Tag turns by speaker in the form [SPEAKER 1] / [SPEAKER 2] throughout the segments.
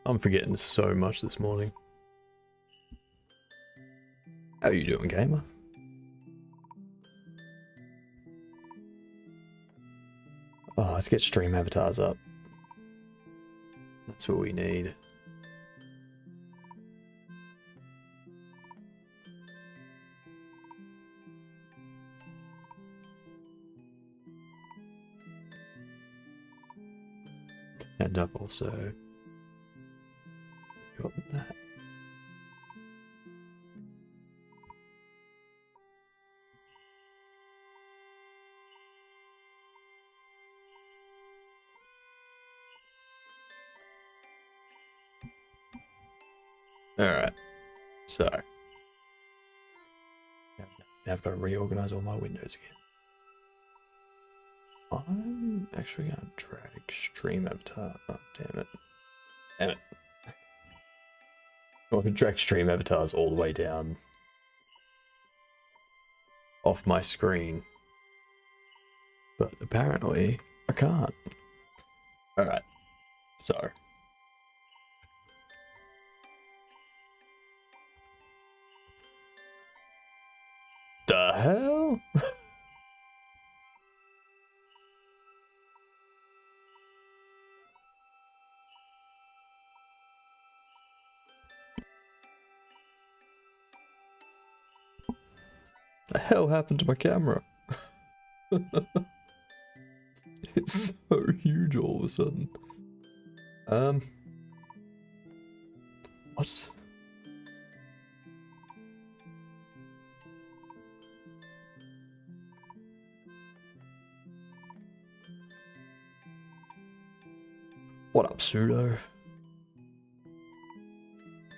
[SPEAKER 1] I'm forgetting so much this morning. How are you doing, gamer? Oh, let's get stream avatars up. That's what we need. And I've also got that. Alright, so now I've got to reorganize all my windows again. I'm actually going to drag stream avatar. Oh, damn it. Damn it. I want to drag stream avatars all the way down off my screen. But apparently I can't. Alright, so. The hell? The hell happened to my camera? It's so huge all of a sudden. What? What up, Pseudo?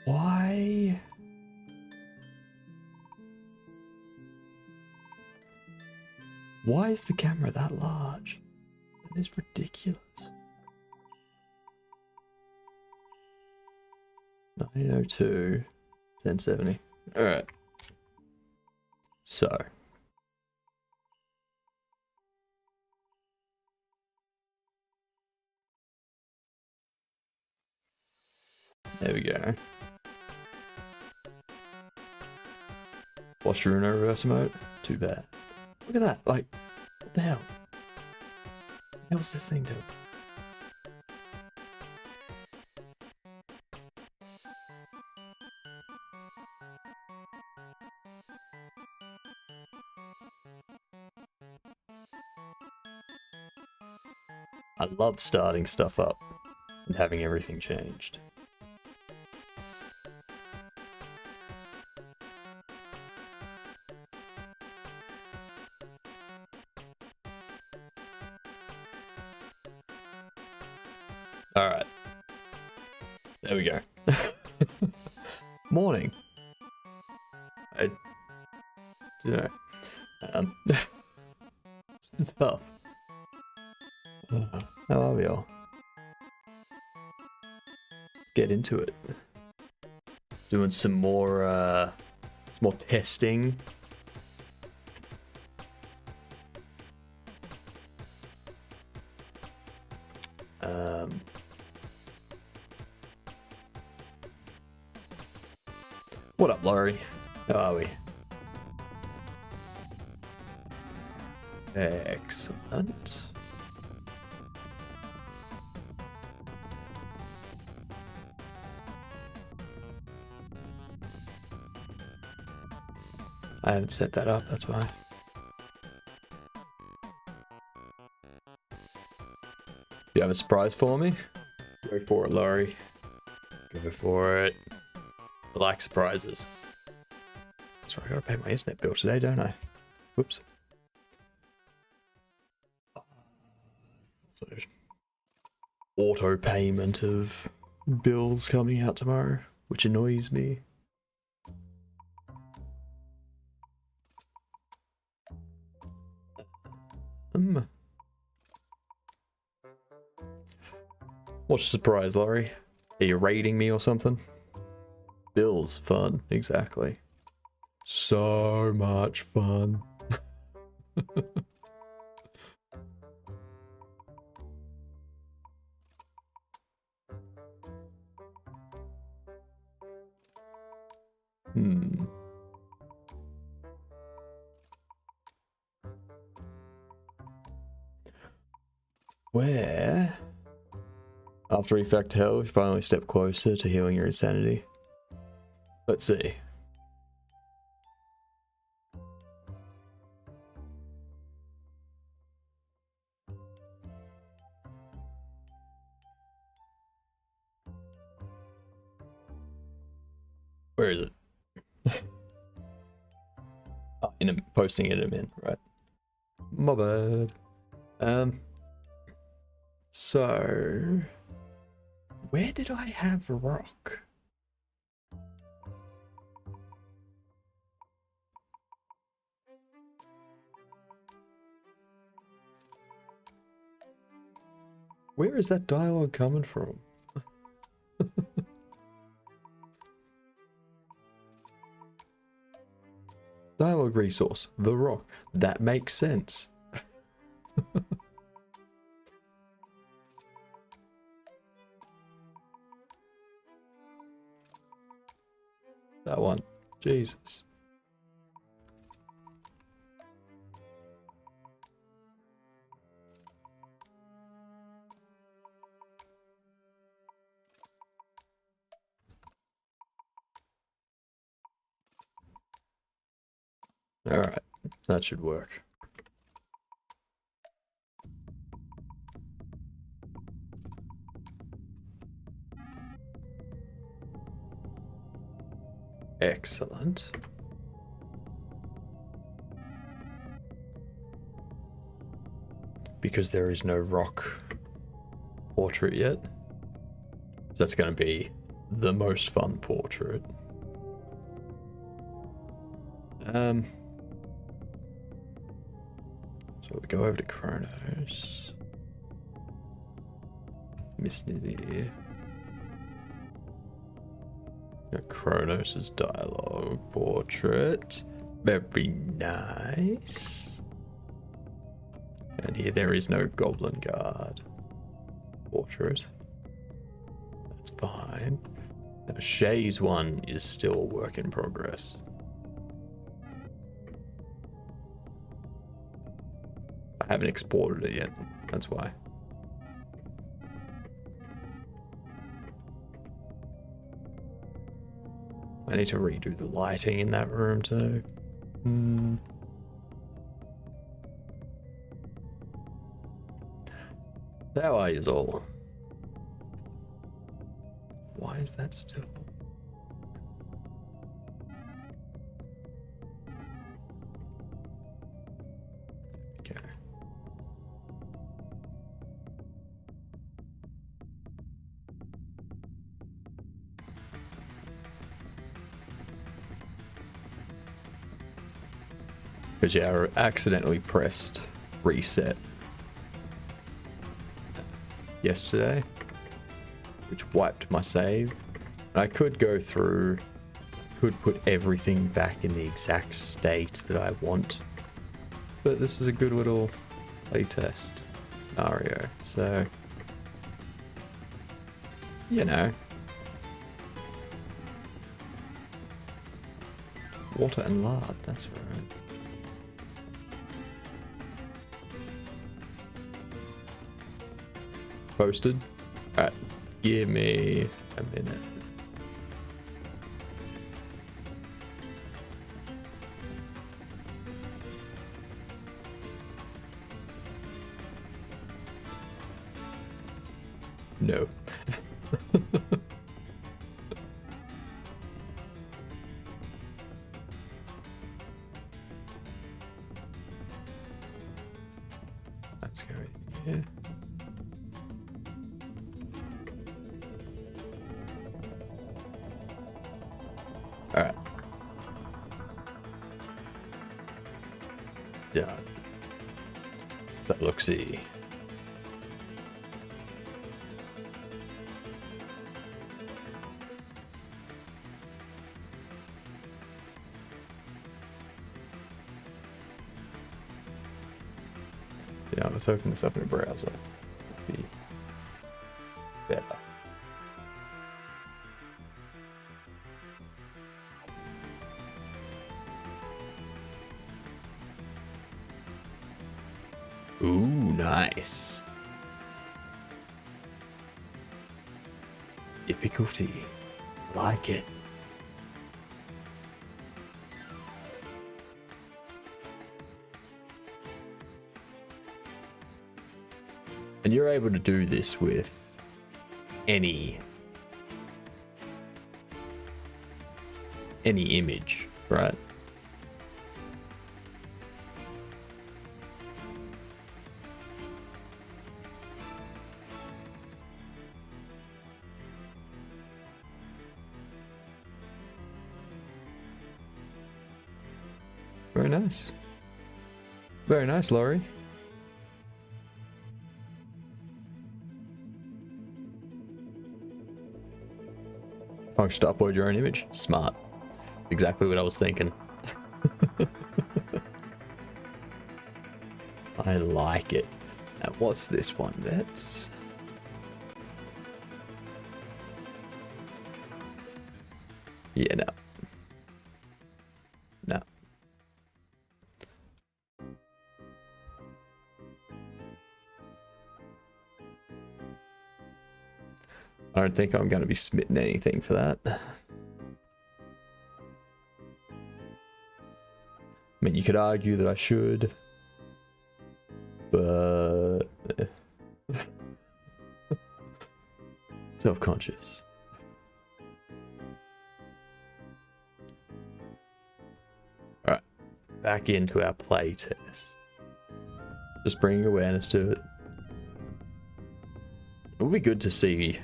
[SPEAKER 1] Why? Why is the camera that large? That is ridiculous. 1902, 1070. Alright. So. There we go. Posture in reverse mode? Too bad. Look at that, like, what the hell? What the hell's this thing doing? I love starting stuff up and having everything changed. Alright. There we go. Morning. I don't know. Tough. How are we all? Let's get into it. Doing some more testing. What up, Laurie? How are we? Excellent. I haven't set that up, that's why. You have a surprise for me? Go for it, Laurie. Go for it. I like surprises. Sorry, I gotta pay my internet bill today, don't I? Whoops. So there's auto payment of bills coming out tomorrow, which annoys me. What's the surprise, Laurie? Are you raiding me or something? Bills, fun, exactly. So much fun. Hmm. Where? After Effect Hell, you finally step closer to healing your insanity. Let's see. Where is it? Oh, posting it in, right? My bad. So where did I have rock? Where is that dialogue coming from? Dialogue resource, the rock. That makes sense. That one. Jesus. Alright, that should work. Excellent. Because there is no rock portrait yet. That's going to be the most fun portrait. So we go over to Kronos. Misnity. Kronos' dialogue portrait. Very nice. And here there is no Goblin Guard portrait. That's fine. Now Shay's one is still a work in progress. I haven't exported it yet, that's why. I need to redo the lighting in that room too. How are you all? Why is that still? Okay. Because yeah, I accidentally pressed reset yesterday, which wiped my save. And I could go through, could put everything back in the exact state that I want, but this is a good little playtest scenario, so you know. Water and lard, that's right. Posted. Alright, give me a minute. No. Let's go here. Alright. Done. That looks-y. Yeah, let's open this up in a browser. Be better. Ooh, nice. Difficulty. Like it. And you're able to do this with any image, right? Very nice. Very nice, Laurie. Function to upload your own image. Smart. Exactly what I was thinking. I like it. Now, what's this one? That's... Yeah, no. No. I don't think I'm going to be submitting anything for that. I mean, you could argue that I should, but self-conscious. All right, back into our play test. Just bringing awareness to it. It would be good to see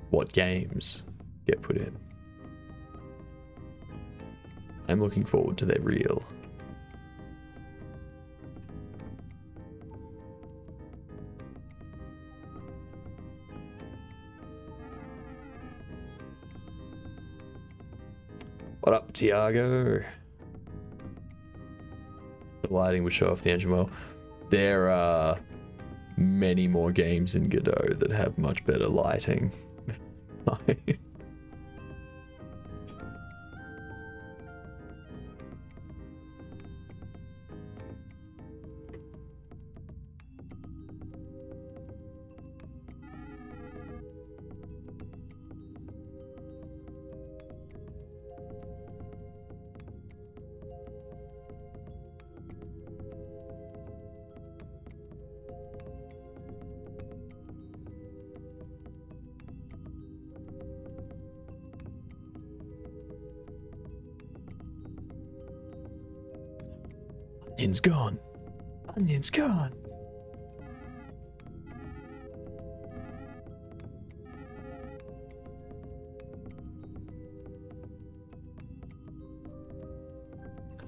[SPEAKER 1] what games get put in. I'm looking forward to their reel. What up, Tiago? The lighting would show off the engine well. There are many more games in Godot that have much better lighting. Onion's gone. Onion's gone.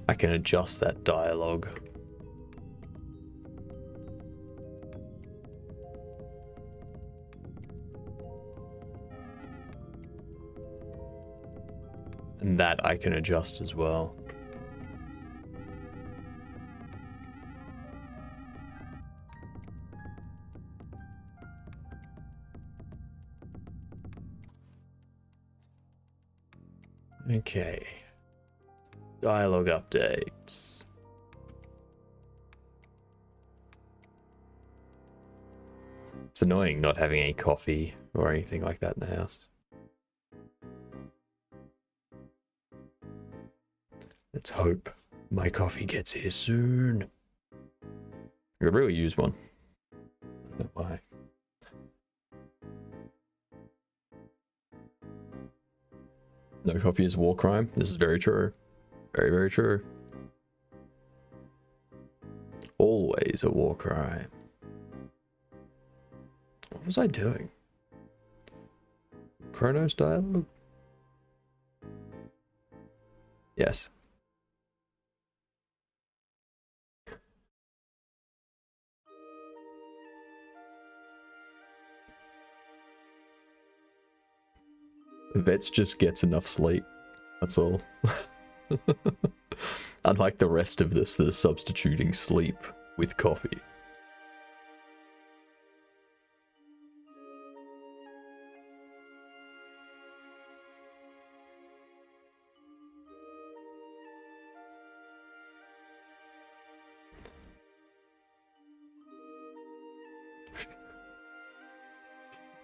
[SPEAKER 1] I can adjust that dialogue. And that I can adjust as well. Okay. Dialogue updates. It's annoying not having any coffee or anything like that in the house. Let's hope my coffee gets here soon. I could really use one. I don't know why. No coffee is a war crime. This is very true. Very, very true. Always a war crime. What was I doing? Chronos dialogue? Yes. Vets just gets enough sleep. That's all. Unlike the rest of this that is substituting sleep with coffee.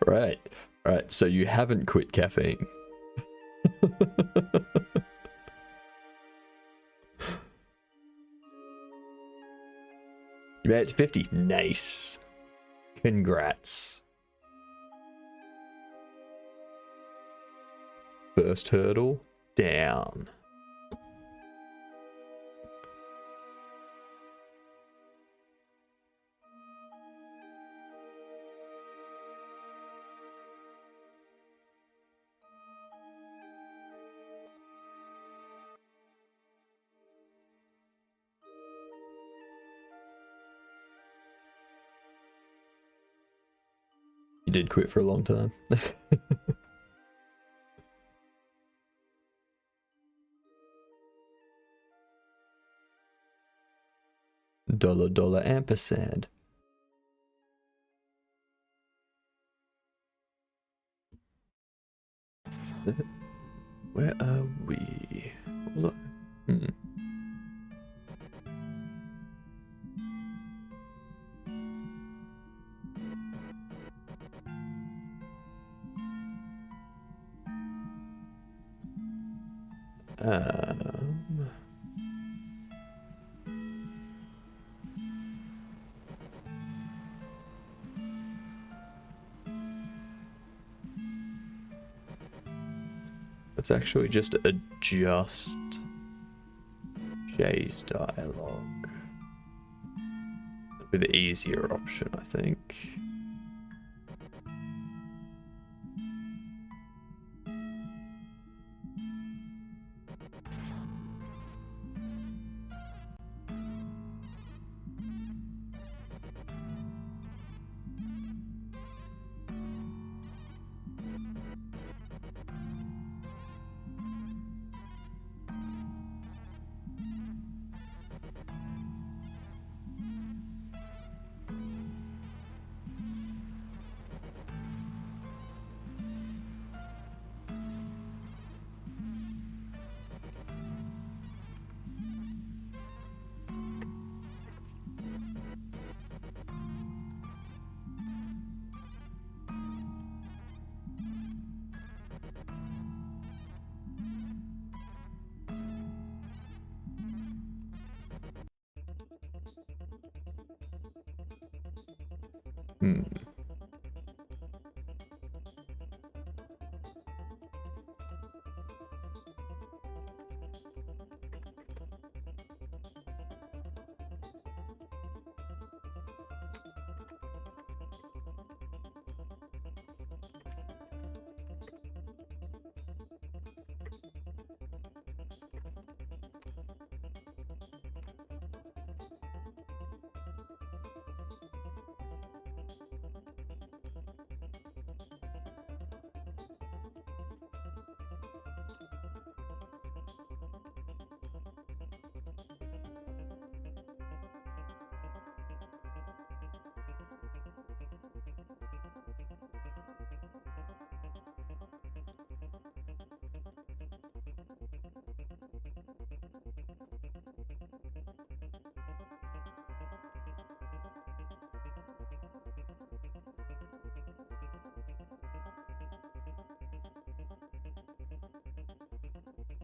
[SPEAKER 1] Right. Right. So you haven't quit caffeine. You made it to 50. Nice. Congrats. First hurdle down. You did quit for a long time. $$ ampersand. Where are we? What was I? Let's actually just adjust Jay's dialogue. That'd be the easier option, I think.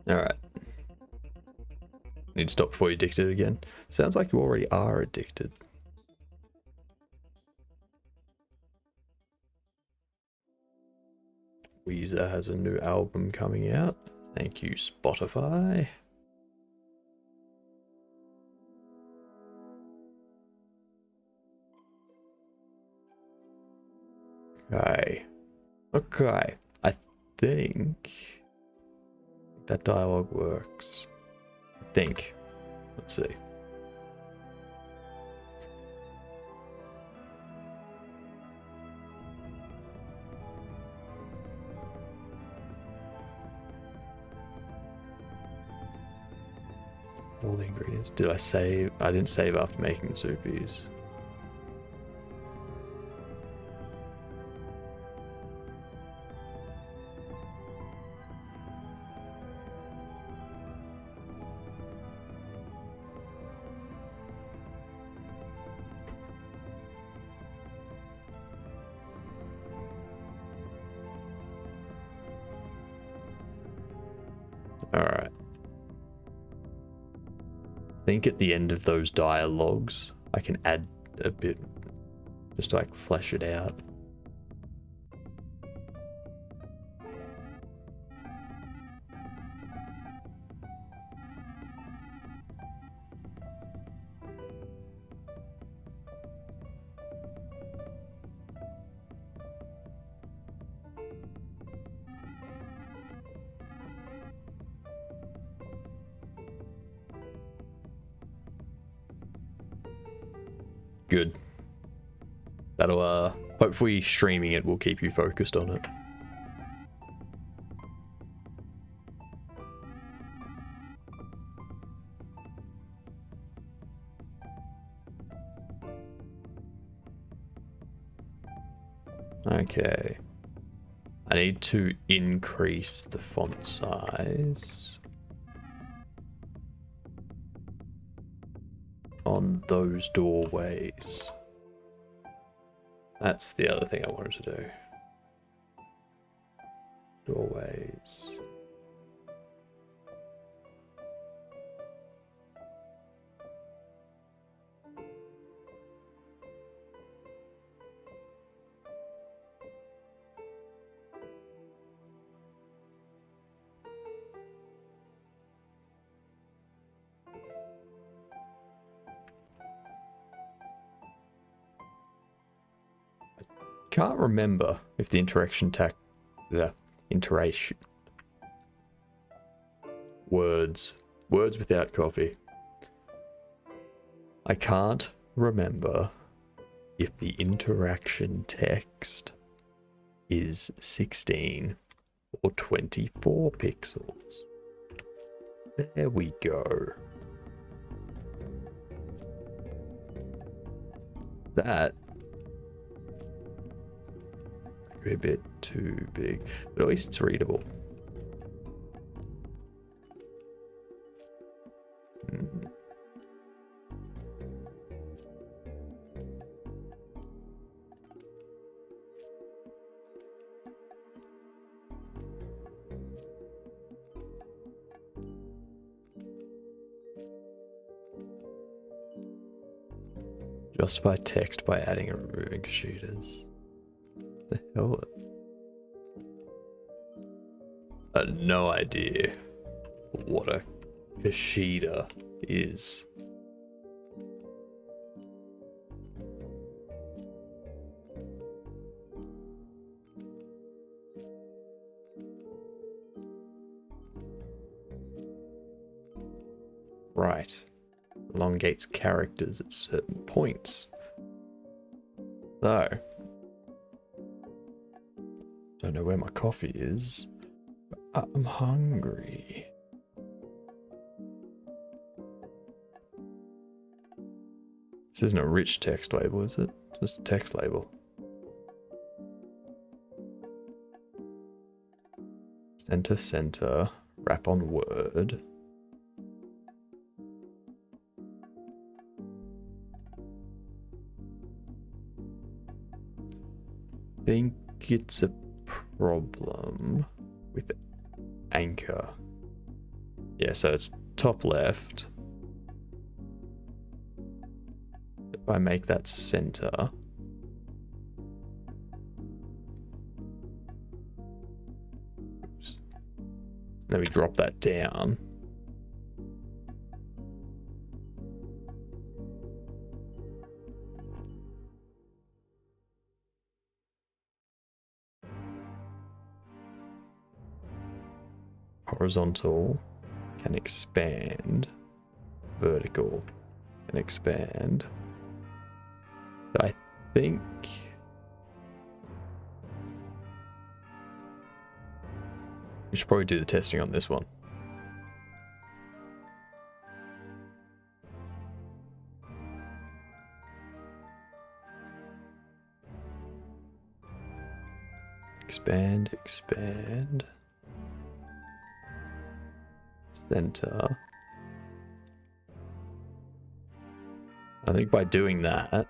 [SPEAKER 1] Alright. Need to stop before you're addicted again. Sounds like you already are addicted. Weezer has a new album coming out. Thank you, Spotify. Okay. Okay. I think that dialogue works. I think. Let's see. All the ingredients. Did I save? I didn't save after making the soupies. Alright. I think at the end of those dialogues, I can add a bit, just to like flesh it out. Good. That'll hopefully streaming it will keep you focused on it. Okay. I need to increase the font size on those doorways. That's the other thing I wanted to do. Doorways. Can't remember if the iteration words without coffee. I can't remember if the interaction text is 16 or 24 pixels. There we go. That could be a bit too big, but at least it's readable. Justify text by adding and removing sheeters. The hell? I have no idea what a Kashida is. Right. Elongates characters at certain points. So, don't know where my coffee is, but I'm hungry. This isn't a rich text label, is it? Just a text label. Center, center, wrap on word. I think it's a problem with anchor. Yeah, so it's top left. If I make that center, oops. Then we drop that down. Horizontal can expand, vertical can expand. I think we should probably do the testing on this one. Expand, expand. Center. I think by doing that,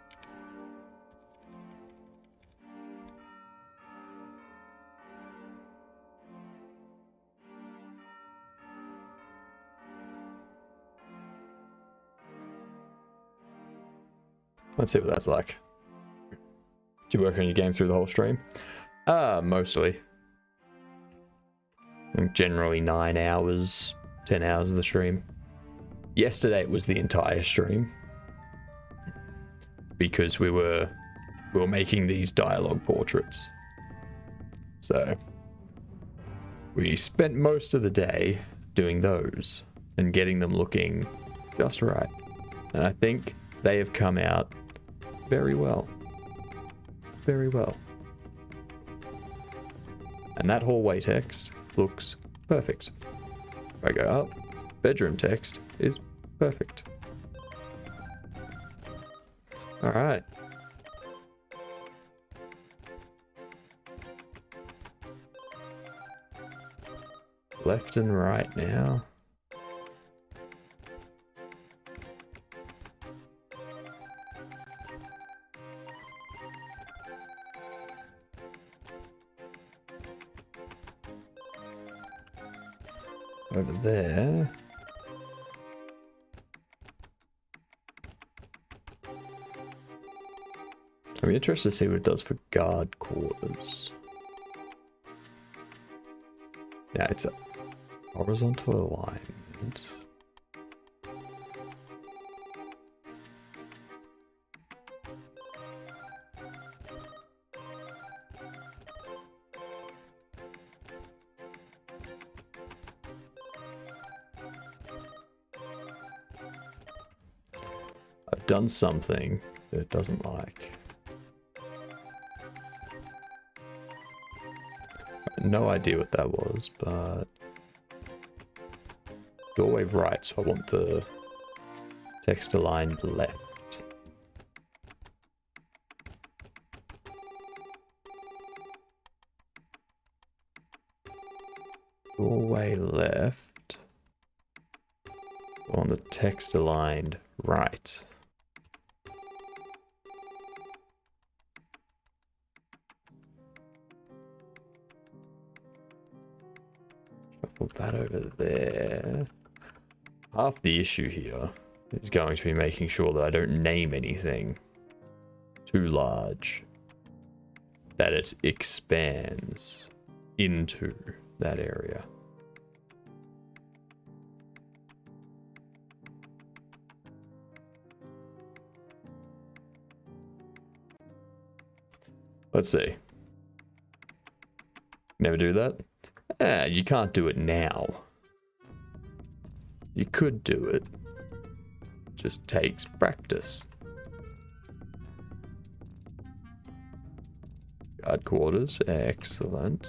[SPEAKER 1] Let's see what that's like. Do you work on your game through the whole stream? Mostly. Generally 9 hours, 10 hours of the stream. Yesterday it was the entire stream. Because we were making these dialogue portraits. So we spent most of the day doing those and getting them looking just right. And I think they have come out very well. Very well. And that hallway text looks perfect. If I go up, bedroom text is perfect. All right. Left and right now. Over there. I'm interested to see what it does for guard quarters. Yeah, it's a horizontal alignment. I've done something that it doesn't like. No idea what that was, but doorway right, so I want the text aligned left. Doorway left. I want the text aligned right. Shuffle that over there. Half the issue here is going to be making sure that I don't name anything too large, that it expands into that area. Let's see. Never do that? You can't do it now. You could do it. Just takes practice. Guard quarters, excellent.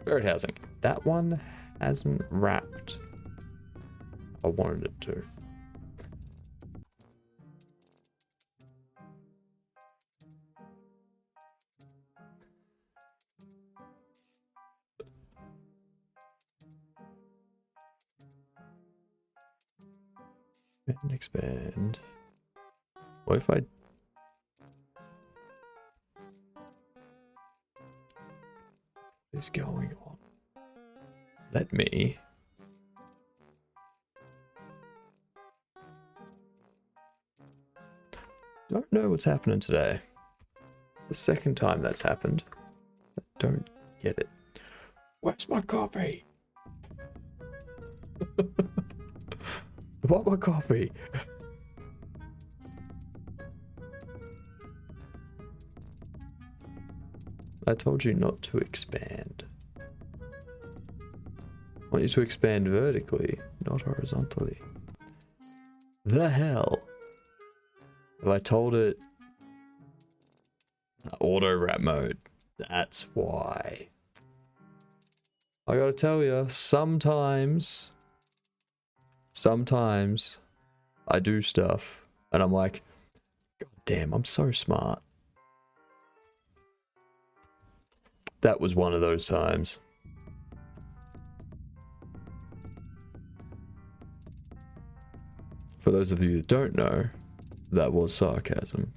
[SPEAKER 1] Spirit housing. That one hasn't wrapped. I wanted it to. And expand. What if I... What is going on? Let me... Don't know what's happening today. The second time that's happened. I don't get it. Where's my coffee? I want my coffee. I told you not to expand. I want you to expand vertically, not horizontally. The hell? Have I told it? Auto wrap mode. That's why. I gotta tell you, sometimes I do stuff and I'm like, God damn, I'm so smart. That was one of those times. For those of you that don't know, that was sarcasm.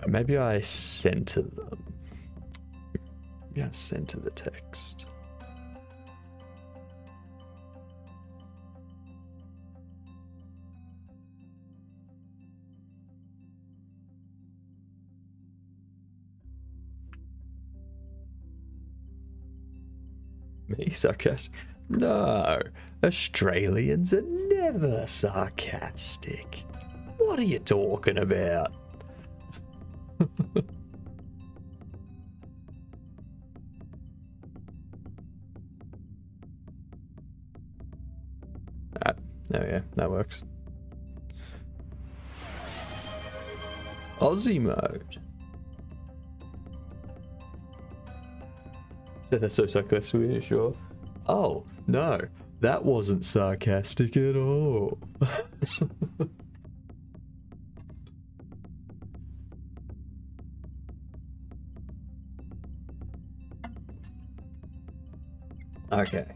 [SPEAKER 1] Maybe I center them. Yeah, center the text. Me sarcastic? No, Australians are never sarcastic. What are you talking about? Alright, there we go, that works. Aussie mode. That's so sarcastic, are you sure? Oh, no, that wasn't sarcastic at all. Okay.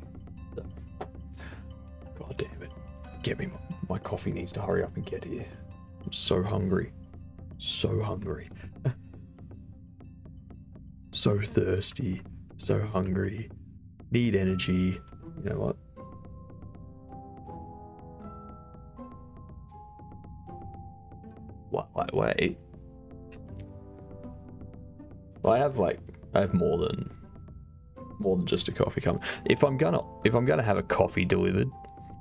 [SPEAKER 1] God damn it. Get me, my coffee needs to hurry up and get here. I'm so hungry. So hungry. So thirsty. So hungry. Need energy. You know what? Wait. Well, I have more than just a coffee coming. If I'm gonna have a coffee delivered,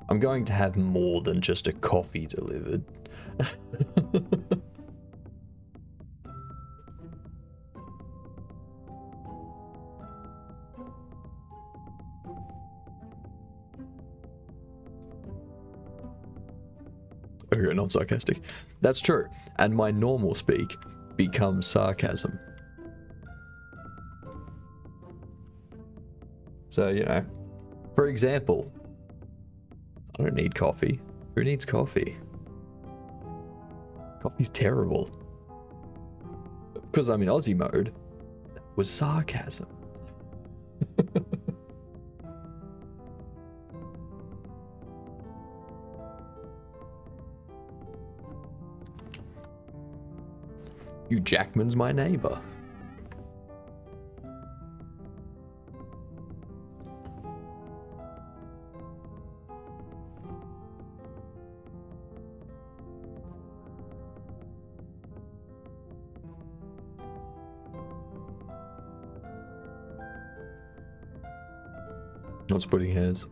[SPEAKER 1] I'm going to have more than just a coffee delivered. Okay, not sarcastic. That's true. And my normal speak becomes sarcasm. So, you know, for example, I don't need coffee. Who needs coffee? Coffee's terrible. Because I'm in Aussie mode, that was sarcasm. Hugh Jackman's my neighbor. Not splitting hairs.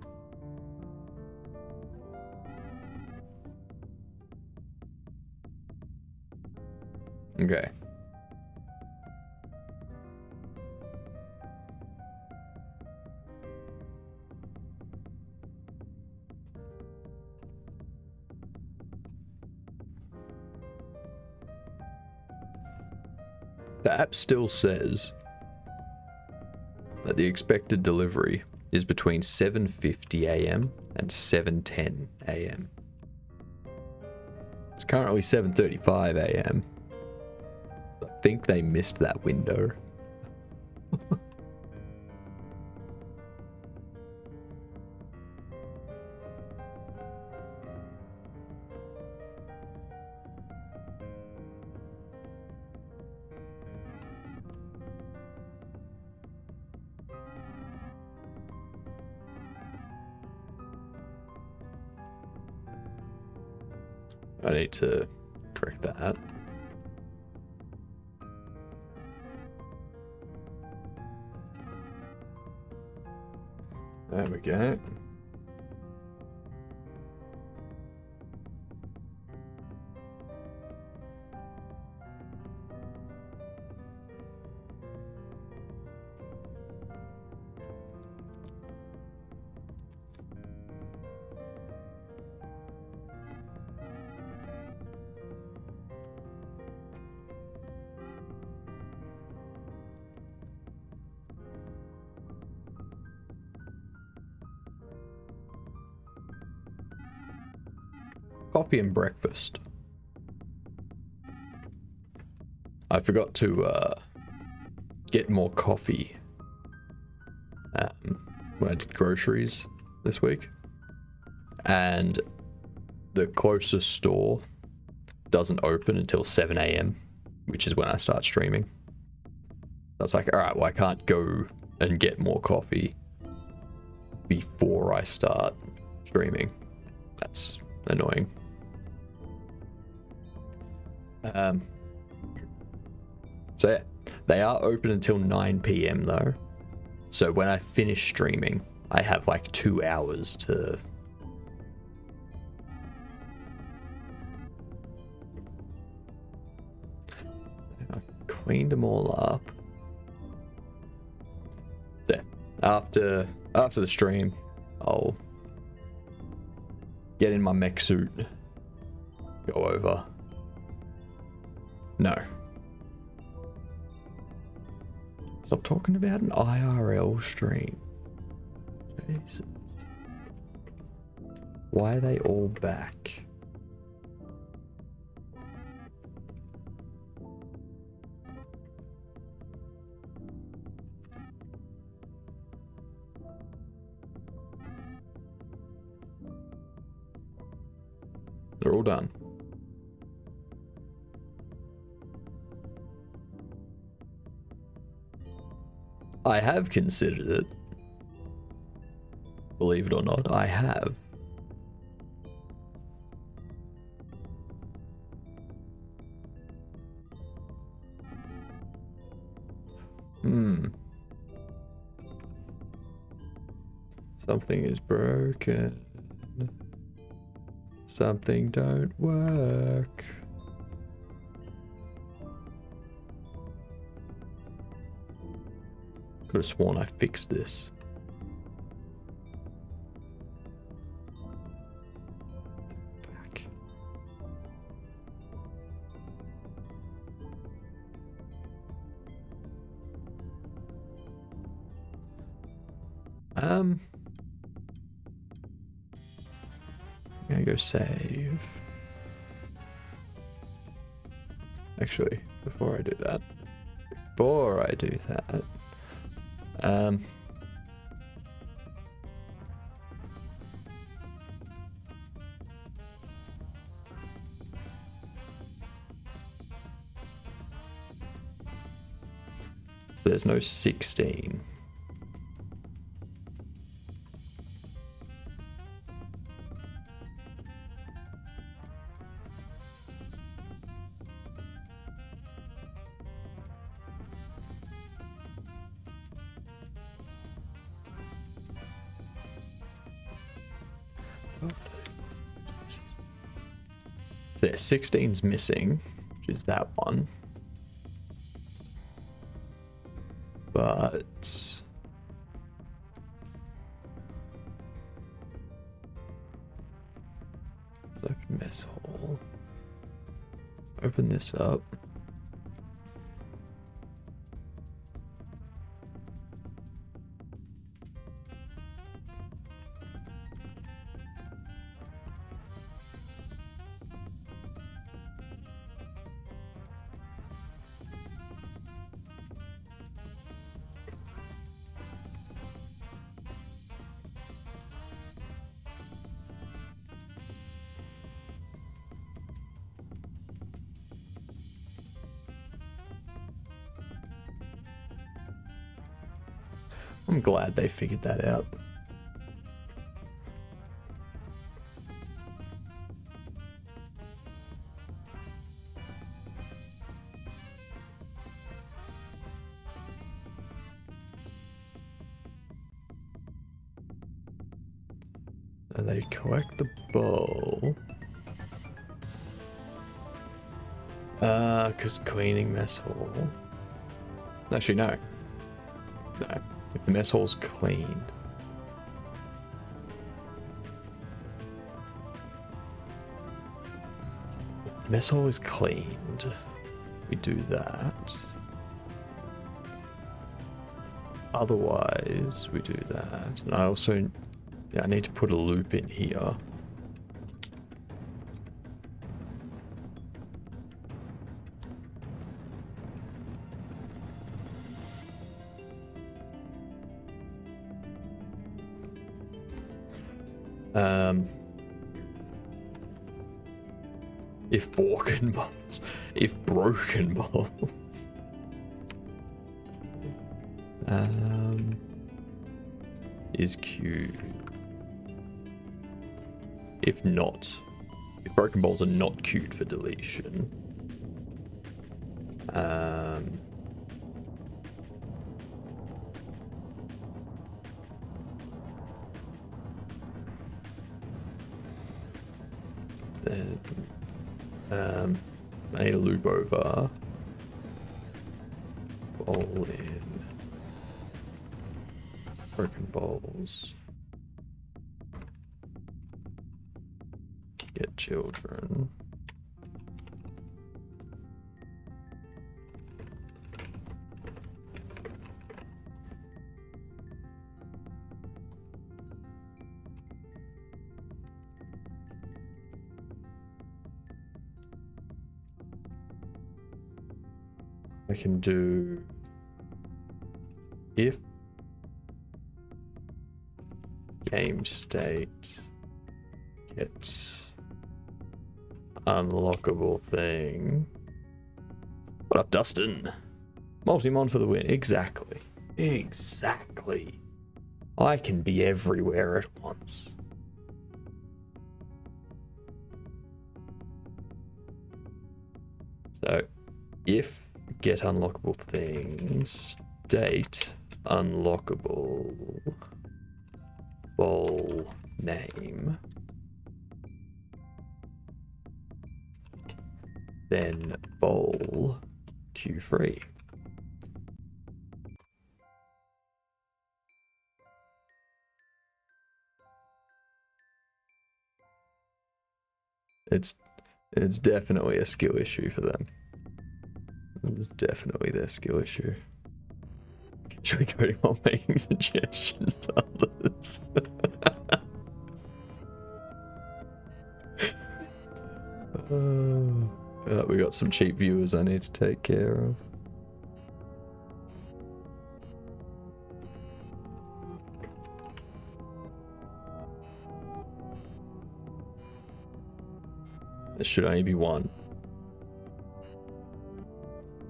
[SPEAKER 1] Okay. The app still says that the expected delivery is between 7:50 a.m. and 7:10 a.m. It's currently 7:35 a.m. I think they missed that window. I need to correct that. There we go. Coffee and breakfast. I forgot to get more coffee when I did groceries this week, and the closest store doesn't open until 7 a.m, which is when I start streaming. I was like, all right, well, I can't go and get more coffee before I start streaming. That's annoying. So yeah, they are open until 9 p.m. though. So when I finish streaming, I have like 2 hours to... I cleaned them all up. Yeah, after the stream, I'll get in my mech suit, go over. No. Stop talking about an IRL stream. Jesus. Why are they all back? They're all done. I have considered it. Believe it or not, I have. Something is broken. Something don't work. Could have sworn I fixed this. Back. I'm gonna go save. Actually, before I do that, so there's no 16. So yeah, 16's missing, which is that one. But let's open mess hall. Open this up. I'm glad they figured that out. And they collect the bowl. Because cleaning mess hall. Actually, no. No. If the mess hall's cleaned. If the mess hall is cleaned, we do that. Otherwise, we do that. And I also, yeah, I need to put a loop in here. If broken balls. Is queued. If broken balls are not queued for deletion. I need a loop over. Bowl in. Broken bowls. Get children. I can do if game state gets unlockable thing. What up, Dustin? Multi-mon for the win. Exactly. Exactly. I can be everywhere at once. So, if get unlockable thing state unlockable bowl name, then bowl queue free. It's definitely a skill issue for them. It's definitely their skill issue. Should we go to more making suggestions to others? We got some cheap viewers I need to take care of. There should only be one.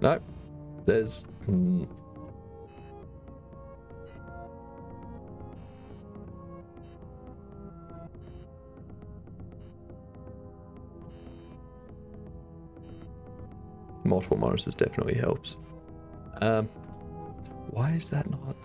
[SPEAKER 1] No, there's... multiple monitors definitely helps. Why is that not...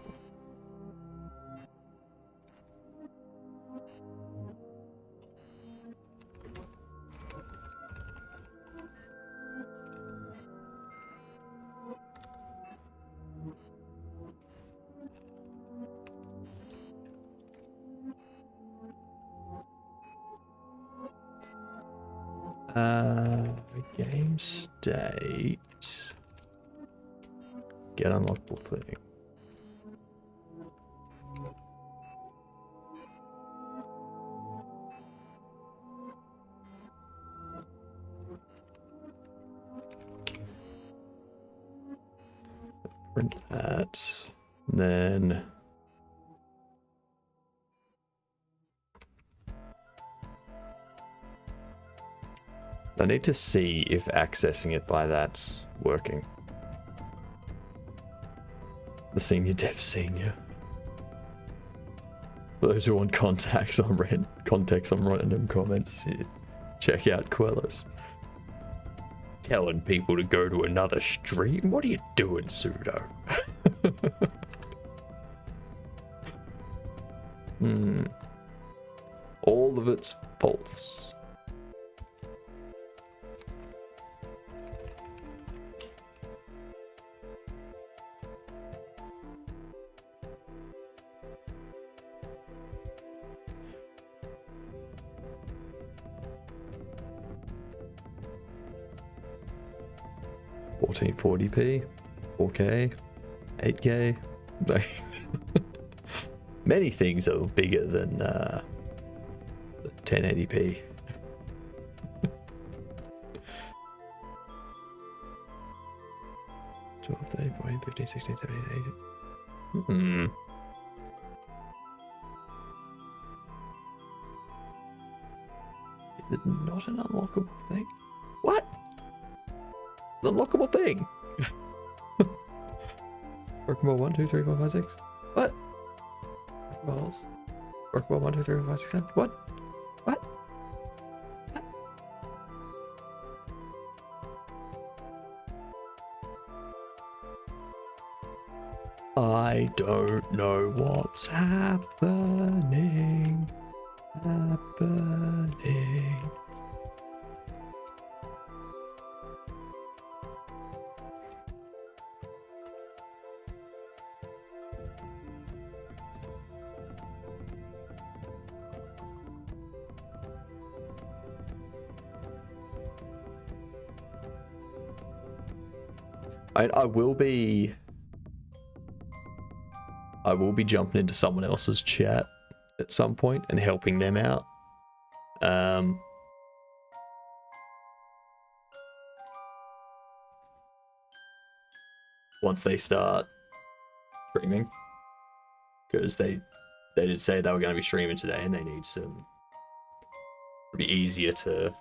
[SPEAKER 1] game state get unlockable thing. Print that, then I need to see if accessing it by that's working. The senior dev senior. For those who want context on random comments, check out Quellis. Telling people to go to another stream? What are you doing, Pseudo? All of it's false. $1440p, 4K, 8K. Many things are bigger than 1080p. $12, $13, $14, $15, $16, $17, $18. Is it not an unlockable thing? What? The unlockable thing. Workable 1, 2, 3, 4, 5, 6. What? Balls. Workable 1, 2, 3, 4, 5, 6, 7. What? What? I don't know what's happening. I will be jumping into someone else's chat at some point and helping them out. Once they start streaming, because they did say they were going to be streaming today, and they need some. It'll be easier to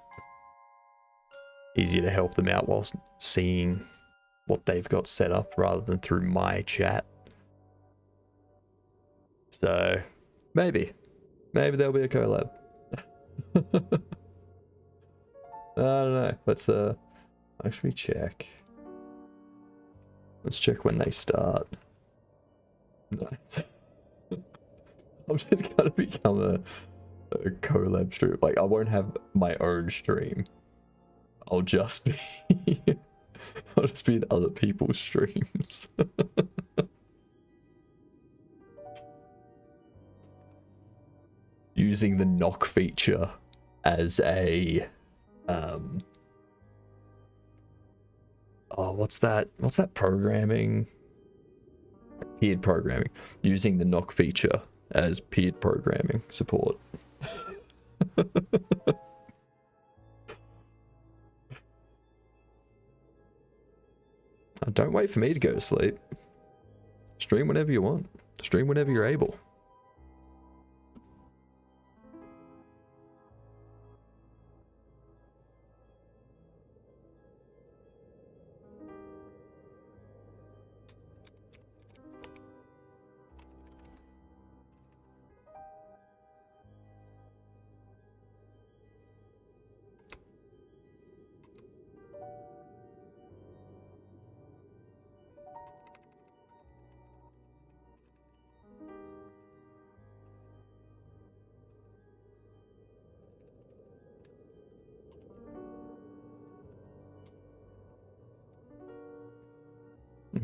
[SPEAKER 1] help them out whilst seeing what they've got set up rather than through my chat. So maybe there'll be a collab. I don't know. Let's actually check. Let's check when they start. No. I'm just gonna become a collab stream. Like, I won't have my own stream. I'll just be in other people's streams. Using the knock feature as a what's that programming? Peered programming. Using the knock feature as peered programming support. Don't wait for me to go to sleep. Stream whenever you want. Stream whenever you're able.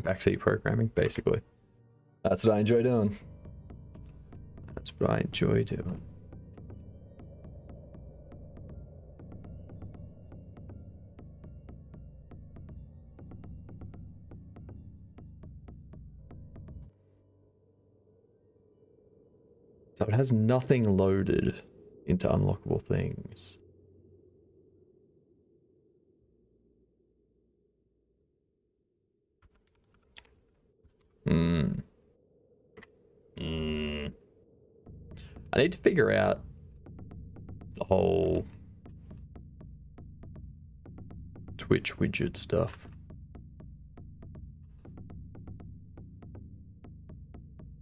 [SPEAKER 1] Backseat programming, basically. That's what I enjoy doing. That's what I enjoy doing. So it has nothing loaded into unlockable things. I need to figure out the whole Twitch widget stuff.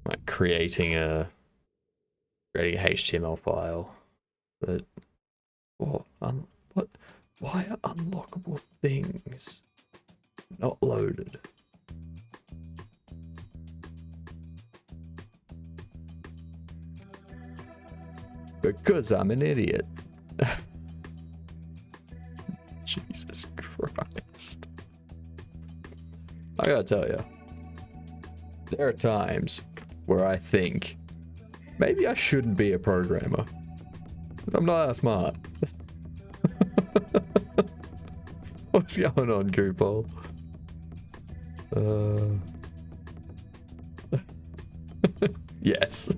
[SPEAKER 1] Like creating a HTML file that why are unlockable things not loaded? Because I'm an idiot. Jesus Christ. I gotta tell you, there are times where I think maybe I shouldn't be a programmer. I'm not that smart. What's going on, Goopal? Yes.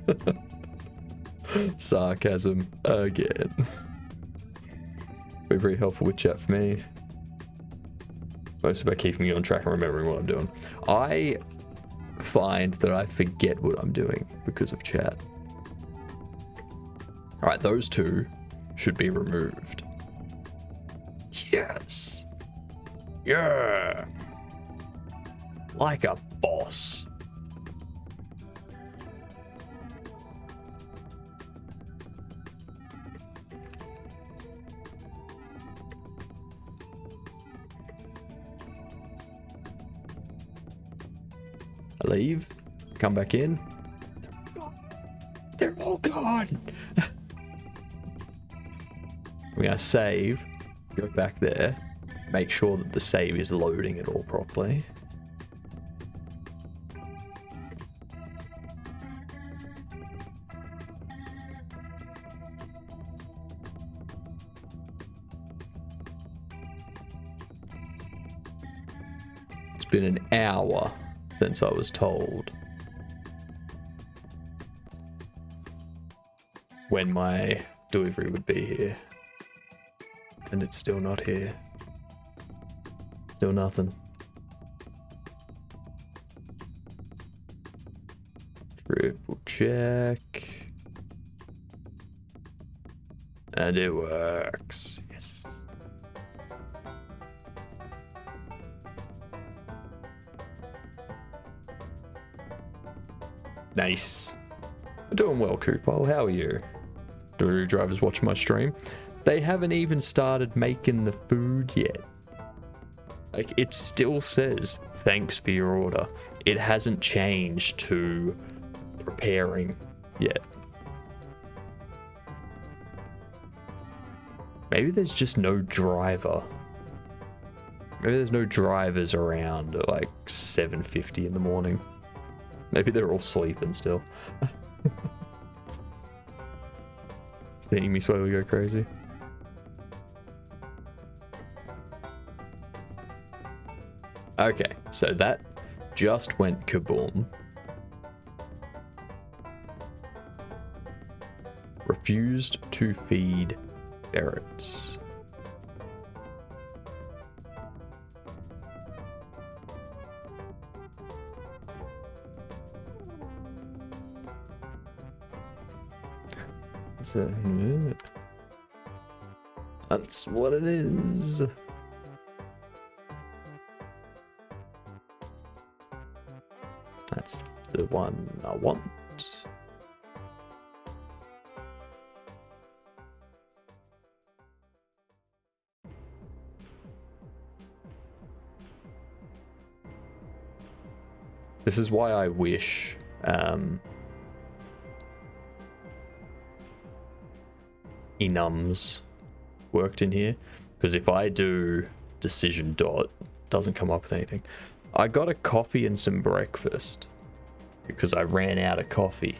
[SPEAKER 1] Sarcasm again. Be very helpful with chat for me. Most about keeping me on track and remembering what I'm doing. I find that I forget what I'm doing because of chat. Alright, those two should be removed. Yes. Yeah. Like a boss. I leave, come back in. They're all gone. We're gonna save, go back there, make sure that the save is loading it all properly. been an hour since I was told when my delivery would be here. And it's still not here. Still nothing. Triple check. And it works. Yes. Nice. Doing well, Coopo. How are you? Delivery drivers watching my stream. They haven't even started making the food yet. Like, it still says, thanks for your order. It hasn't changed to preparing yet. Maybe there's just no driver. Maybe there's no drivers around at like 7:50 in the morning. Maybe they're all sleeping still. Seeing me slowly go crazy. Okay, so that just went kaboom. Refused to feed ferrets. So, that's what it is. That's the one I want. This is why I wish enums worked in here, because if I do decision dot, doesn't come up with anything. I got a coffee and some breakfast because I ran out of coffee.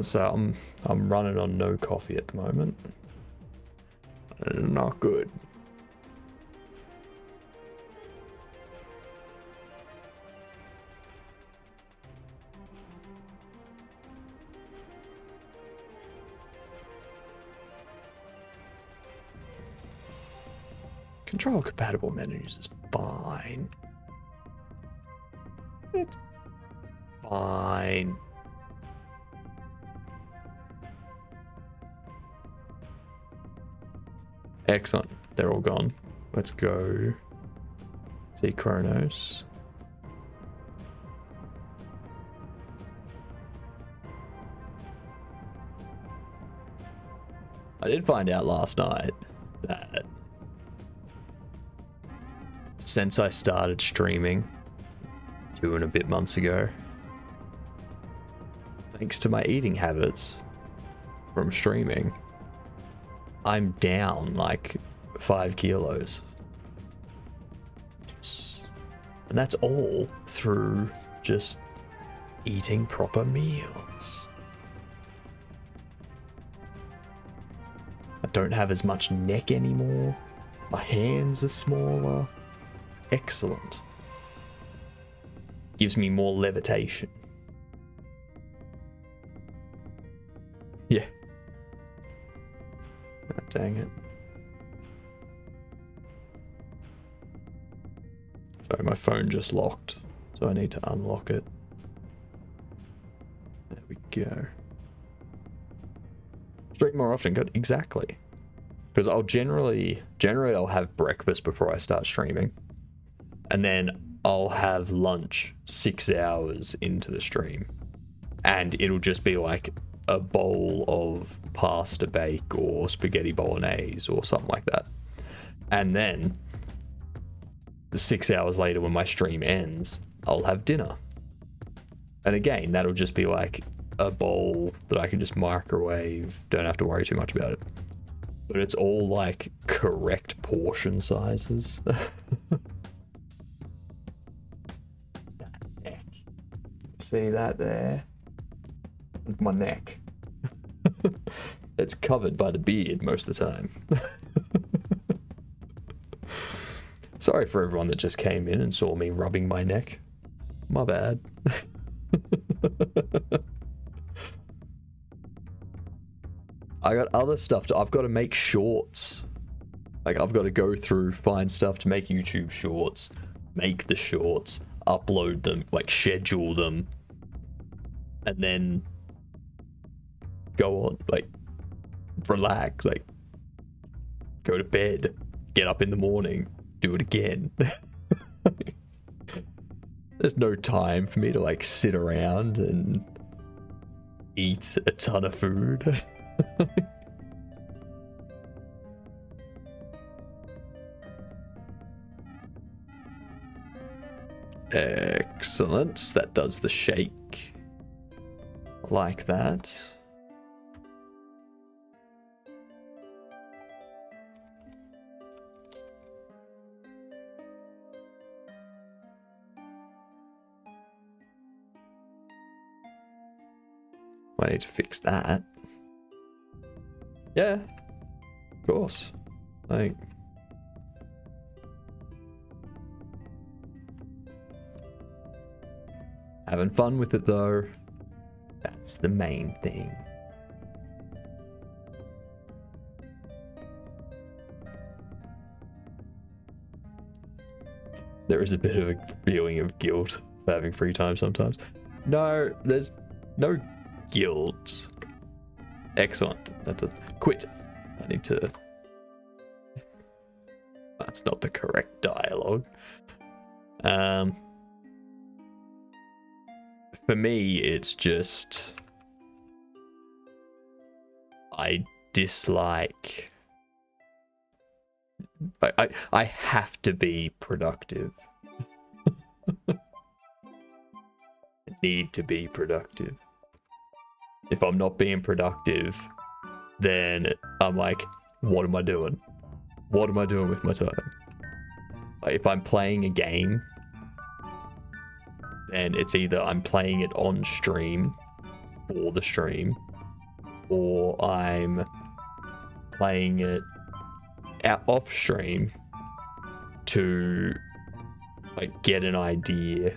[SPEAKER 1] So I'm running on no coffee at the moment. Not good. Control compatible menus is fine. It's fine. Excellent. They're all gone. Let's go see Kronos. I did find out last night that since I started streaming 2 and a bit months ago, thanks to my eating habits from streaming, I'm down like 5 kilos. And that's all through just eating proper meals. I don't have as much neck anymore. My hands are smaller. It's excellent. Gives me more levitation. Yeah. Oh, dang it. Sorry, my phone just locked, so I need to unlock it. There we go. Stream more often, good. Exactly. Because I'll generally I'll have breakfast before I start streaming. And then I'll have lunch 6 hours into the stream. And it'll just be like a bowl of pasta bake or spaghetti bolognese or something like that. And then the 6 hours later when my stream ends, I'll have dinner. And again, that'll just be like a bowl that I can just microwave, don't have to worry too much about it. But it's all like correct portion sizes. That neck. See that there? My neck. It's covered by the beard most of the time. Sorry for everyone that just came in and saw me rubbing my neck. My bad. I got other stuff I've got to make shorts. Like, I've got to go through, find stuff to make YouTube shorts, make the shorts, upload them, like schedule them, and then go on, like, relax, like, go to bed, get up in the morning, do it again. There's no time for me to, like, sit around and eat a ton of food. Excellent. That does the shake. Like that. I need to fix that. Yeah, of course. Like, having fun with it though. That's the main thing. There is a bit of a feeling of guilt for having free time sometimes. No, there's no guilt. Excellent. That's a quit. I need to. That's not the correct dialogue. For me, it's just I dislike. I have to be productive. I need to be productive. If I'm not being productive, then I'm like, what am I doing? What am I doing with my time? Like, if I'm playing a game, then it's either I'm playing it on stream for the stream, or I'm playing it out off stream to, like, get an idea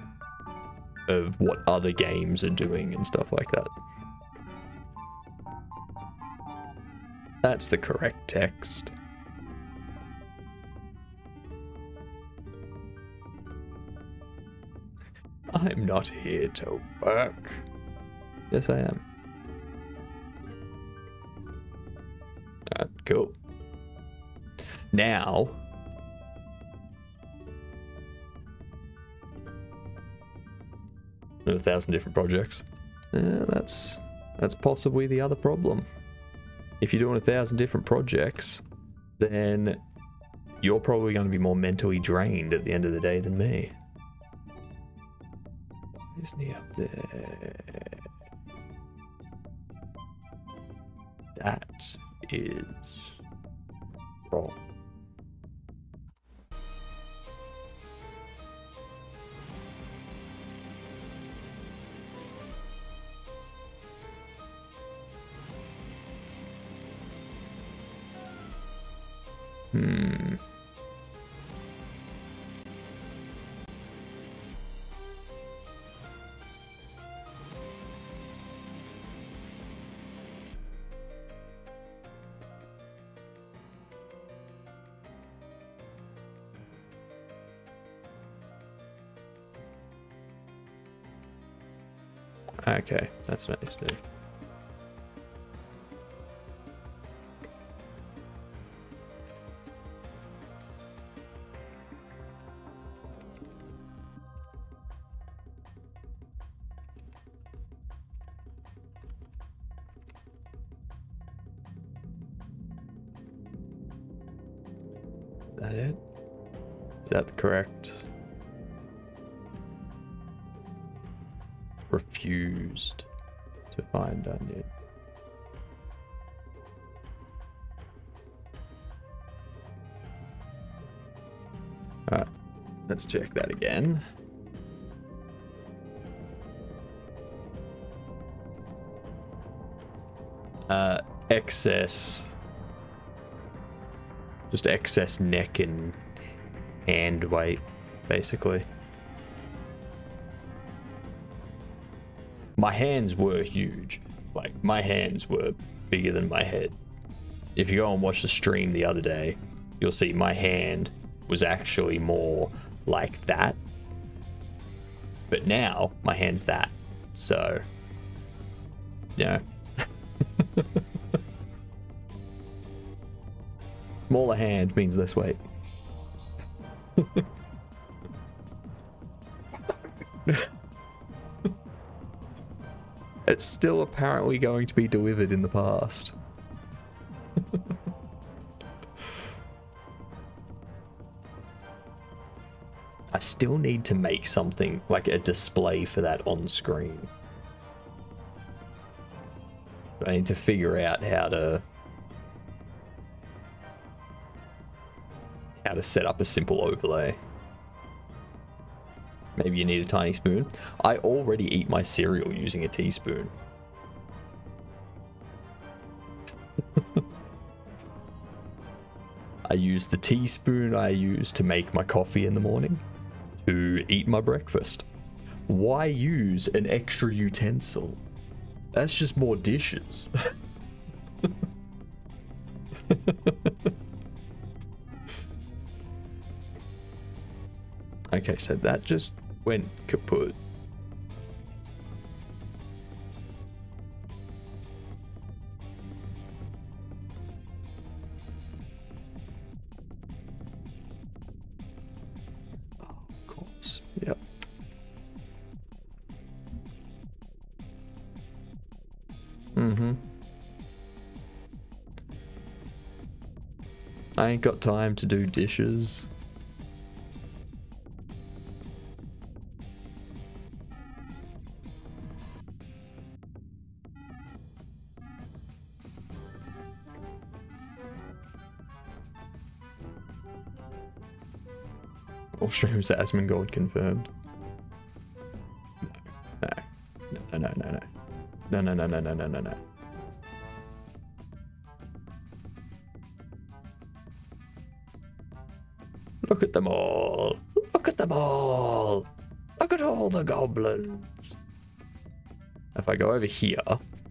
[SPEAKER 1] of what other games are doing and stuff like that. That's the correct text. I'm not here to work. Yes, I am. Alright, cool. Now, with 1,000 different projects. That's possibly the other problem. If you're doing 1,000 different projects, then you're probably going to be more mentally drained at the end of the day than me. Why isn't he up there? That is wrong. Okay, that's what I need to do. Is that it? Is that the correct? Refused to find onion. Alright, let's check that again. Excess. Just excess neck and hand weight, basically. My hands were huge. Like, my hands were bigger than my head. If you go and watch the stream the other day, you'll see my hand was actually more like that. But now, my hand's that. So, yeah. Smaller hand means less weight. It's still apparently going to be delivered in the past. I still need to make something like a display for that on screen. I need to figure out how to set up a simple overlay. Maybe you need a tiny spoon. I already eat my cereal using a teaspoon. I use the teaspoon I use to make my coffee in the morning to eat my breakfast. Why use an extra utensil? That's just more dishes. Okay, so that just went kaput. Oh, of course. Yep. I ain't got time to do dishes. All streams Asmongold confirmed. No. Look at them all. Look at them all. Look at all the goblins. If I go over here,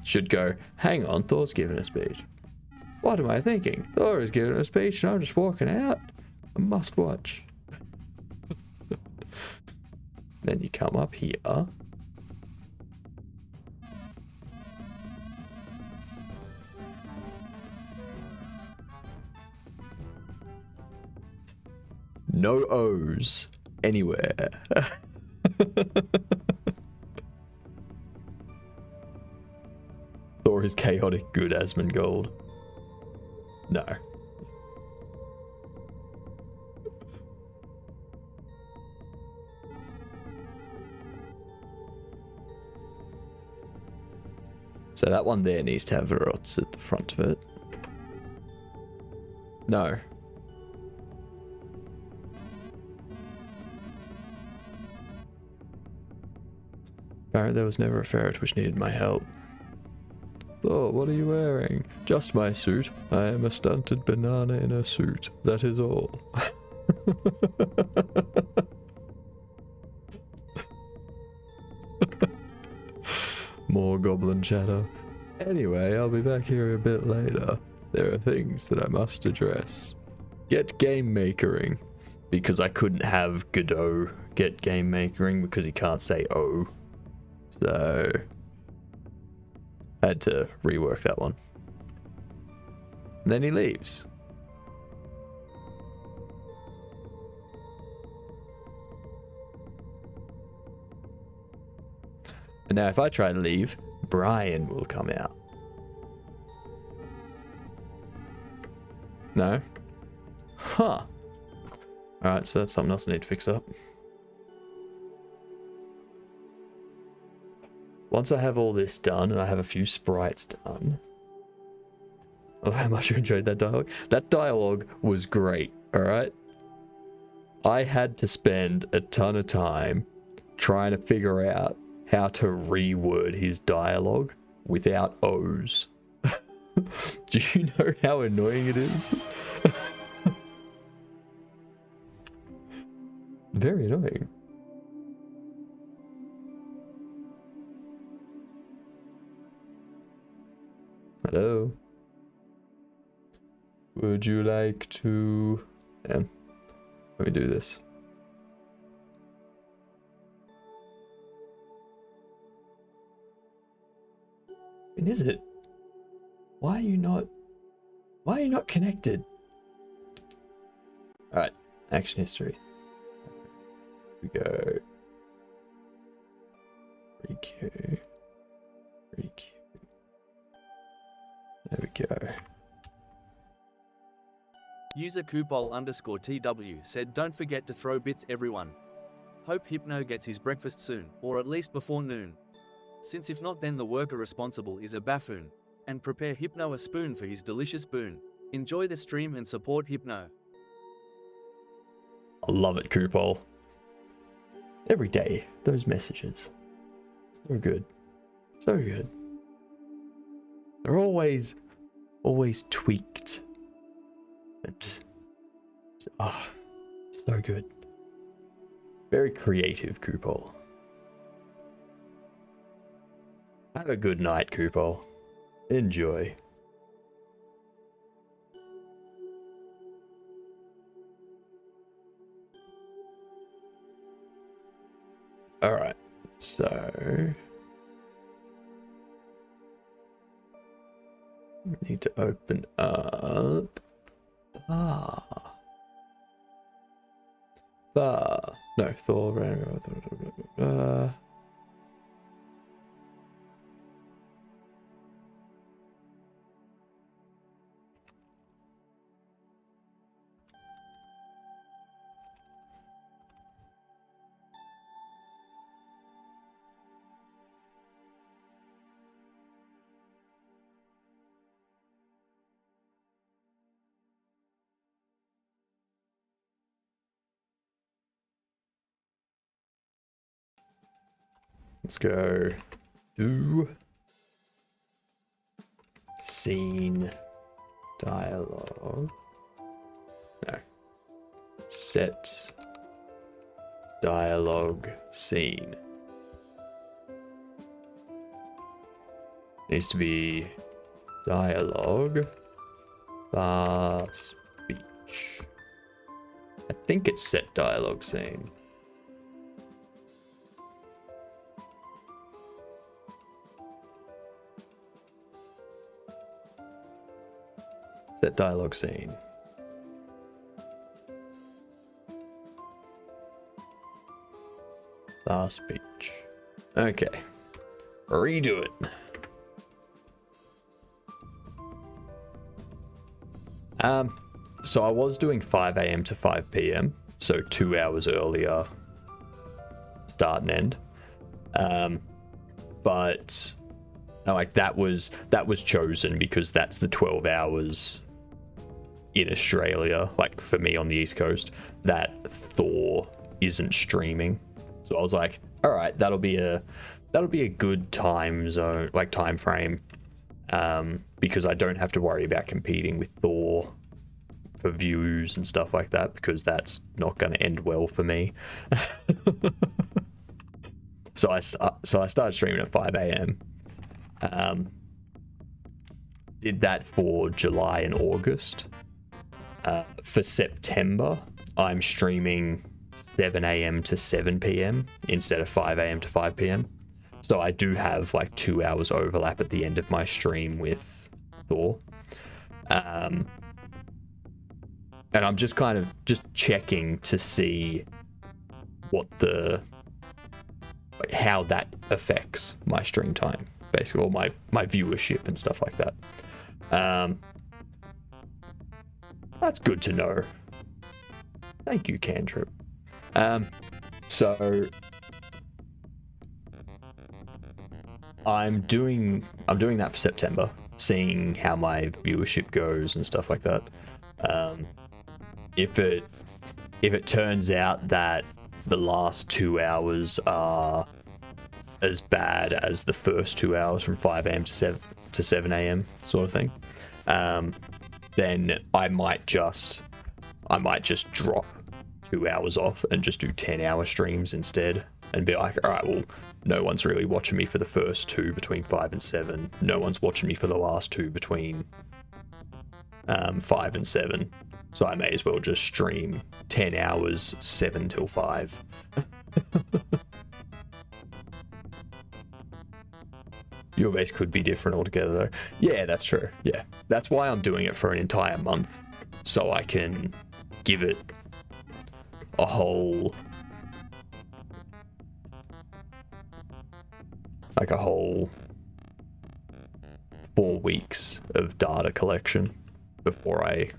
[SPEAKER 1] should go, hang on, Thor's giving a speech. What am I thinking? Thor is giving a speech and I'm just walking out. I must watch. Then you come up here. No O's anywhere. Thor is chaotic good Asmongold. No. So that one there needs to have Verots at the front of it. No. Apparently there was never a ferret which needed my help. Oh, what are you wearing? Just my suit. I am a stunted banana in a suit. That is all. More goblin chatter. Anyway, I'll be back here a bit later. There are things that I must address. Get game makering. Because I couldn't have Godot get game makering because he can't say O. So I had to rework that one. And then he leaves. And now if I try to leave, Brian will come out. No? Huh. Alright, so that's something else I need to fix up. Once I have all this done and I have a few sprites done. Oh, how much you enjoyed that dialogue. That dialogue was great, alright? I had to spend a ton of time trying to figure out how to reword his dialogue without O's. Do you know how annoying it is? Very annoying. Hello. Would you like to... Yeah. Let me do this. And is it? Why are you not connected? Alright, action history. Here we go. Requeue. There we go.
[SPEAKER 2] User Coupol_TW said, "Don't forget to throw bits, everyone. Hope Hypno gets his breakfast soon, or at least before noon. Since if not, then the worker responsible is a buffoon. And prepare Hypno a spoon for his delicious boon. Enjoy the stream and support Hypno."
[SPEAKER 1] I love it, Coupol. Every day, those messages. So good. So good. They're always tweaked. And, oh, so good. Very creative, Coupol. Have a good night, Coupol. Enjoy. Alright, so... we need to open up... No, Thor... Let's go do scene dialogue. No. Set dialogue scene. Needs to be dialogue bar speech. I think it's set dialogue scene. Set dialogue scene. Last speech. Okay. Redo it. So I was doing 5 a.m. to 5 p.m. So 2 hours earlier start and end. But like that was chosen because that's the 12 hours in Australia, like for me on the East Coast, that Thor isn't streaming. So I was like, all right, that'll be a good time zone, like time frame, because I don't have to worry about competing with Thor for views and stuff like that, because that's not going to end well for me. So I started streaming at 5 a.m. Did that for July and August. For September, I'm streaming 7 a.m. to 7 p.m. instead of 5 a.m. to 5 p.m. So I do have like 2 hours overlap at the end of my stream with Thor. And I'm just kind of checking to see what how that affects my stream time, basically, or my viewership and stuff like that. That's good to know. Thank you, Cantrip. So I'm doing that for September, seeing how my viewership goes and stuff like that. If it turns out that the last 2 hours are as bad as the first 2 hours from 5 a.m. to 7 a.m. sort of thing, then I might just drop 2 hours off and just do 10-hour streams instead, and be like, all right, well, no one's really watching me for the first 2 between 5 and 7. No one's watching me for the last 2 between 5 and 7. So I may as well just stream 10 hours, 7 till 5. Your base could be different altogether, though. Yeah, that's true. Yeah, that's why I'm doing it for an entire month, so I can give it a whole, like a whole 4 weeks of data collection before I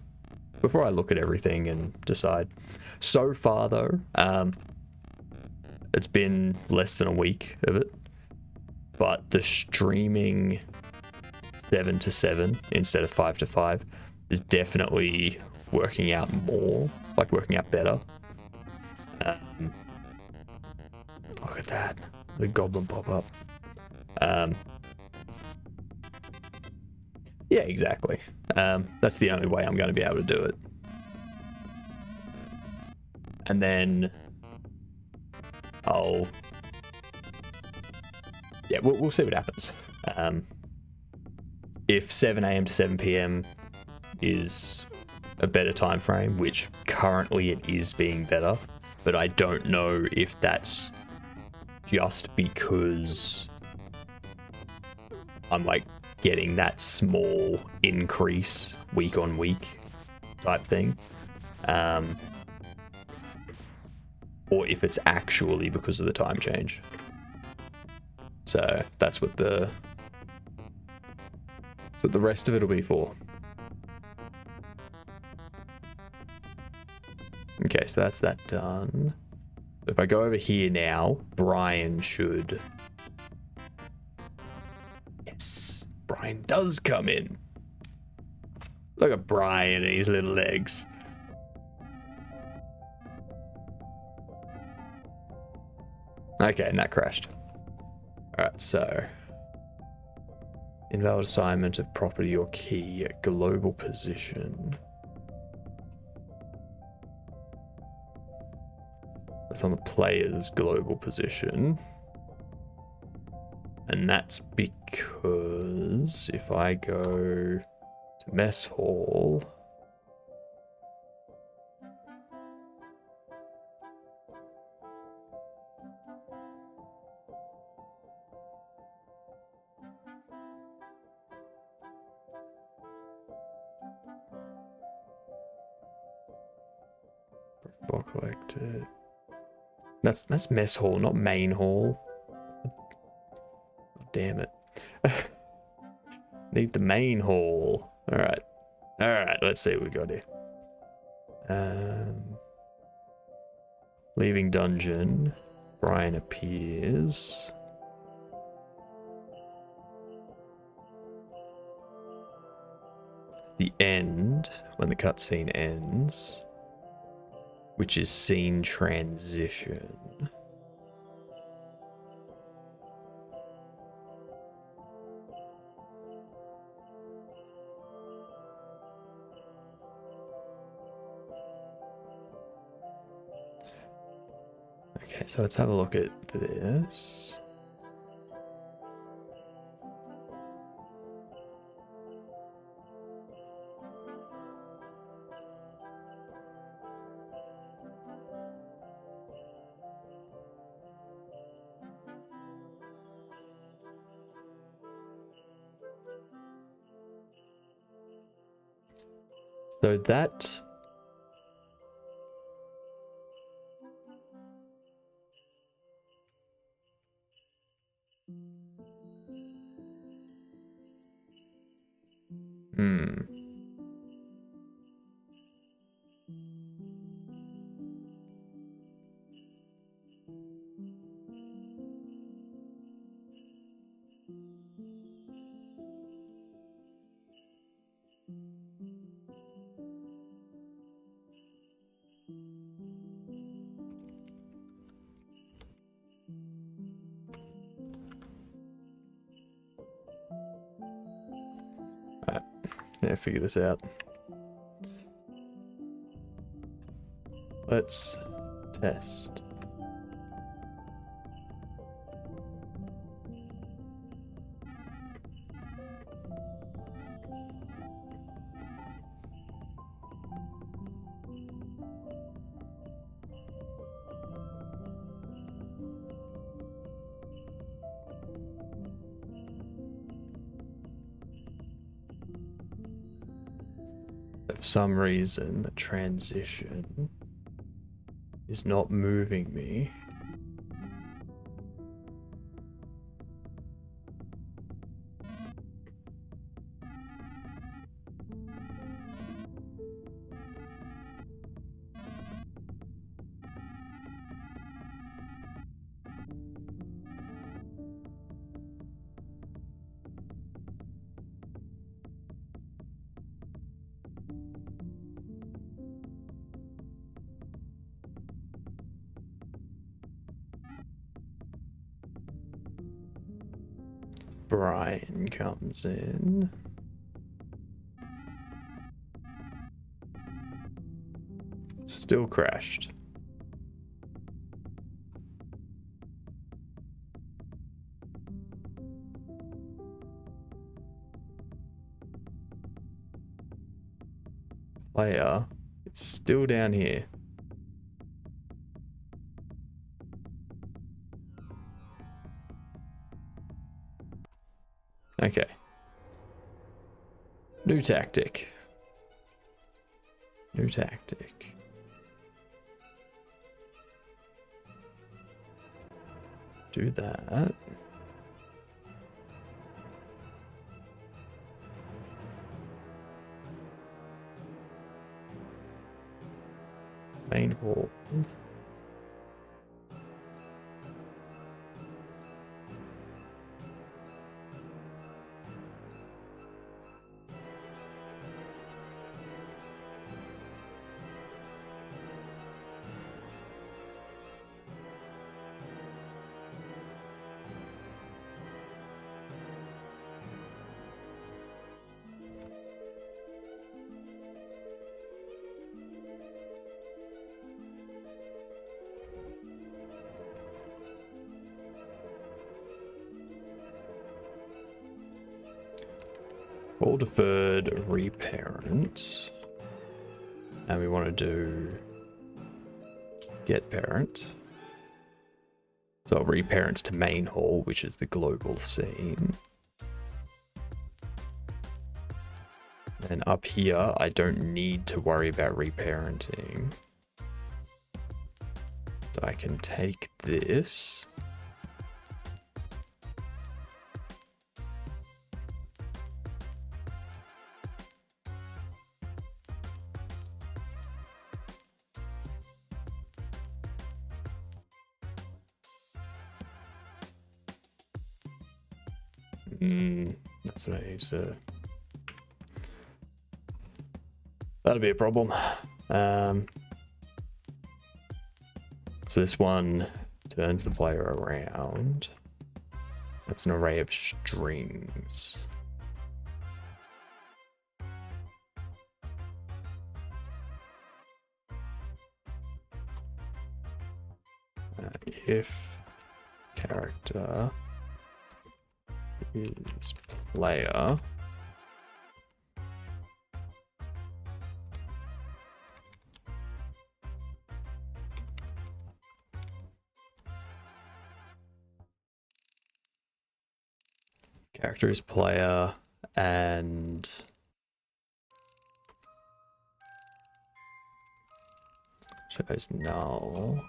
[SPEAKER 1] look at everything and decide. So far, though, it's been less than a week of it. But the streaming 7 to 7 instead of 5 to 5 is definitely working out more, like working out better. Look at that, the goblin pop up. Yeah, exactly. That's the only way I'm going to be able to do it. And then we'll see what happens. If 7 a.m. to 7 p.m. is a better time frame, which currently it is being better, but I don't know if that's just because I'm like getting that small increase week on week type thing, or if it's actually because of the time change. So that's what the rest of it'll be for. Okay, so that's that done. If I go over here now, Brian should... Yes, Brian does come in. Look at Brian and his little legs. Okay, and that crashed. Alright, so... Invalid assignment of property or key at global position. That's on the player's global position. And that's because if I go to mess hall... Ball collected. That's mess hall, not main hall. Oh, damn it. Need the main hall. Alright. Alright, let's see what we got here. Leaving dungeon. Brian appears. The end, when the cutscene ends, which is scene transition. Okay, so let's have a look at this. So that... Yeah, figure this out. Let's Test. For some reason, the transition is not moving me. Brian comes in. Still crashed. Player, it's still down here. Okay. New tactic. New tactic. Do that. Main hall. All deferred reparent. And we want to do get parent. So reparent to main hall, which is the global scene. And up here, I don't need to worry about reparenting. So I can take this. That's what I use. That'll be a problem. So this one turns the player around. That's an array of strings. If character is player, character is player and shows null.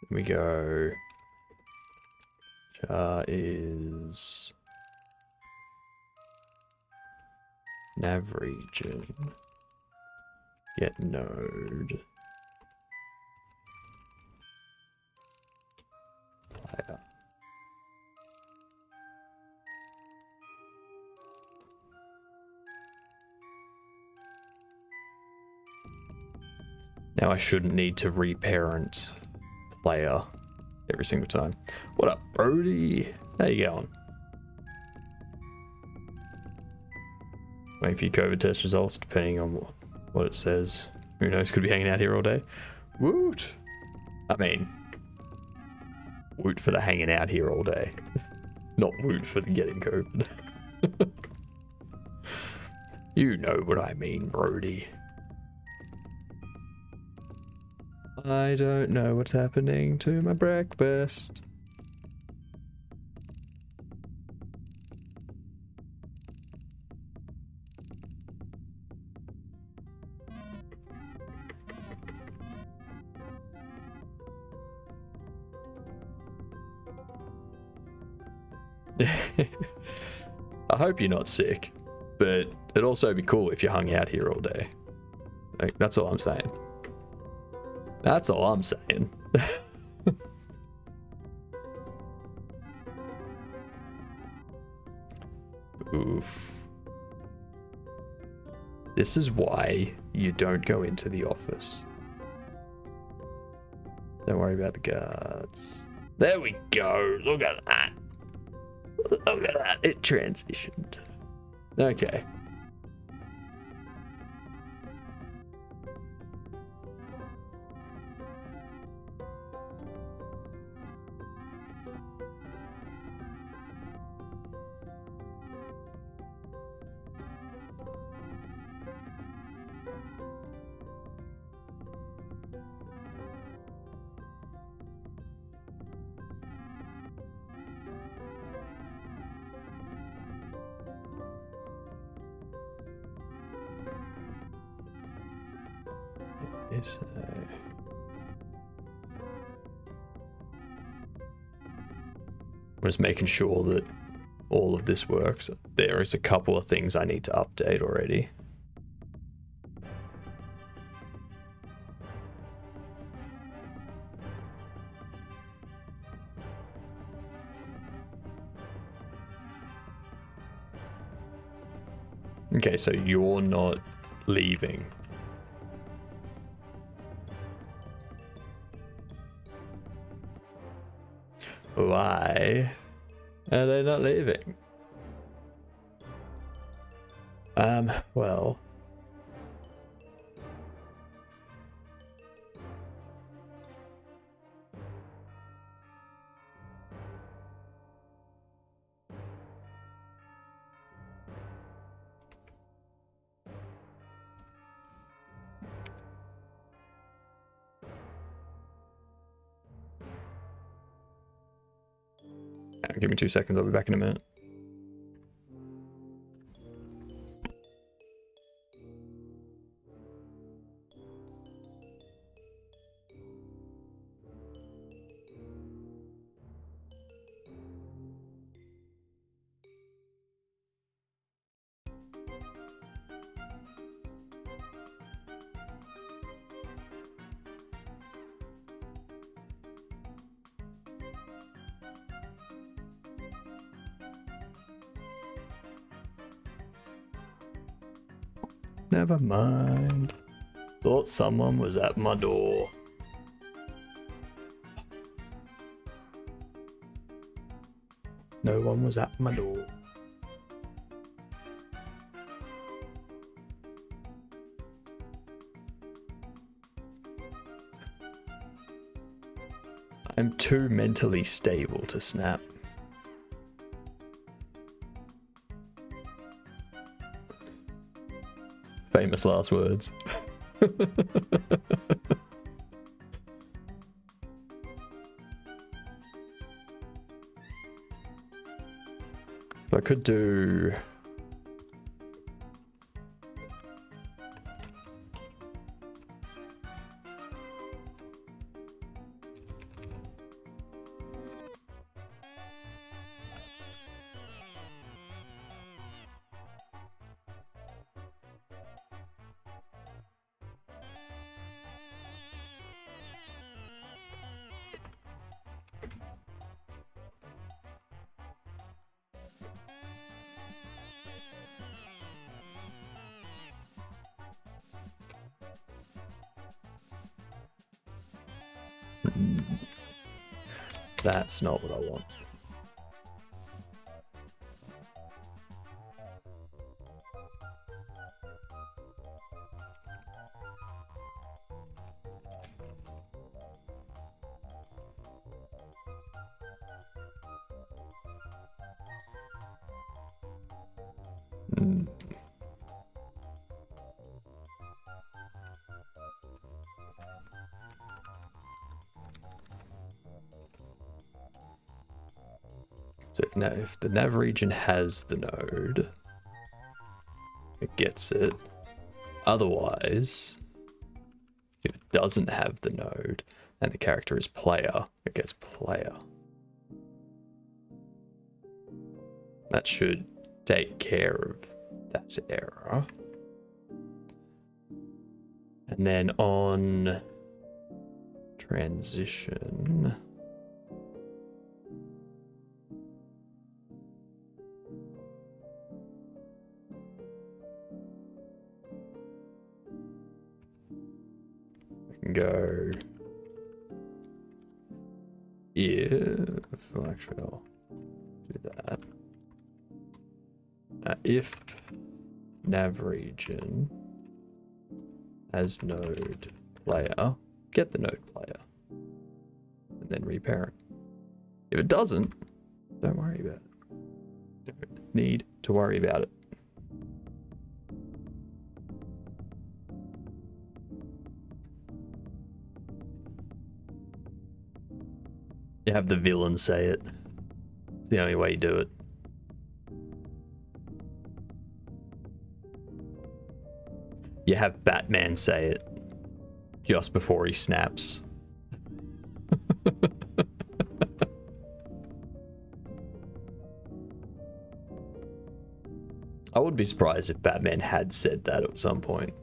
[SPEAKER 1] Then we go is nav region, get node, player. Now I shouldn't need to reparent player every single time. What up, Brody? How you going? Waiting for your COVID test results, depending on what it says. Who knows, could be hanging out here all day. Woot! I mean, woot for the hanging out here all day. Not woot for the getting COVID. You know what I mean, Brody. I don't know what's happening to my breakfast. I hope you're not sick, but it'd also be cool if you hung out here all day. Like, that's all I'm saying. That's all I'm saying. Oof. This is why you don't go into the office. Don't worry about the guards. There we go. Look at that. Look at that. It transitioned. Okay. So I'm just making sure that all of this works. There is a couple of things I need to update already. Okay, so you're not leaving. Why are they not leaving? Well. Give me 2 seconds, I'll be back in a minute. Never mind. Thought someone was at my door. No one was at my door. I'm too mentally stable to snap. Famous last words. I could do... That's not what I want. Mm. So if the nav region has the node, it gets it. Otherwise, if it doesn't have the node and the character is player, it gets player. That should take care of that error. And then on transition, we can go if, well, actually I'll do that. If nav region has node player, get the node player, and then reparent. If it doesn't, don't worry about it. Don't need to worry about it. You have the villain say it. It's the only way you do it. You have Batman say it just before he snaps. I would be surprised if Batman had said that at some point.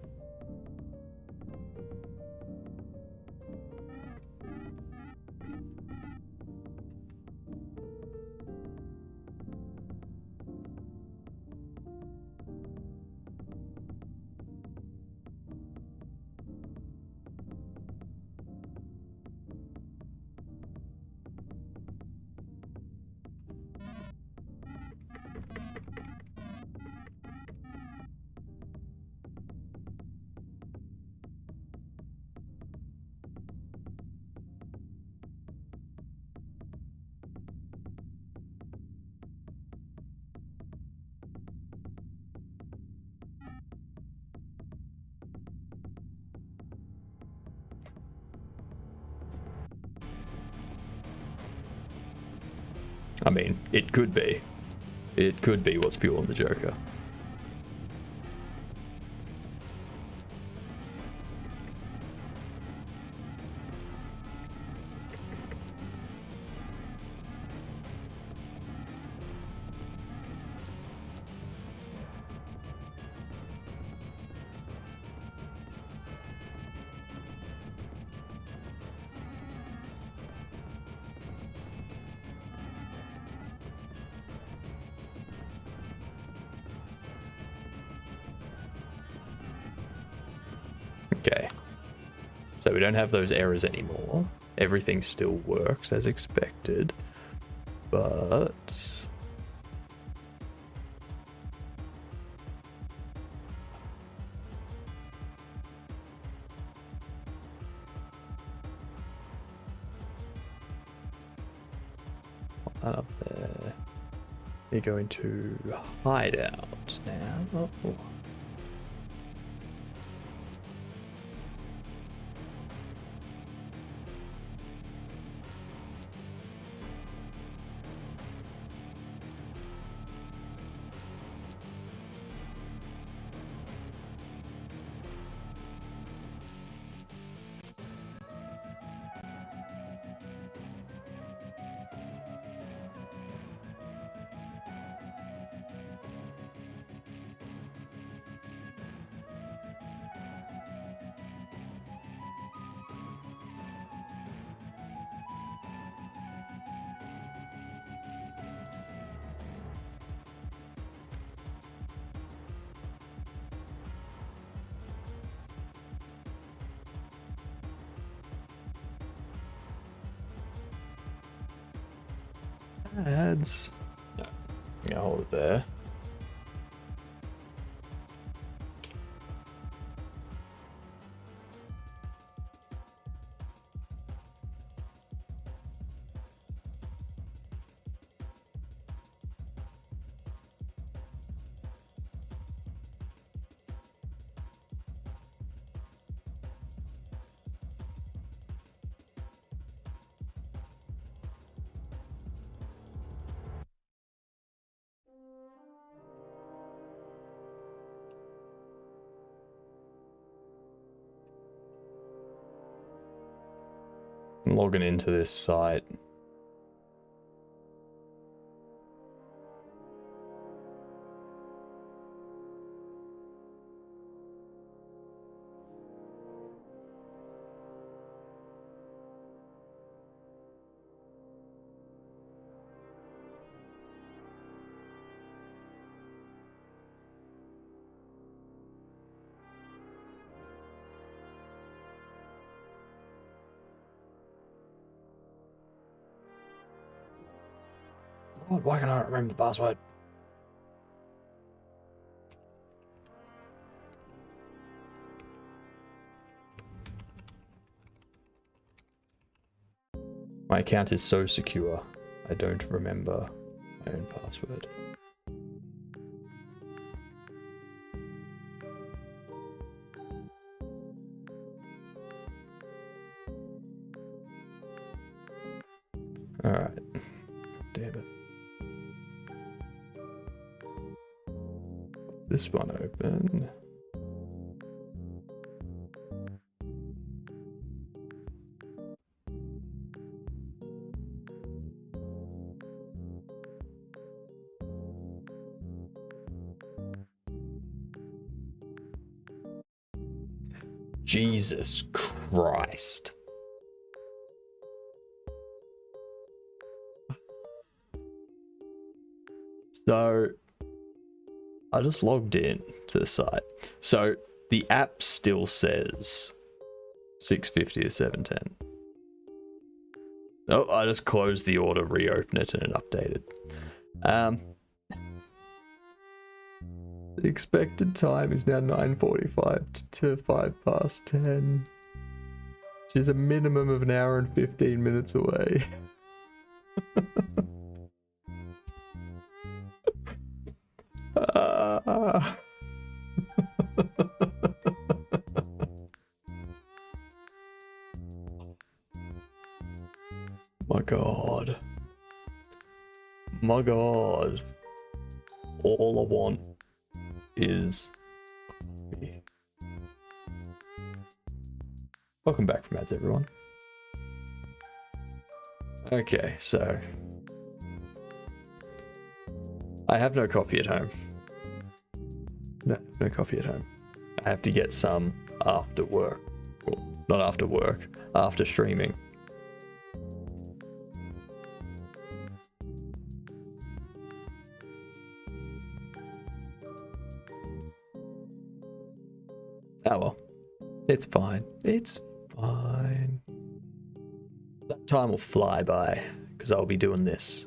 [SPEAKER 1] I mean, it could be. It could be what's fueling the Joker. Okay, so we don't have those errors anymore. Everything still works as expected, but pop that up there. We're going to hideout now. Oh. Ads. No, I'm gonna hold it there. I'm logging into this site. God, why can't I remember the password? My account is so secure, I don't remember my own password. Alright. Damn it. This one open. Jesus Christ. So I just logged in to the site. So the app still says 650 to 710. Oh, I just closed the order, reopened it, and it updated. The expected time is now 9:45 to 10:05, which is a minimum of an hour and 15 minutes away. My God. My God. All I want is coffee. Welcome back from ads, everyone. Okay, so I have no coffee at home. No coffee at home. I have to get some after work. Well, not after work, after streaming. Oh well, it's fine. It's fine. That time will fly by because I'll be doing this.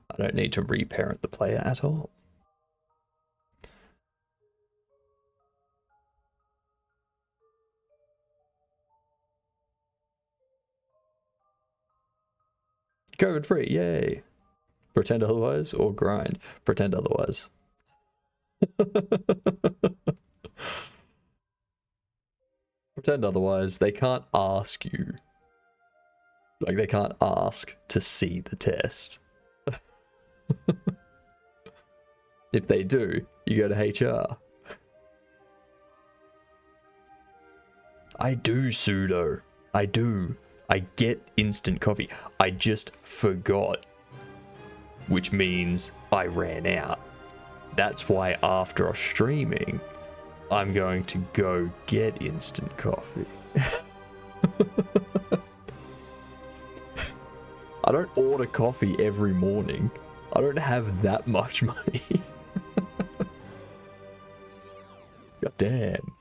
[SPEAKER 1] I don't need to reparent the player at all. COVID free, yay. Pretend otherwise or grind. Pretend otherwise. Pretend otherwise. They can't ask you. Like, they can't ask to see the test. If they do, you go to HR. I do sudo. I do. I get instant coffee. I just forgot. Which means I ran out. That's why after our streaming, I'm going to go get instant coffee. I don't order coffee every morning. I don't have that much money. God damn.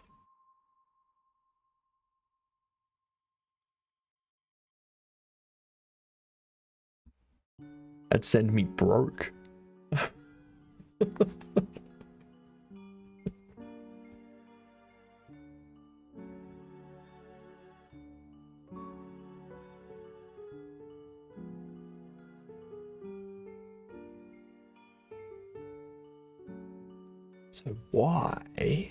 [SPEAKER 1] That'd send me broke. So why?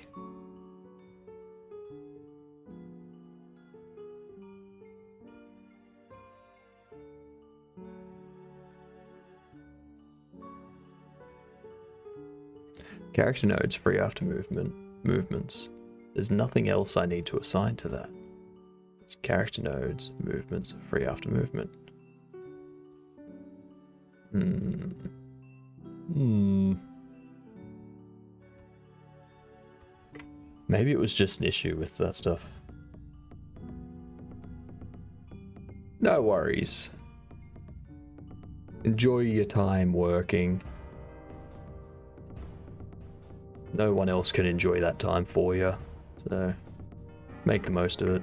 [SPEAKER 1] Character nodes free after movements. There's nothing else I need to assign to that. It's character nodes, movements, free after movement. Maybe it was just an issue with that stuff. No worries. Enjoy your time working. No one else can enjoy that time for you, so make the most of it.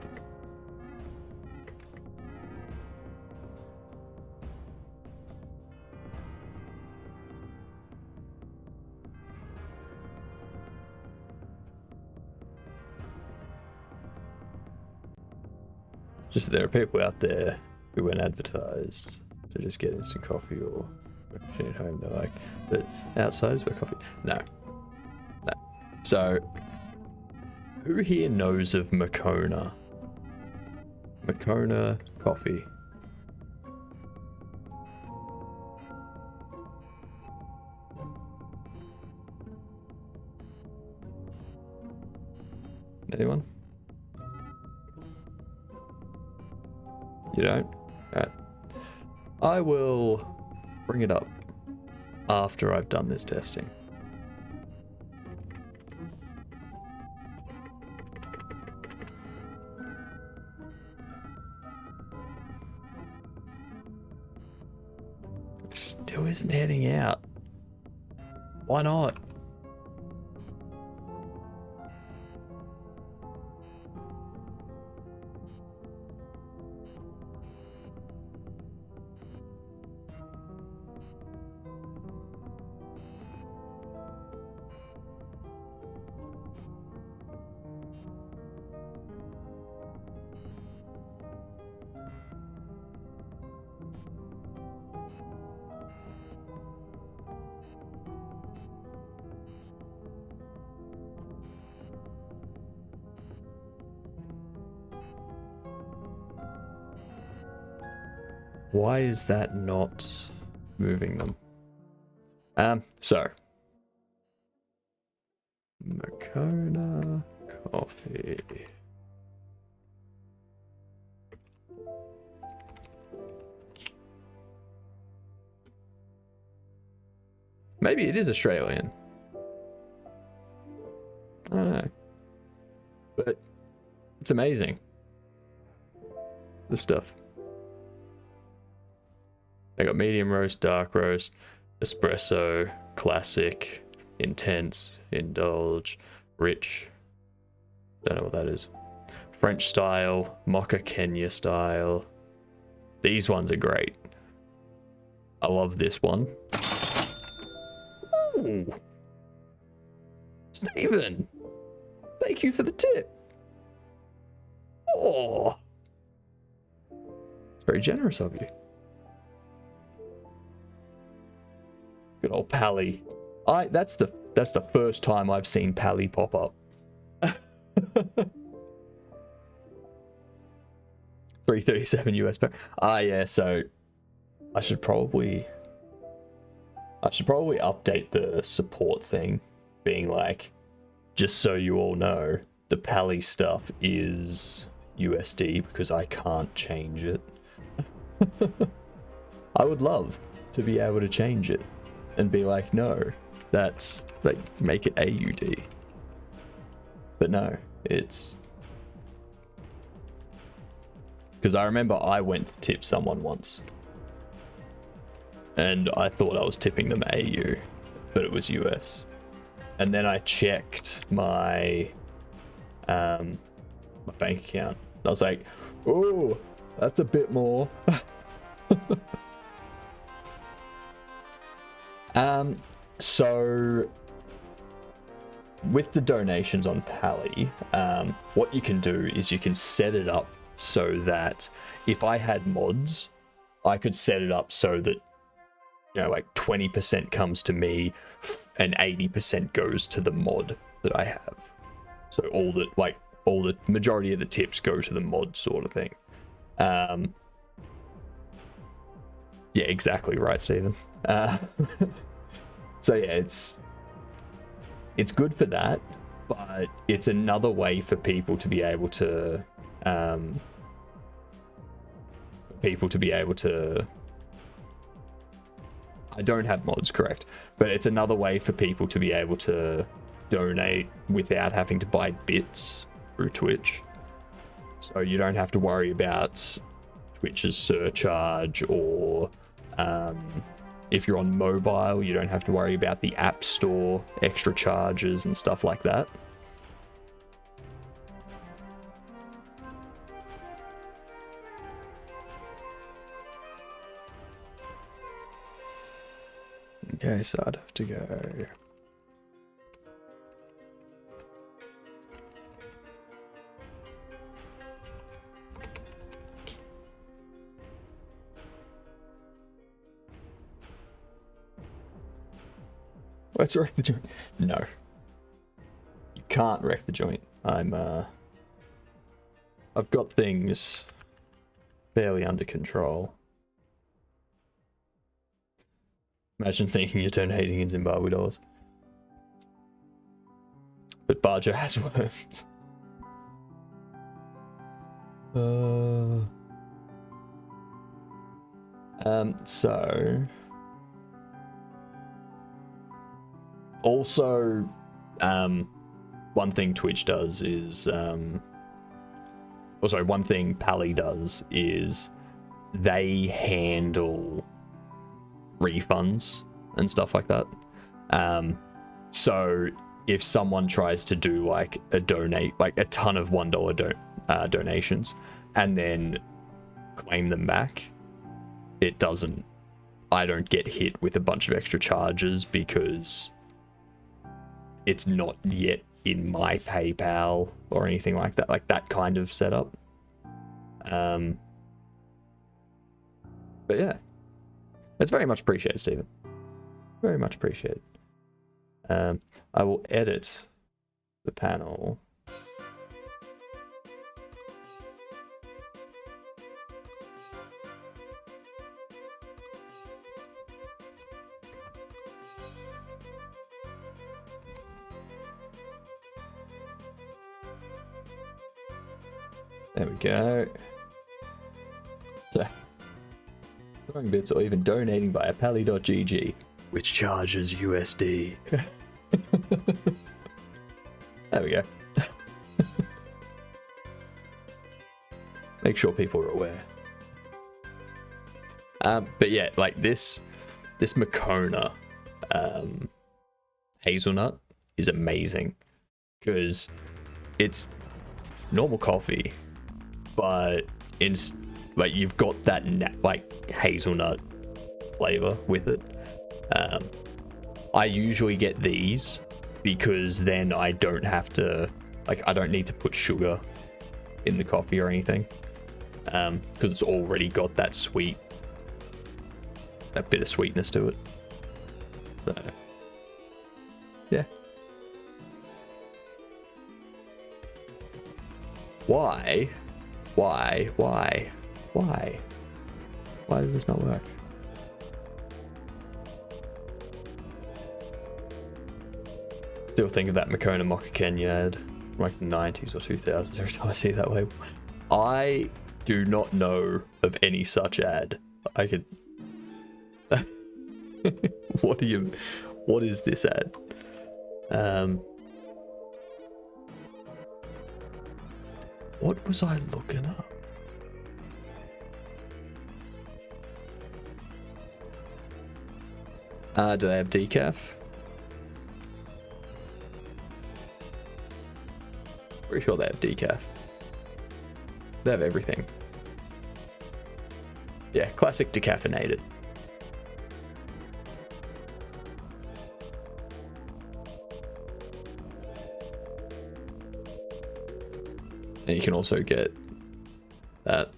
[SPEAKER 1] Just there are people out there who, when advertised to just get instant coffee or at home, they're like, but outside is where coffee. No. So, who here knows of Makona? Makona coffee. Anyone? You don't? Alright. I will bring it up after I've done this testing. Still isn't heading out. Why not? Why is that not moving them? So Makona coffee. Maybe it is Australian. I don't know. But it's amazing. The stuff. I got medium roast, dark roast, espresso, classic, intense, indulge, rich. Don't know what that is. French style, mocha Kenya style. These ones are great. I love this one. Ooh. Stephen, thank you for the tip. Oh, it's very generous of you. Good old Pally. That's the first time I've seen Pally pop up. 337 US per. Yeah, so I should probably update the support thing, being like, just so you all know, the Pally stuff is USD because I can't change it. I would love to be able to change it and be like, no, that's like, make it AUD. But no, it's because I remember I went to tip someone once and I thought I was tipping them AU, but it was US. And then I checked my my bank account. And I was like, oh, that's a bit more. So with the donations on Pally, what you can do is you can set it up so that if I had mods, I could set it up so that, you know, like 20% comes to me and 80% goes to the mod that I have. So all the majority of the tips go to the mod sort of thing. Yeah, exactly right, Stephen. So yeah, it's good for that, but it's another way for people to be able to I don't have mods, correct, but it's another way for people to be able to donate without having to buy bits through Twitch. So you don't have to worry about Twitch's surcharge, or if you're on mobile, you don't have to worry about the App Store extra charges and stuff like that. Okay, so I'd have to go. Let's wreck the joint. No. You can't wreck the joint. I've got things fairly under control. Imagine thinking you're donating in Zimbabwe dollars. But Barjo has worms. So also, one thing Twitch does is, one thing Pally does is they handle refunds and stuff like that. So if someone tries to do like a ton of $1 donations and then claim them back, I don't get hit with a bunch of extra charges because it's not yet in my PayPal or anything like that, like that kind of setup. But yeah, it's very much appreciated, Stephen. Very much appreciated. I will edit the panel. There we go. So, throwing bits or even donating via pally.gg, which charges USD. There we go. Make sure people are aware. But yeah, like this Moccona hazelnut is amazing because it's normal coffee, but like you've got that like hazelnut flavor with it. I usually get these because then I don't have to, like, I don't need to put sugar in the coffee or anything, because it's already got that bit of sweetness to it. So yeah. Why does this not work? Still think of that Moccona Mocha Kenya ad from like the 90s or 2000s every time I see that label. I do not know of any such ad. I could what is this ad? What was I looking up? Do they have decaf? Pretty sure they have decaf. They have everything. Yeah, classic decaffeinated. And you can also get that.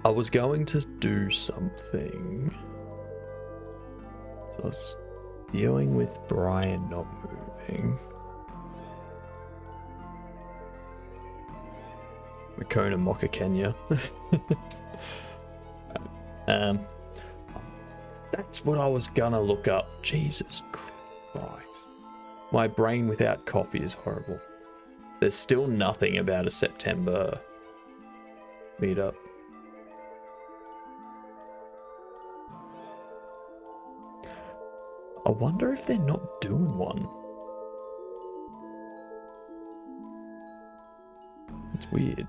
[SPEAKER 1] I was going to do something. So I was dealing with Brian not moving. Moccona Mocha Kenya. That's what I was gonna look up. Jesus Christ. My brain without coffee is horrible. There's still nothing about a September meetup. I wonder if they're not doing one. It's weird.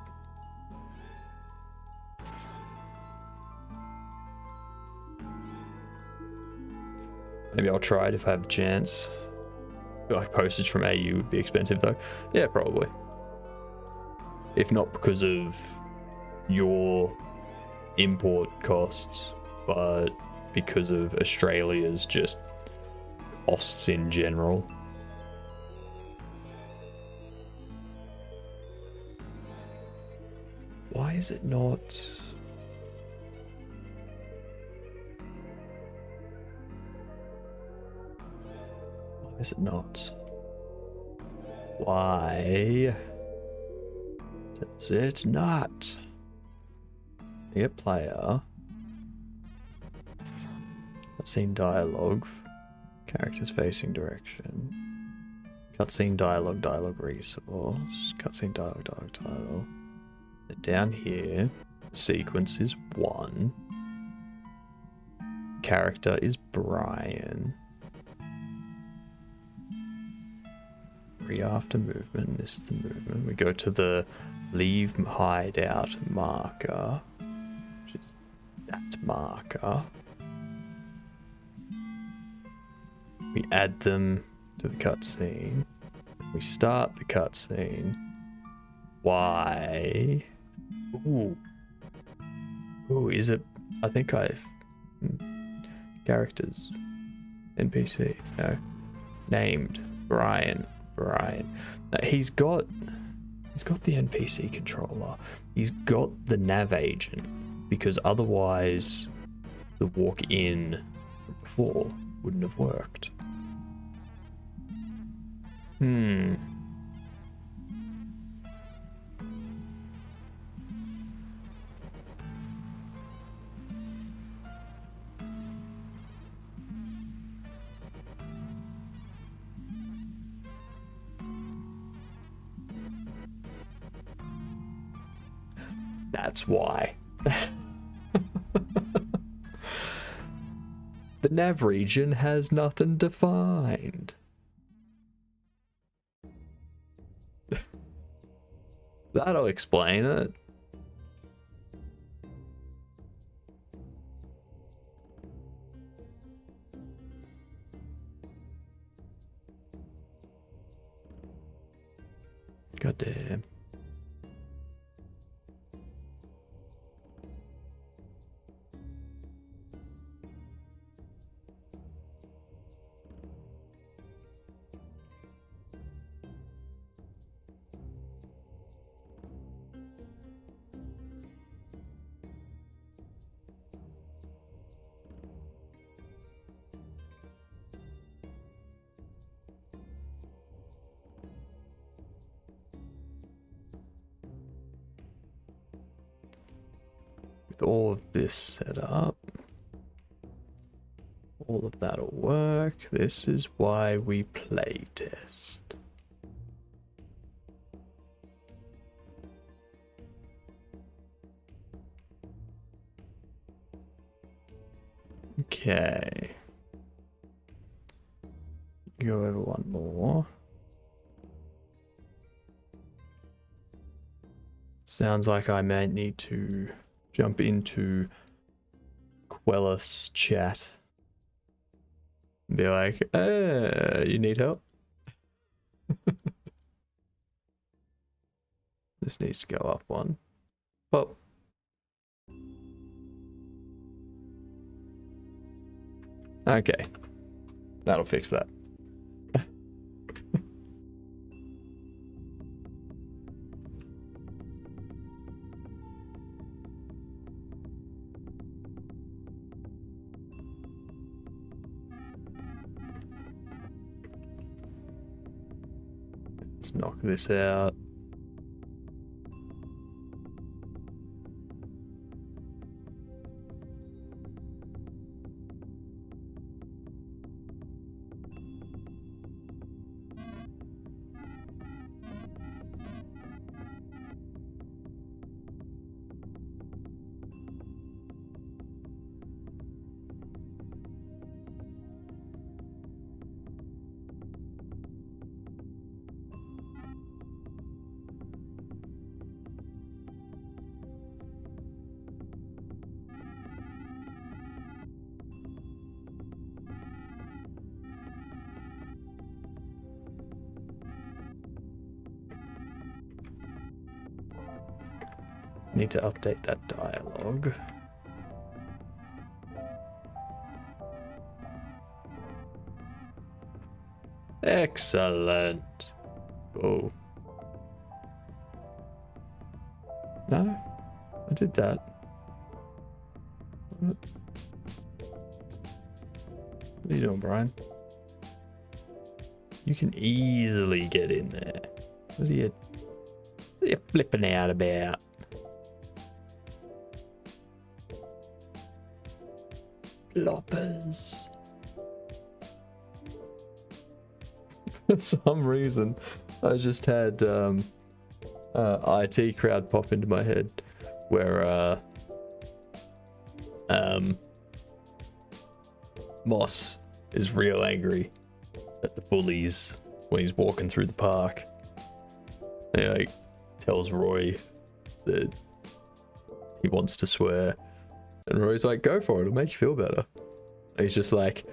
[SPEAKER 1] Maybe I'll try it if I have the chance. I feel like postage from AU would be expensive though. Yeah, probably. If not because of your import costs, but because of Australia's just costs in general. Why is it not? Why is it not? Why is it not? New player. Cutscene dialogue. Characters facing direction. Cutscene dialogue, dialogue resource. Cutscene dialogue, dialogue title. And down here, sequence is 1. Character is Brian. After movement, this is the movement. We go to the leave hideout marker, which is that marker. We add them to the cutscene. We start the cutscene. Why? Ooh. Ooh, is it? I think I've... Characters. NPC. No. Named. Brian. He's got the NPC controller. He's got the nav agent, because otherwise the walk in before wouldn't have worked. That's why. The nav region has nothing defined. That'll explain it. God damn. All of this set up, all of that'll work. This is why we play test. Okay. Go over one more. Sounds like I may need to jump into Quellis chat and be like, you need help? This needs to go up one. Pop. Okay. That'll fix that. Let's knock this out. Need to update that dialogue. Excellent. Oh. No, I did that. What are you doing, Brian? You can easily get in there. What are you flipping out about? Floppers. For some reason, I just had IT crowd pop into my head where Moss is real angry at the bullies when he's walking through the park. And he like tells Roy that he wants to swear, and Roy's like, go for it, it'll make you feel better. And he's just like,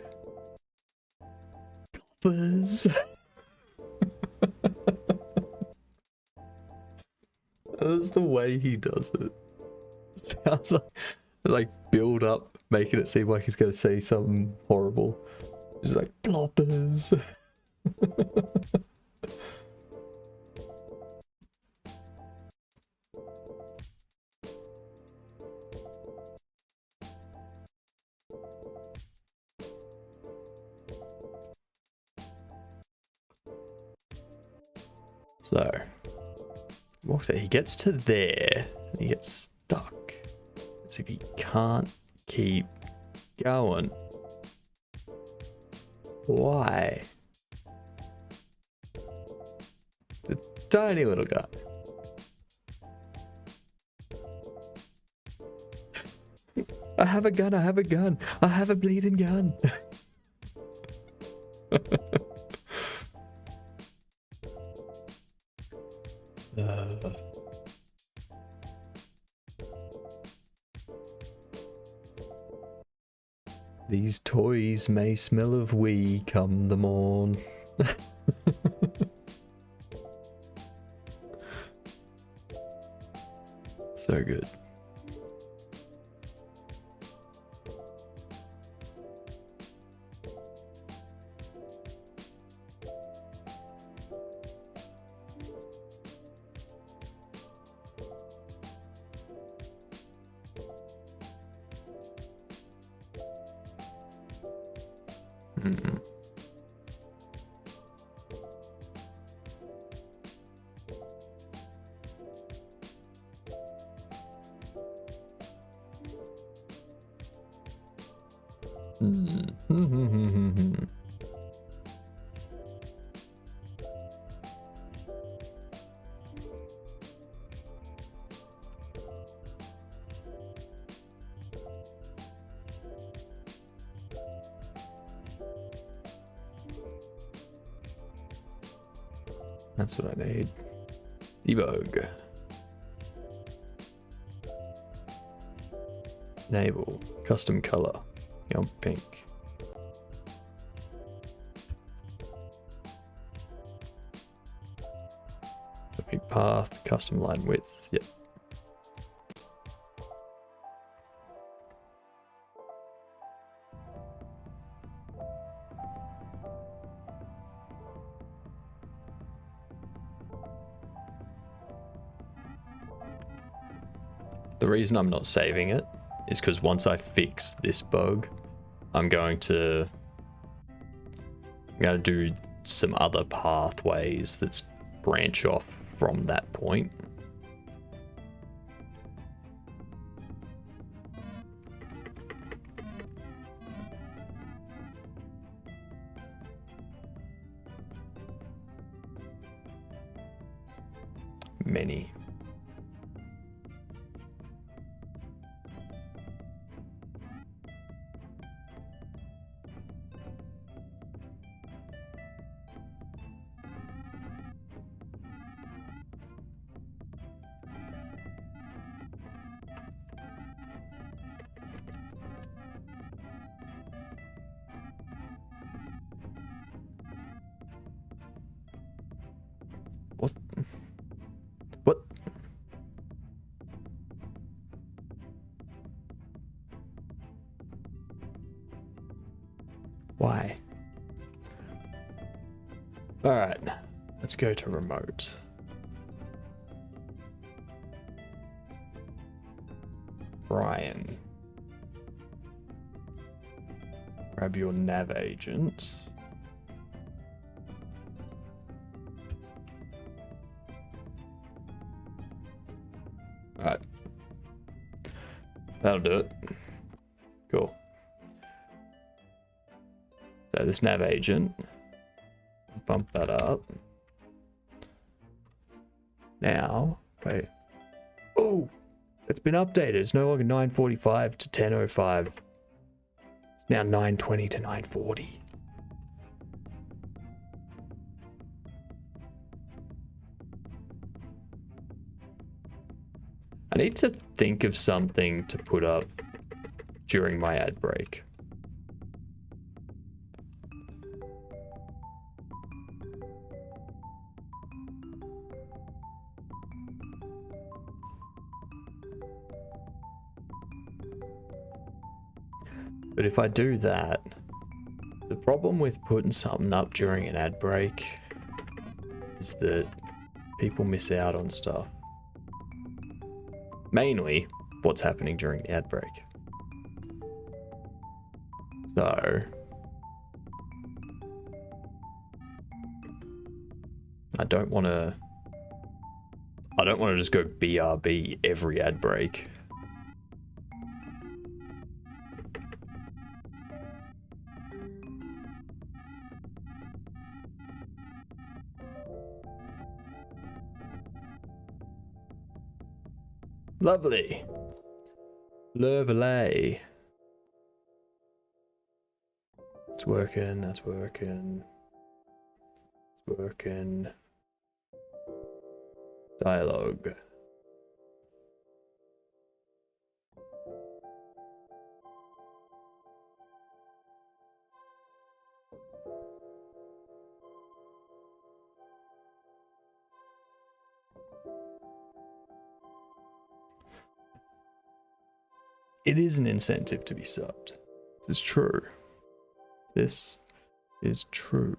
[SPEAKER 1] buzz. That's the way he does it. It sounds like build up, making it seem like he's gonna say something horrible. He's like, bloppers. So, walks out, he gets to there, and he gets stuck. So he can't keep going. Why? The tiny little guy. I have a gun, I have a gun, I have a bleeding gun. These toys may smell of wee come the morn. So good. That's what I need. Debug. Enable. Custom color. Young pink. Pink path. Custom line width. Yep. The reason I'm not saving it is because once I fix this bug, I'm going to do some other pathways that branch off from that point. Many. What? Why? Alright, let's go to remote. Brian. Grab your nav agent. Alright. That'll do it. Cool. So this nav agent, bump that up. Now, okay. Oh, it's been updated. It's no longer 9:45 to 10:05. It's now 9:20 to 9:40. I need to think of something to put up during my ad break. But if I do that, the problem with putting something up during an ad break is that people miss out on stuff. Mainly what's happening during the ad break. So I don't want to just go BRB every ad break. Lovely. Lovely. It's working, that's working. It's working. Dialogue. It is an incentive to be subbed. This is true. This is true.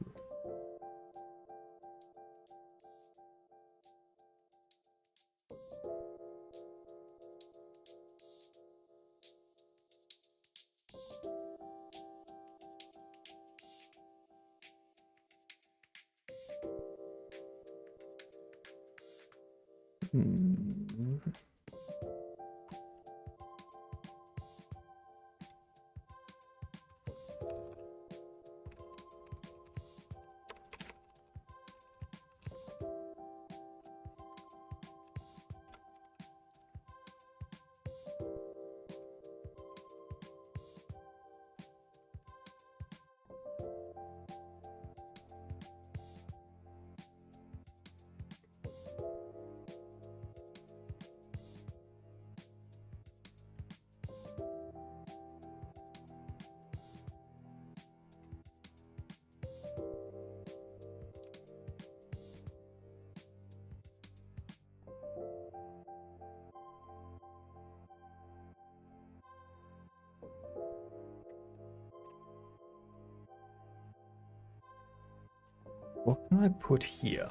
[SPEAKER 1] What can I put here?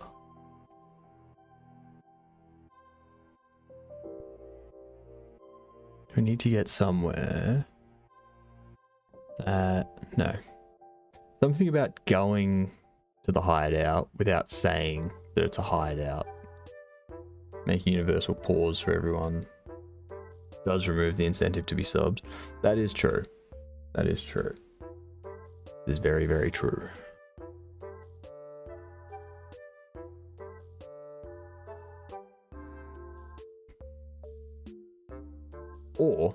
[SPEAKER 1] We need to get somewhere. No. Something about going to the hideout without saying that it's a hideout. Making universal pause for everyone does remove the incentive to be subbed. That is true. That is true. It is very, very true. Or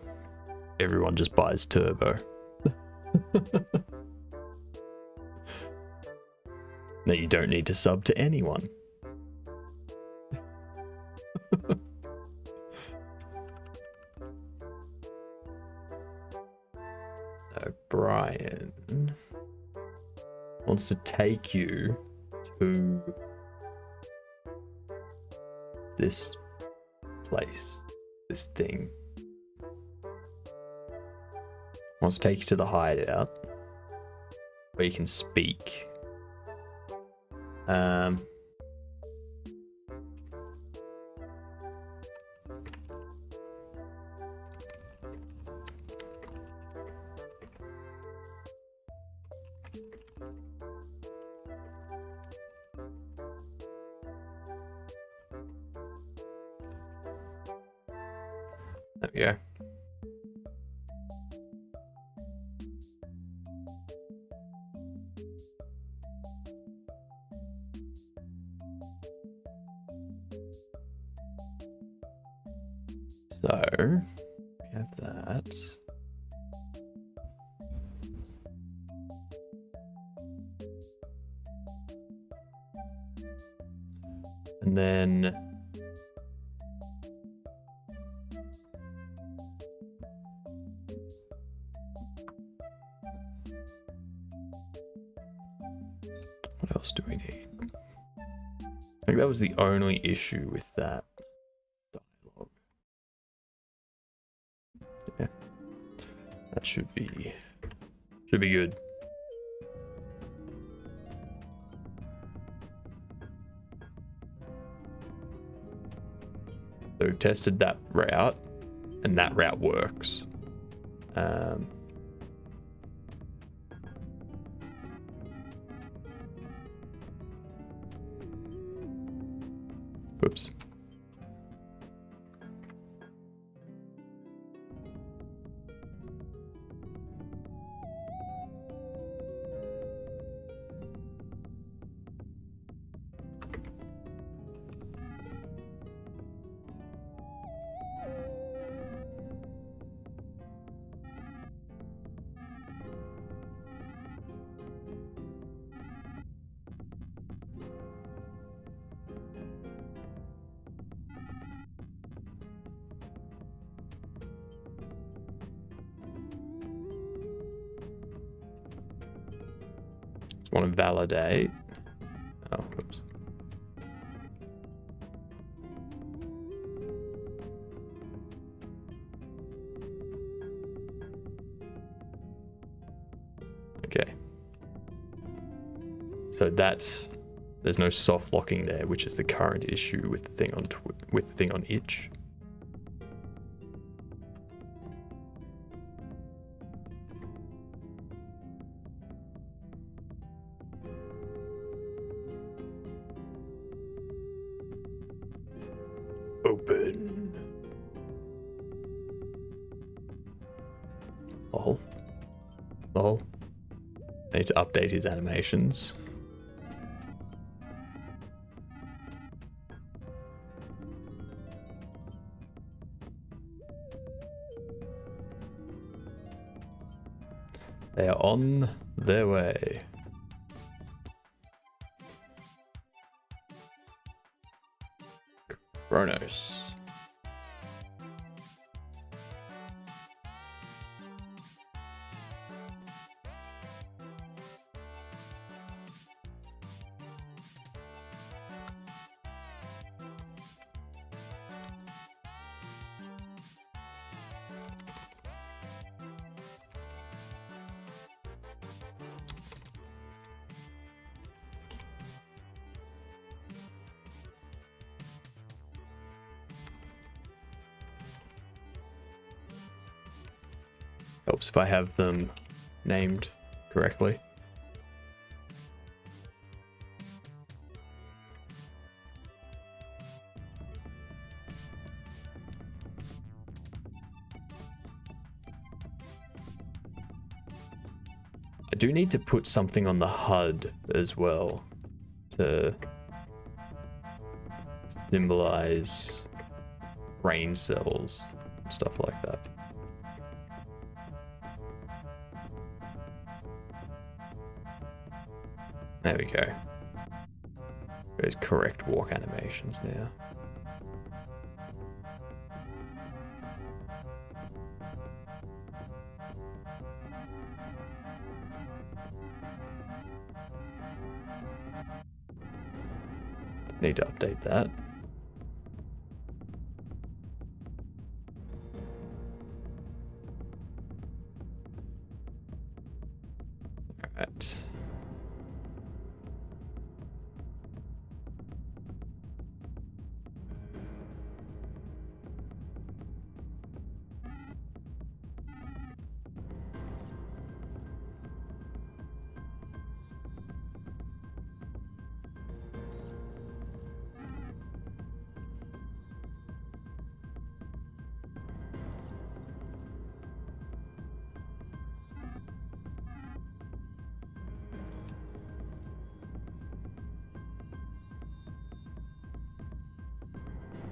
[SPEAKER 1] everyone just buys turbo. Then you don't need to sub to anyone. So Brian wants to take you to this place, this thing. Wants to take you to the hideout. where you can speak. There we go. So we have that. And then what else do we need? I think that was the only issue with that dialogue. Yeah. That should be good. So we've tested that route, and that route works. Whoops. Want to validate. Oh, whoops. Okay. So there's no soft locking there, which is the current issue with the thing on itch. Open. Lol. I need to update his animations. They are on their way. Kronos. Helps if I have them named correctly. I do need to put something on the HUD as well to symbolize brain cells and stuff like that. There we go. There's correct walk animations now. Need to update that. Alright.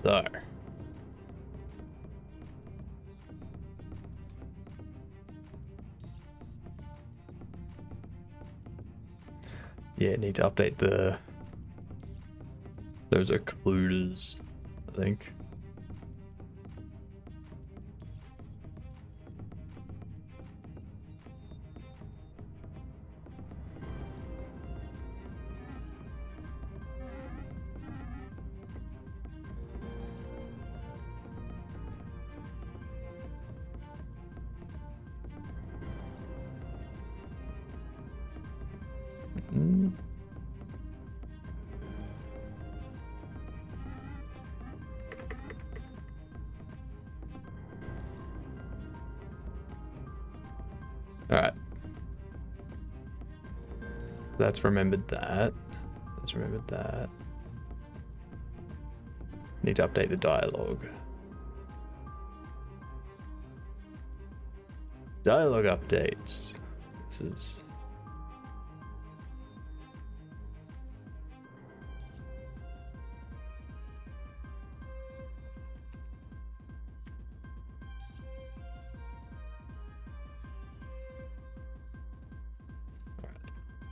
[SPEAKER 1] So. Yeah, need to update those occluders, I think. Mm. Alright. That's remembered that. That's remembered that. Need to update the dialogue. Dialogue updates. This is...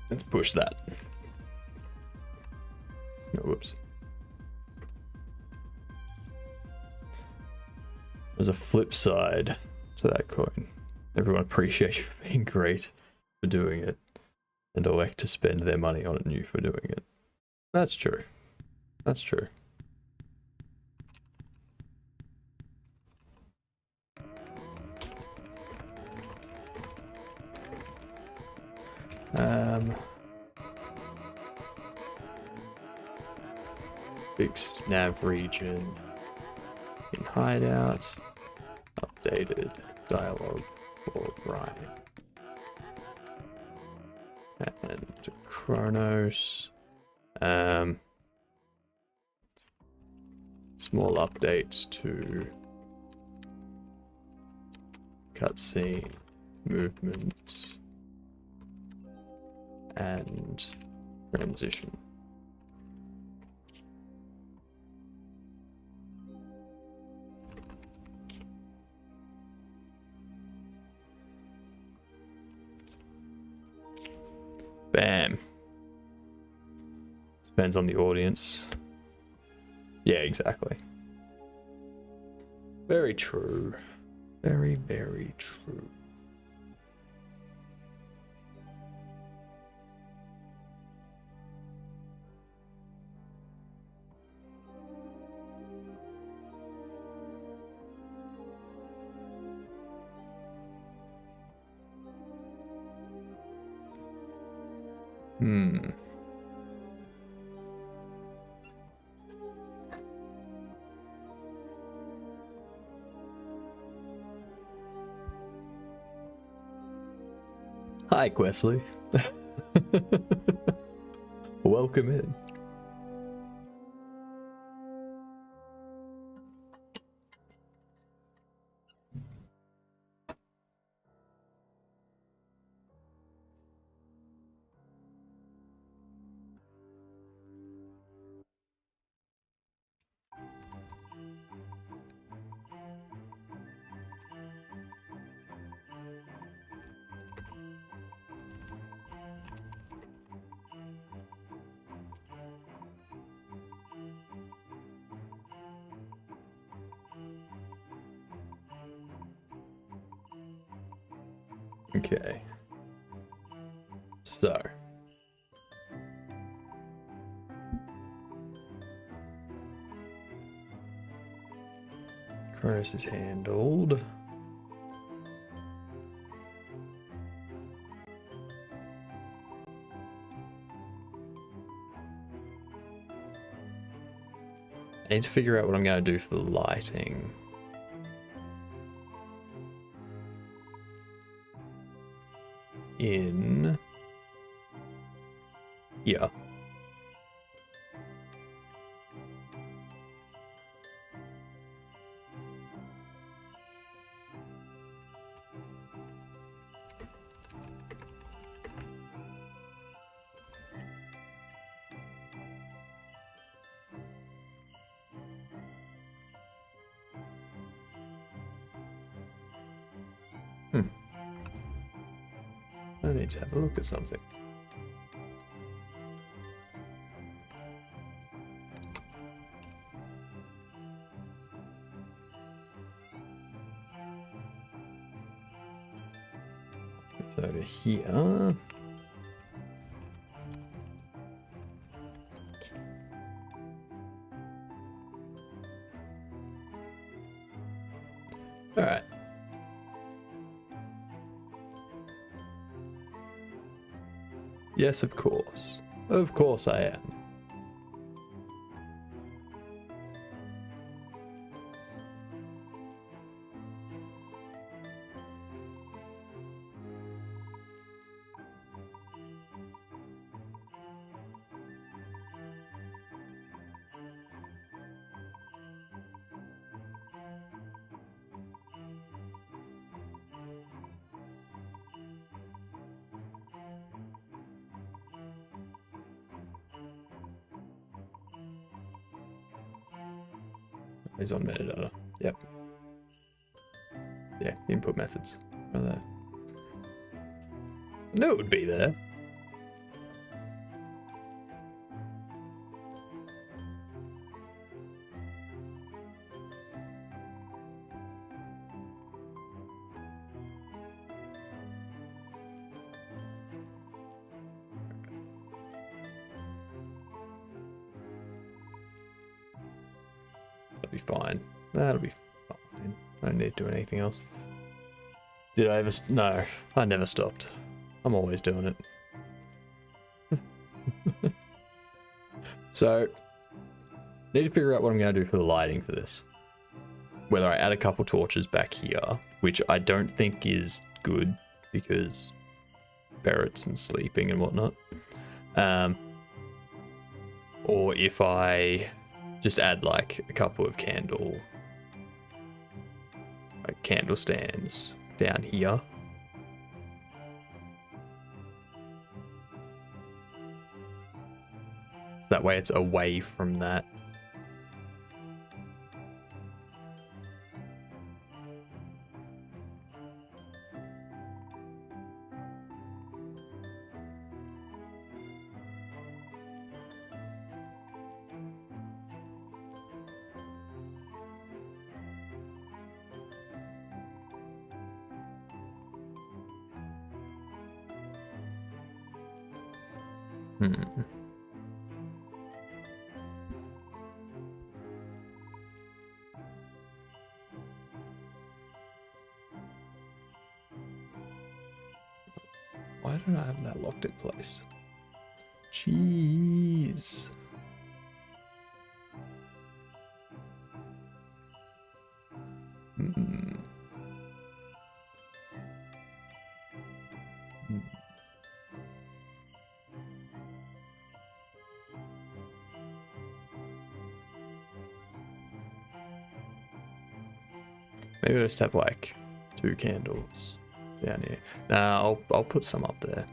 [SPEAKER 1] Let's push that. No, whoops. There's a flip side to that coin. Everyone appreciates you for being great for doing it, and elect to spend their money on you for doing it. That's true. That's true. Big nav region in hideout, updated dialogue for Brian and Kronos. Small updates to cutscene movements and transition. Bam. Depends on the audience. Yeah, exactly. Very true. Very, very true. Hi, Questley. Welcome in. Okay. So. Kronos is handled. I need to figure out what I'm going to do for the lighting. In here. I need to have a look at something. It's over here. All right. Yes, of course. Of course I am. Is on metadata. Yep. Yeah, input methods are there. I knew it would be there. That'll be fine. That'll be fine. I don't need to do anything else. Did I ever? No, I never stopped. I'm always doing it. So, need to figure out what I'm going to do for the lighting for this. Whether I add a couple torches back here, which I don't think is good because ferrets and sleeping and whatnot. Or if I just add like a couple of candle stands down here. That way it's away from that. Why don't I have that locked in place? Jeez. Maybe I'll just have like 2 candles down here. Nah, I'll put some up there.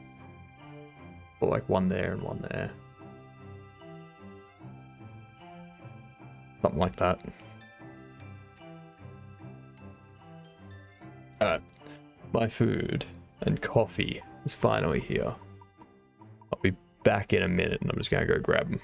[SPEAKER 1] Or like one there and one there. Something like that. Alright. My food and coffee is finally here. I'll be back in a minute and I'm just gonna go grab them.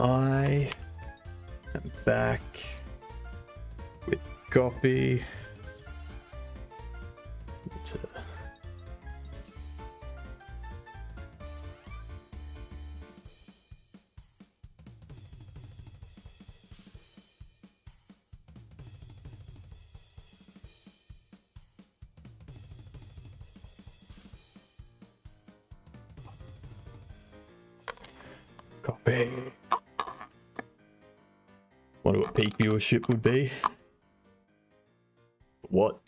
[SPEAKER 1] I am back with copy. It's copy. Wonder what peak viewership would be. What?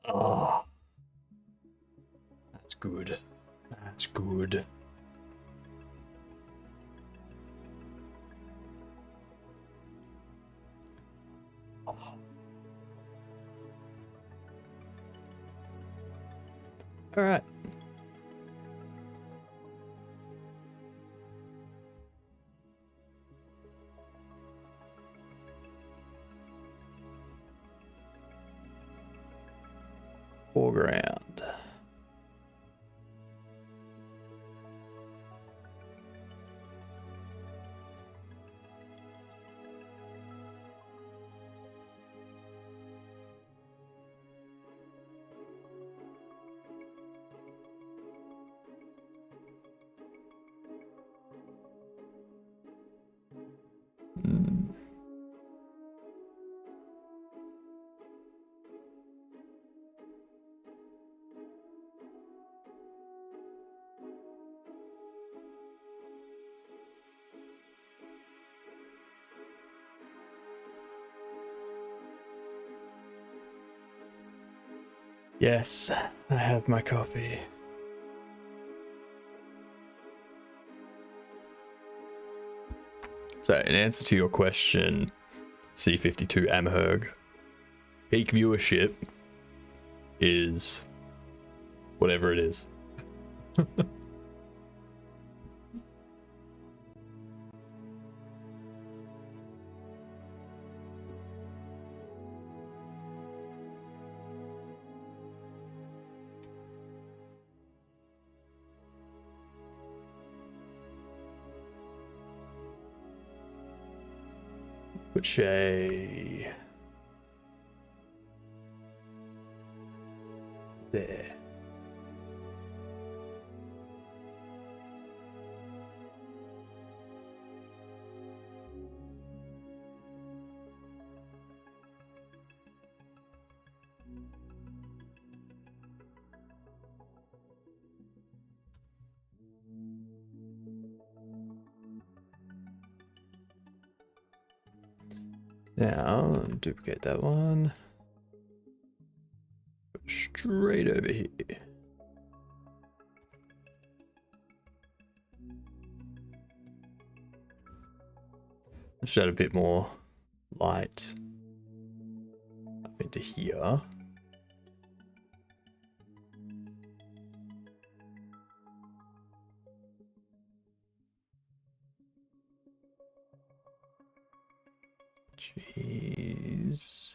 [SPEAKER 1] Oh, that's good. That's good. Oh. All right. Foreground. Yes, I have my coffee. So, in answer to your question, C52 Amherg, peak viewership is whatever it is. Put Shay there. Now, duplicate that one. Straight over here. I should add a bit more light up into here. Jeez.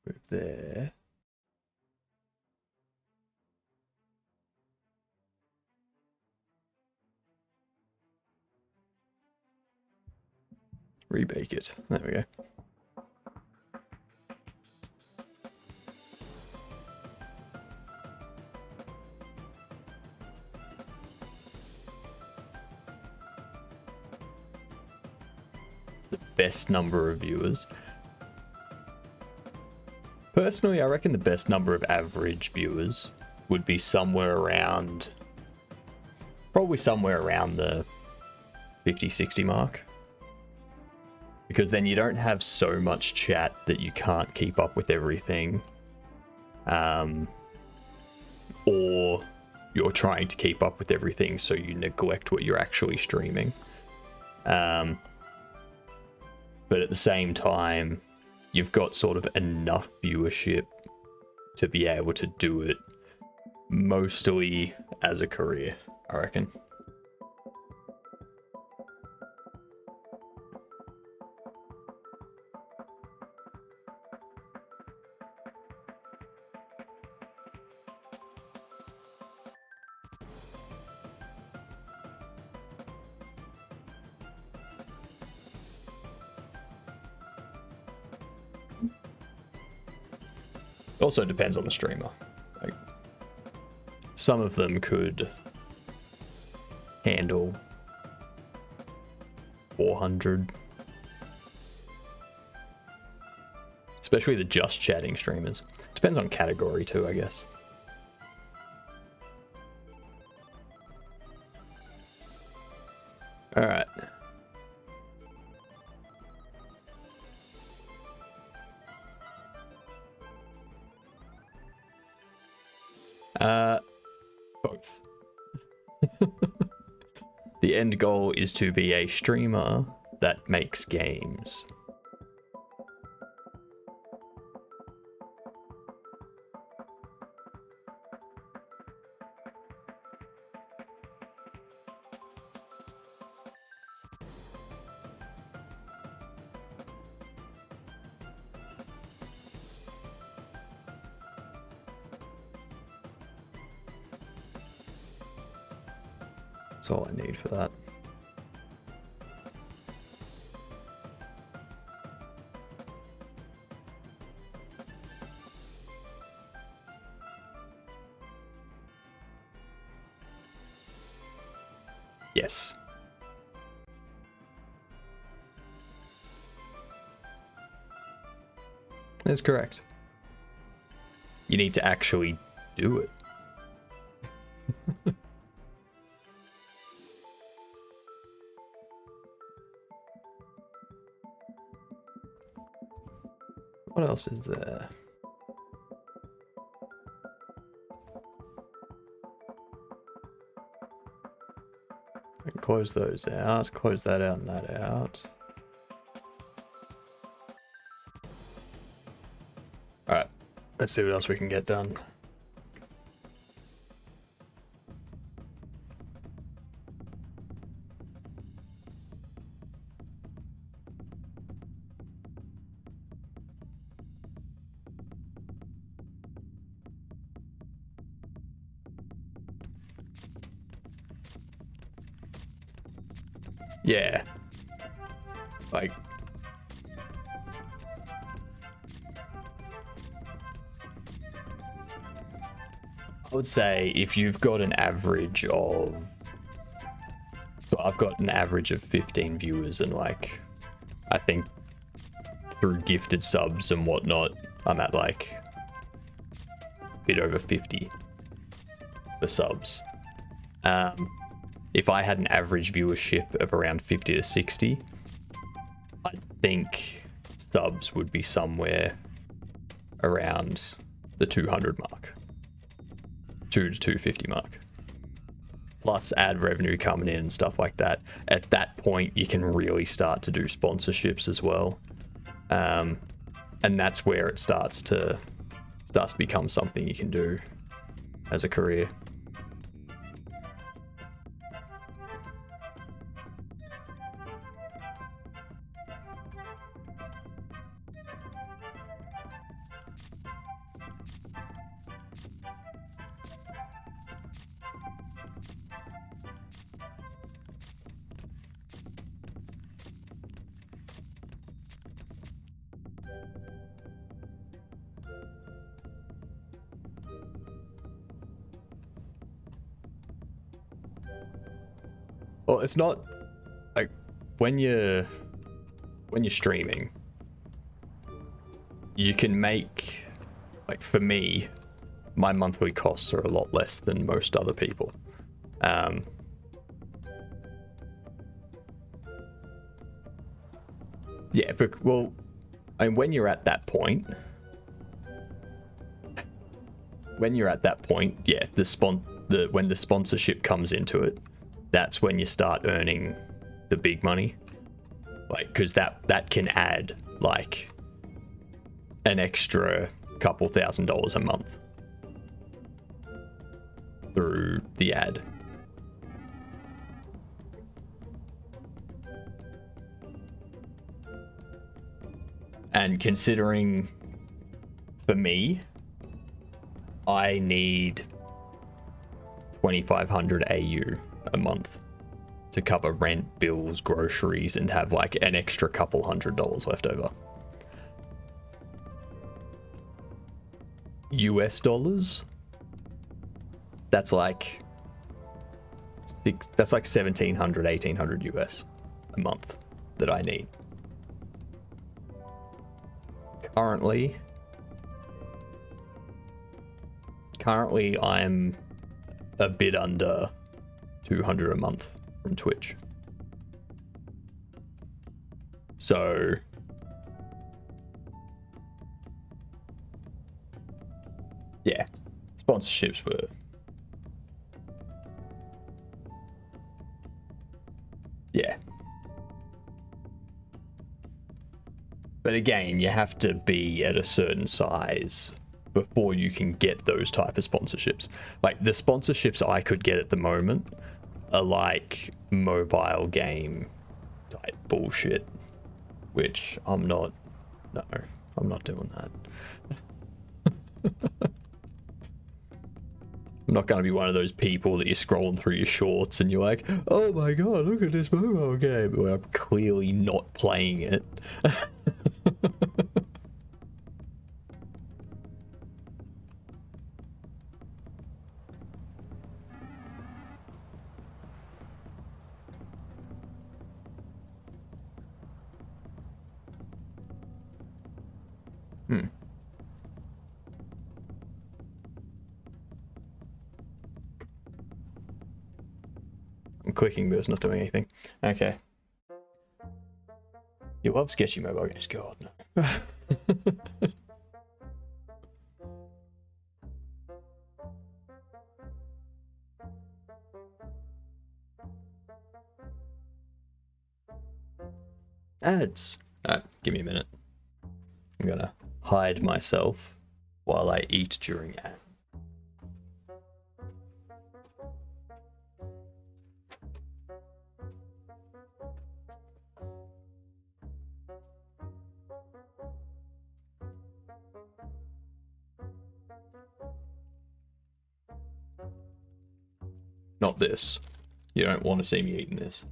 [SPEAKER 1] Move there. Rebake it. There we go. The best number of viewers. Personally, I reckon the best number of average viewers would be somewhere around, probably somewhere around the 50-60 mark. Because then you don't have so much chat that you can't keep up with everything. Or you're trying to keep up with everything so you neglect what you're actually streaming. But at the same time, you've got sort of enough viewership to be able to do it mostly as a career, I reckon. Also depends on the streamer. Like, some of them could handle 400. Especially the just chatting streamers. Depends on category too, I guess. All right. Both. The end goal is to be a streamer that makes games. That's all I need for that. Yes. That's correct. You need to actually do it. What else is there? I can close those out, close that out and that out. Alright, let's see what else we can get done. Yeah. Like, I would say if you've got an average of, so I've got an average of 15 viewers, and like, I think through gifted subs and whatnot, I'm at like a bit over 50 for subs. If I had an average viewership of around 50 to 60, I think subs would be somewhere around the 200 mark. 2 to 250 mark. Plus ad revenue coming in and stuff like that. At that point, you can really start to do sponsorships as well. And that's where it starts to become something you can do as a career. Well, it's not like when you're streaming, you can make, like, for me, my monthly costs are a lot less than most other people. Yeah, but well, I mean, when you're at that point, yeah, when the sponsorship comes into it, that's when you start earning the big money. Like, because that can add like an extra couple $1,000s a month through the ad. And considering, for me, I need 2,500 AU a month to cover rent, bills, groceries, and have like an extra couple $100s left over. US dollars, that's like 1700, 1800 US a month that I need. Currently I'm a bit under 200 a month from Twitch. So yeah, sponsorships were yeah. But again, you have to be at a certain size before you can get those type of sponsorships. Like the sponsorships I could get at the moment are like mobile game type bullshit, which I'm not doing that. I'm not going to be one of those people that you're scrolling through your shorts and you're like, oh my god, look at this mobile game, where I'm clearly not playing it. I'm clicking, but it's not doing anything. Okay. You love sketchy mobile games? God, no. Ads. Alright, give me a minute. I'm gonna hide myself while I eat during ads. Not this. You don't want to see me eating this.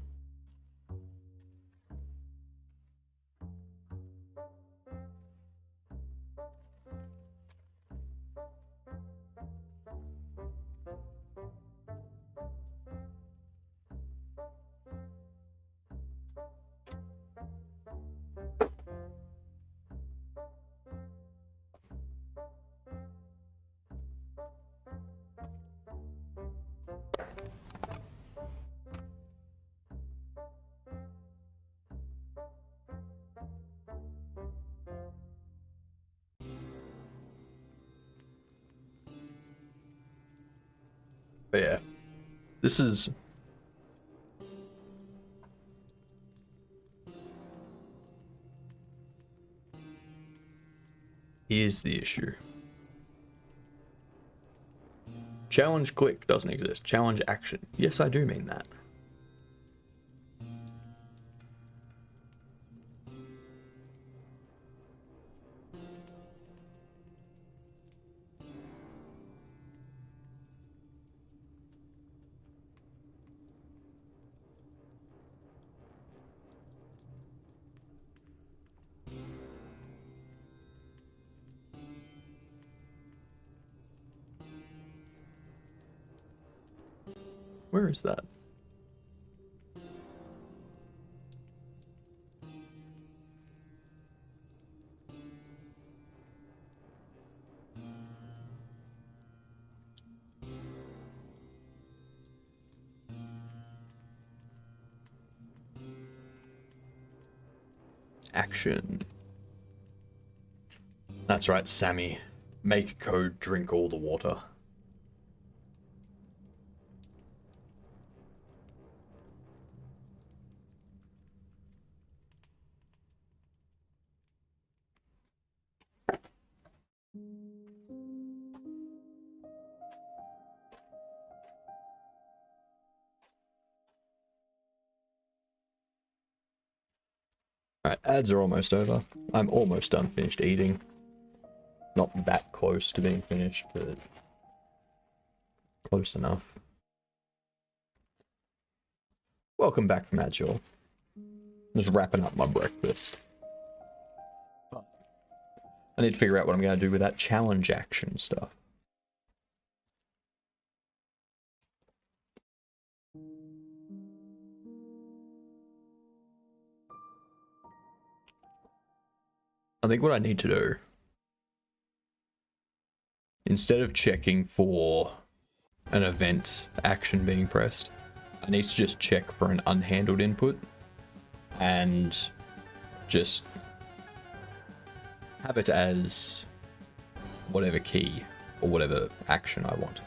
[SPEAKER 1] But yeah, this is... Here's the issue. Challenge click doesn't exist. Challenge action. Yes, I do mean that. Where is that? Action. That's right, Sammy. Make code drink all the water. Alright, ads are almost over. I'm almost done finished eating. Not that close to being finished, but close enough. Welcome back from ads, y'all. Just wrapping up my breakfast. I need to figure out what I'm going to do with that challenge action stuff. I think what I need to do, instead of checking for an event action being pressed, I need to just check for an unhandled input and just have it as whatever key or whatever action I want.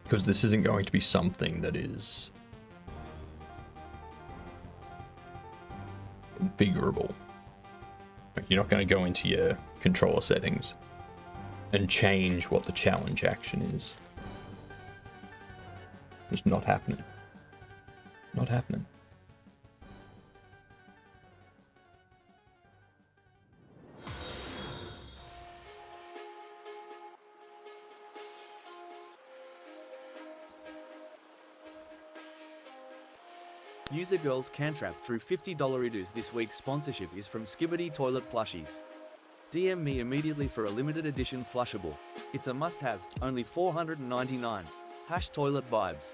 [SPEAKER 1] Because this isn't going to be something that is configurable. Like, you're not going to go into your controller settings and change what the challenge action is. Just not happening. Not happening.
[SPEAKER 2] User Girls Cantrap through $50 redos. This week's sponsorship is from Skibbity Toilet Plushies. DM me immediately for a limited edition flushable. It's a must-have, only $4.99. Hash toilet vibes.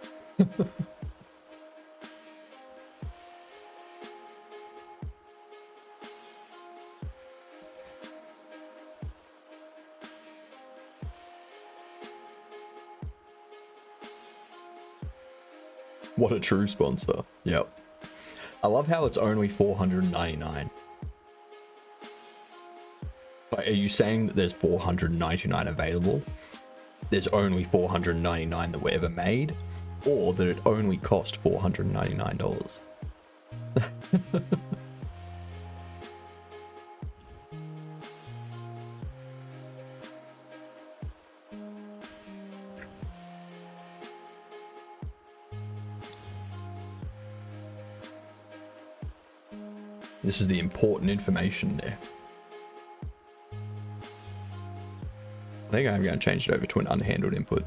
[SPEAKER 1] What a true sponsor. Yep. I love how it's only $499. But are you saying that there's 499 available? There's only 499 that were ever made? Or that it only cost $499? This is the important information there. I think I'm going to change it over to an unhandled input.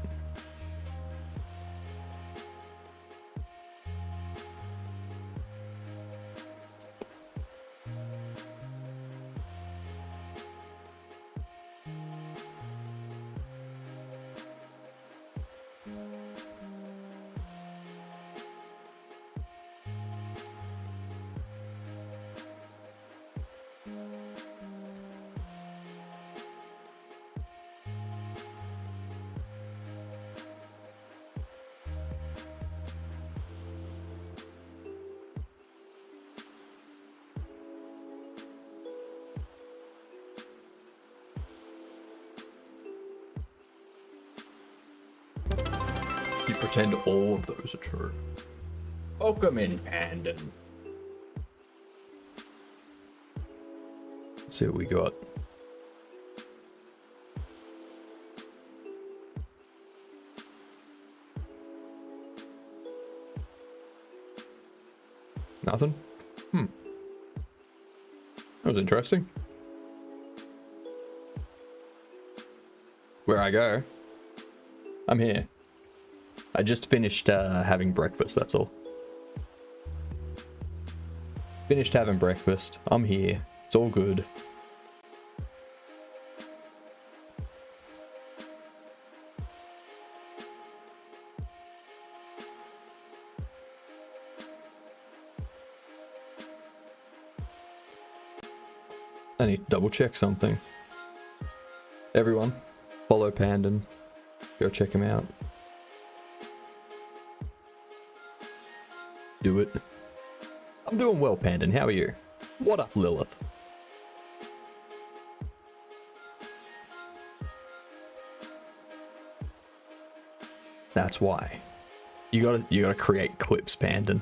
[SPEAKER 1] You pretend all of those are true. Welcome in, Pandan. Let's see what we got. Nothing? That was interesting. Where I go, I'm here. I just finished having breakfast, that's all. Finished having breakfast. I'm here. It's all good. I need to double check something. Everyone, follow Pandan. Go check him out. Do it. I'm doing well, Pandan. How are you? What up, Lilith? That's why. You gotta create clips, Pandan.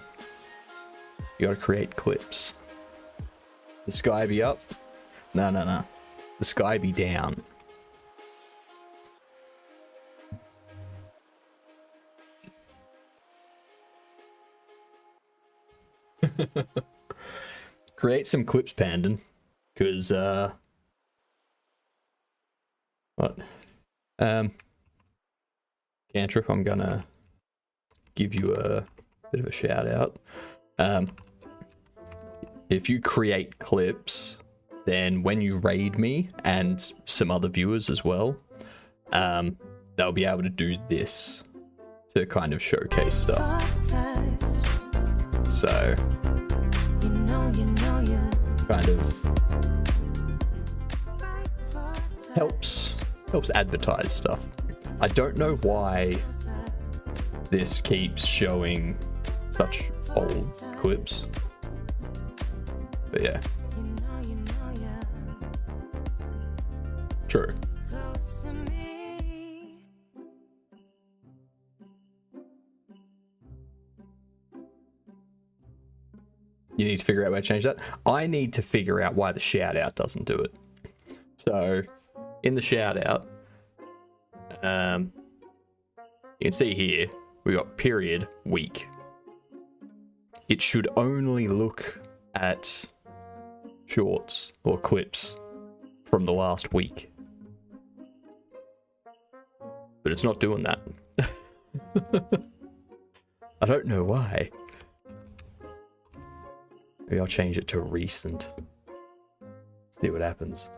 [SPEAKER 1] You gotta create clips. The sky be up? No. The sky be down. Create some clips, Pandan, because What? Cantrip, I'm gonna give you a bit of a shout out. If you create clips, then when you raid me and some other viewers as well, they'll be able to do this to kind of showcase stuff. So, kind of helps advertise stuff. I don't know why this keeps showing such old clips, but yeah. True. You need to figure out where to change that. I need to figure out why the shout out doesn't do it. So in the shout out, you can see here, we got period week. It should only look at shorts or clips from the last week. But it's not doing that. I don't know why. Maybe I'll change it to recent. See what happens.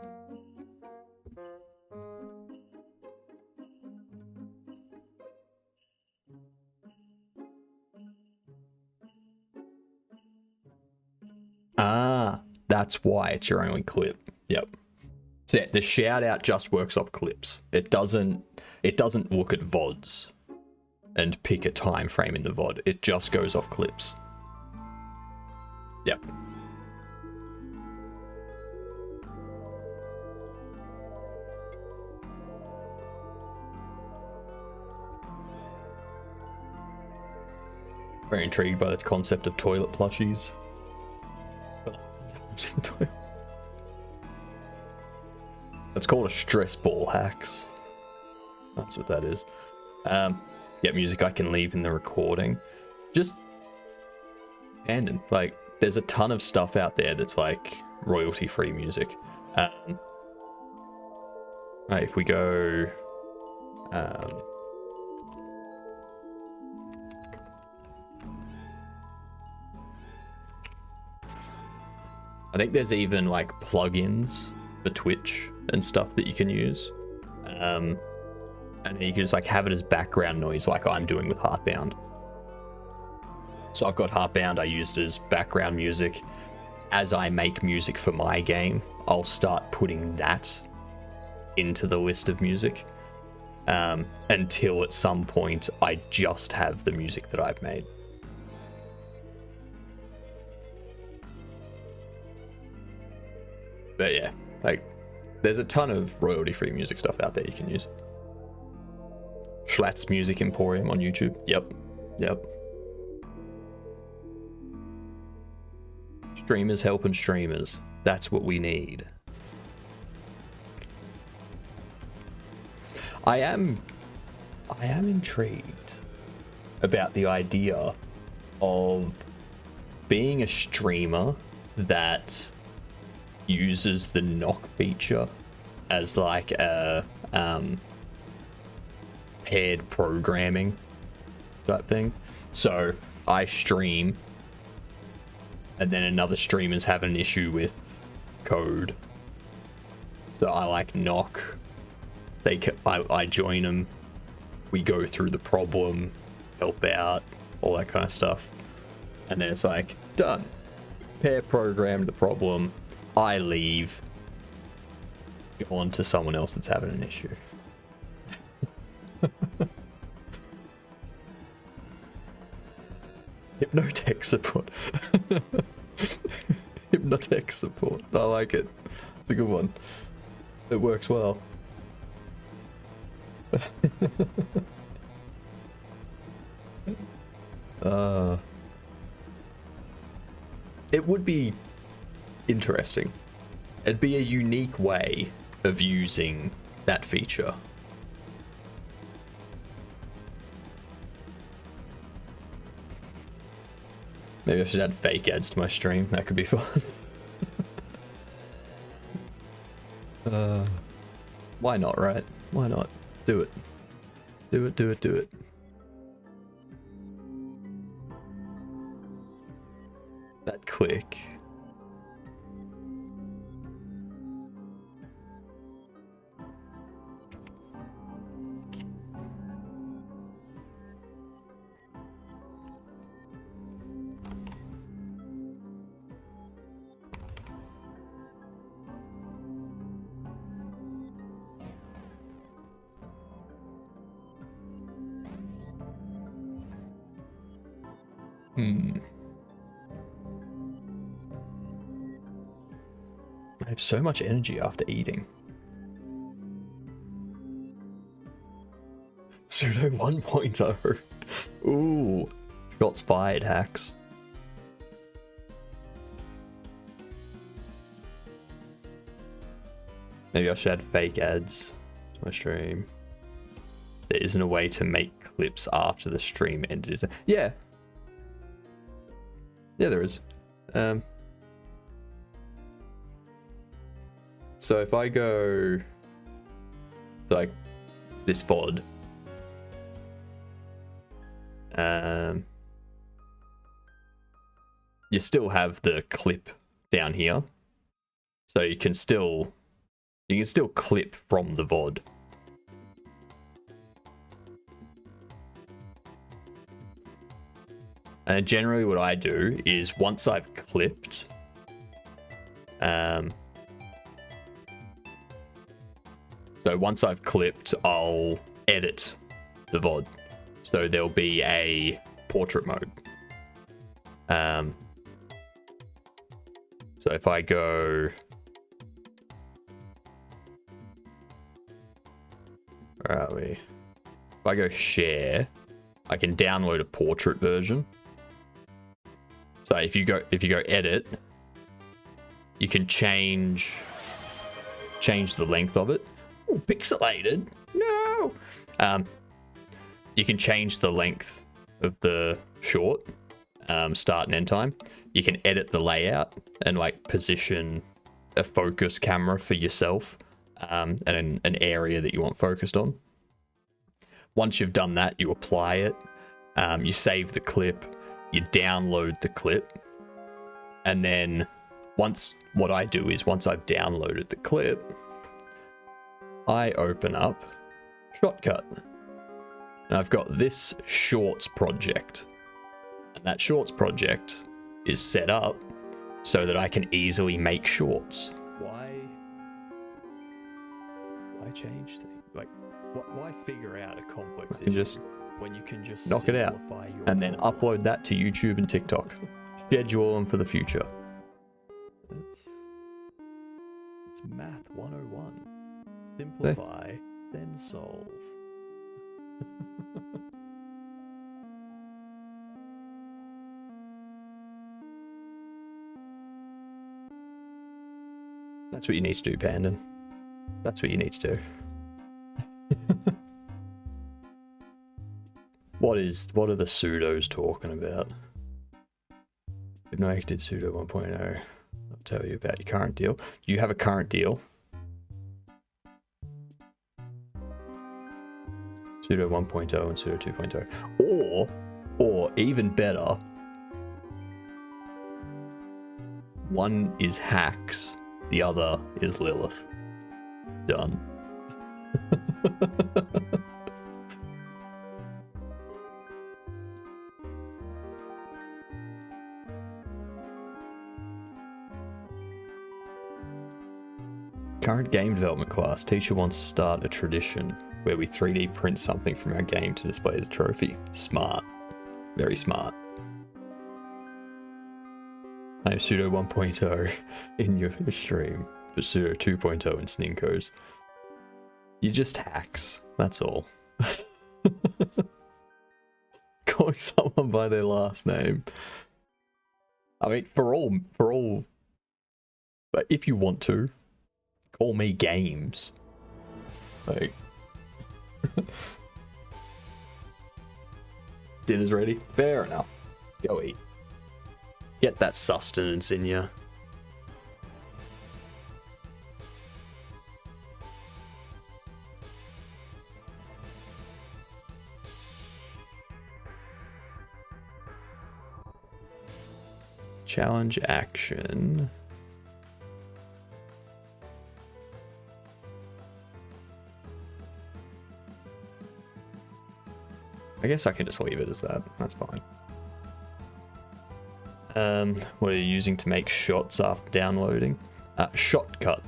[SPEAKER 1] Ah, that's why it's your only clip. Yep. So yeah, the shout out just works off clips. It doesn't look at VODs and pick a time frame in the VOD. It just goes off clips. Yep. Very intrigued by the concept of toilet plushies. It's called a stress ball hacks. That's what that is. Yeah, music I can leave in the recording. Just random. Like, there's a ton of stuff out there that's like royalty-free music. Right, if we go, I think there's even like plugins for Twitch and stuff that you can use. And you can just like have it as background noise like I'm doing with Heartbound. So I've got Heartbound, I used as background music. As I make music for my game, I'll start putting that into the list of music. Until at some point I just have the music that I've made. But yeah, like, there's a ton of royalty-free music stuff out there you can use. Schlatt's Music Emporium on YouTube. Yep. Streamers helping streamers. That's what we need. I am intrigued about the idea of being a streamer that uses the knock feature as like a paired programming type thing. So I stream and then another streamer's having an issue with code, so I like knock. I join them, we go through the problem, help out, all that kind of stuff, and then it's like done. Pair programmed the problem, I leave, go on to someone else that's having an issue. Hypnotech support. Hypnotech support. I like it. It's a good one. It works well. It would be interesting. It'd be a unique way of using that feature. Maybe I should add fake ads to my stream. That could be fun. Why not, right? Why not? Do it. Do it, do it, do it. That quick. I have so much energy after eating. Pseudo 1.0. Ooh. Shots fired, hacks. Maybe I should add fake ads to my stream. There isn't a way to make clips after the stream ended, is there? Yeah. Yeah, there is. So if I go to like this VOD, you still have the clip down here, so you can still clip from the VOD. And generally what I do is once I've clipped, so once I've clipped, I'll edit the VOD. So there'll be a portrait mode. So if I go, where are we? If I go share, I can download a portrait version. So if you go edit, you can change the length of it. Oh, pixelated. No. You can change the length of the short, start and end time. You can edit the layout and like position a focus camera for yourself, and an area that you want focused on. Once you've done that, you apply it, you save the clip, you download the clip, and then what I do is once I've downloaded the clip, I open up Shotcut. And I've got this shorts project. And that shorts project is set up so that I can easily make shorts. Why change things? Like, why figure out a complex issue when you can just knock it out and then upload that to YouTube and TikTok? Schedule them for the future. It's math 101. Simplify, then solve. That's what you need to do, Pandan. That's what you need to do. What are the pseudos talking about? Hypnotic did pseudo 1.0. I'll tell you about your current deal. Do you have a current deal? Pseudo 1.0 and pseudo 2.0. Or even better, one is hacks, the other is Lilith. Done. Current game development class. Teacher wants to start a tradition where we 3D print something from our game to display as a trophy. Smart. Very smart. I am pseudo 1.0 in your stream, but pseudo 2.0 in Sninkos. You just hacks. That's all. Calling someone by their last name. I mean, for all. But if you want to, call me Games. Like. Dinner's ready? Fair enough. Go eat. Get that sustenance in you. challenge action. I guess I can just leave it as that. That's fine. What are you using to make shots after downloading? Shotcut.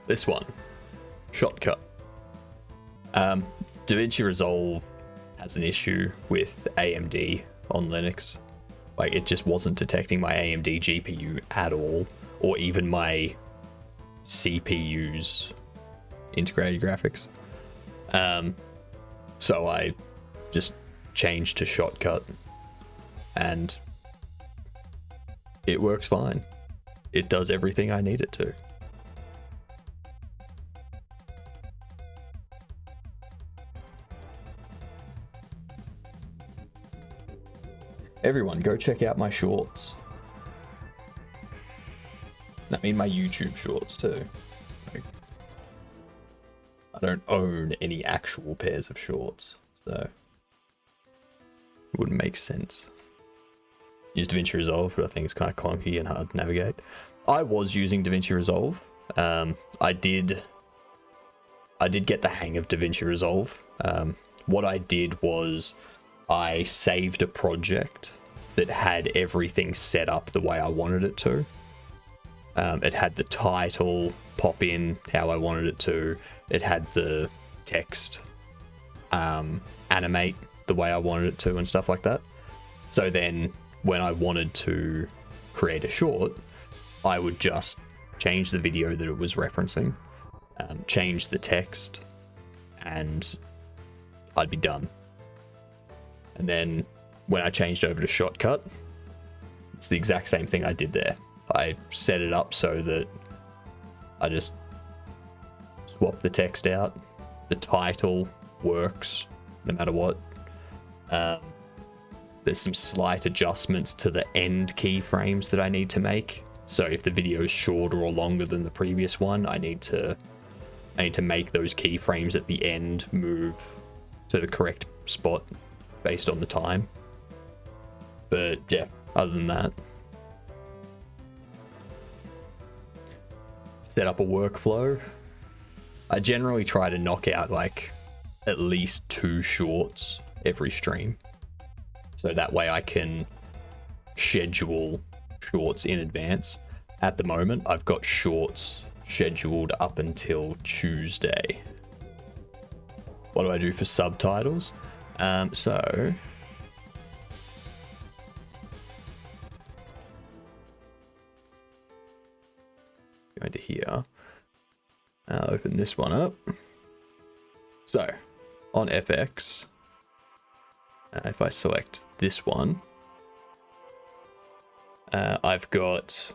[SPEAKER 1] This one. Shotcut. DaVinci Resolve has an issue with AMD on Linux. Like, it just wasn't detecting my AMD GPU at all, or even my CPU's integrated graphics. So I just changed to Shotcut, and it works fine. It does everything I need it to. Everyone, go check out my shorts. I mean my YouTube shorts too. Like, I don't own any actual pairs of shorts, so it wouldn't make sense. Use DaVinci Resolve, but I think it's kind of clunky and hard to navigate. I was using DaVinci Resolve. I did get the hang of DaVinci Resolve. What I did was I saved a project that had everything set up the way I wanted it to. It had the title pop in how I wanted it to. It had the text animate the way I wanted it to and stuff like that. So then when I wanted to create a short, I would just change the video that it was referencing, change the text, and I'd be done. And then when I changed over to Shotcut, it's the exact same thing I did there. I set it up so that I just swap the text out. The title works no matter what. There's some slight adjustments to the end keyframes that I need to make. So if the video is shorter or longer than the previous one, I need to make those keyframes at the end move to the correct spot based on the time. But yeah, other than that, set up a workflow. I generally try to knock out like at least 2 shorts every stream, so that way I can schedule shorts in advance. At the moment, I've got shorts scheduled up until Tuesday. What do I do for subtitles? So going to here. I'll open this one up. So on FX, if I select this one, I've got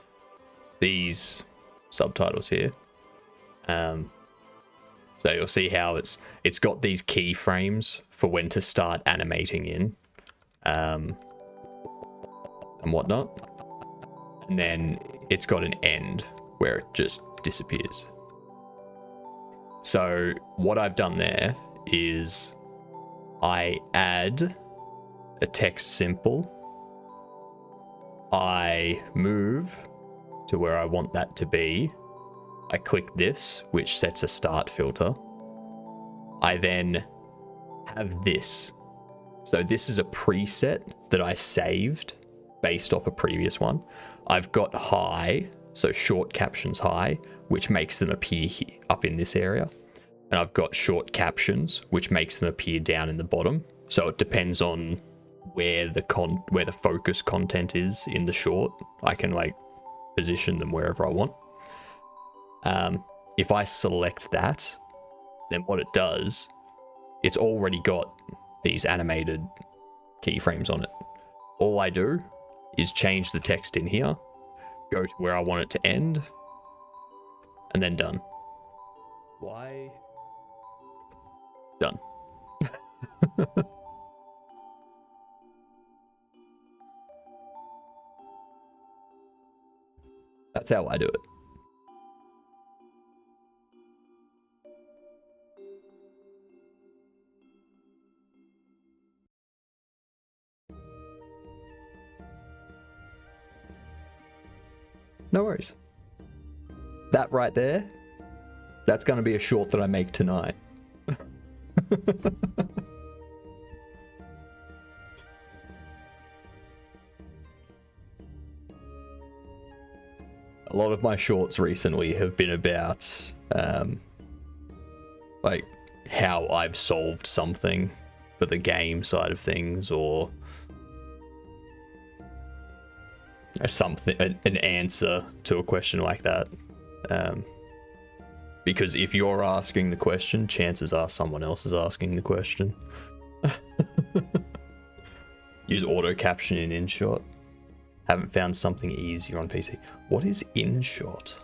[SPEAKER 1] these subtitles here. So you'll see how it's got these keyframes for when to start animating in, and whatnot. And then it's got an end where it just disappears. So what I've done there is I add a text symbol. I move to where I want that to be. I click this, which sets a start filter. I then have this. So this is a preset that I saved based off a previous one. I've got high, so short captions high, which makes them appear up in this area. And I've got short captions, which makes them appear down in the bottom. So it depends on where the focus content is in the short. I can like position them wherever I want. If I select that, then what it does, it's already got these animated keyframes on it. All I do is change the text in here, go to where I want it to end, and then done. Why? Done. That's how I do it. no worries. That right there, that's going to be a short that I make tonight. A lot of my shorts recently have been about like how I've solved something for the game side of things, or something, an answer to a question like that. Because if you're asking the question, chances are someone else is asking the question. Use auto caption in InShot. Haven't found something easier on PC. What is InShot?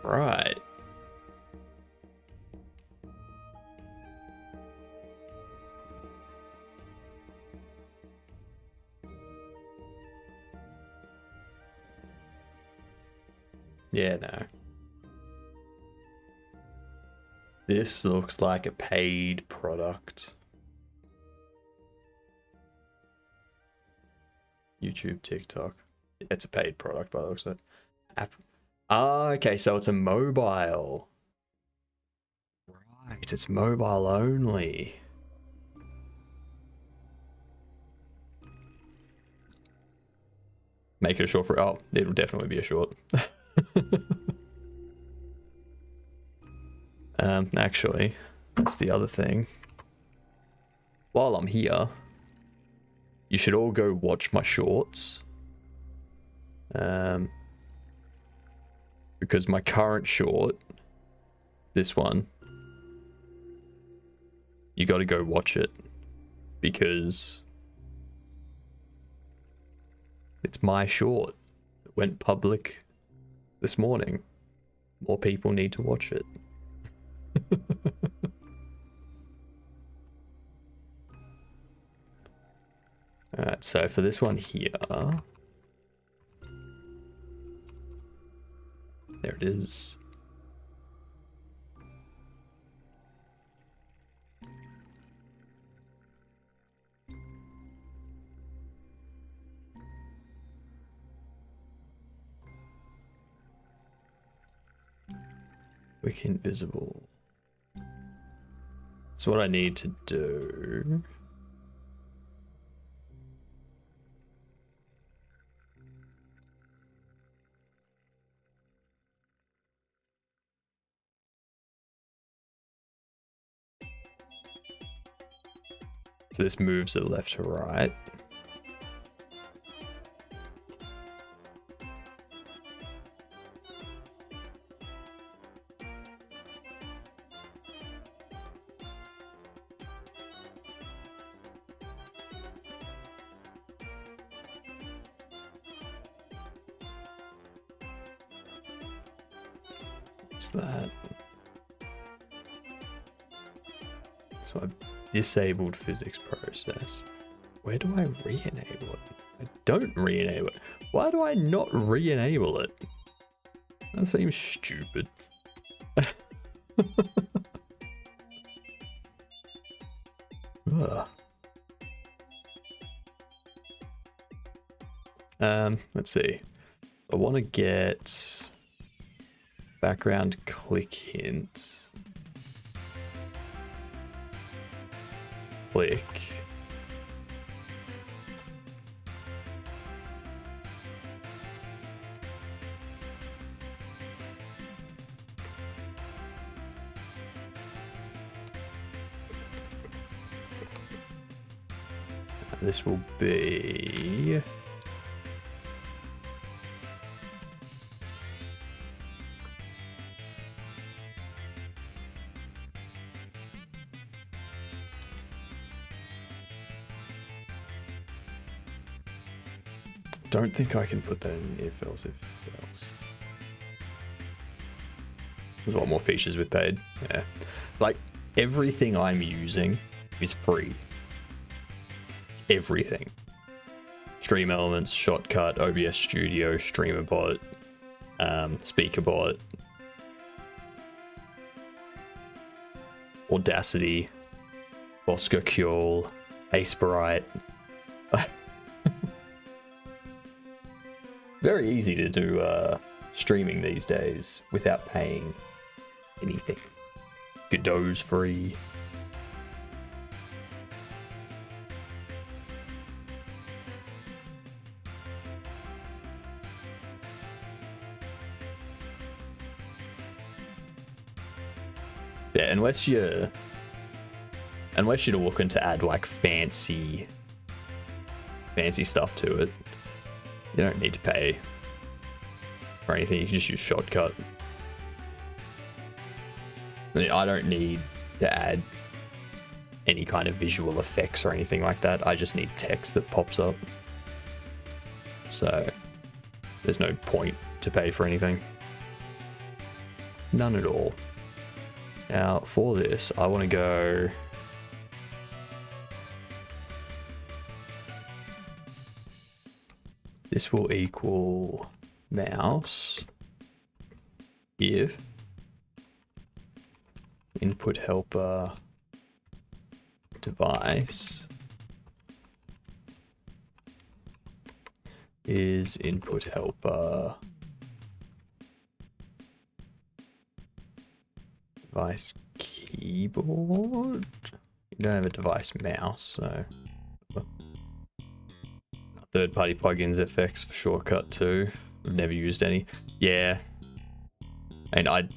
[SPEAKER 1] Right. Yeah, no. This looks like a paid product. YouTube, TikTok. It's a paid product by the looks of it. App. Ah, okay, so it's a mobile. Right, it's mobile only. Make it a short for... Oh, it'll definitely be a short. Actually, that's the other thing. While I'm here, you should all go watch my shorts. Because my current short, this one, you got to go watch it because it's my short. It went public this morning. More people need to watch it. Alright, so for this one here, there it is. Quick invisible. So what I need to do... So this moves it left to right. What's that? So I've disabled physics process. Where do I re-enable it? I don't re-enable it. Why do I not re-enable it? That seems stupid. Let's see. I want to get background click hint. Click. This will be... Don't think I can put that in if else. There's a lot more features with paid. Yeah. Like, everything I'm using is free. Everything. Stream Elements, Shotcut, OBS Studio, StreamerBot, SpeakerBot. Audacity, Oscar Cule, Asperite. Very easy to do streaming these days without paying anything. Godot's free. Yeah, unless you're looking to add like fancy stuff to it, you don't need to pay for anything. You can just use Shortcut. I don't need to add any kind of visual effects or anything like that. I just need text that pops up. So there's no point to pay for anything. None at all. Now for this, I want to go... This will equal mouse if input helper device is input helper device keyboard. You don't have a device mouse, so third-party plugins, FX for Shortcut too. I've never used any. Yeah, and I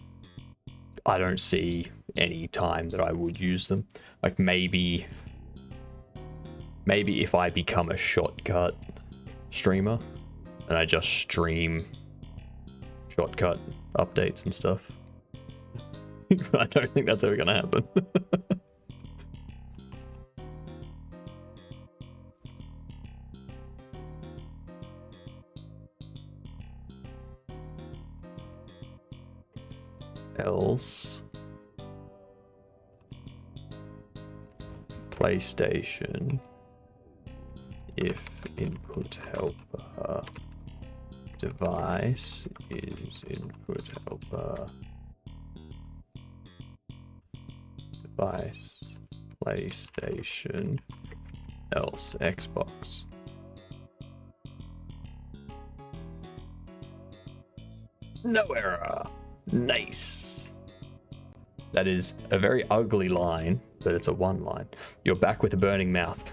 [SPEAKER 1] don't see any time that I would use them. Like maybe if I become a Shortcut streamer and I just stream Shortcut updates and stuff. I don't think that's ever gonna happen. Else PlayStation if input helper device is input helper device PlayStation else Xbox. No error. Nice. That is a very ugly line, but it's a one line. You're back with a burning mouth.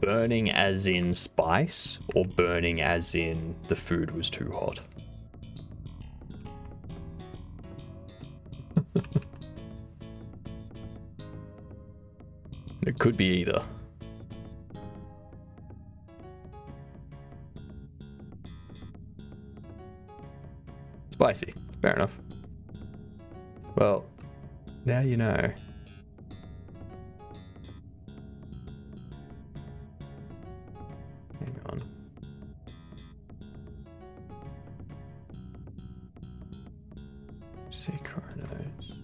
[SPEAKER 1] Burning as in spice, or burning as in the food was too hot? It could be either. Spicy. Fair enough. Well, now you know. Hang on. See Chronos.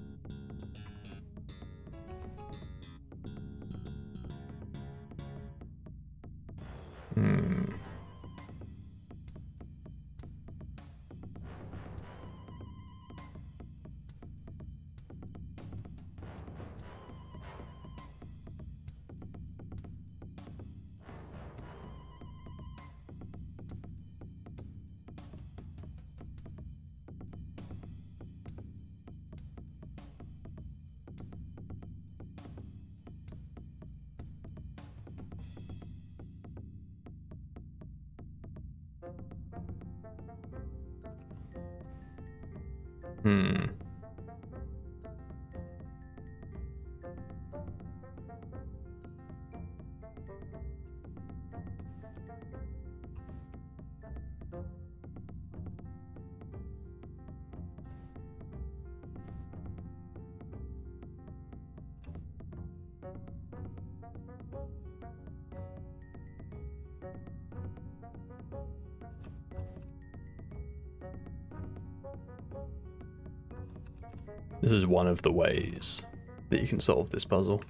[SPEAKER 1] This is one of the ways that you can solve this puzzle.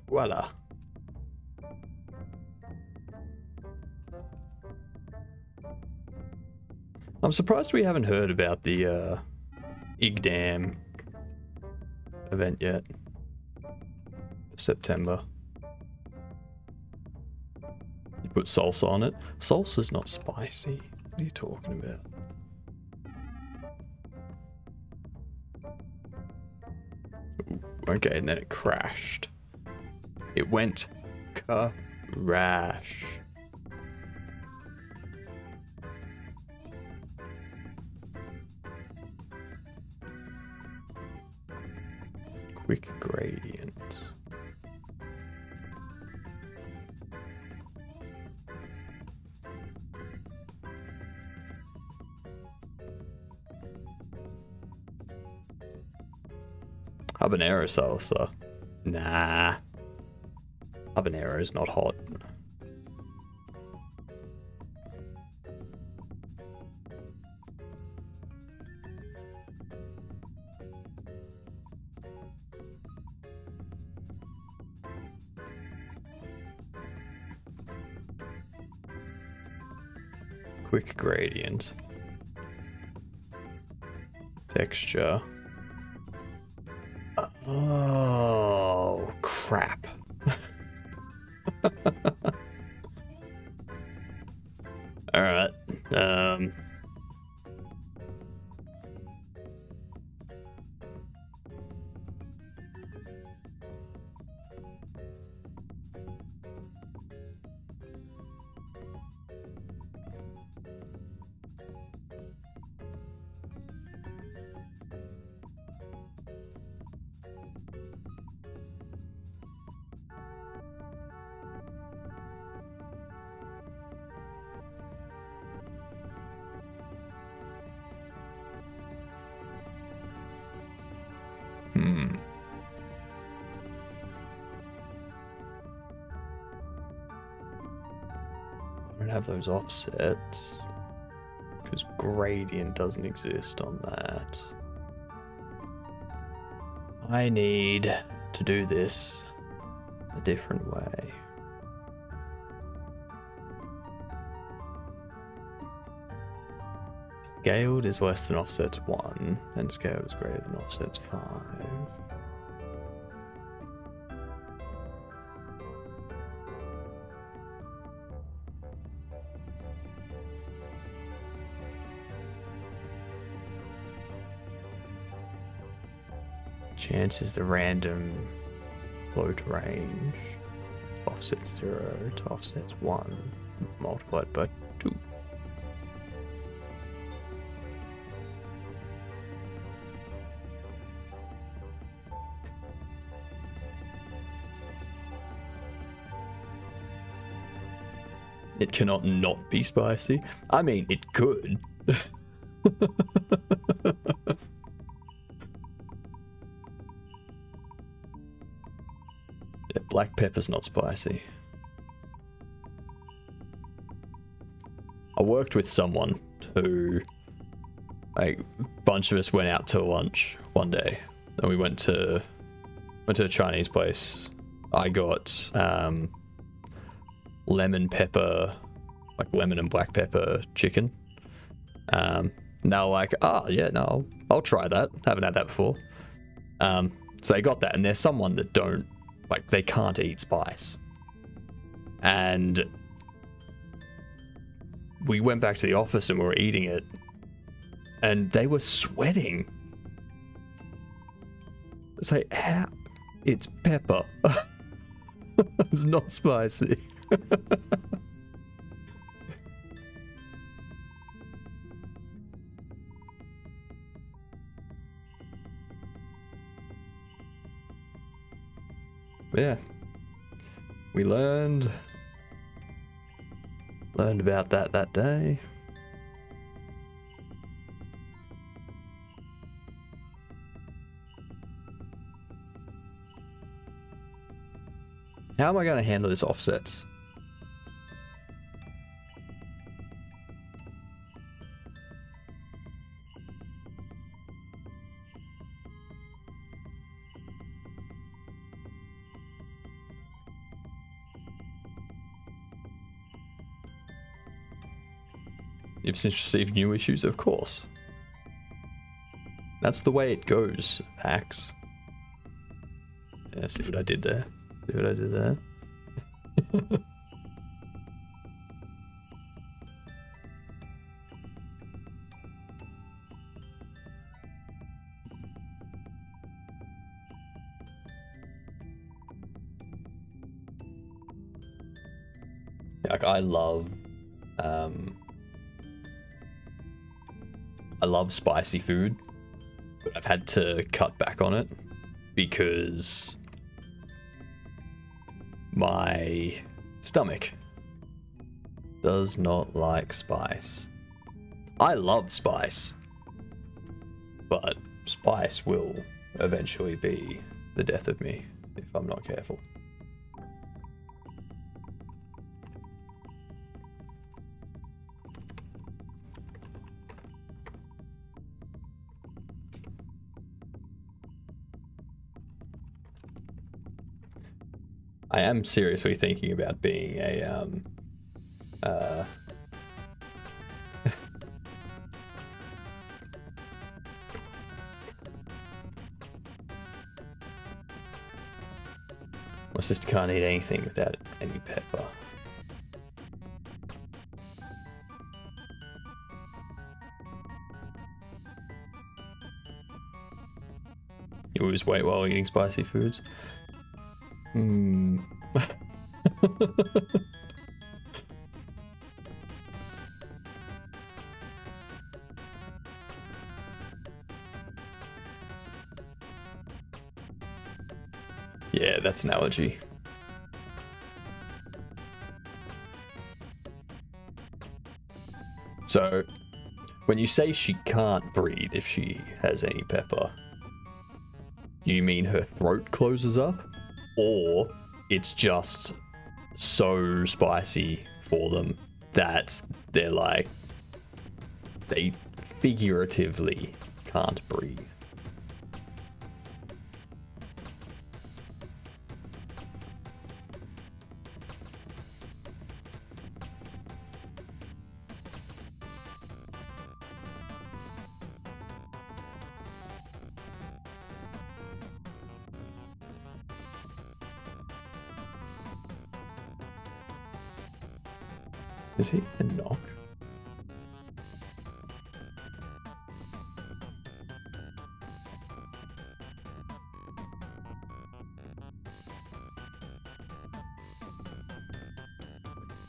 [SPEAKER 1] Voila. I'm surprised we haven't heard about the Igdam event yet. September. You put salsa on it. Salsa's not spicy. What are you talking about? Ooh, okay, and then it crashed. It went crash. Quick gradient. Habanero salsa. Nah. Habanero is not hot. Quick gradient. Texture. Oh, crap. All right. I don't have those offsets because gradient doesn't exist on that. I need to do this a different way. Scaled is less than offsets 1, and scaled is greater than offsets 5. Chance is the random float range. Offset 0 to offset 1 multiplied by 2. It cannot not be spicy. I mean, it could. Yeah, black pepper's not spicy. I worked with someone who, like, a bunch of us went out to lunch one day, and we went to a Chinese place. I got lemon pepper, like lemon and black pepper chicken. Now, like, oh yeah, no, I'll try that. Haven't had that before. So they got that, and there's someone that don't. Like, they can't eat spice. And we went back to the office and we were eating it. And they were sweating. It's like, how? It's pepper. It's not spicy. Yeah, we learned about that day. How am I going to handle this offsets? You've since received new issues, of course. That's the way it goes, Axe. Yeah, see what I did there? See what I did there? Like, I love spicy food, but I've had to cut back on it because my stomach does not like spice. I love spice, but spice will eventually be the death of me if I'm not careful. I am seriously thinking about being a my sister can't eat anything without any pepper. You lose weight while eating spicy foods? Yeah, that's an allergy. So, when you say she can't breathe if she has any pepper, do you mean her throat closes up? Or it's just so spicy for them that they're like, they figuratively can't breathe? Is he a knock?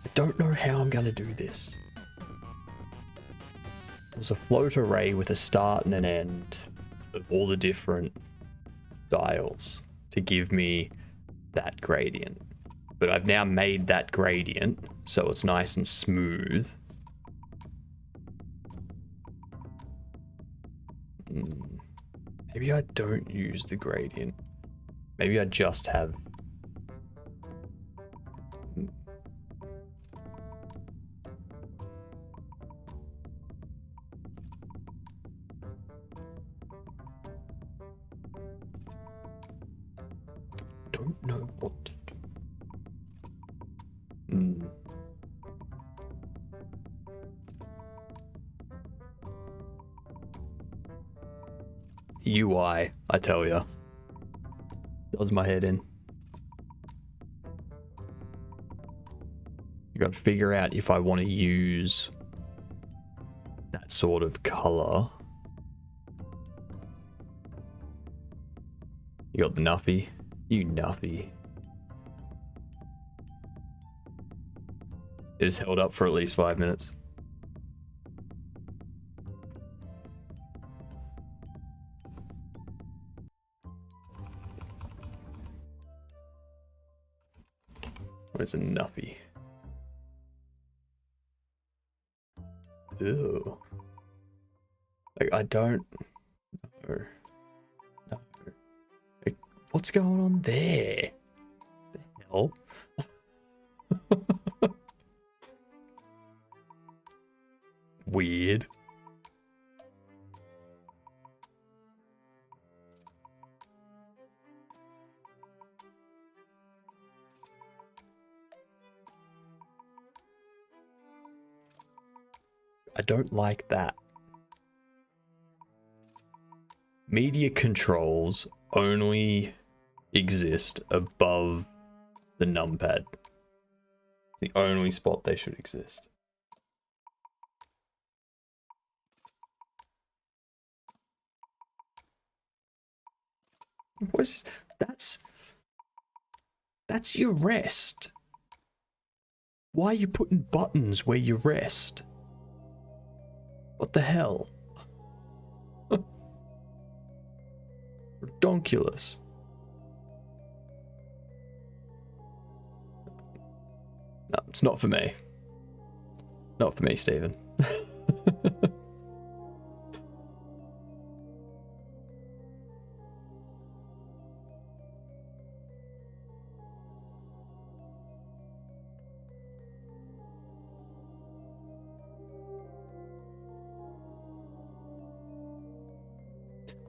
[SPEAKER 1] I don't know how I'm gonna do this. There's a float array with a start and an end of all the different dials to give me that gradient. But I've now made that gradient so it's nice and smooth. Maybe I don't use the gradient. Maybe I just have... Don't know what to do. UI, I tell ya. Does my head in. You gotta figure out if I want to use that sort of color. You got the Nuffy. You Nuffy. It is held up for at least 5 minutes. Where's a Nuffy? Ew. Like, I don't know. No. Like, what's going on there? The hell? Weird. I don't like that. Media controls only exist above the numpad. It's the only spot they should exist. What is this? That's your rest. Why are you putting buttons where you rest? What the hell? Redonkulous. No, it's not for me. Not for me, Stephen.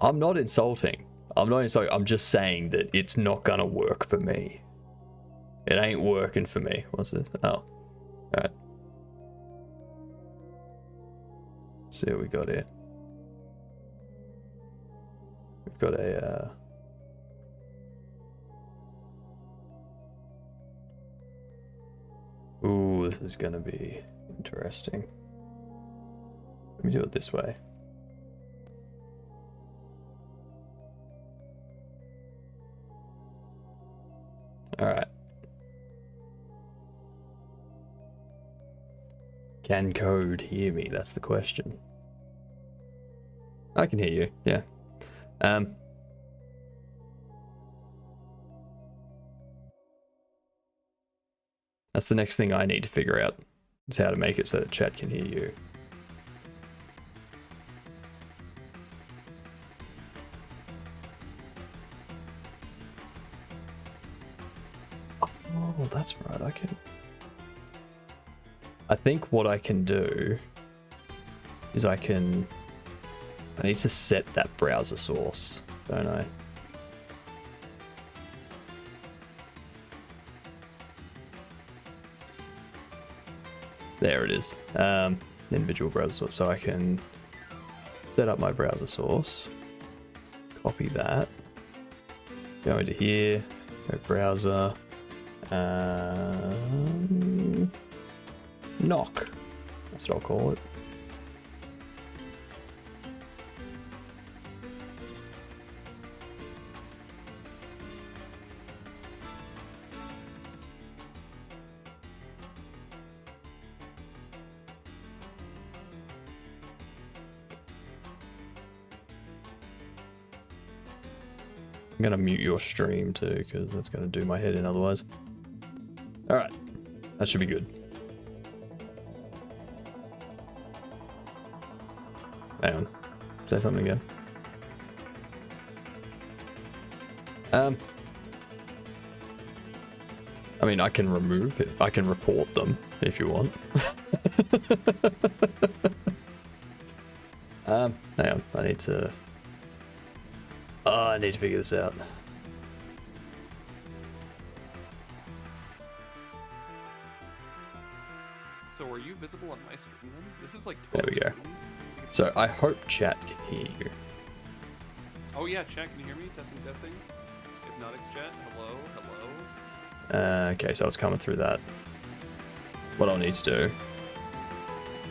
[SPEAKER 1] I'm not insulting. I'm just saying that it's not gonna work for me. It ain't working for me. What's this? Oh. Alright. See what we got here. We've got a Ooh, this is gonna be interesting. Let me do it this way. Alright. Can code hear me? That's the question. I can hear you, yeah. That's the next thing I need to figure out, is how to make it so that chat can hear you. Oh, that's right, I think what I can do is I need to set that browser source, don't I? There it is. Individual browser source. So I can set up my browser source, copy that, go into here, go browser, knock. That's what I'll call it. I'm gonna mute your stream too, because that's gonna do my head in otherwise. Alright, that should be good. Hang on, say something again. I mean, I can remove it. I can report them if you want. Hang on, I need to figure this out.
[SPEAKER 3] So are you visible on my stream then? This is like
[SPEAKER 1] totally There we go. So I hope chat can hear you.
[SPEAKER 3] Oh yeah, chat can you hear me? Testing. Hypnotics chat, hello.
[SPEAKER 1] Okay, so it's coming through that. What I'll need to do,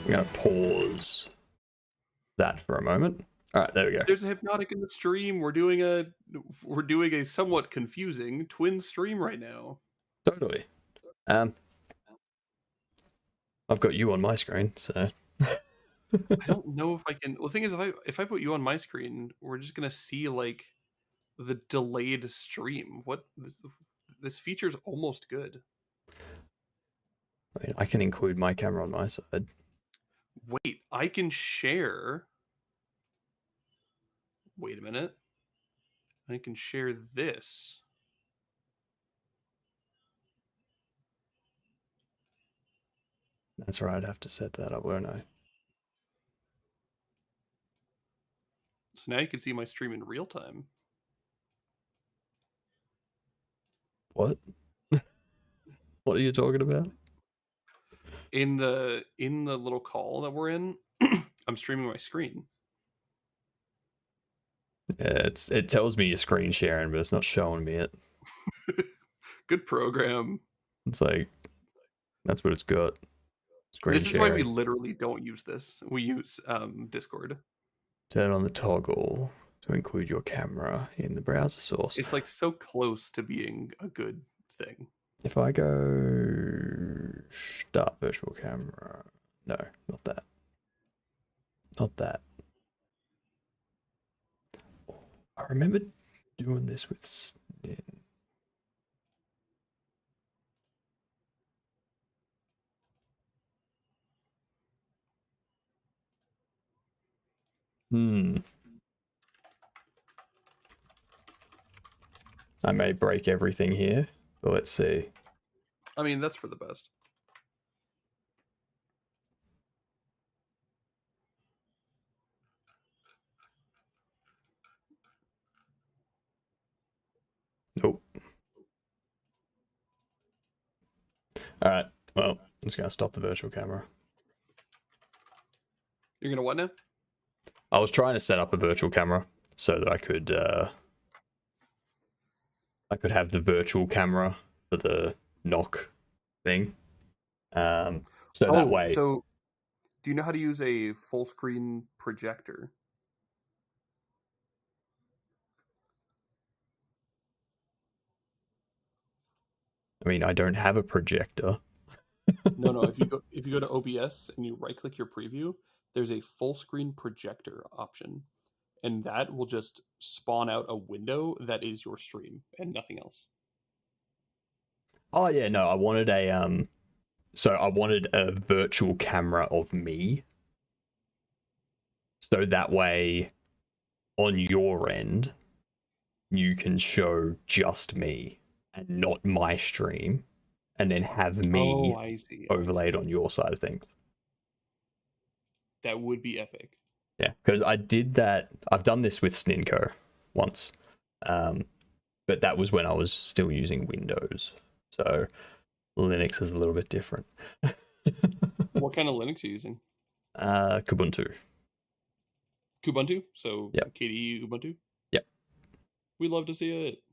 [SPEAKER 1] I'm gonna pause that for a moment. All right, there we go.
[SPEAKER 3] There's a hypnotic in the stream. We're doing a somewhat confusing twin stream right now.
[SPEAKER 1] Totally. I've got you on my screen, so.
[SPEAKER 3] I don't know if I can. Well, the thing is, if I put you on my screen, we're just gonna see like the delayed stream. What this feature's almost good.
[SPEAKER 1] I mean, I can include my camera on my side.
[SPEAKER 3] Wait, I can share. Wait a minute. I can share this.
[SPEAKER 1] That's right, I'd have to set that up, won't I?
[SPEAKER 3] So now you can see my stream in real time.
[SPEAKER 1] What? What are you talking about?
[SPEAKER 3] In the little call that we're in, I'm streaming my screen.
[SPEAKER 1] Yeah, it tells me you're screen sharing, but it's not showing me it.
[SPEAKER 3] Good program.
[SPEAKER 1] It's like that's what it's got. Screen
[SPEAKER 3] This is why we
[SPEAKER 1] sharing.
[SPEAKER 3] literally don't use this. We use Discord.
[SPEAKER 1] Turn on the toggle to include your camera in the browser source.
[SPEAKER 3] It's like so close to being a good thing.
[SPEAKER 1] If I go start virtual camera, no, not that. Not that. I remember doing this with Snin. I may break everything here, but let's see.
[SPEAKER 3] I mean, that's for the best.
[SPEAKER 1] Nope. All right. Well, I'm just gonna stop the virtual camera.
[SPEAKER 3] You're gonna what now?
[SPEAKER 1] I was trying to set up a virtual camera so that I could have the virtual camera for the knock thing. So that way.
[SPEAKER 3] So, do you know how to use a full screen projector?
[SPEAKER 1] I mean, I don't have a projector.
[SPEAKER 3] No. If you go to OBS and you right click your preview, there's a full screen projector option, and that will just spawn out a window that is your stream and nothing else.
[SPEAKER 1] Oh yeah, no, I wanted a virtual camera of me. So that way on your end you can show just me and not my stream, and then have me overlaid on your side of things.
[SPEAKER 3] That would be epic.
[SPEAKER 1] Yeah, because I did that. I've done this with Sninko once, but that was when I was still using Windows. So Linux is a little bit different.
[SPEAKER 3] What kind of Linux are you using?
[SPEAKER 1] Kubuntu.
[SPEAKER 3] Kubuntu? So
[SPEAKER 1] yep.
[SPEAKER 3] KDE Ubuntu?
[SPEAKER 1] Yep.
[SPEAKER 3] We love to see it.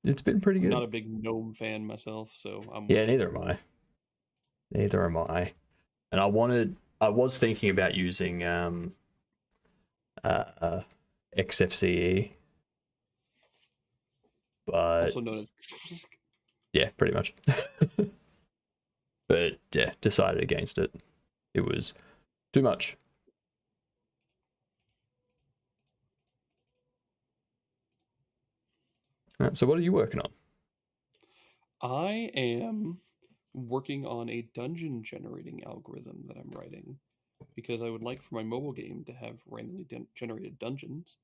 [SPEAKER 1] It's been pretty good.
[SPEAKER 3] I'm not a big GNOME fan myself, so I'm...
[SPEAKER 1] Yeah, neither am I. And I was thinking about using XFCE, but
[SPEAKER 3] also known as...
[SPEAKER 1] yeah, pretty much. But yeah, decided against it. It was too much. So what are you working on?
[SPEAKER 3] I am working on a dungeon generating algorithm that I'm writing, because I would like for my mobile game to have randomly generated dungeons.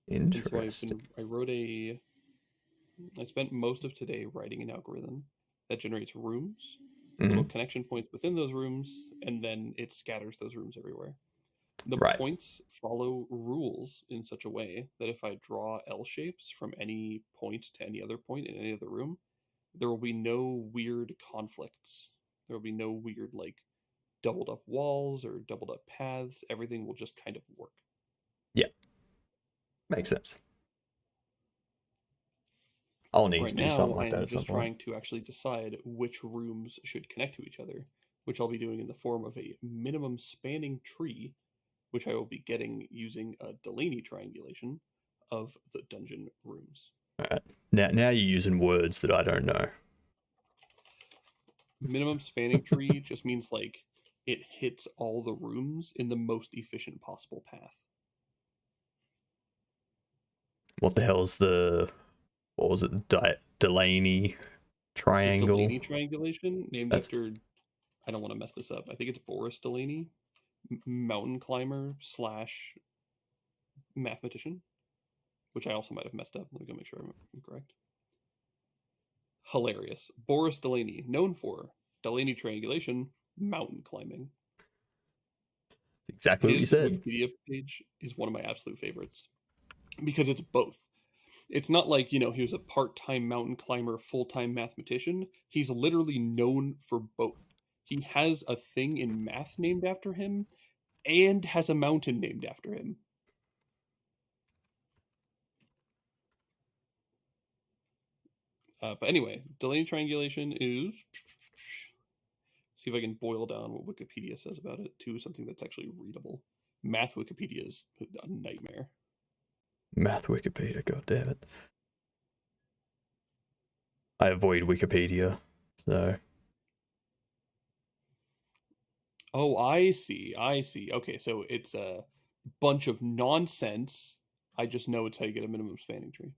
[SPEAKER 1] Interesting.
[SPEAKER 3] So I spent most of today writing an algorithm that generates rooms, little connection points within those rooms, and then it scatters those rooms everywhere. The points follow rules in such a way that if I draw L shapes from any point to any other point in any other room, there will be no weird conflicts. There will be no weird, like, doubled up walls or doubled up paths. Everything will just kind of work.
[SPEAKER 1] Yeah. Makes sense. I'll need to do something like that at some point.
[SPEAKER 3] I'm just trying to actually decide which rooms should connect to each other, which I'll be doing in the form of a minimum spanning tree, which I will be getting using a Delaney triangulation of the dungeon rooms.
[SPEAKER 1] All right. Now you're using words that I don't know.
[SPEAKER 3] Minimum spanning tree just means like it hits all the rooms in the most efficient possible path.
[SPEAKER 1] What the hell is what was it? Delaney triangle?
[SPEAKER 3] The Delaney triangulation, named after, I don't want to mess this up, I think it's Boris Delaney, mountain climber / mathematician, which I also might have messed up. Let me go make sure I'm correct. Hilarious. Boris Delaney, known for Delaney triangulation, mountain climbing.
[SPEAKER 1] Exactly what you said.
[SPEAKER 3] His Wikipedia page is one of my absolute favorites because it's both. It's not like, he was a part-time mountain climber, full-time mathematician. He's literally known for both. He has a thing in math named after him, and has a mountain named after him. But anyway, delaying triangulation is... See if I can boil down what Wikipedia says about it to something that's actually readable. Math Wikipedia is a nightmare.
[SPEAKER 1] Math Wikipedia, god damn it. I avoid Wikipedia, so...
[SPEAKER 3] Oh, I see. Okay, so it's a bunch of nonsense. I just know it's how you get a minimum spanning tree.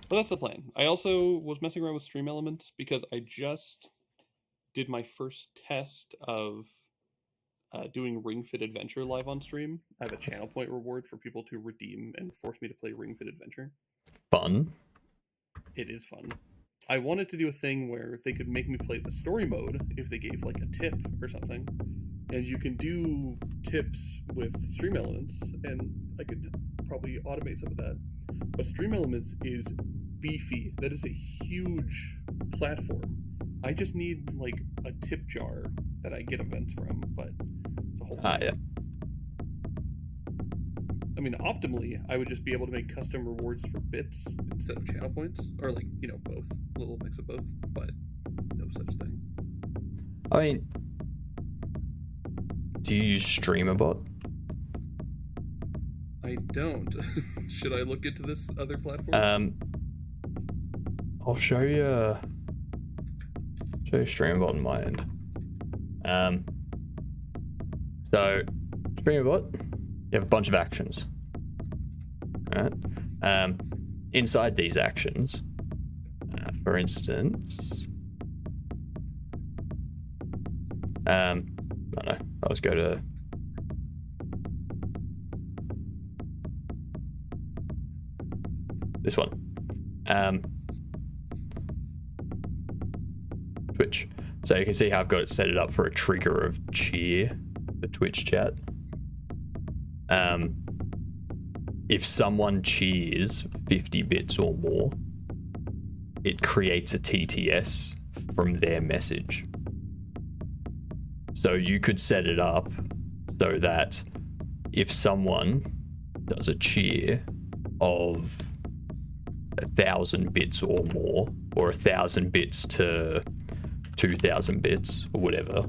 [SPEAKER 3] But that's the plan. I also was messing around with stream elements because I just did my first test of doing Ring Fit Adventure live on stream. I have a channel point reward for people to redeem and force me to play Ring Fit Adventure.
[SPEAKER 1] Fun.
[SPEAKER 3] It is fun. I wanted to do a thing where they could make me play the story mode if they gave like a tip or something. And you can do tips with stream elements, and I could probably automate some of that. But stream elements is beefy. That is a huge platform. I just need like a tip jar that I get events from, but it's a whole thing.
[SPEAKER 1] Yeah.
[SPEAKER 3] I mean, optimally, I would just be able to make custom rewards for bits instead of channel points, or like, you know, both, a little mix of both, but no such thing.
[SPEAKER 1] I mean, do you use StreamerBot?
[SPEAKER 3] I don't. Should I look into this other platform?
[SPEAKER 1] I'll show you StreamerBot on my end. So StreamerBot, you have a bunch of actions. Right? Inside these actions, for instance, I don't know, I'll just go to this one. Twitch. So you can see how I've got it set it up for a trigger of cheer for Twitch chat. If someone cheers 50 bits or more, it creates a TTS from their message. So you could set it up so that if someone does a cheer of 1,000 bits or more, or 1,000 bits to 2,000 bits or whatever,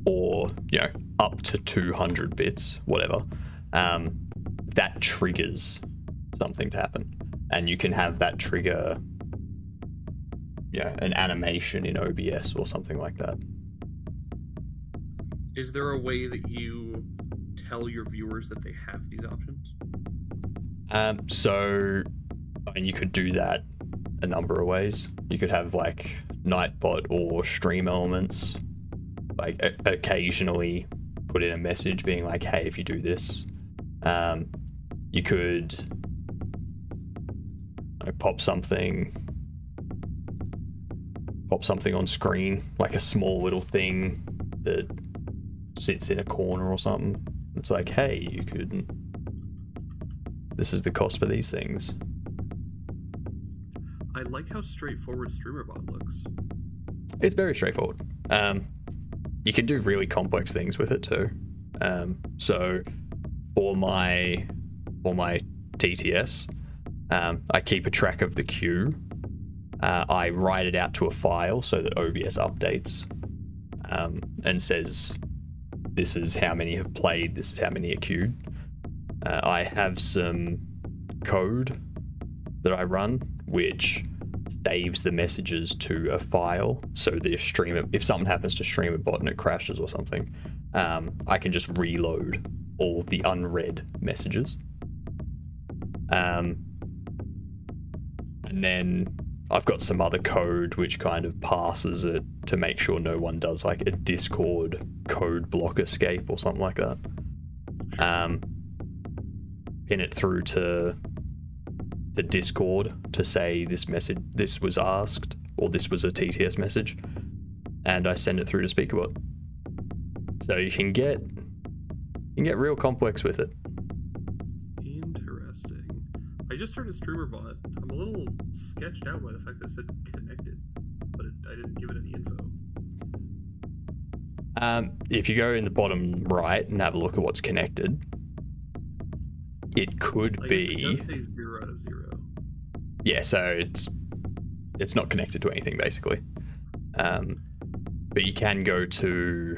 [SPEAKER 1] or, you know, up to 200 bits, whatever, that triggers something to happen. And you can have that trigger, you know, an animation in OBS or something like that.
[SPEAKER 3] Is there a way that you tell your viewers that they have these options?
[SPEAKER 1] So, I mean, you could do that a number of ways. You could have like Nightbot or stream elements, like occasionally put in a message being like, hey, if you do this, you could pop something on screen, like a small little thing that sits in a corner or something. It's like, hey, you could, this is the cost for these things.
[SPEAKER 3] I like how straightforward StreamerBot looks.
[SPEAKER 1] It's very straightforward. You can do really complex things with it too. So for my TTS, I keep a track of the queue. I write it out to a file so that OBS updates and says, this is how many have played, this is how many are queued. I have some code that I run which saves the messages to a file so that if something happens to StreamerBot and it crashes or something, I can just reload all of the unread messages. And then I've got some other code which kind of passes it to make sure no one does like a Discord code block escape or something like that. Pin it through to the Discord to say this was asked, or this was a TTS message, and I send it through to SpeakerBot. So you can get real complex with it.
[SPEAKER 3] Interesting. just started StreamerBot. I'm a little sketched out by the fact that it said connected, but I didn't give it any info.
[SPEAKER 1] If you go in the bottom right and have a look at what's connected, it could be.
[SPEAKER 3] It does say 0 out of 0.
[SPEAKER 1] Yeah, so it's not connected to anything basically. But you can go to,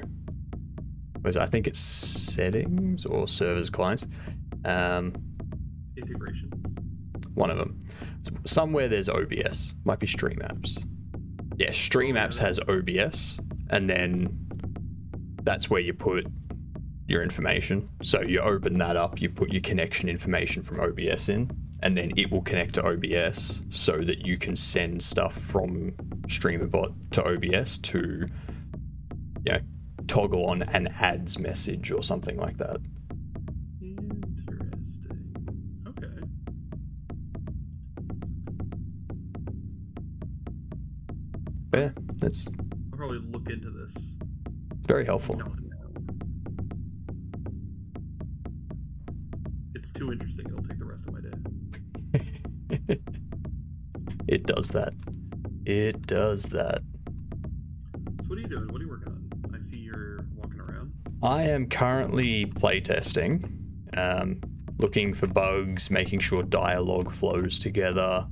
[SPEAKER 1] I think it's settings or servers clients.
[SPEAKER 3] Integration.
[SPEAKER 1] One of them. Somewhere there's OBS. Might be Stream Apps. Yeah, Stream Apps has OBS, and then that's where you put your information. So you open that up, you put your connection information from OBS in, and then it will connect to OBS so that you can send stuff from StreamerBot to OBS to, you know, toggle on an ads message or something like that.
[SPEAKER 3] Interesting. Okay.
[SPEAKER 1] But yeah,
[SPEAKER 3] I'll probably look into this.
[SPEAKER 1] It's very helpful.
[SPEAKER 3] Not now. It's too interesting. It'll take the rest of my day.
[SPEAKER 1] It does that. It does that.
[SPEAKER 3] So what are you doing? What are you working on? I see you're walking around.
[SPEAKER 1] I am currently playtesting, looking for bugs, making sure dialogue flows together,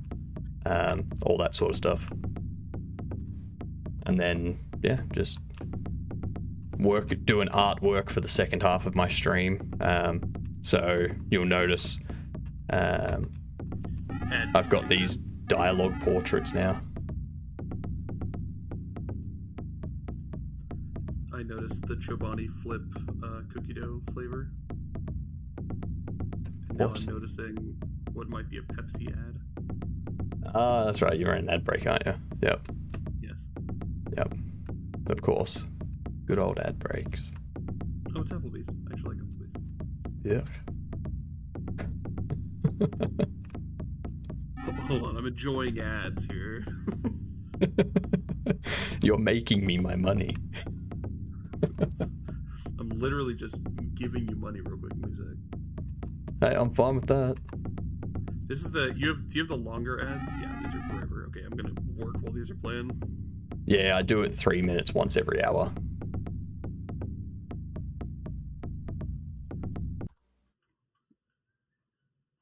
[SPEAKER 1] all that sort of stuff. And then, yeah, just doing artwork for the second half of my stream. So you'll notice I've got these dialogue portraits now.
[SPEAKER 3] I noticed the Chobani Flip cookie dough flavor. And now
[SPEAKER 1] Whoops.
[SPEAKER 3] I'm noticing what might be a Pepsi ad.
[SPEAKER 1] That's right, you're in an ad break, aren't you? Yep.
[SPEAKER 3] Yes.
[SPEAKER 1] Yep. Of course. Good old ad breaks.
[SPEAKER 3] Oh, it's Applebee's. I actually like Applebee's.
[SPEAKER 1] Yuck.
[SPEAKER 3] Hold on, I'm enjoying ads here.
[SPEAKER 1] You're making me my money.
[SPEAKER 3] I'm literally just giving you money real quick, music.
[SPEAKER 1] Hey, I'm fine with that.
[SPEAKER 3] This is do you have the longer ads? Yeah, these are forever. Okay, I'm gonna work while these are playing.
[SPEAKER 1] Yeah, I do it 3 minutes once every hour.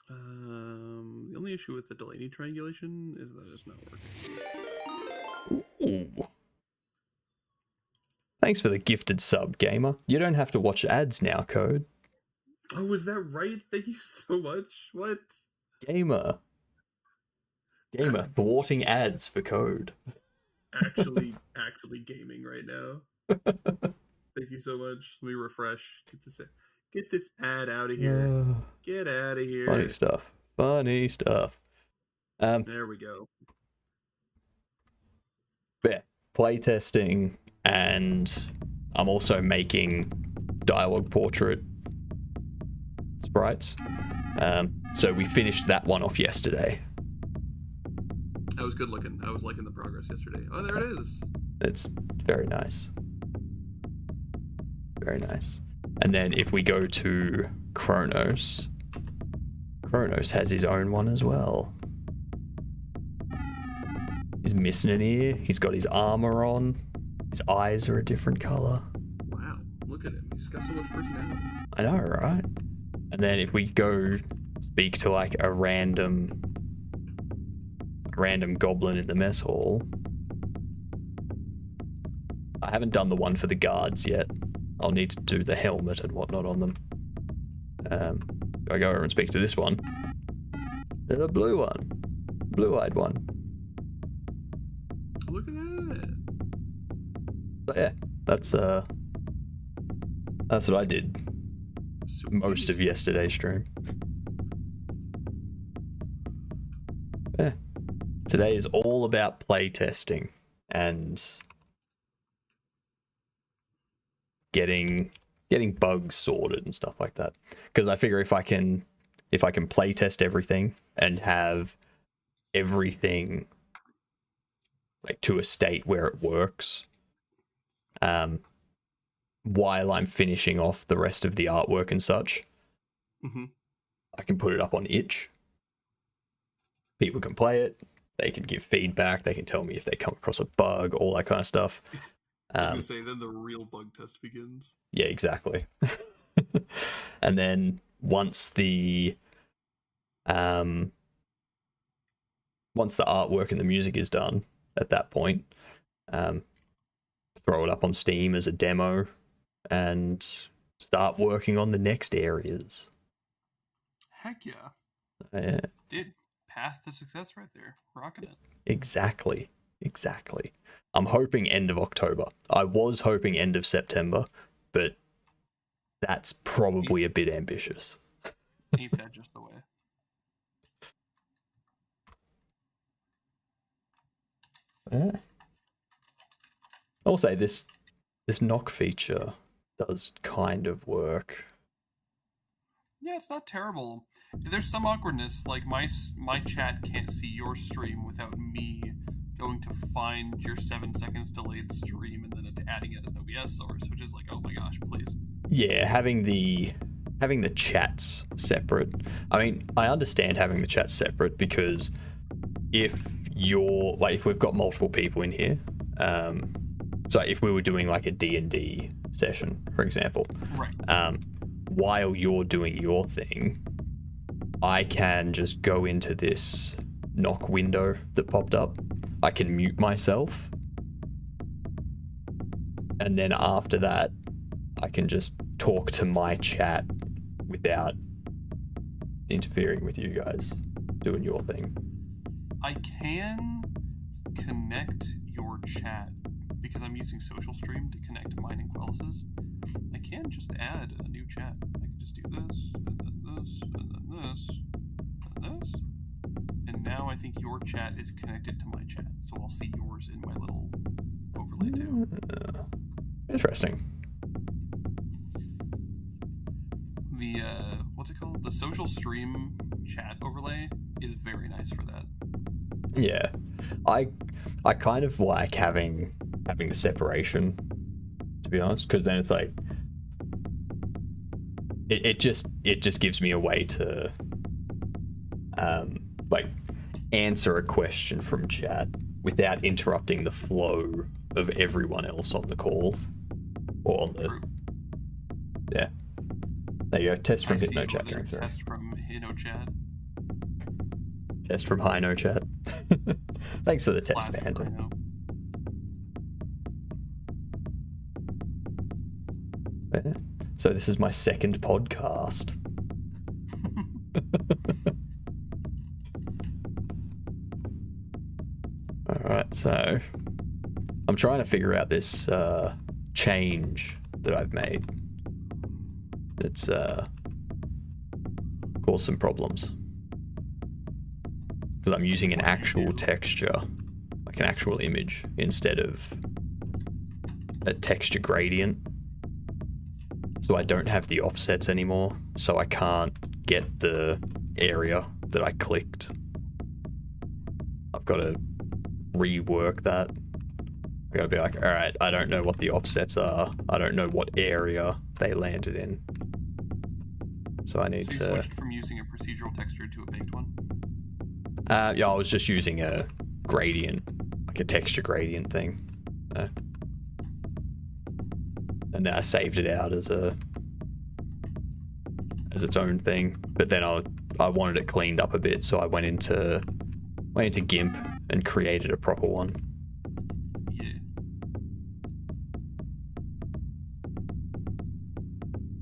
[SPEAKER 3] The only issue with the Delaney triangulation is that it's not working.
[SPEAKER 1] Ooh. Thanks for the gifted sub, gamer. You don't have to watch ads now, Code.
[SPEAKER 3] Oh, is that right? Thank you so much. What?
[SPEAKER 1] Gamer, thwarting ads for Code.
[SPEAKER 3] Actually gaming right now. Thank you so much. Let me refresh. Get this ad out of here. Get out of here.
[SPEAKER 1] Funny stuff. Funny stuff.
[SPEAKER 3] There we go.
[SPEAKER 1] Yeah, playtesting, and I'm also making dialogue portrait sprites. So we finished that one off yesterday.
[SPEAKER 3] That was good looking. I was liking the progress yesterday. Oh, there it is.
[SPEAKER 1] It's very nice. Very nice. And then if we go to Kronos has his own one as well. He's missing an ear. He's got his armor on. His eyes are a different color.
[SPEAKER 3] Wow, look at him. He's got so much personality.
[SPEAKER 1] I know, right? And then if we go speak to like a random goblin in the mess hall. I haven't done the one for the guards yet. I'll need to do the helmet and whatnot on them. I go over and speak to this one. The blue one. Blue-eyed one.
[SPEAKER 3] Look at that.
[SPEAKER 1] So yeah, that's what I did most of yesterday's stream. Yeah. Today is all about playtesting and getting bugs sorted and stuff like that. Because I figure if I can playtest everything and have everything like to a state where it works, while I'm finishing off the rest of the artwork and such, I can put it up on itch, people can play it. They can give feedback. They can tell me if they come across a bug, all that kind of stuff.
[SPEAKER 3] I was gonna say, then the real bug test begins.
[SPEAKER 1] Yeah, exactly. And then once the artwork and the music is done, at that point, throw it up on Steam as a demo and start working on the next areas.
[SPEAKER 3] Heck yeah.
[SPEAKER 1] Yeah.
[SPEAKER 3] Dude, path to success right there. Rocking it.
[SPEAKER 1] Exactly. I'm hoping end of October. I was hoping end of September, but that's probably a bit ambitious.
[SPEAKER 3] Ain't that just the way?
[SPEAKER 1] Yeah. I'll say this knock feature does kind of work.
[SPEAKER 3] Yeah, it's not terrible. There's some awkwardness, like my chat can't see your stream without me going to find your 7 seconds delayed stream and then adding it as an OBS source, which is like, oh my gosh, please.
[SPEAKER 1] Yeah, having the chats separate. I mean, I understand having the chats separate because if we've got multiple people in here, so if we were doing like a D&D session, for example,
[SPEAKER 3] right.
[SPEAKER 1] While you're doing your thing, I can just go into this knock window that popped up. I can mute myself, and then after that, I can just talk to my chat without interfering with you guys doing your thing.
[SPEAKER 3] I can connect your chat because I'm using Social Stream to connect to mine and Quellis's. I can just add a new chat. I can just do this, and then this, and then this, and this. And now I think your chat is connected to my chat, so I'll see yours in my little overlay too.
[SPEAKER 1] Interesting.
[SPEAKER 3] The, what's it called? The Social Stream chat overlay is very nice for that.
[SPEAKER 1] Yeah. I kind of like having the separation, to be honest, because then it's like it just gives me a way to like answer a question from chat without interrupting the flow of everyone else on the call or on the yeah. There you go. Test from HypnoChat going through.
[SPEAKER 3] Test from HypnoChat.
[SPEAKER 1] Test from HypnoChat. Thanks for the test,
[SPEAKER 3] Classic
[SPEAKER 1] band. Yeah. So this is my second podcast. Alright, so I'm trying to figure out this change that I've made. It's caused some problems. Because I'm using an actual texture, like an actual image, instead of a texture gradient. So I don't have the offsets anymore, so I can't get the area that I clicked. I've got to rework that. I gotta be like, all right, I don't know what the offsets are. I don't know what area they landed in. So I need to...
[SPEAKER 3] switched from using a procedural texture to a baked one?
[SPEAKER 1] Yeah, I was just using a gradient, like a texture gradient thing. And then I saved it out as its own thing. But then I wanted it cleaned up a bit, so I went into GIMP and created a proper one.
[SPEAKER 3] Yeah.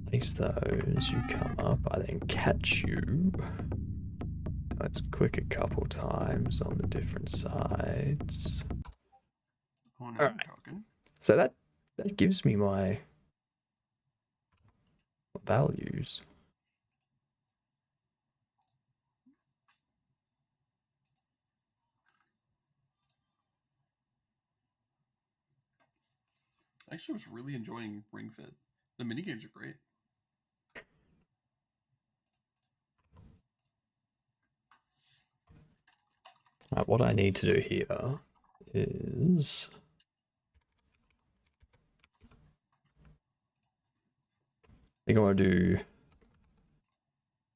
[SPEAKER 1] Place those, you come up, I then catch you. Let's click a couple times on the different sides.
[SPEAKER 3] Oh, no,
[SPEAKER 1] All
[SPEAKER 3] I'm
[SPEAKER 1] right.
[SPEAKER 3] talking.
[SPEAKER 1] So that gives me my values.
[SPEAKER 3] I actually was really enjoying Ring Fit. The minigames are great.
[SPEAKER 1] What I need to do here is I think I want to do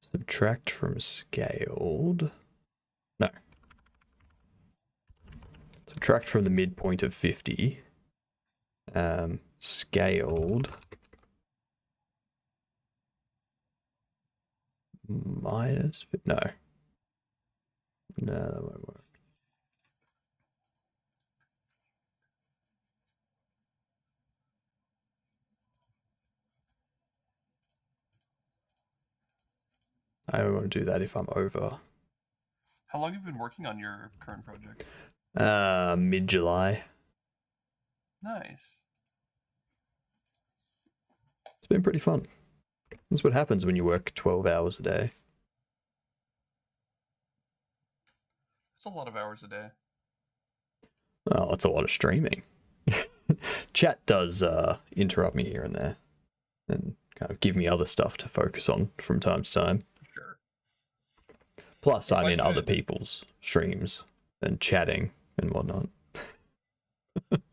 [SPEAKER 1] subtract from scaled. No, subtract from the midpoint of 50. Scaled minus, no, that won't work. I don't want to do that if I'm over.
[SPEAKER 3] How long have you been working on your current project?
[SPEAKER 1] Mid-July.
[SPEAKER 3] Nice.
[SPEAKER 1] It's been pretty fun. That's what happens when you work 12 hours a day.
[SPEAKER 3] It's a lot of hours a day.
[SPEAKER 1] Oh, it's a lot of streaming. Chat does interrupt me here and there and kind of give me other stuff to focus on from time to time.
[SPEAKER 3] Sure.
[SPEAKER 1] Plus, I'm in other people's streams and chatting and whatnot.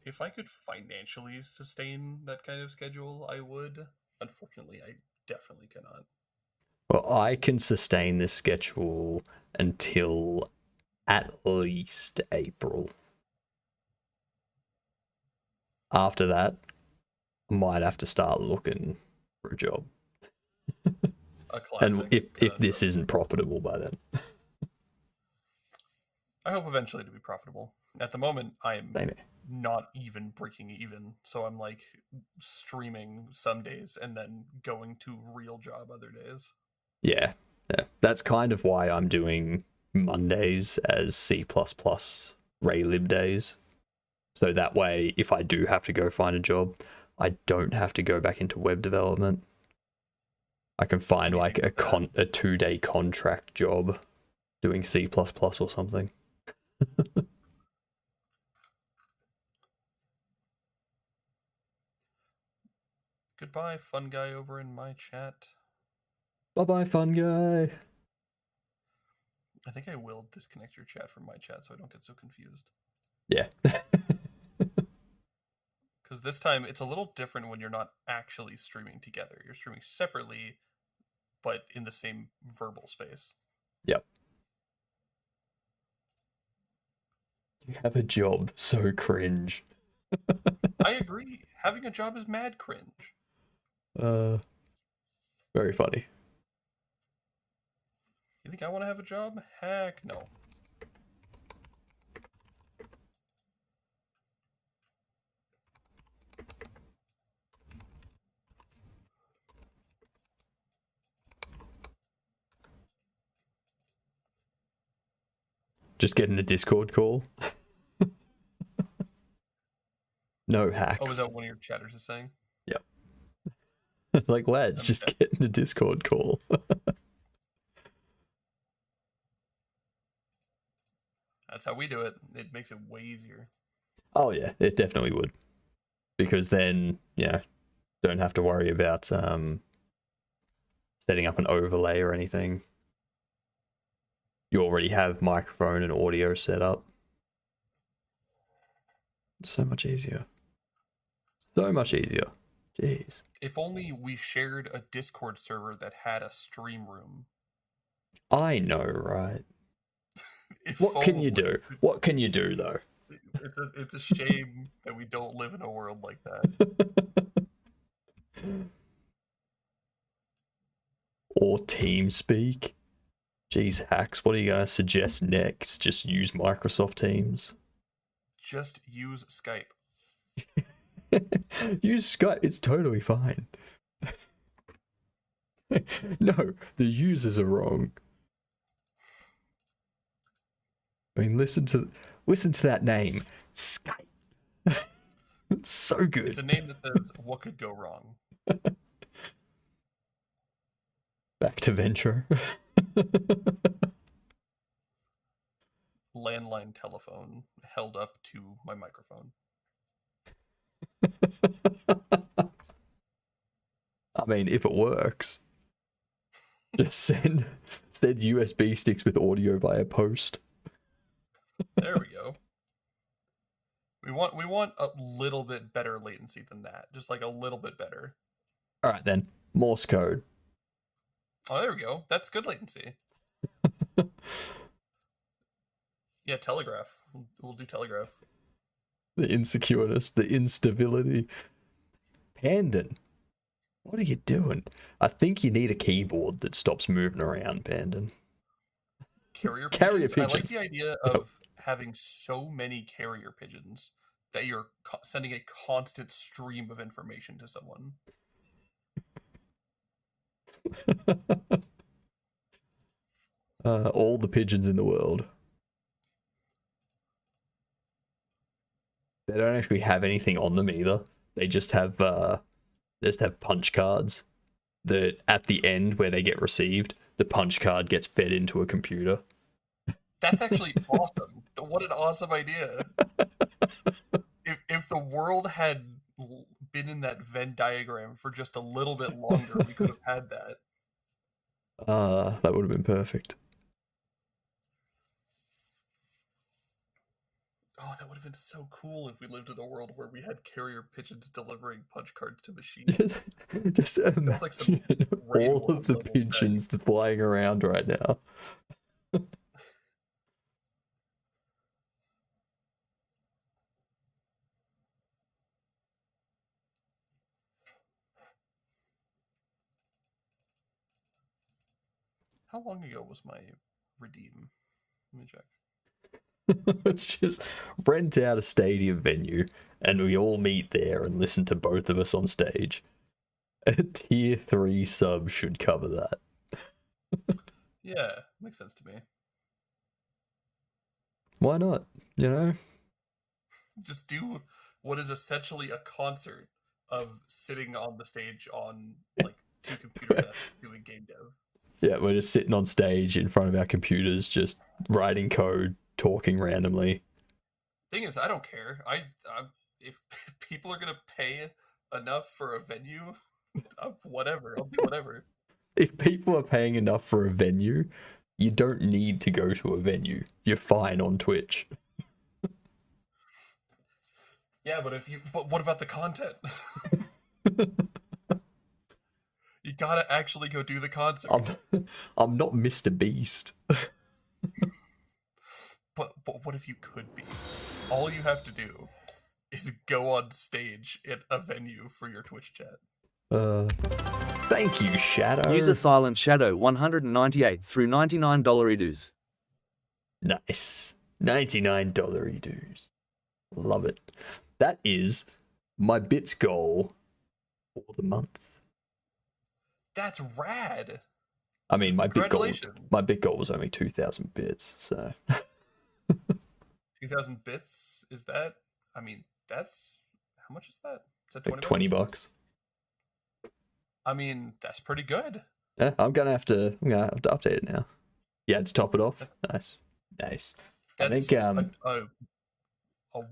[SPEAKER 3] If I could financially sustain that kind of schedule, I would. Unfortunately, I definitely cannot.
[SPEAKER 1] Well, I can sustain this schedule until at least April. After that, I might have to start looking for a job.
[SPEAKER 3] A classic.
[SPEAKER 1] And if this isn't profitable by then.
[SPEAKER 3] I hope eventually to be profitable. At the moment, I'm
[SPEAKER 1] Same here.
[SPEAKER 3] not even breaking even. So I'm like streaming some days and then going to real job other days.
[SPEAKER 1] Yeah. That's kind of why I'm doing Mondays as C++ Raylib days. So that way, if I do have to go find a job, I don't have to go back into web development. I can find like a 2-day contract job doing C++ or something.
[SPEAKER 3] Goodbye, fun guy over in my chat.
[SPEAKER 1] Bye-bye, fun guy.
[SPEAKER 3] I think I will disconnect your chat from my chat so I don't get so confused.
[SPEAKER 1] Yeah.
[SPEAKER 3] Because this time it's a little different when you're not actually streaming together. You're streaming separately, but in the same verbal space.
[SPEAKER 1] Yep. You have a job, so cringe.
[SPEAKER 3] I agree. Having a job is mad cringe.
[SPEAKER 1] Very funny.
[SPEAKER 3] You think I want to have a job? Heck no.
[SPEAKER 1] Just getting a Discord call. No hacks.
[SPEAKER 3] Oh, is that one of your chatters is saying?
[SPEAKER 1] Yep. Like, lads, just getting a Discord call.
[SPEAKER 3] That's how we do it. It makes it way easier.
[SPEAKER 1] Oh yeah, it definitely would. Because then, don't have to worry about setting up an overlay or anything. You already have microphone and audio set up. It's so much easier. So much easier. Jeez.
[SPEAKER 3] If only we shared a Discord server that had a stream room.
[SPEAKER 1] I know, right? What can you do? What can you do, though?
[SPEAKER 3] It's a shame that we don't live in a world like that.
[SPEAKER 1] Or TeamSpeak. Jeez, hacks, what are you going to suggest next? Just use Microsoft Teams?
[SPEAKER 3] Just use Skype.
[SPEAKER 1] Use Skype, it's totally fine. No, the users are wrong. I mean, listen to that name, Skype. It's so good.
[SPEAKER 3] It's a name that says, what could go wrong?
[SPEAKER 1] Back to Venture.
[SPEAKER 3] Landline telephone held up to my microphone.
[SPEAKER 1] I mean, if it works, just send USB sticks with audio via post.
[SPEAKER 3] There we go. We want a little bit better latency than that. Just like a little bit better.
[SPEAKER 1] All right then, Morse code.
[SPEAKER 3] Oh, there we go. That's good latency. Yeah, telegraph. We'll do telegraph.
[SPEAKER 1] The insecureness, the instability. Pandan, what are you doing? I think you need a keyboard that stops moving around, Pandan.
[SPEAKER 3] Carrier
[SPEAKER 1] Carrier
[SPEAKER 3] pigeons? I like
[SPEAKER 1] pigeons.
[SPEAKER 3] the idea of having so many carrier pigeons that you're sending a constant stream of information to someone.
[SPEAKER 1] All the pigeons in the world. They don't actually have anything on them either. They just have punch cards that at the end where they get received, the punch card gets fed into a computer.
[SPEAKER 3] That's actually awesome. What an awesome idea. If the world had been in that Venn diagram for just a little bit longer, we could have had that.
[SPEAKER 1] That would have been perfect.
[SPEAKER 3] Oh, that would have been so cool if we lived in a world where we had carrier pigeons delivering punch cards to machines.
[SPEAKER 1] Just imagine
[SPEAKER 3] like some
[SPEAKER 1] all of the pigeons flying around right now.
[SPEAKER 3] How long ago was my redeem? Let me check.
[SPEAKER 1] It's just rent out a stadium venue and we all meet there and listen to both of us on stage. A tier 3 sub should cover that.
[SPEAKER 3] Yeah, makes sense to me.
[SPEAKER 1] Why not? You know?
[SPEAKER 3] Just do what is essentially a concert of sitting on the stage on like 2 computer desks doing game dev.
[SPEAKER 1] Yeah, we're just sitting on stage in front of our computers, just writing code, talking randomly.
[SPEAKER 3] Thing is, I don't care. If people are gonna pay enough for a venue, whatever. I'll do whatever.
[SPEAKER 1] If people are paying enough for a venue, you don't need to go to a venue. You're fine on Twitch.
[SPEAKER 3] Yeah, but what about the content? You gotta actually go do the concert.
[SPEAKER 1] I'm not Mr. Beast.
[SPEAKER 3] But what if you could be? All you have to do is go on stage at a venue for your Twitch chat.
[SPEAKER 1] Thank you, Shadow.
[SPEAKER 2] User Silent Shadow 198 through $99 dues.
[SPEAKER 1] Nice. $99 dues. Love it. That is my bits goal for the month.
[SPEAKER 3] That's rad.
[SPEAKER 1] I mean, my bit goal was only 2,000 bits, so
[SPEAKER 3] 2,000 bits, is that? I mean, that's how much is that? Is that
[SPEAKER 1] like $20?
[SPEAKER 3] I mean, that's pretty good.
[SPEAKER 1] Yeah, I'm gonna have to update it now. Yeah, to top it off. Nice.
[SPEAKER 3] That's
[SPEAKER 1] I think
[SPEAKER 3] a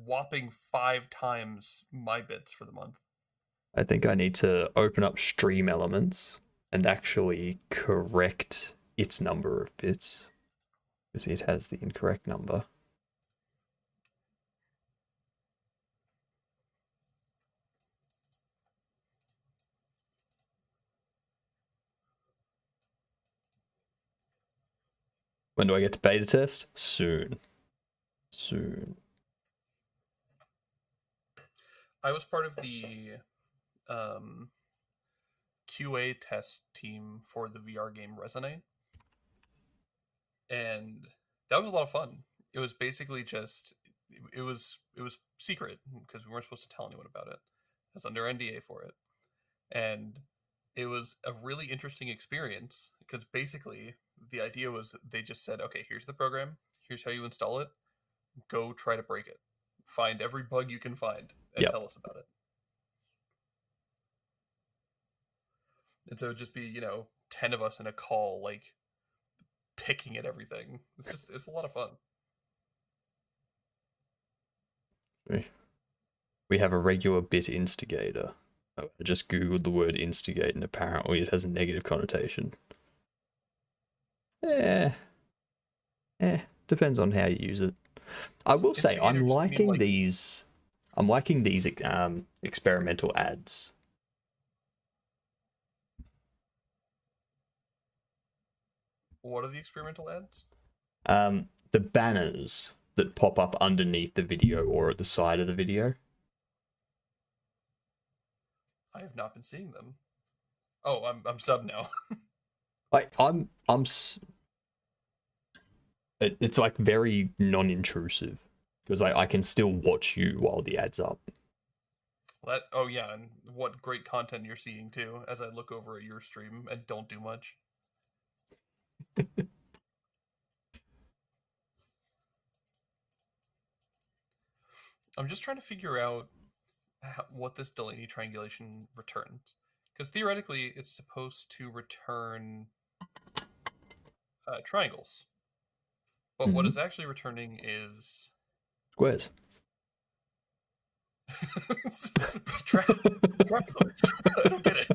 [SPEAKER 3] whopping 5 times my bits for the month.
[SPEAKER 1] I think I need to open up Stream Elements and actually correct its number of bits, because it has the incorrect number. When do I get to beta test? Soon.
[SPEAKER 3] I was part of the QA test team for the VR game Resonate, and that was a lot of fun. It was basically just it was secret because we weren't supposed to tell anyone about it. I was under NDA for it, and it was a really interesting experience because basically the idea was they just said, okay, here's the program, here's how you install it, go try to break it, find every bug you can find, and tell us about it. And so it'd just be 10 of us in a call, like picking at everything. It's a lot of fun.
[SPEAKER 1] We have a regular bit instigator. I just googled the word instigate and apparently it has a negative connotation. Depends on how you use it. I will say I'm liking these experimental ads.
[SPEAKER 3] What are the experimental ads?
[SPEAKER 1] The banners that pop up underneath the video or at the side of the video?
[SPEAKER 3] I have not been seeing them. Oh, I'm sub now.
[SPEAKER 1] It's like very non-intrusive because I can still watch you while the ad's up.
[SPEAKER 3] Oh yeah, and what great content you're seeing too, as I look over at your stream and don't do much. I'm just trying to figure out what this Delaney triangulation returns, because theoretically it's supposed to return triangles, but what it's actually returning is
[SPEAKER 1] squares.
[SPEAKER 3] Trapezoids. I don't get it.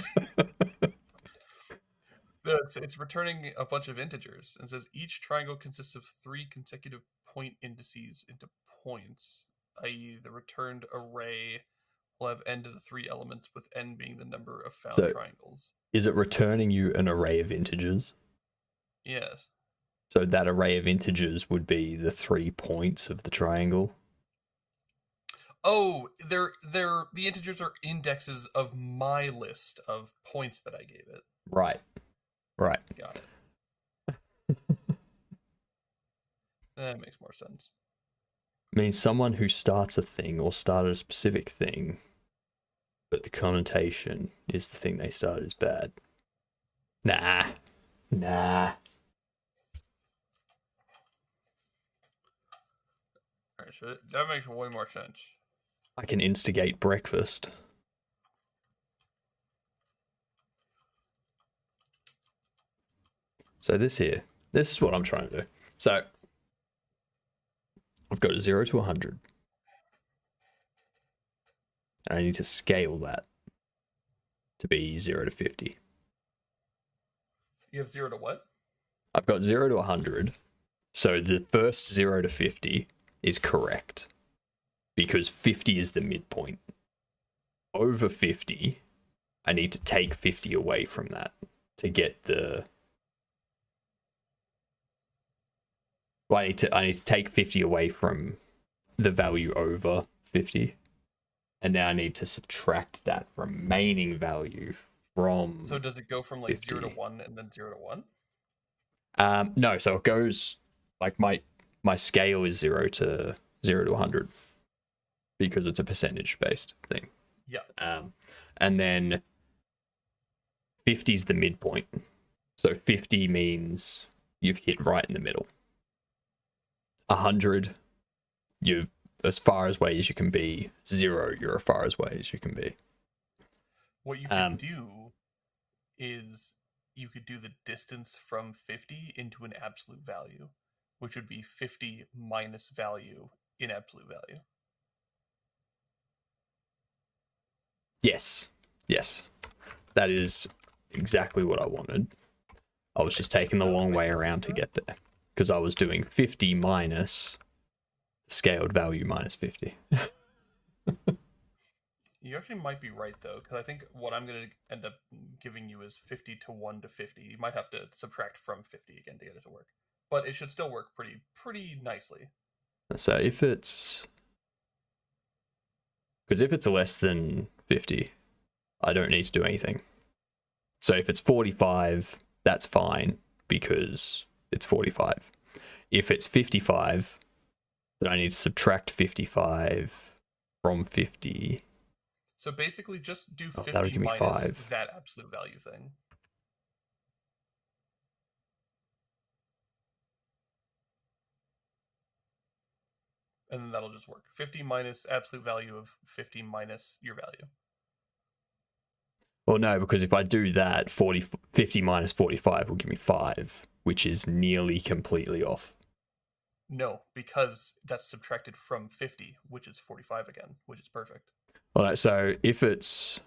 [SPEAKER 3] It's returning a bunch of integers and says each triangle consists of 3 consecutive point indices into points, i.e. the returned array will have n to the 3 elements, with n being the number of found triangles.
[SPEAKER 1] Is it returning you an array of integers?
[SPEAKER 3] Yes.
[SPEAKER 1] So that array of integers would be the 3 points of the triangle?
[SPEAKER 3] Oh, the integers are indexes of my list of points that I gave it.
[SPEAKER 1] Right.
[SPEAKER 3] Got it. That makes more sense.
[SPEAKER 1] I mean, someone who starts a thing or started a specific thing, but the connotation is the thing they started is bad. Nah.
[SPEAKER 3] Alright, so that makes way more sense.
[SPEAKER 1] I can instigate breakfast. So this is what I'm trying to do. So I've got a 0 to 100. And I need to scale that to be 0 to 50.
[SPEAKER 3] You have 0 to what?
[SPEAKER 1] I've got 0 to 100. So the first 0 to 50 is correct, because 50 is the midpoint. Over 50, I need to take 50 away from that to get the... Well, I need to take 50 away from the value over 50. And now I need to subtract that remaining value from...
[SPEAKER 3] So does it go from like
[SPEAKER 1] 50.
[SPEAKER 3] 0 to 1 and then 0 to 1?
[SPEAKER 1] No, so it goes... Like my scale is 0 to 100 because it's a percentage based thing.
[SPEAKER 3] Yeah.
[SPEAKER 1] And then 50 is the midpoint. So 50 means you've hit right in the middle. 100, you're as far away as you can be. 0, you're as far away as you can be.
[SPEAKER 3] What you can do is you could do the distance from 50 into an absolute value, which would be 50 minus value in absolute value.
[SPEAKER 1] Yes. That is exactly what I wanted. I was just taking the long way around to get there, because I was doing 50 minus scaled value minus 50.
[SPEAKER 3] You actually might be right, though, because I think what I'm going to end up giving you is 50 to 1 to 50. You might have to subtract from 50 again to get it to work. But it should still work pretty nicely.
[SPEAKER 1] So if it's... Because if it's less than 50, I don't need to do anything. So if it's 45, that's fine, because it's 45. If it's 55, then I need to subtract 55 from 50.
[SPEAKER 3] So basically just do 50
[SPEAKER 1] that'll give me
[SPEAKER 3] minus
[SPEAKER 1] 5.
[SPEAKER 3] that absolute value thing. And then that'll just work. 50 minus absolute value of 50 minus your value.
[SPEAKER 1] Well, no, because if I do that, 50 minus 45 will give me 5, which is nearly completely off.
[SPEAKER 3] No, because that's subtracted from 50, which is 45 again, which is perfect.
[SPEAKER 1] All right, so if it's...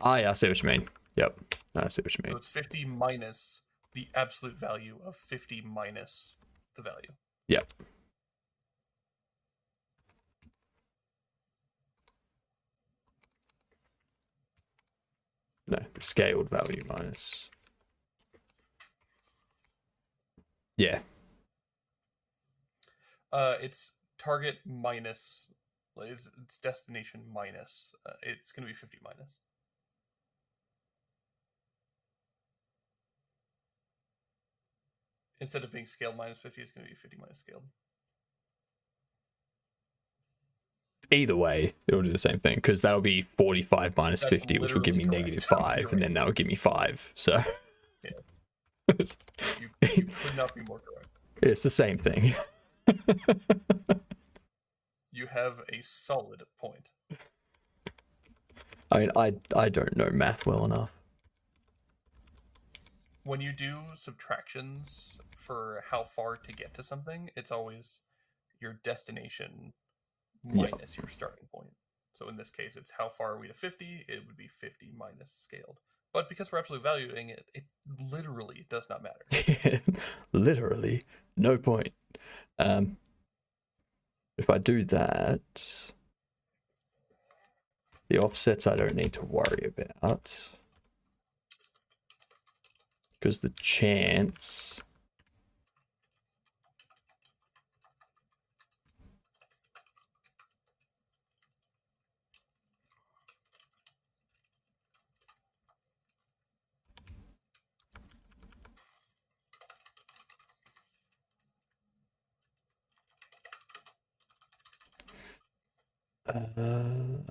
[SPEAKER 1] yeah, I see what you mean. Yep, I see what you mean.
[SPEAKER 3] So it's 50 minus the absolute value of 50 minus the value.
[SPEAKER 1] Yep. No, the scaled value minus... Yeah.
[SPEAKER 3] It's target minus. It's destination minus. It's going to be 50 minus. Instead of being scaled minus 50, it's going to be 50 minus scaled.
[SPEAKER 1] Either way, it'll do the same thing, because that'll be 45 minus
[SPEAKER 3] That's
[SPEAKER 1] 50, which will give me
[SPEAKER 3] literally
[SPEAKER 1] negative
[SPEAKER 3] correct.
[SPEAKER 1] 5,
[SPEAKER 3] You're
[SPEAKER 1] and then that'll give me 5. So
[SPEAKER 3] Yeah.
[SPEAKER 1] it's,
[SPEAKER 3] You could not be more correct.
[SPEAKER 1] it's the same thing.
[SPEAKER 3] You have a solid point.
[SPEAKER 1] I mean, I don't know math well enough.
[SPEAKER 3] When you do subtractions for how far to get to something, it's always your destination minus your starting point. So in this case, it's how far are we to 50? It would be 50 minus scaled. But because we're absolutely valuing it, it literally does not matter.
[SPEAKER 1] Literally, no point. If I do that, the offsets I don't need to worry about, because the chance hang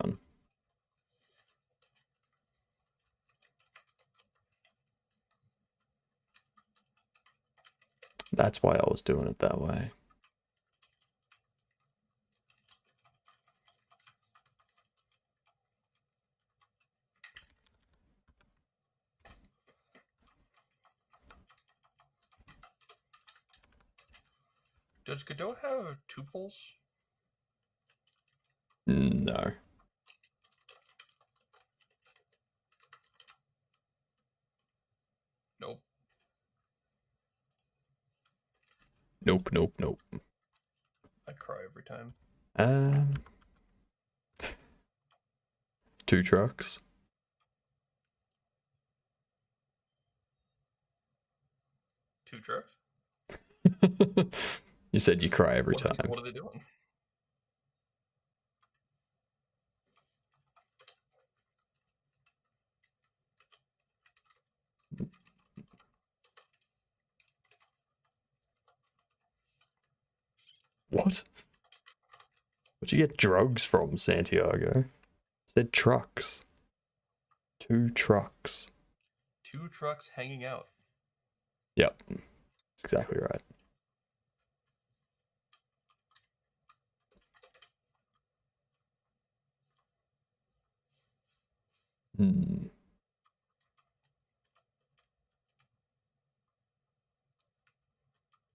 [SPEAKER 1] on. That's why I was doing it that way.
[SPEAKER 3] Does Godot have tuples?
[SPEAKER 1] No.
[SPEAKER 3] Nope.
[SPEAKER 1] Nope.
[SPEAKER 3] I cry every time.
[SPEAKER 1] 2 trucks.
[SPEAKER 3] Two trucks?
[SPEAKER 1] You said you cry every time.
[SPEAKER 3] What are they doing?
[SPEAKER 1] What? Where'd you get drugs from, Santiago? It said trucks. 2 trucks.
[SPEAKER 3] 2 trucks hanging out.
[SPEAKER 1] Yep. That's exactly right.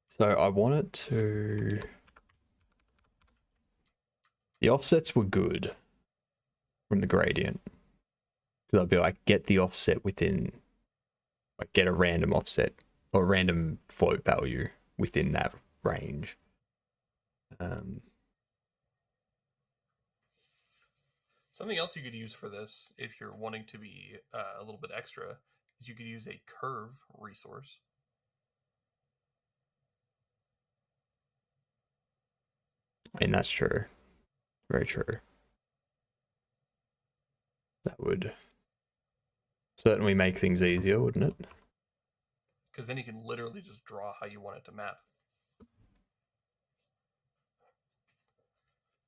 [SPEAKER 1] So I want it to... The offsets were good from the gradient. Because I'd be like, get the offset within... Like, get a random offset or random float value within that range.
[SPEAKER 3] Something else you could use for this, if you're wanting to be a little bit extra, is you could use a curve resource.
[SPEAKER 1] And that's true. Very true. That would certainly make things easier, wouldn't it?
[SPEAKER 3] Because then you can literally just draw how you want it to map.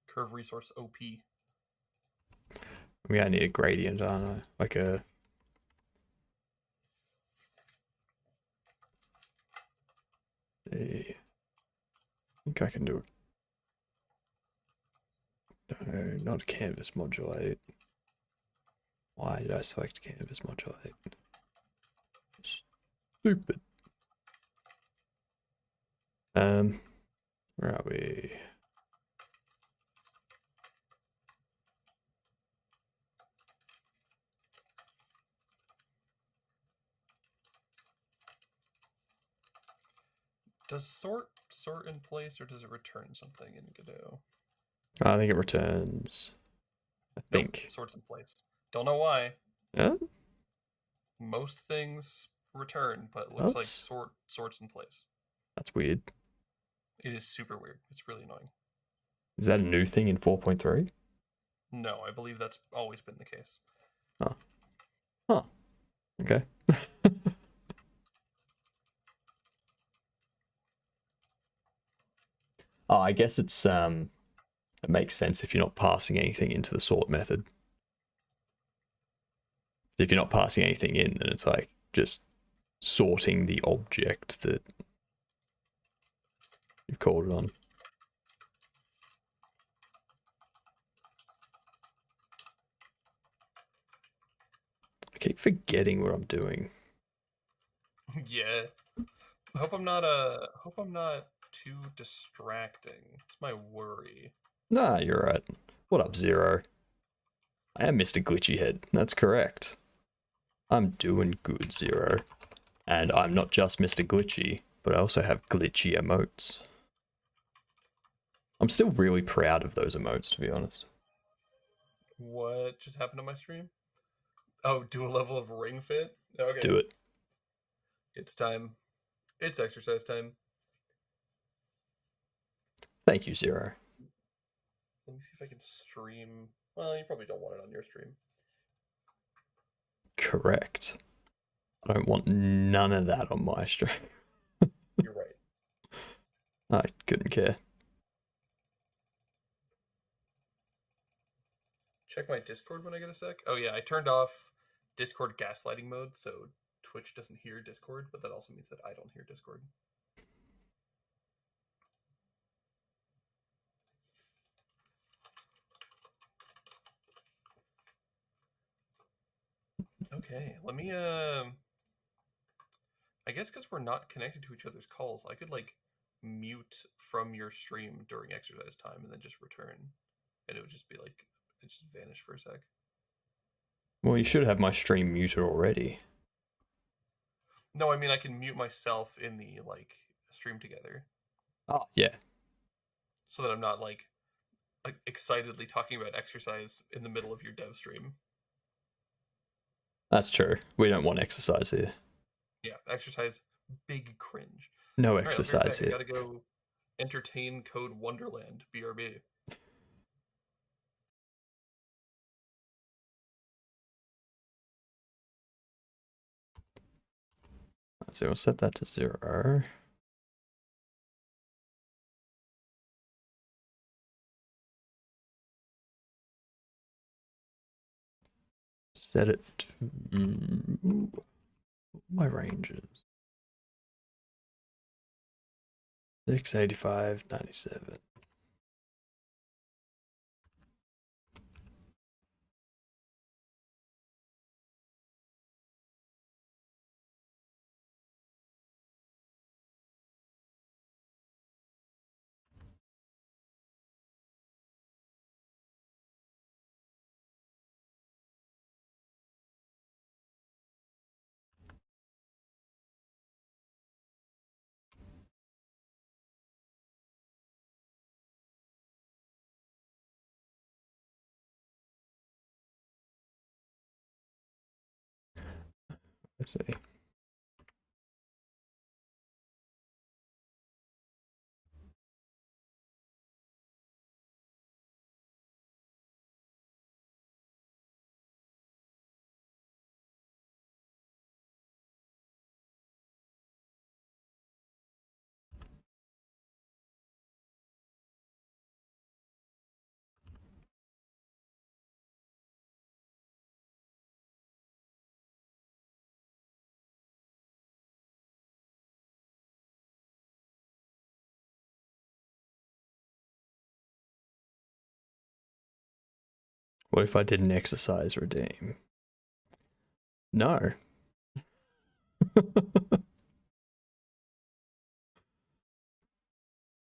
[SPEAKER 3] Curve resource OP.
[SPEAKER 1] I mean, I need a gradient, aren't I? Like a... I think I can do it. No, not canvas modulate. Why did I select canvas modulate? Stupid. Where are we?
[SPEAKER 3] Does sort in place, or does it return something in Godot?
[SPEAKER 1] I think it returns. I think.
[SPEAKER 3] Nope, sorts in place. Don't know why.
[SPEAKER 1] Yeah?
[SPEAKER 3] Most things return, but it looks like sorts in place.
[SPEAKER 1] That's weird.
[SPEAKER 3] It is super weird. It's really annoying.
[SPEAKER 1] Is that a new thing in 4.3?
[SPEAKER 3] No, I believe that's always been the case.
[SPEAKER 1] Oh. Huh. Okay. Oh, I guess it's it makes sense if you're not passing anything into the sort method. If you're not passing anything in, then it's like just sorting the object that you've called it on. I keep forgetting what I'm doing.
[SPEAKER 3] Yeah. Hope I'm not too distracting. It's my worry.
[SPEAKER 1] Nah, you're right. What up, Zero? I am Mr. Glitchy Head. That's correct. I'm doing good, Zero. And I'm not just Mr. Glitchy, but I also have glitchy emotes. I'm still really proud of those emotes, to be honest.
[SPEAKER 3] What just happened on my stream? Oh, do a level of Ring Fit? Okay.
[SPEAKER 1] Do it.
[SPEAKER 3] It's time. It's exercise time.
[SPEAKER 1] Thank you, Zero.
[SPEAKER 3] Let me see if I can stream. Well, you probably don't want it on your stream.
[SPEAKER 1] Correct. I don't want none of that on my stream.
[SPEAKER 3] You're right.
[SPEAKER 1] I couldn't care.
[SPEAKER 3] Check my Discord when I get a sec. Oh yeah, I turned off Discord gaslighting mode, so Twitch doesn't hear Discord, but that also means that I don't hear Discord. Okay, let me I guess because we're not connected to each other's calls, I could like mute from your stream during exercise time and then just return. And it would just be like it just vanish for a sec.
[SPEAKER 1] Well, you should have my stream muted already.
[SPEAKER 3] No, I mean I can mute myself in the like stream together.
[SPEAKER 1] Oh, yeah.
[SPEAKER 3] So that I'm not like excitedly talking about exercise in the middle of your dev stream.
[SPEAKER 1] That's true. We don't want exercise here.
[SPEAKER 3] Yeah, exercise, big cringe.
[SPEAKER 1] No
[SPEAKER 3] All right,
[SPEAKER 1] exercise
[SPEAKER 3] I
[SPEAKER 1] here.
[SPEAKER 3] gotta go entertain Code Wonderland, BRB.
[SPEAKER 1] So we'll set that to 0. Set it to my ranges. 685, 97. Let's see. What if I didn't exercise redeem? No.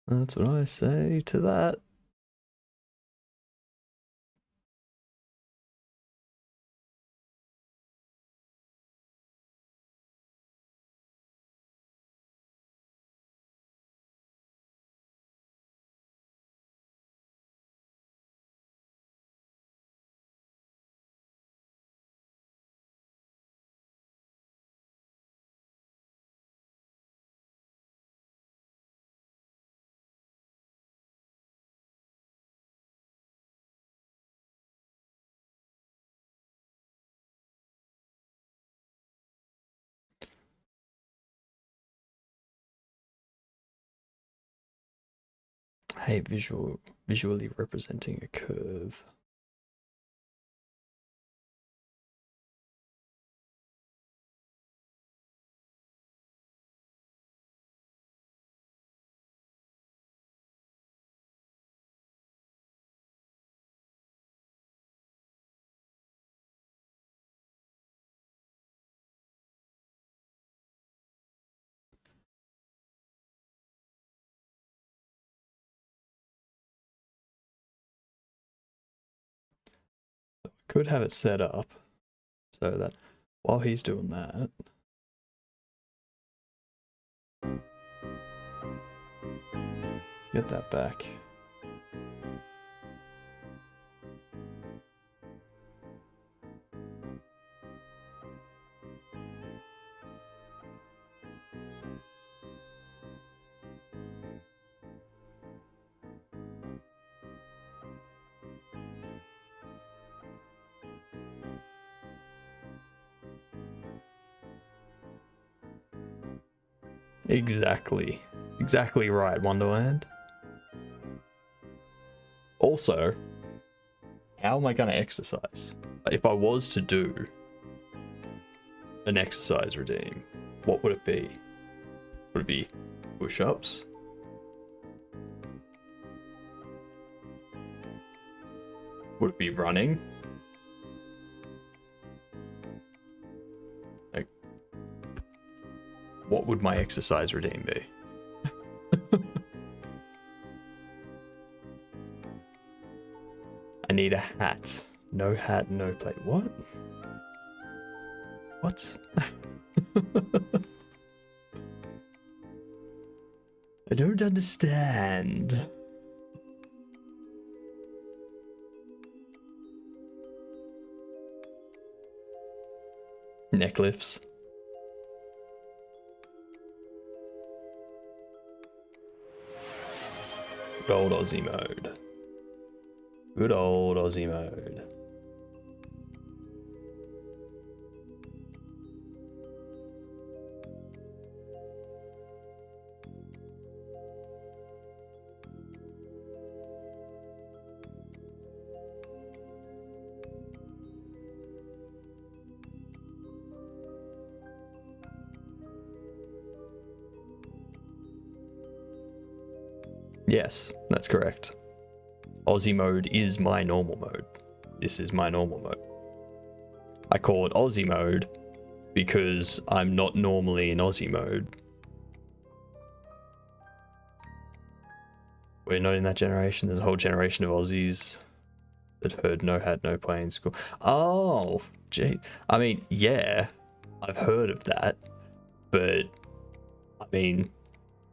[SPEAKER 1] That's what I say to that. Hey, visually representing a curve. Could have it set up so that while he's doing that, get that back. Exactly. Exactly right, Wonderland. Also, how am I going to exercise? If I was to do an exercise redeem, what would it be? Would it be push-ups? Would it be running? Like, what would my exercise redeem be? I need a hat. No hat, no plate. What? What? I don't understand. Neck lifts. Good old Aussie mode. Good old Aussie mode. Yes, that's correct. Aussie mode is my normal mode. This is my normal mode. I call it Aussie mode because I'm not normally in Aussie mode. We're not in that generation. There's a whole generation of Aussies that heard no hat, no play in school. Oh, gee. I mean, yeah, I've heard of that, but I mean,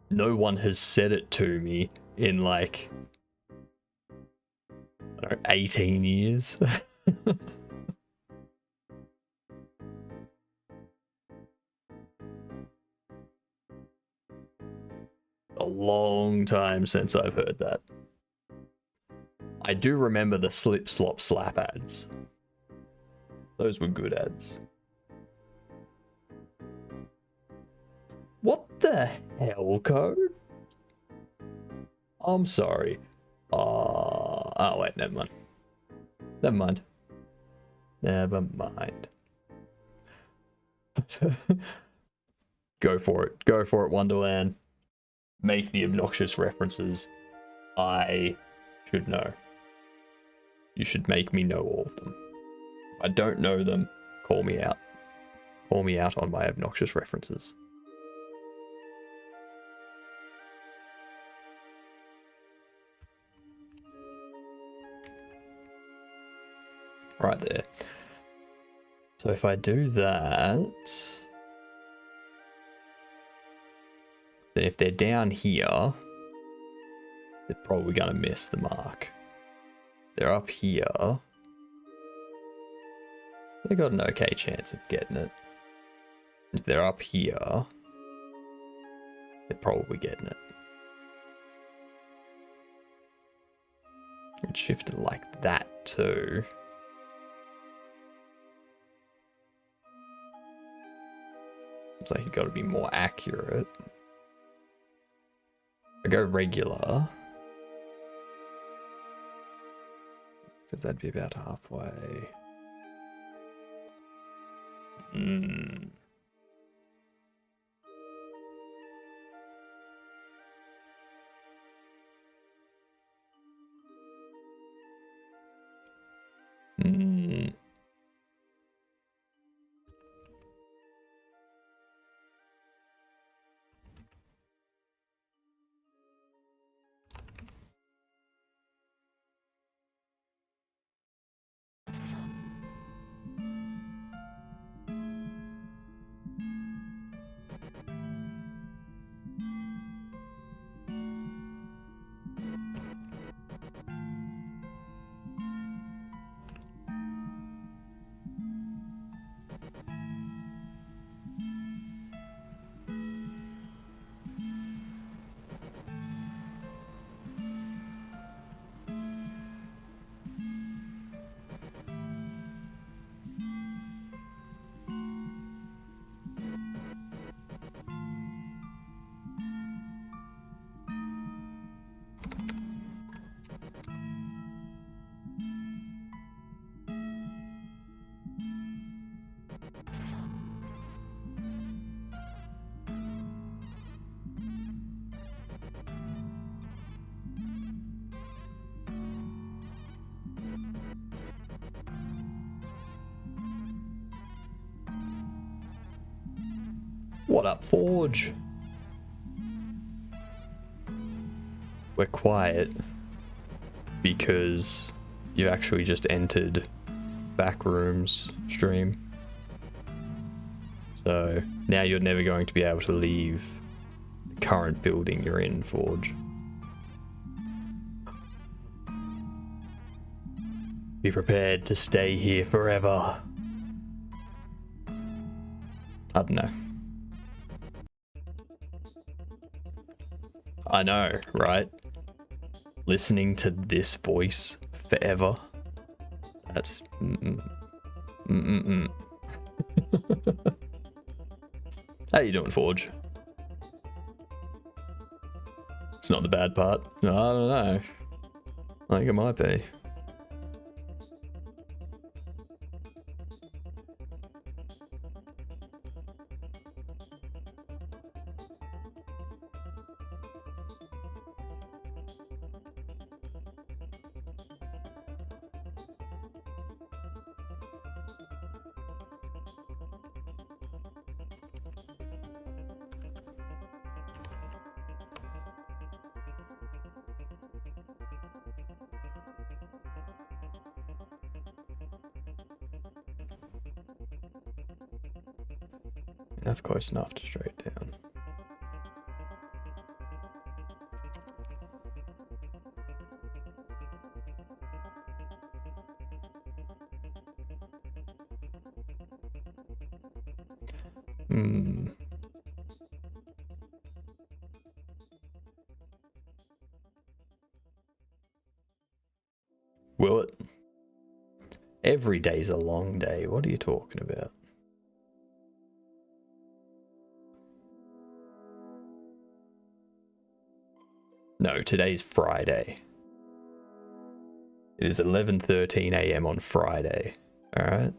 [SPEAKER 1] no one has said it to me in like, I don't know, 18 years. A long time since I've heard that. I do remember the slip slop slap ads. Those were good ads. What the hell, code? I'm sorry. Oh wait, never mind. Never mind. Never mind. Go for it. Go for it, Wonderland. Make the obnoxious references. I should know. You should make me know all of them. If I don't know them, call me out. Call me out on my obnoxious references. Right there. So if I do that, then if they're down here, they're probably going to miss the mark. If they're up here, they got an okay chance of getting it. If they're up here, they're probably getting it. And shift it like that too. Looks like you've got to be more accurate. I go regular. Because that'd be about halfway. Hmm. Hmm. What up, Forge? We're quiet because you actually just entered Backrooms stream. So now you're never going to be able to leave the current building you're in, Forge. Be prepared to stay here forever. I don't know. I know, right? Listening to this voice forever. That's How you doing, Forge? It's not the bad part. No, I don't know. I think it might be. That's close enough to straight down. Will it? Every day's a long day. What are you talking about? No, today's Friday. It is 11:13 a.m. on Friday. All right.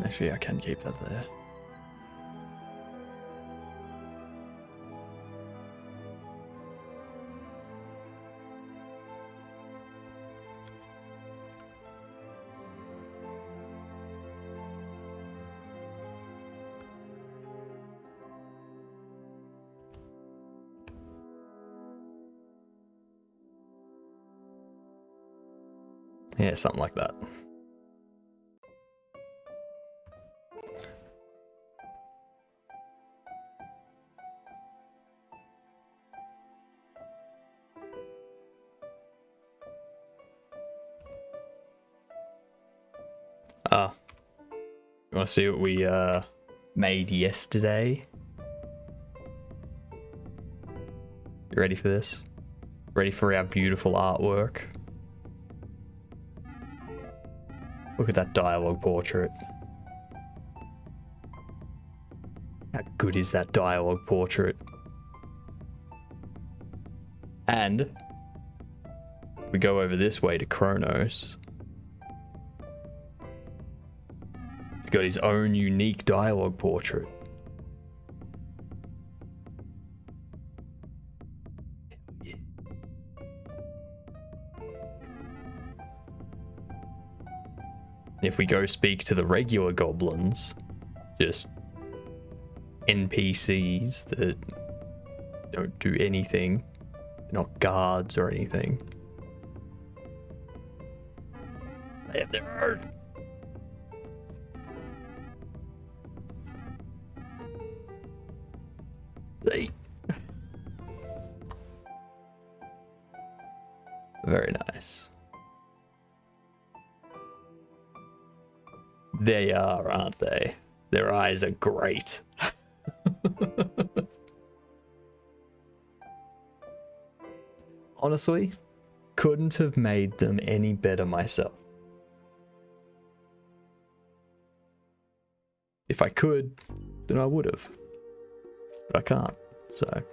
[SPEAKER 1] Actually, I can keep that there. Yeah, something like that. Ah, want to see what we made yesterday? You ready for this? Ready for our beautiful artwork? Look at that dialogue portrait. How good is that dialogue portrait? And we go over this way to Kronos. He's got his own unique dialogue portrait. If we go speak to the regular goblins, just NPCs that don't do anything, they're not guards or anything. They have their own. See? Very nice. They are, aren't they? Their eyes are great. Honestly, couldn't have made them any better myself. If I could, then I would have. But I can't, so.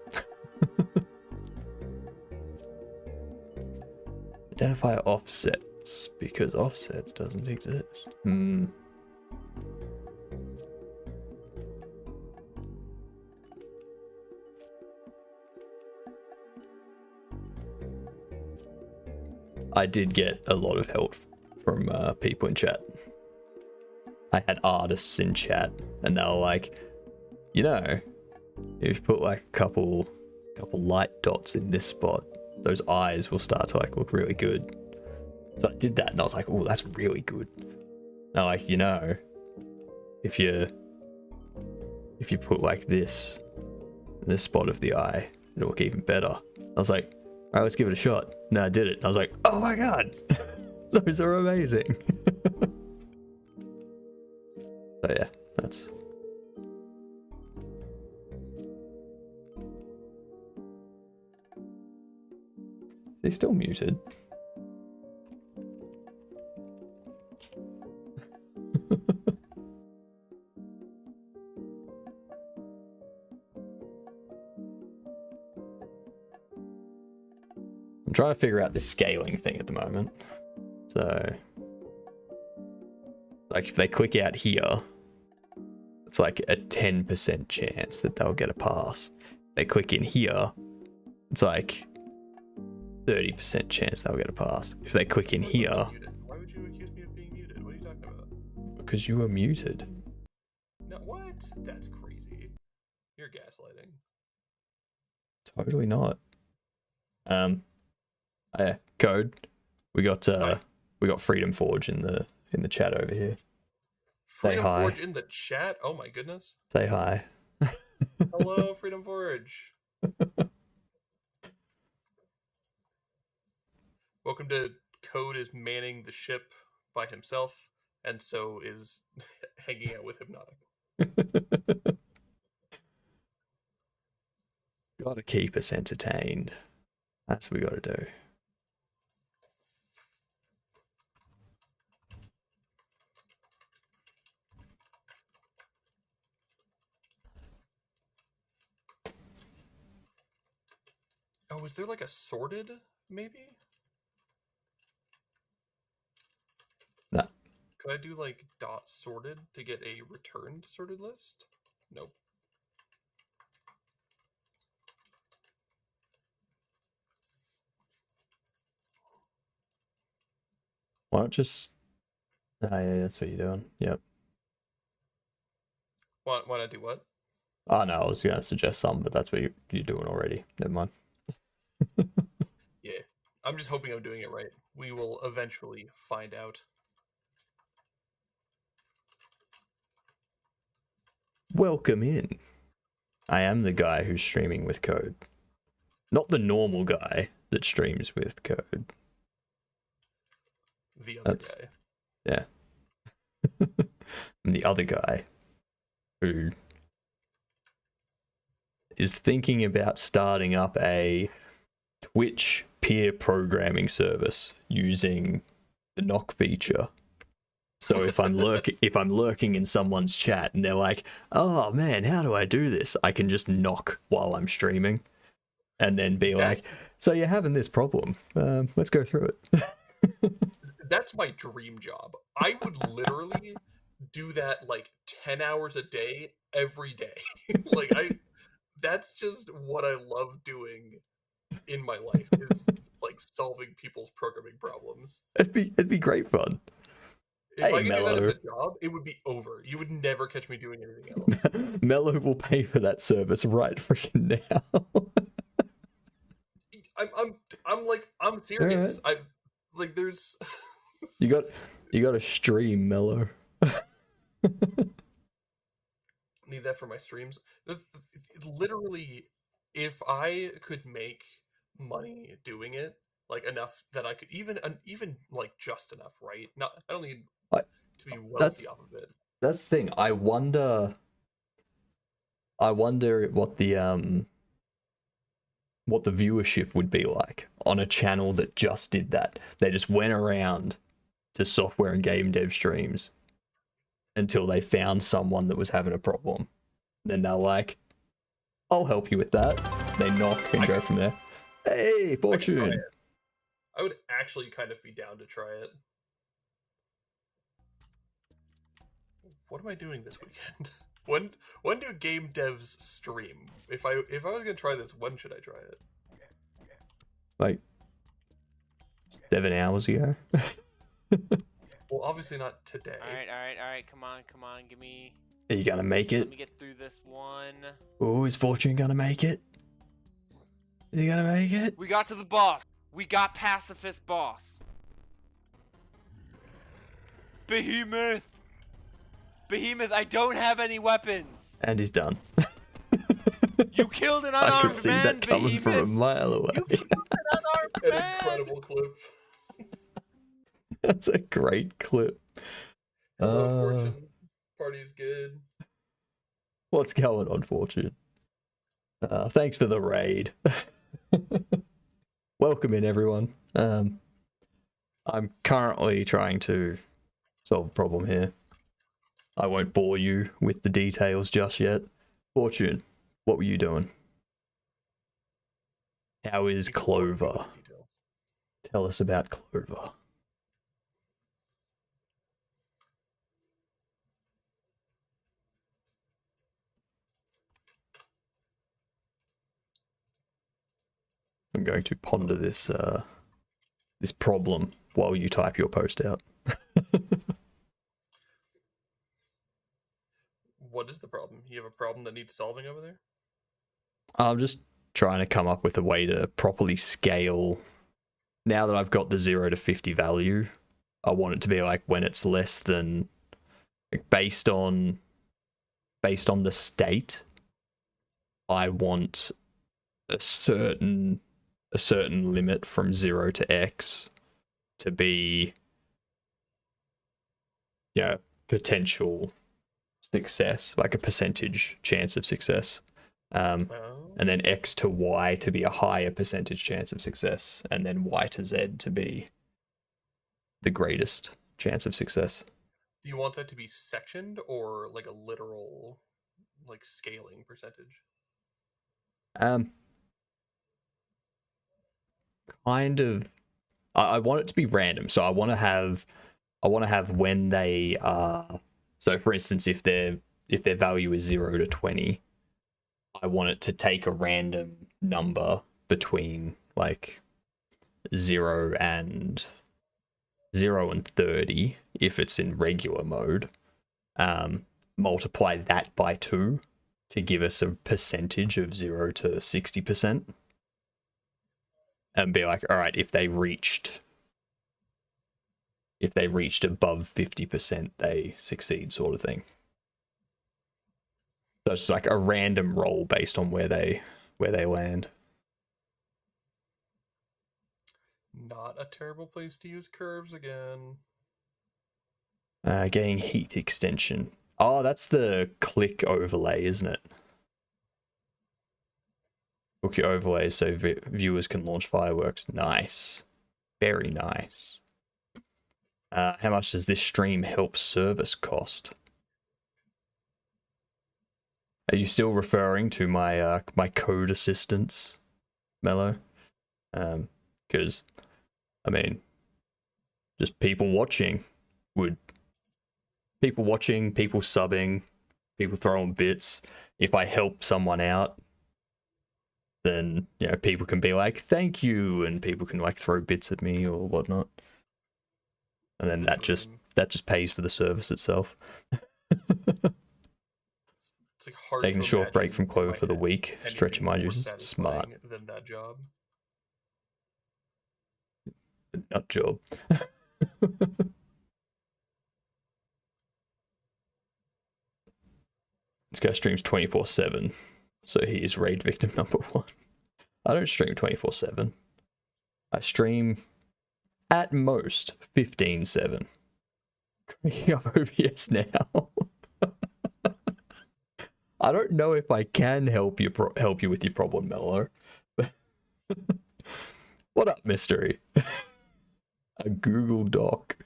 [SPEAKER 1] Identify offsets, because offsets doesn't exist. I did get a lot of help from people in chat. I had artists in chat, and they were like, you know, if you put like a couple light dots in this spot, those eyes will start to like look really good. So I did that, and I was like, oh, that's really good. Now, like, you know, if you put like this in this spot of the eye, it'll look even better. I was like, all right, let's give it a shot. No, I did it. I was like, oh my god, those are amazing. So yeah, that's. Is he still muted? I'm trying to figure out this scaling thing at the moment. So, like, if they click out here, it's like a 10% chance that they'll get a pass. They click in here, it's like 30% chance they'll get a pass. If they click in here...
[SPEAKER 3] Why would you accuse me of being muted? What are you talking about?
[SPEAKER 1] Because you were muted.
[SPEAKER 3] No, what? That's crazy. You're gaslighting.
[SPEAKER 1] Totally not. Yeah, Code. We got Freedom Forge in the chat over here.
[SPEAKER 3] Freedom
[SPEAKER 1] Say hi.
[SPEAKER 3] Forge in the chat? Oh my goodness.
[SPEAKER 1] Say hi.
[SPEAKER 3] Hello, Freedom Forge. Welcome to Code is manning the ship by himself, and so is hanging out with Hypnotic.
[SPEAKER 1] Gotta keep us entertained. That's what we gotta do.
[SPEAKER 3] Oh, is there like a sorted, maybe?
[SPEAKER 1] No.
[SPEAKER 3] Could I do like dot sorted to get a returned sorted list? Nope.
[SPEAKER 1] Why not just... Oh yeah, that's what you're doing. Yep.
[SPEAKER 3] Why not do what?
[SPEAKER 1] Oh no, I was gonna suggest something, but that's what you're doing already. Never mind.
[SPEAKER 3] Yeah. I'm just hoping I'm doing it right. We will eventually find out.
[SPEAKER 1] Welcome in. I am the guy who's streaming with Code. Not the normal guy that streams with Code.
[SPEAKER 3] The other guy.
[SPEAKER 1] Yeah. and the other guy who is thinking about starting up a Twitch peer programming service using the knock feature. So if I'm lurking in someone's chat and they're like, "Oh man, how do I do this?" I can just knock while I'm streaming, and then be like, "So you're having this problem? Let's go through it."
[SPEAKER 4] That's my dream job. I would literally do that like 10 hours a day every day. That's just what I love doing in my life, is like solving people's programming problems.
[SPEAKER 1] It'd be great fun.
[SPEAKER 4] If I could do that as a job, it would be over. You would never catch me doing anything else.
[SPEAKER 1] Mello will pay for that service right freaking now.
[SPEAKER 4] I'm serious.
[SPEAKER 1] Right.
[SPEAKER 4] There's
[SPEAKER 1] You got to stream, Mello.
[SPEAKER 4] Need that for my streams. Literally, if I could make money doing it, like enough that I could even like just enough, right? I don't need to be wealthy off of it.
[SPEAKER 1] That's the thing. I wonder what the viewership would be like on a channel that just did that. They just went around to software and game dev streams until they found someone that was having a problem. Then they're like, "I'll help you with that." They knock and go from there. Hey, Fortune.
[SPEAKER 4] I would actually kind of be down to try it. What am I doing this weekend? When do game devs stream? If I was gonna try this, when should I try it?
[SPEAKER 1] Like 7 hours ago.
[SPEAKER 4] Well, obviously not today.
[SPEAKER 5] All right. Come on. Give me.
[SPEAKER 1] Are you gonna make it?
[SPEAKER 5] Let me get through this one.
[SPEAKER 1] Oh, is Fortune gonna make it? Are you gonna make it?
[SPEAKER 5] We got to the boss. We got pacifist boss. Behemoth. I don't have any weapons.
[SPEAKER 1] And he's done.
[SPEAKER 5] You killed an unarmed man,
[SPEAKER 1] I could see that coming from a mile away.
[SPEAKER 5] You killed an unarmed man.
[SPEAKER 4] Incredible clip.
[SPEAKER 1] That's a great clip.
[SPEAKER 4] Fortune. Party's good.
[SPEAKER 1] What's going on, Fortune? Thanks for the raid. Welcome in, everyone. I'm currently trying to solve a problem here. I won't bore you with the details just yet. Fortune, what were you doing? How is Clover? Tell us about Clover. I'm going to ponder this this problem while you type your post out.
[SPEAKER 4] What is the problem? You have a problem that needs solving over there?
[SPEAKER 1] I'm just trying to come up with a way to properly scale. Now that I've got the 0 to 50 value, I want it to be like when it's less than, like, based on the state, I want a certain limit from 0 to X to be, potential success, like a percentage chance of success. And then X to Y to be a higher percentage chance of success, and then Y to Z to be the greatest chance of success.
[SPEAKER 4] Do you want that to be sectioned or like a literal, like, scaling percentage?
[SPEAKER 1] Kind of. I want it to be random, so I want to have when they are. So, for instance, if their value is 0 to 20, I want it to take a random number between like 0 and 30 if it's in regular mode. Multiply that by 2 to give us a percentage of 0 to 60%. And be like, all right, if they reached above 50%, they succeed, sort of thing. So it's like a random roll based on where they land.
[SPEAKER 4] Not a terrible place to use curves again.
[SPEAKER 1] Getting heat extension. Oh, that's the click overlay, isn't it? Book your overlays so viewers can launch fireworks. Nice. Very nice. How much does this stream help service cost? Are you still referring to my my code assistants, Mello? Because, I mean, just people watching, people subbing, people throwing bits. If I help someone out, then, you know, people can be like, thank you, and people can like throw bits at me or whatnot. And then that just pays for the service itself.
[SPEAKER 4] It's like hard
[SPEAKER 1] Taking
[SPEAKER 4] to
[SPEAKER 1] a short
[SPEAKER 4] imagine
[SPEAKER 1] break from
[SPEAKER 4] in
[SPEAKER 1] Clover
[SPEAKER 4] my
[SPEAKER 1] for the
[SPEAKER 4] head
[SPEAKER 1] week,
[SPEAKER 4] anything
[SPEAKER 1] stretching my
[SPEAKER 4] more
[SPEAKER 1] users. Smart.
[SPEAKER 4] satisfying than that job.
[SPEAKER 1] Nut job. This guy streams 24/7, so he is raid victim number 1. I don't stream 24/7. I stream at most 15/7. Cranking up OBS now. I don't know if I can help you with your problem, Mello. What up, mystery? A Google Doc.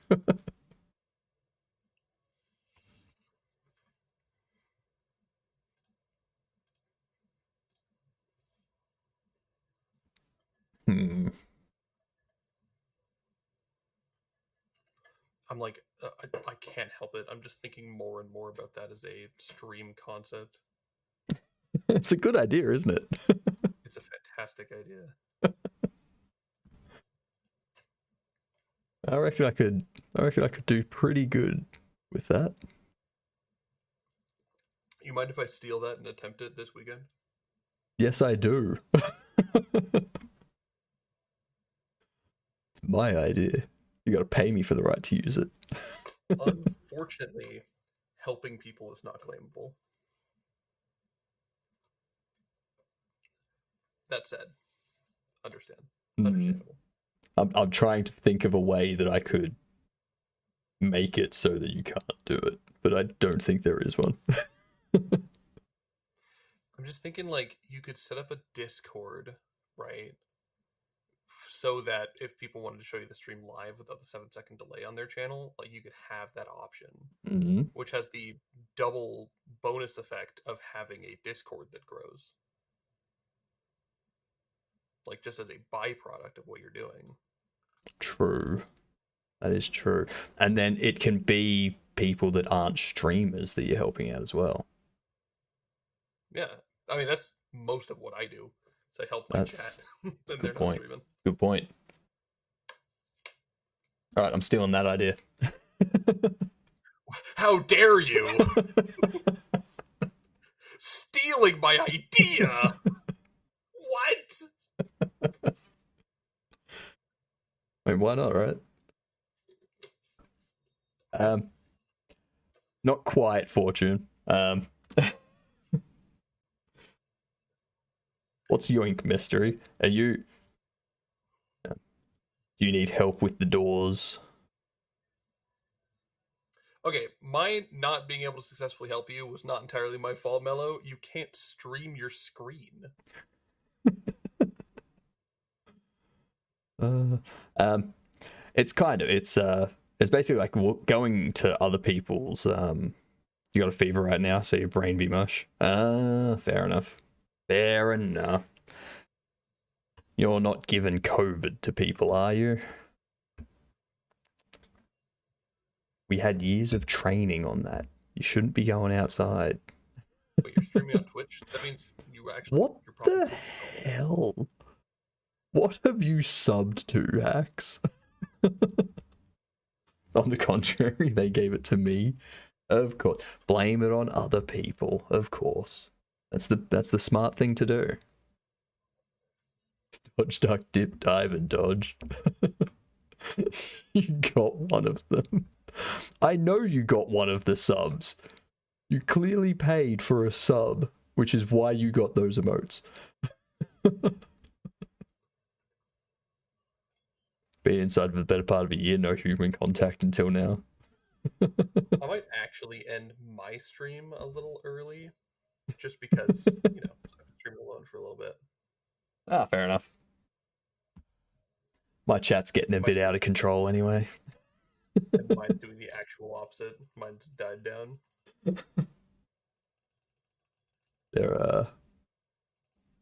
[SPEAKER 4] I'm like, I can't help it. I'm just thinking more and more about that as a stream concept.
[SPEAKER 1] It's a good idea, isn't it?
[SPEAKER 4] It's a fantastic idea.
[SPEAKER 1] I reckon I could do pretty good with that.
[SPEAKER 4] You mind if I steal that and attempt it this weekend?
[SPEAKER 1] Yes, I do. It's my idea. You gotta pay me for the right to use it.
[SPEAKER 4] Unfortunately, helping people is not claimable. That said, understandable.
[SPEAKER 1] I'm trying to think of a way that I could make it so that you can't do it, but I don't think there is one.
[SPEAKER 4] I'm just thinking, like, you could set up a Discord, right? So that if people wanted to show you the stream live without the 7-second delay on their channel, like, you could have that option, which has the double bonus effect of having a Discord that grows. Like, just as a byproduct of what you're doing.
[SPEAKER 1] True. That is true. And then it can be people that aren't streamers that you're helping out as well.
[SPEAKER 4] Yeah. I mean, that's most of what I do. So I help my chat.
[SPEAKER 1] Good point. Good point. All right, I'm stealing that idea.
[SPEAKER 4] How dare you? Stealing my idea! What?
[SPEAKER 1] I mean, why not, right? Not quite, Fortune. What's Yoink Mystery? Are you... Do you need help with the doors?
[SPEAKER 4] Okay, my not being able to successfully help you was not entirely my fault, Mello. You can't stream your screen.
[SPEAKER 1] It's kind of, it's basically like going to other people's, you got a fever right now, so your brain be mush. Fair enough. Fair enough. You're not giving COVID to people, are you? We had years of training on that. You shouldn't be going outside.
[SPEAKER 4] But you're streaming on Twitch? That means you actually...
[SPEAKER 1] What the hell? What have you subbed to, Hacks? On the contrary, they gave it to me. Of course. Blame it on other people, of course. That's the smart thing to do. Dodge, duck, dip, dive, and dodge. You got one of them. I know you got one of the subs. You clearly paid for a sub, which is why you got those emotes. Been inside for the better part of a year, no human contact until now.
[SPEAKER 4] I might actually end my stream a little early, just because, you know, I can stream alone for a little bit.
[SPEAKER 1] Ah, fair enough. My chat's getting a bit out of control anyway.
[SPEAKER 4] And mine's doing the actual opposite. Mine's died down.
[SPEAKER 1] There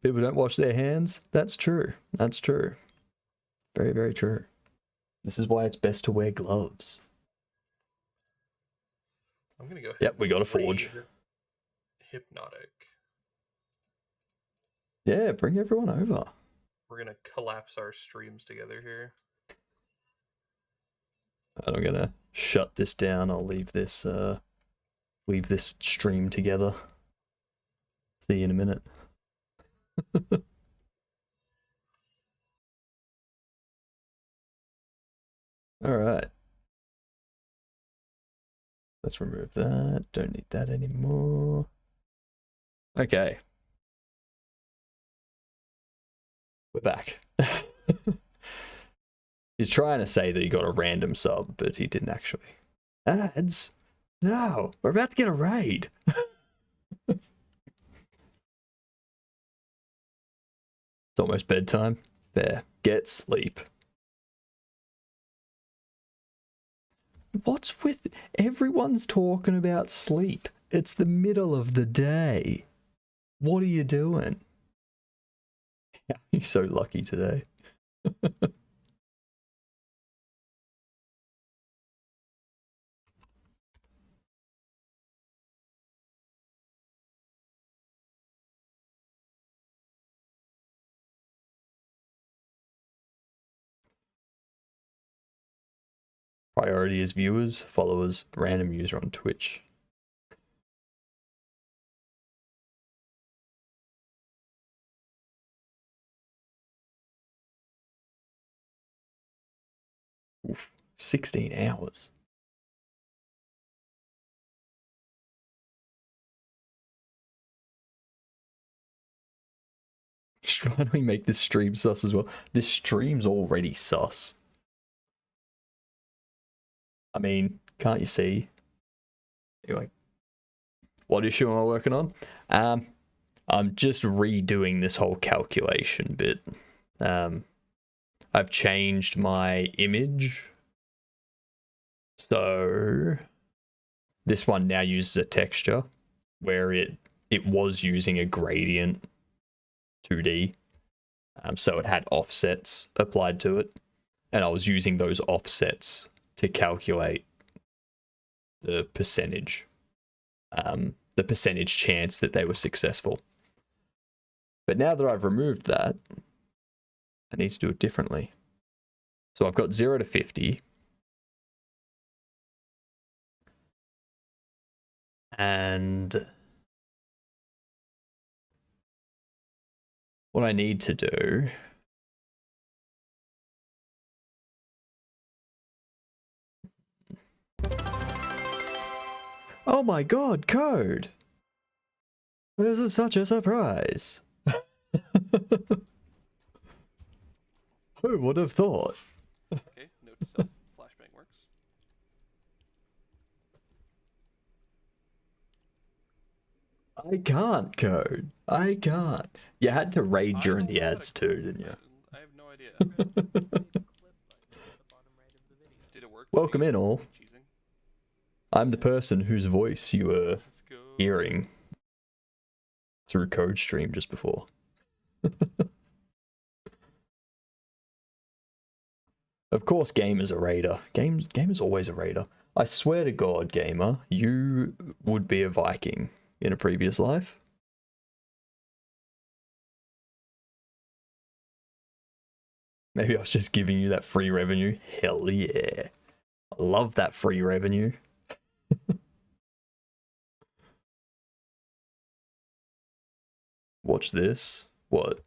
[SPEAKER 1] people don't wash their hands. That's true. That's true. Very, very true. This is why it's best to wear gloves.
[SPEAKER 4] I'm gonna go ahead.
[SPEAKER 1] Yep, we got a forge.
[SPEAKER 4] Hypnotic.
[SPEAKER 1] Yeah, bring everyone over.
[SPEAKER 4] We're gonna collapse our streams together here.
[SPEAKER 1] And I'm gonna shut this down. I'll leave this stream together. See you in a minute. All right. Let's remove that. Don't need that anymore. Okay. We're back. He's trying to say that he got a random sub, but he didn't actually. Ads? No, we're about to get a raid. It's almost bedtime. There, get sleep. What's with everyone's talking about sleep? It's the middle of the day. What are you doing? You're so lucky today. Priority is viewers, followers, random user on Twitch. Oof, 16 hours. Why don't we make this stream sus as well? This stream's already sus. I mean, can't you see? Anyway, what issue am I working on? I'm just redoing this whole calculation bit. I've changed my image. So this one now uses a texture where it was using a gradient 2D. So it had offsets applied to it. And I was using those offsets to calculate the percentage chance that they were successful. But now that I've removed that, I need to do it differently. So I've got 0 to 50. And what I need to do oh my god, code! This is such a surprise. Who would have thought?
[SPEAKER 3] Okay, note to self, flashbang works.
[SPEAKER 1] I can't code. I can't. You had to raid during the ads too, didn't you?
[SPEAKER 3] I have no idea. Did it work?
[SPEAKER 1] Welcome in all.
[SPEAKER 3] Cheesing?
[SPEAKER 1] I'm the person whose voice you were
[SPEAKER 3] Let's go.
[SPEAKER 1] hearing through code stream just before. Of course, Gamer's a raider. Gamer's always a raider. I swear to God, Gamer, you would be a Viking in a previous life. Maybe I was just giving you that free revenue. Hell yeah. I love that free revenue. Watch this. What?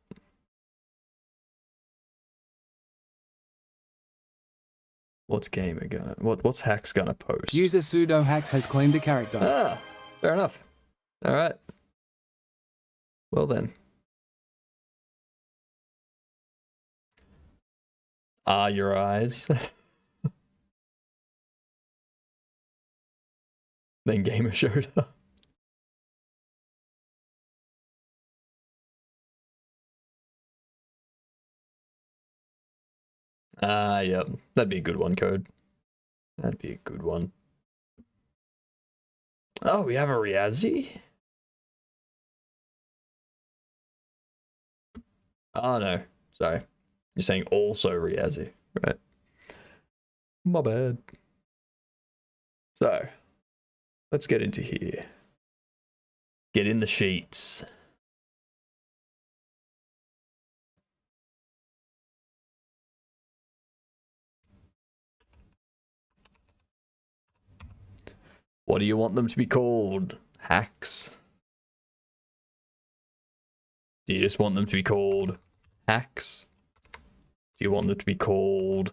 [SPEAKER 1] What's Gamer gonna... What's Hacks gonna post?
[SPEAKER 6] User sudo hacks has claimed a character.
[SPEAKER 1] Ah, fair enough. Alright. Well then. Are your eyes? Then Gamer showed up. Yep. That'd be a good one, Code. That'd be a good one. Oh, we have a Riazzi? Oh, no. Sorry. You're saying also Riazzi, right? My bad. So, let's get into here. Get in the sheets. What do you want them to be called? Hacks? Do you just want them to be called hacks? Do you want them to be called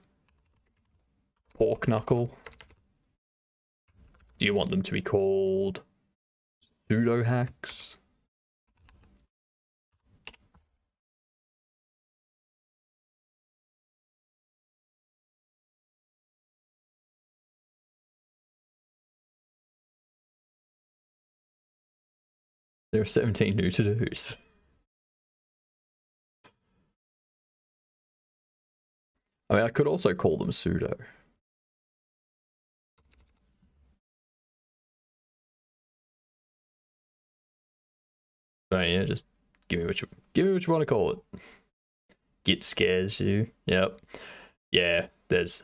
[SPEAKER 1] pork knuckle? Do you want them to be called pseudo hacks? There are 17 new to-dos. I mean, I could also call them pseudo. But yeah, just give me what you want to call it. Git scares you. Yep. Yeah, there's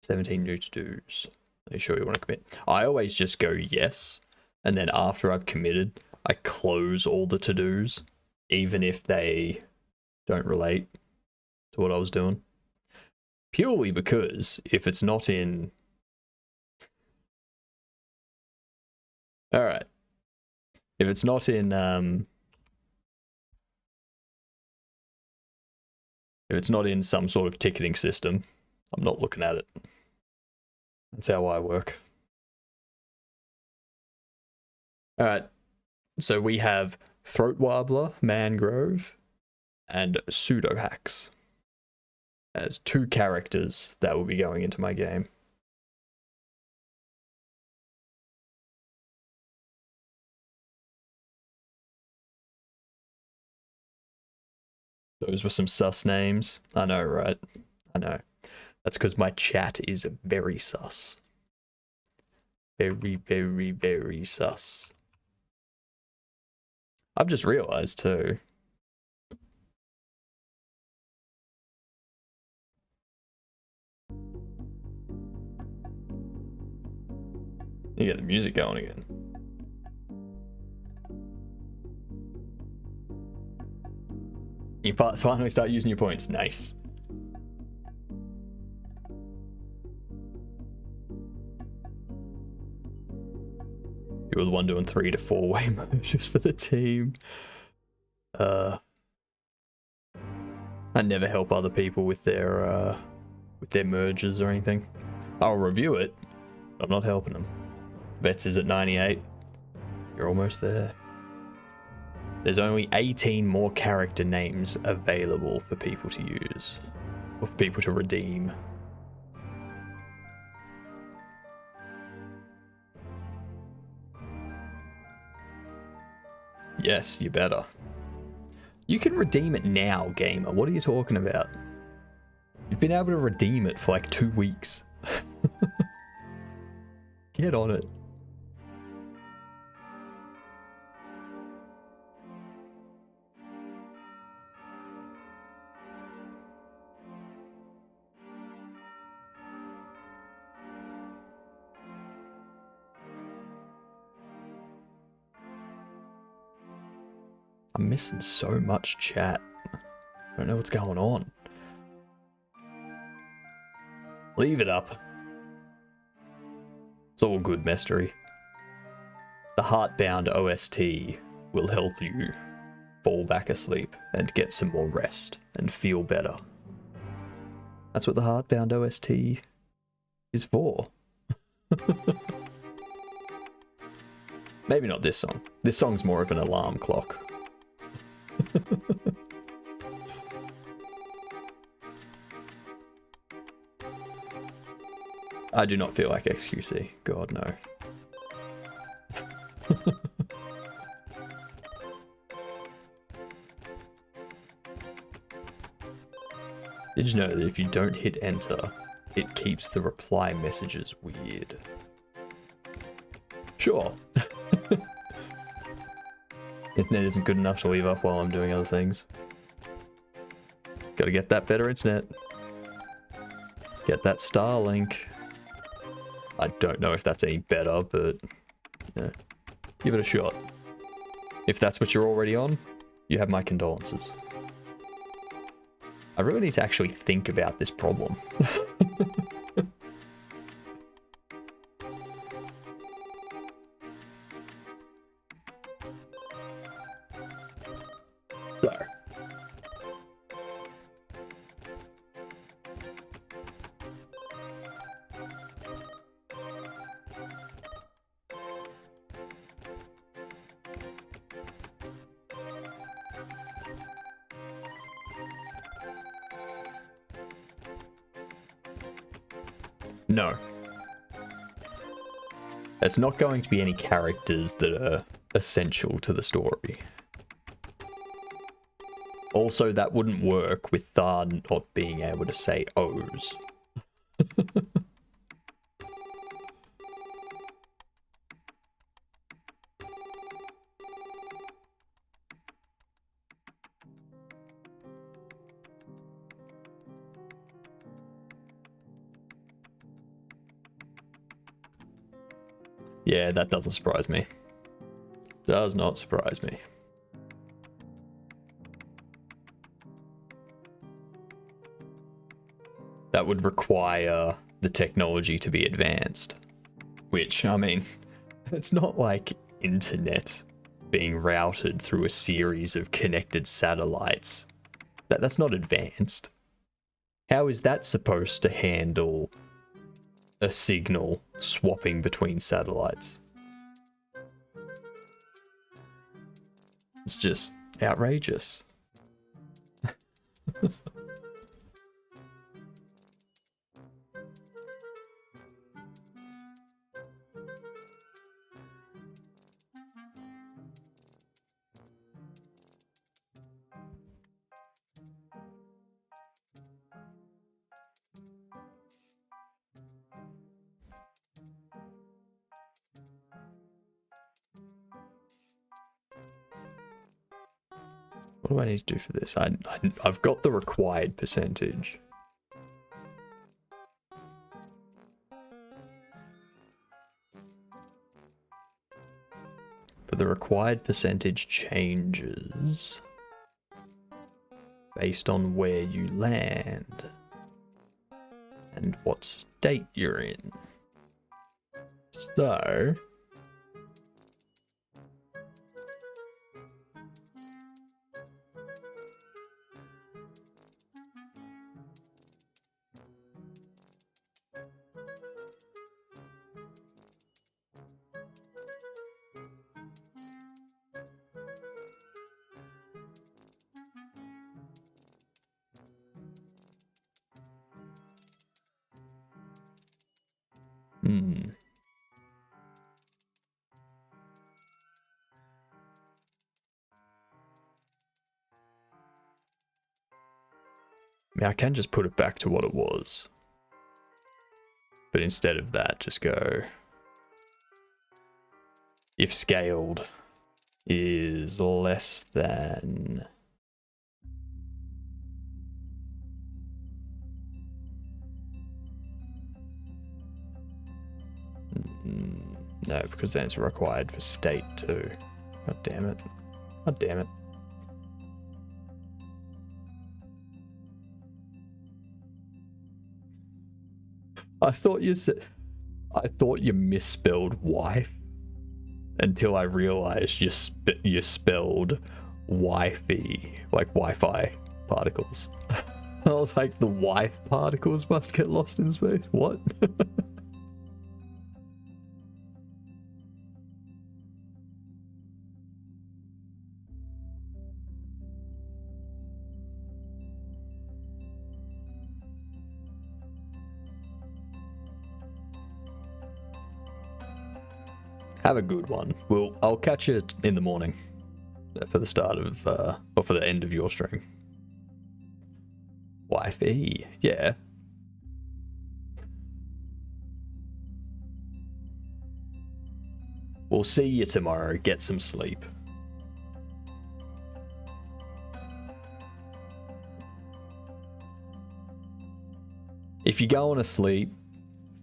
[SPEAKER 1] 17 new to-dos. Are you sure you want to commit? I always just go yes, and then after I've committed, I close all the to-dos, even if they don't relate to what I was doing. Purely because if it's not in... Alright. If it's not in, if it's not in some sort of ticketing system, I'm not looking at it. That's how I work. Alright. So we have Throat Warbler, Mangrove, and Pseudo Hacks as 2 characters that will be going into my game. Those were some sus names. I know, right? I know. That's because my chat is very sus. Very, very, very sus. I've just realized too. You get the music going again. You finally start using your points. Nice. You were the one doing 3 to 4 way merges for the team. I never help other people with their merges or anything. I'll review it, but I'm not helping them. Vets is at 98. You're almost there. There's only 18 more character names available for people to use, or for people to redeem. Yes, you better. You can redeem it now, gamer. What are you talking about? You've been able to redeem it for like 2 weeks. Get on it. I'm missing so much chat. I don't know what's going on. Leave it up. It's all good, Mystery. The Heartbound OST will help you fall back asleep and get some more rest and feel better. That's what the Heartbound OST is for. Maybe not this song. This song's more of an alarm clock. I do not feel like XQC. God, no. Did you know that if you don't hit enter, it keeps the reply messages weird? Sure. Internet isn't good enough to leave up while I'm doing other things. Gotta get that better internet. Get that Starlink. I don't know if that's any better, but yeah, give it a shot. If that's what you're already on, you have my condolences. I really need to actually think about this problem. So. No. It's not going to be any characters that are essential to the story. Also, that wouldn't work with Thar not being able to say O's. Yeah, that doesn't surprise me. Does not surprise me. That would require the technology to be advanced. Which, I mean, it's not like internet being routed through a series of connected satellites. That's not advanced. How is that supposed to handle a signal swapping between satellites? It's just outrageous. What do I need to do for this? I've got the required percentage. But the required percentage changes based on where you land and what state you're in. So... I mean, I can just put it back to what it was. But instead of that, just go... If scaled is less than... No, because then it's required for state too. God damn it. God damn it. I thought you misspelled wife until I realized you spelled wifey, like Wi-Fi particles. I was like, the wife particles must get lost in space. What? Have a good one. I'll catch you in the morning for the start of, or for the end of your stream. Wifey, yeah. We'll see you tomorrow. Get some sleep. If you're going to sleep,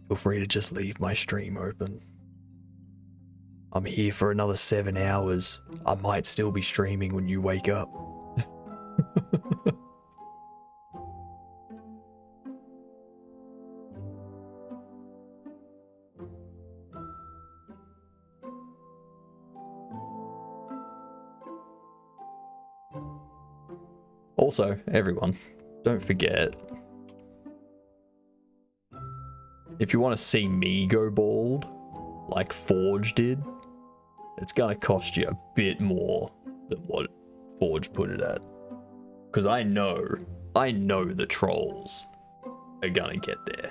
[SPEAKER 1] feel free to just leave my stream open. I'm here for another 7 hours. I might still be streaming when you wake up. Also, everyone, don't forget, if you want to see me go bald, like Forge did, it's gonna cost you a bit more than what Forge put it at. Because I know the trolls are gonna get there.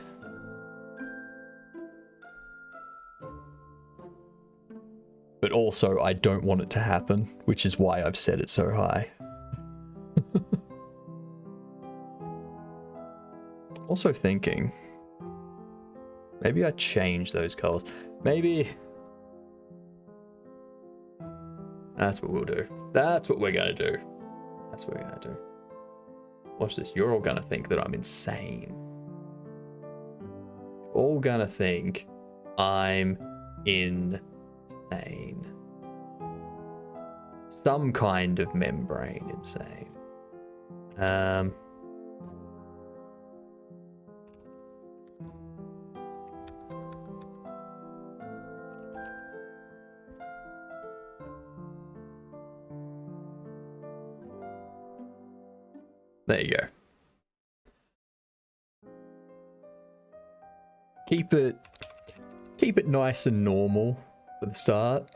[SPEAKER 1] But also, I don't want it to happen, which is why I've set it so high. Also thinking, maybe I change those colors. Maybe that's what we'll do. That's what we're gonna do. That's what we're gonna do. Watch this. You're all gonna think that I'm insane. All gonna think I'm insane. Some kind of membrane insane. There you go. Keep it nice and normal for the start.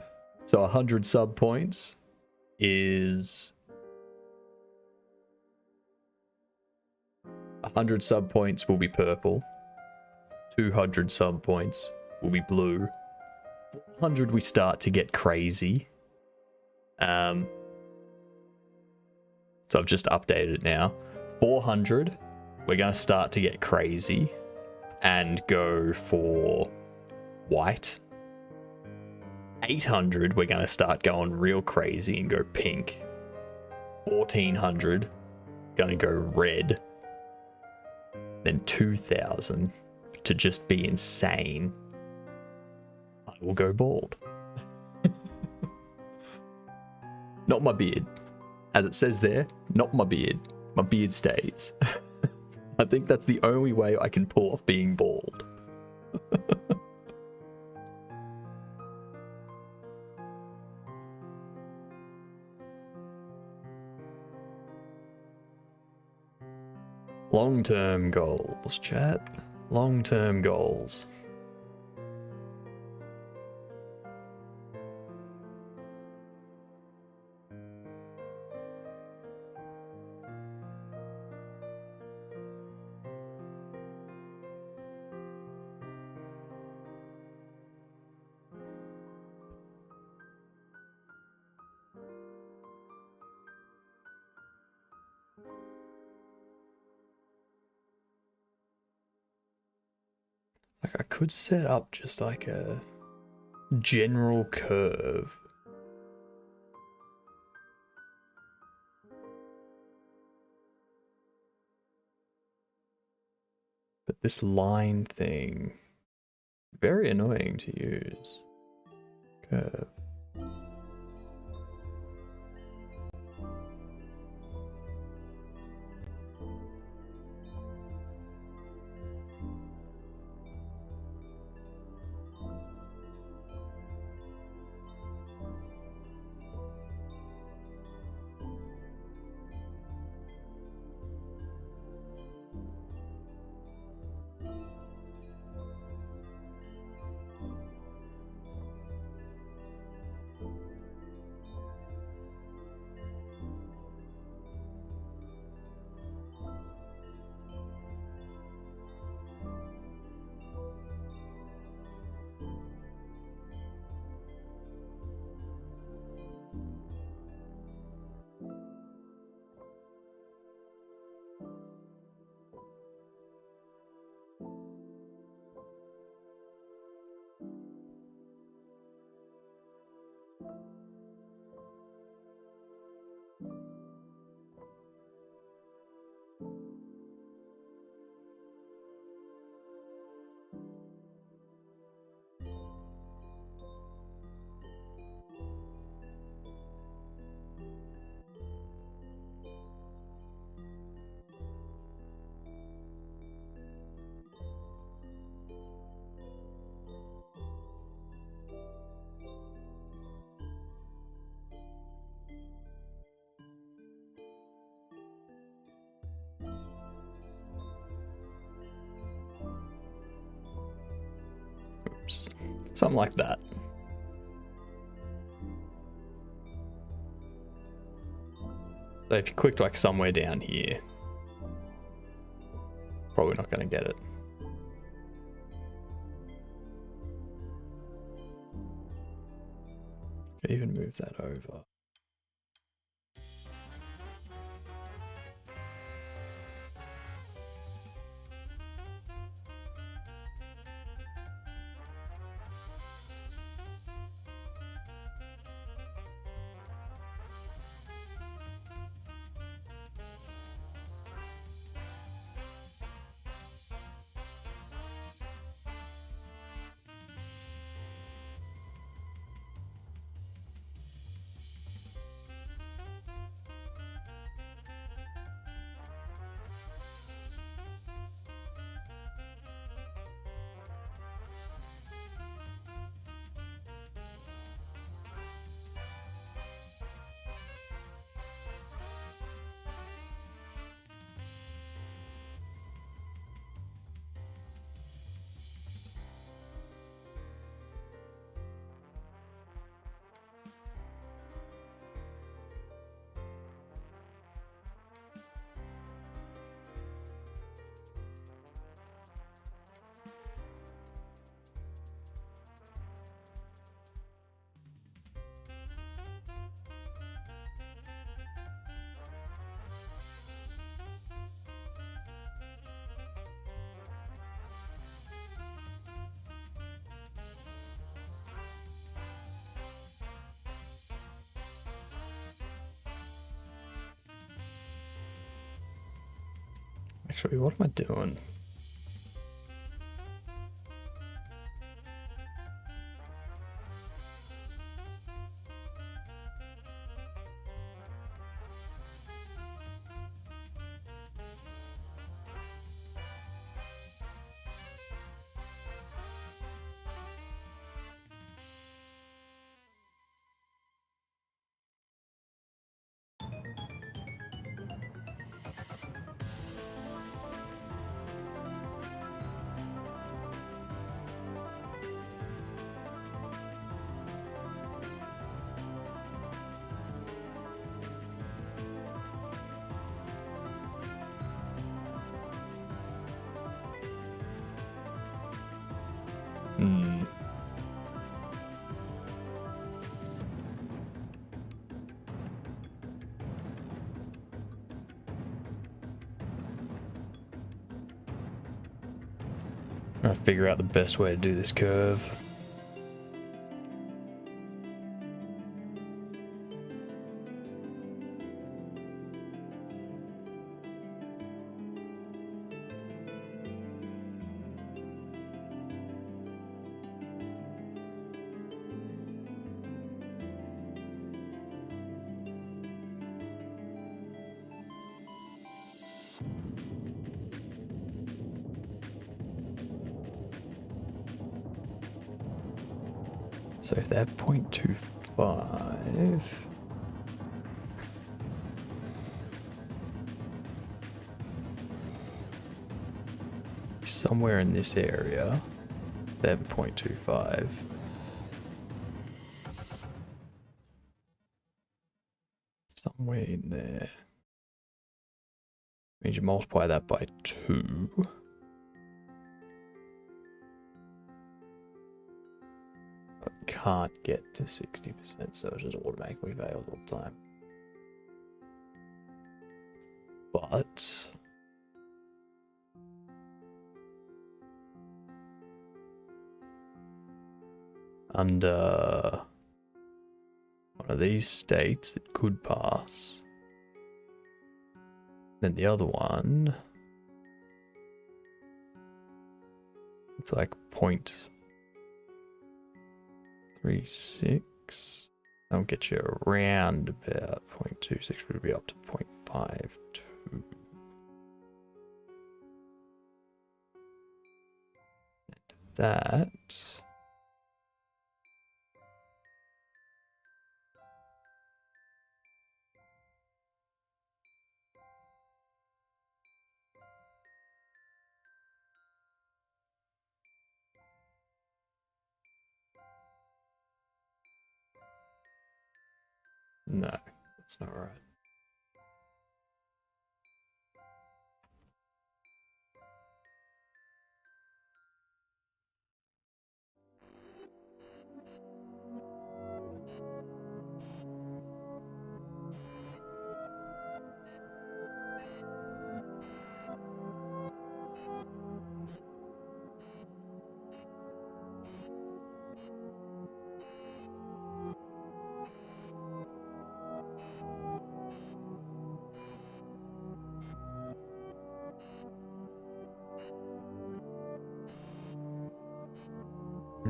[SPEAKER 1] So 100 sub points is 100 sub points will be purple. 200 sub points will be blue. 400 we start to get crazy. So I've just updated it now. 400, we're going to start to get crazy and go for white. 800, we're going to start going real crazy and go pink. 1400, going to go red. Then 2000, to just be insane, I will go bald. Not my beard. As it says there, not my beard. My beard stays. I think that's the only way I can pull off being bald. Long-term goals, chat. Long-term goals. Like, I could set up just like a general curve. But this line thing, very annoying to use. Curve. Something like that. So if you clicked like somewhere down here, probably not going to get it. Could even move that over. Actually, what am I doing? Hmm. I'm trying to figure out the best way to do this curve. So if they have 0.25, somewhere in this area, they have 0.25. Somewhere in there. Means you multiply that by 2. But can't get to 60%, so it just automatically fails all the time. But under one of these states, it could pass. Then the other one, it's like 0.36. That'll get you around about 0.26, would be up to 0.52. And that No, that's not right.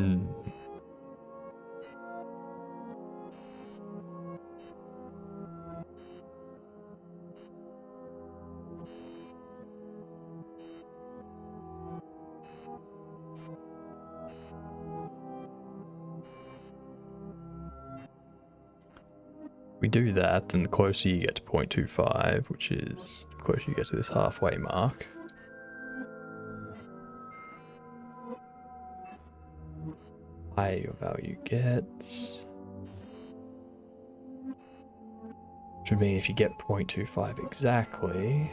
[SPEAKER 1] Hmm. We do that, then the closer you get to 0.25, which is the closer you get to this halfway mark, higher your value gets. Which would mean if you get 0.25 exactly,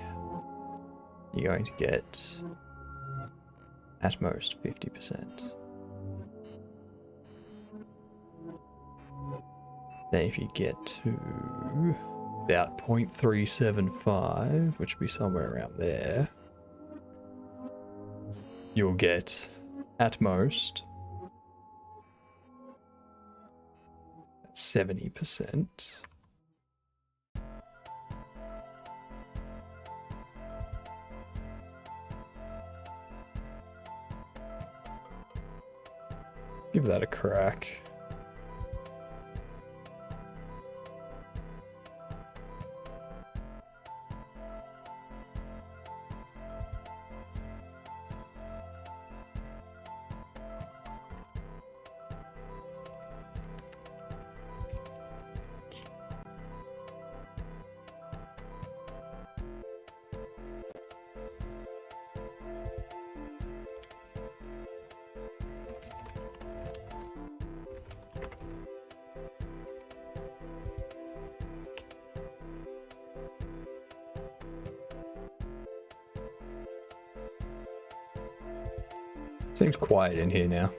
[SPEAKER 1] you're going to get at most 50%. Then if you get to about 0.375, which would be somewhere around there, you'll get at most 70%. Give that a crack. Seems quiet in here now.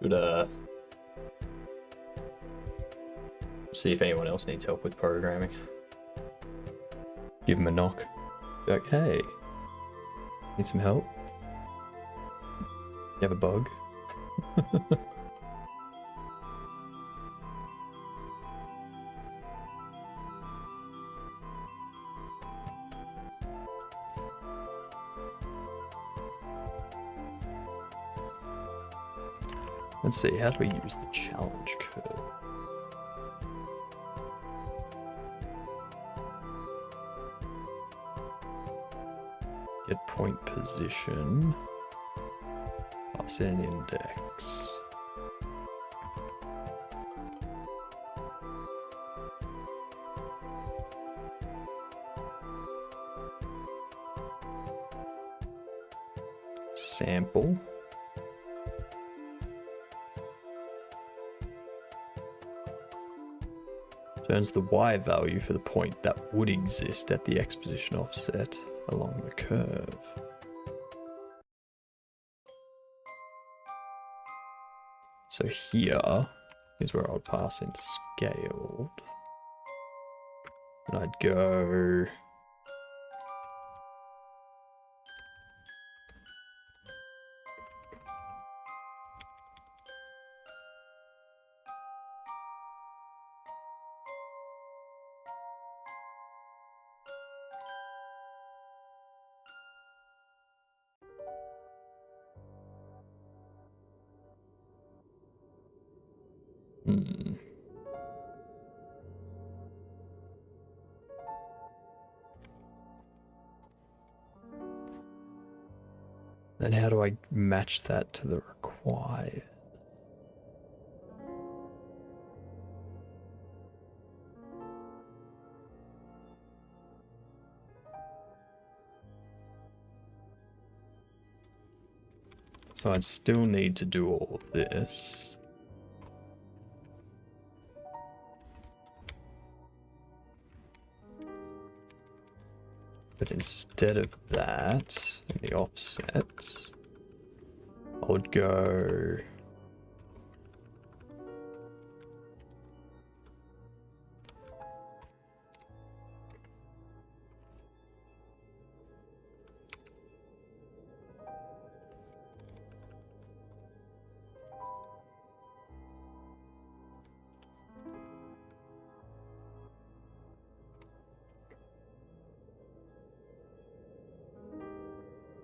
[SPEAKER 1] Should see if anyone else needs help with programming. Give them a knock. Be like, hey, need some help? You have a bug? Let's see, how do we use the challenge curve? Get point position. Pass in an index. Sample. Turns the y value for the point that would exist at the x position offset along the curve. So here is where I'd pass in scaled. And I'd go Then how do I match that to the required? So I'd still need to do all of this. But instead of that, in the offsets, I would go...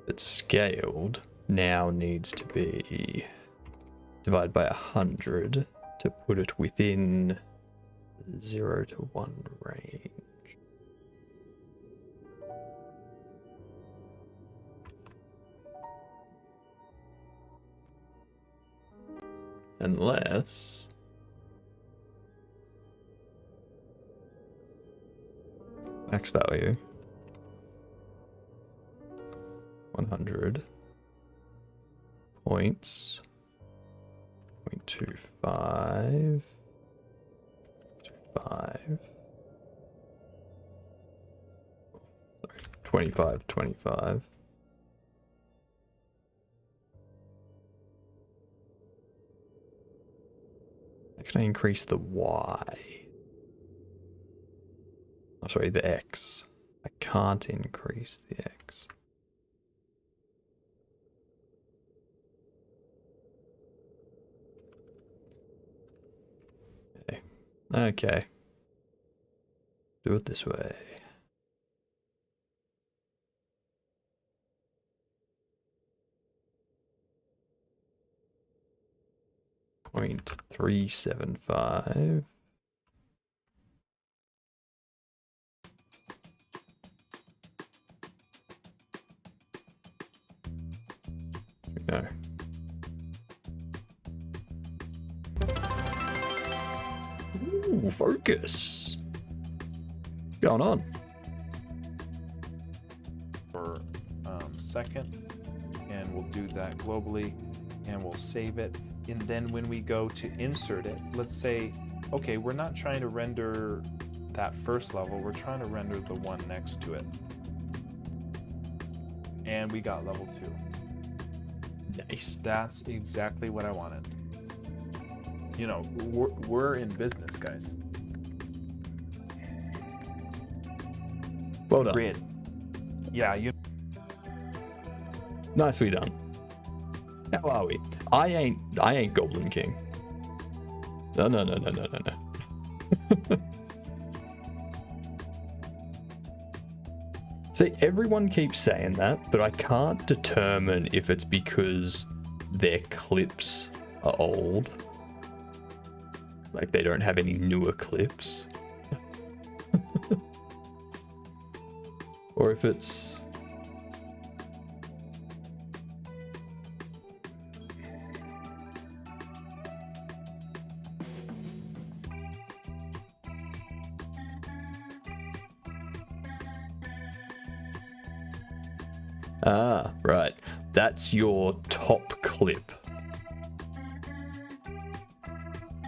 [SPEAKER 1] But scaled now needs to be divided by 100 to put it within 0 to 1 range. Unless max value 100 points 0.25 sorry 25 how can I increase the Y? Oh, sorry, the X. I can't increase the X. Okay. Do it this way. .375. No. Ooh, focus. What's going on?
[SPEAKER 7] For second, and we'll do that globally, and we'll save it. And then when we go to insert it, let's say, okay, we're not trying to render that first level, we're trying to render the one next to it. And we got level 2.
[SPEAKER 1] Nice.
[SPEAKER 7] That's exactly what I wanted. You know, we're in business, guys.
[SPEAKER 1] Well done.
[SPEAKER 7] Grid. Yeah, you.
[SPEAKER 1] Nicely done. How are we? I ain't Goblin King. No. See, everyone keeps saying that, but I can't determine if it's because their clips are old. Like they don't have any newer clips. Or if it's... Ah, right. That's your top clip.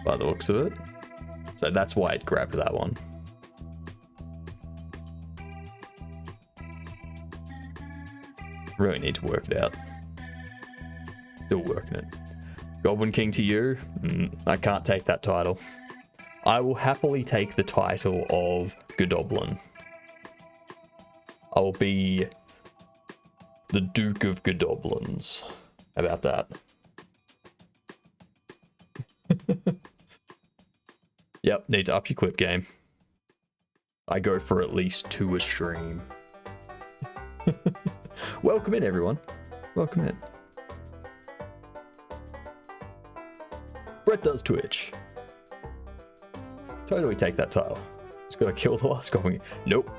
[SPEAKER 1] By the looks of it. So that's why it grabbed that one. Really need to work it out. Still working it. Goblin King to you? I can't take that title. I will happily take the title of Godoblin. I will be the Duke of Godoblins. How about that? Yep, need to up your clip game. I go for at least 2 a stream. Welcome in, everyone. Welcome in. Brett does Twitch. Totally take that title. Just gotta kill the last goblin. Nope.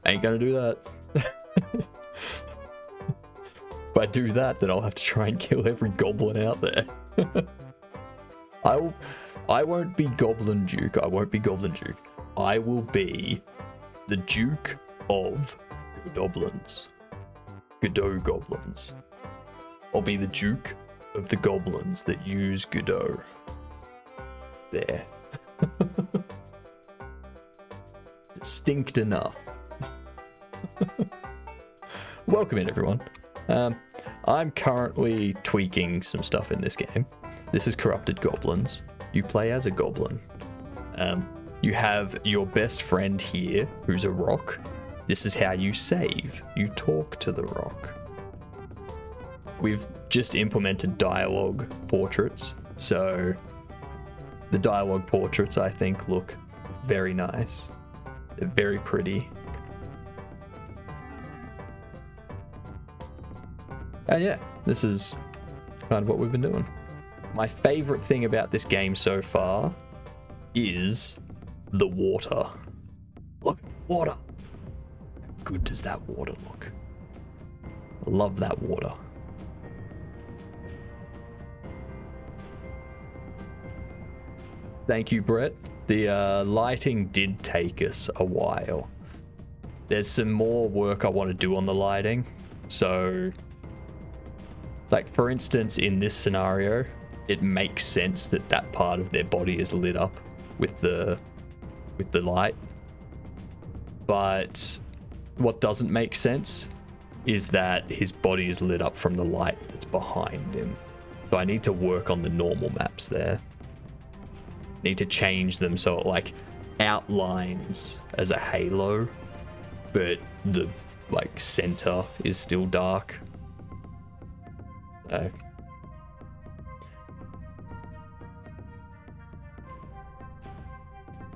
[SPEAKER 1] Ain't gonna do that. If I do that, then I'll have to try and kill every goblin out there. I won't be Goblin Duke. I won't be Goblin Duke. I will be the Duke of Goblins. Godot Goblins. I'll be the Duke of the Goblins that use Godot. There. Distinct enough. Welcome in, everyone. I'm currently tweaking some stuff in this game. This is Corrupted Goblins. You play as a goblin. You have your best friend here, who's a rock. This is how you save. You talk to the rock. We've just implemented dialogue portraits, so the dialogue portraits, I think, look very nice. They're very pretty. And yeah, this is kind of what we've been doing. My favorite thing about this game so far is the water. Look, water. How good does that water look? I love that water. Thank you, Brett. The lighting did take us a while. There's some more work I want to do on the lighting. So, like, for instance, in this scenario, it makes sense that that part of their body is lit up with the light. But what doesn't make sense is that his body is lit up from the light that's behind him. So I need to work on the normal maps there. Need to change them so it like outlines as a halo, but the like center is still dark.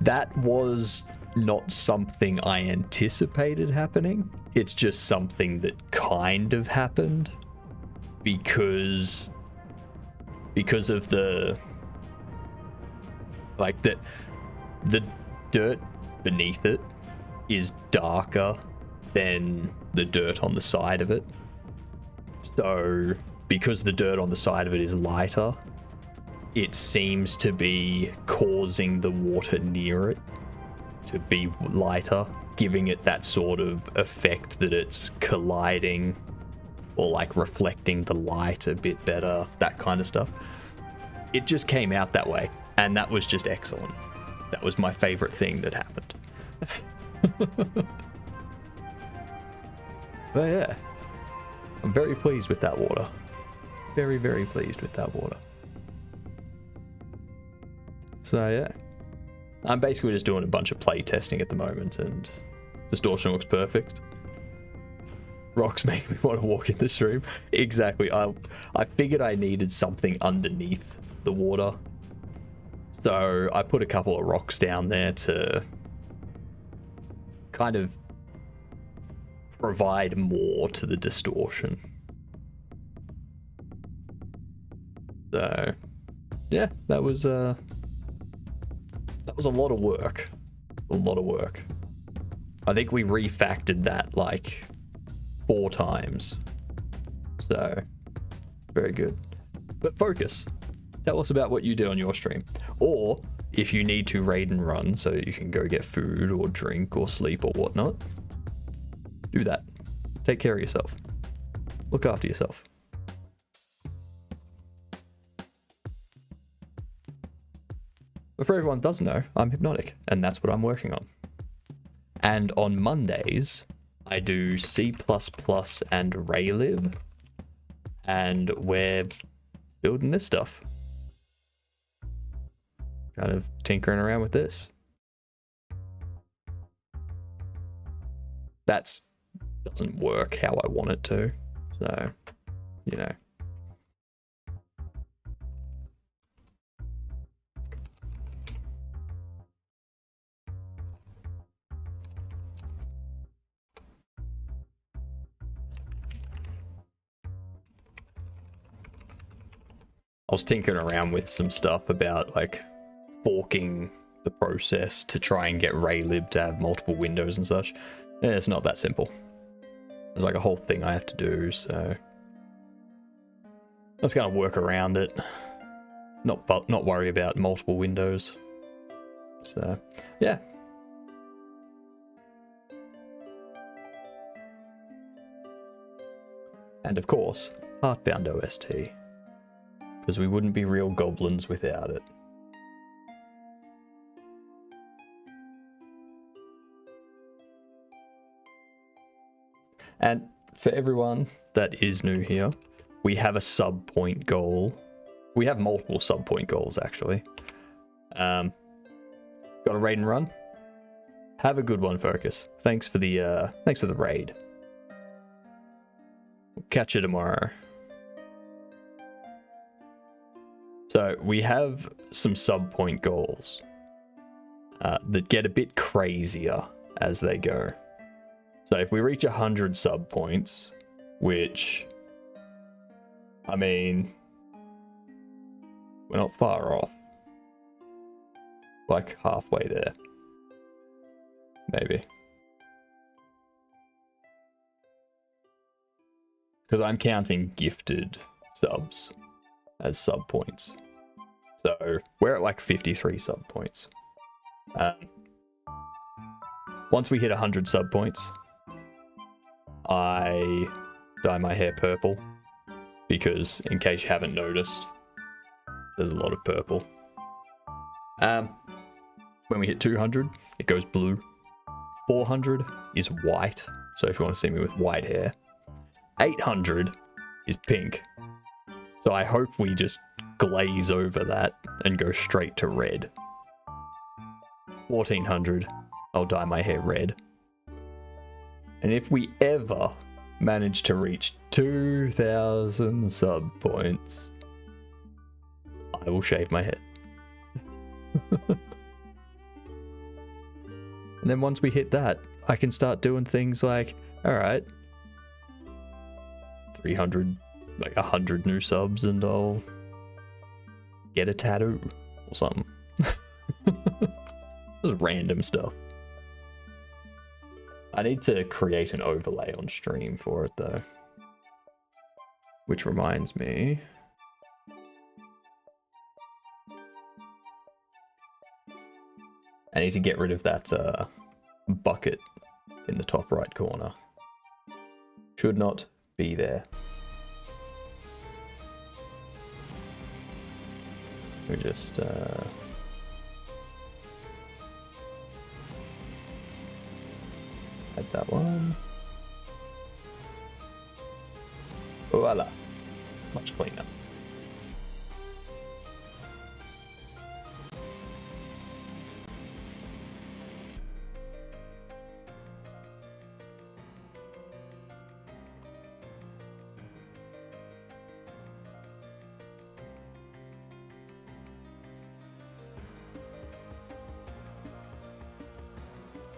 [SPEAKER 1] That was not something I anticipated happening. It's just something that kind of happened because of the like that the dirt beneath it is darker than the dirt on the side of it. So because the dirt on the side of it is lighter, it seems to be causing the water near it to be lighter, giving it that sort of effect that it's colliding or like reflecting the light a bit better, that kind of stuff. It just came out that way, and that was just excellent. That was my favorite thing that happened. But yeah, I'm very pleased with that water. Very, very pleased with that water. So yeah, I'm basically just doing a bunch of play testing at the moment, and distortion looks perfect. Rocks make me want to walk in the stream. Exactly. I figured I needed something underneath the water, so I put a couple of rocks down there to kind of provide more to the distortion. So yeah, that was a lot of work. A lot of work. I think we refactored that like 4 times. So, very good. But focus. Tell us about what you did on your stream. Or, if you need to raid and run so you can go get food or drink or sleep or whatnot, do that. Take care of yourself. Look after yourself. But for everyone that doesn't know, I'm Hypnotic, and that's what I'm working on. And on Mondays, I do C++ and Raylib, and we're building this stuff. Kind of tinkering around with this. That doesn't work how I want it to, so, you know. I was tinkering around with some stuff about like forking the process to try and get Raylib to have multiple windows and such. And it's not that simple. There's like a whole thing I have to do, so let's kind of work around it. Not worry about multiple windows. So yeah. And of course, Heartbound OST. Because we wouldn't be real goblins without it. And for everyone that is new here, we have a sub point goal. We have multiple sub point goals actually. Got a raid and run. Have a good one, Focus. Thanks for the raid. We'll catch you tomorrow. So we have some sub point goals that get a bit crazier as they go. So if we reach 100 sub points, which, I mean, we're not far off. Like halfway there. Maybe. Because I'm counting gifted subs as sub points. So we're at like 53 sub points. Once we hit 100 sub points, I dye my hair purple. Because in case you haven't noticed, there's a lot of purple. When we hit 200, it goes blue. 400 is white. So if you want to see me with white hair. 800 is pink. So I hope we just glaze over that and go straight to red. 1400, I'll dye my hair red. And if we ever manage to reach 2000 sub points, I will shave my head. And then once we hit that, I can start doing things like, alright, 300, like 100 new subs and I'll get a tattoo or something. Just random stuff. I need to create an overlay on stream for it though. Which reminds me. I need to get rid of that bucket in the top right corner. Should not be there. We just add that one. Voila. Much cleaner.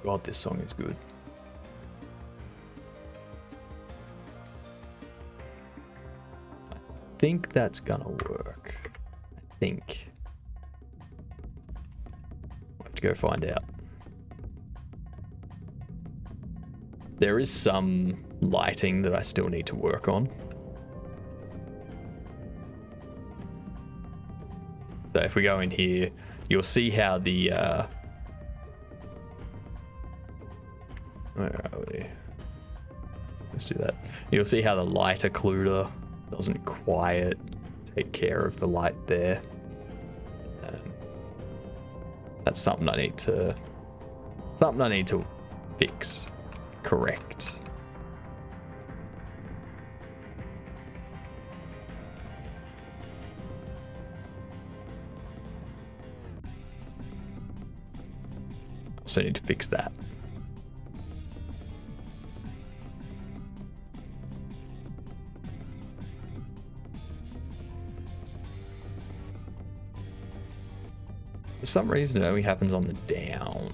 [SPEAKER 1] God, this song is good. I think that's gonna work. I think. We'll have to go find out. There is some lighting that I still need to work on. So if we go in here, you'll see how the where are we? Let's do that. You'll see how the light occluder doesn't quite take care of the light there. That's something I need to fix. Correct. So I need to fix that. For some reason, it only happens on the down.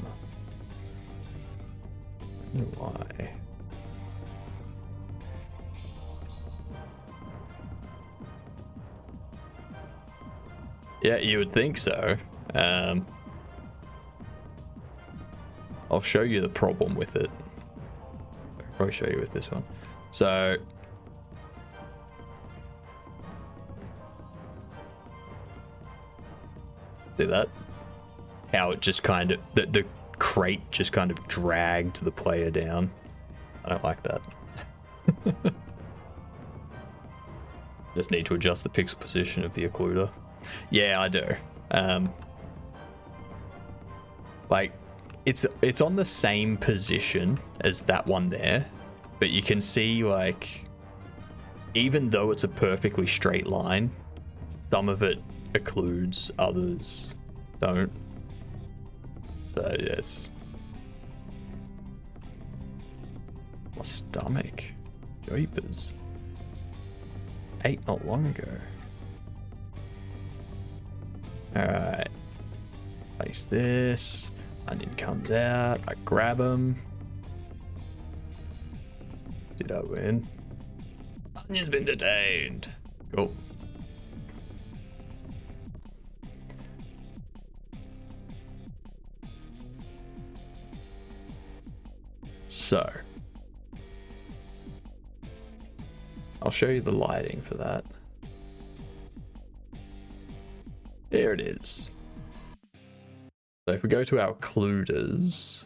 [SPEAKER 1] I don't know why. Yeah, you would think so. I'll show you the problem with it. I'll probably show you with this one. So see that? How it just kind of, the crate just kind of dragged the player down. I don't like that. Just need to adjust the pixel position of the occluder. Yeah, I do. Like, it's on the same position as that one there, but you can see, like, even though it's a perfectly straight line, some of it occludes, others don't. So yes. My stomach. Jeepers. Ate not long ago. Alright. Place this. Onion comes out. I grab him. Did I win? Onion's been detained. Cool. So, I'll show you the lighting for that. Here it is. So if we go to our occluders,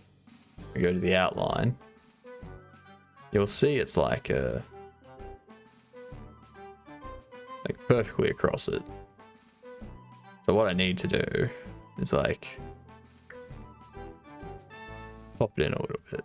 [SPEAKER 1] we go to the outline, you'll see it's like perfectly across it. So what I need to do is like pop it in a little bit.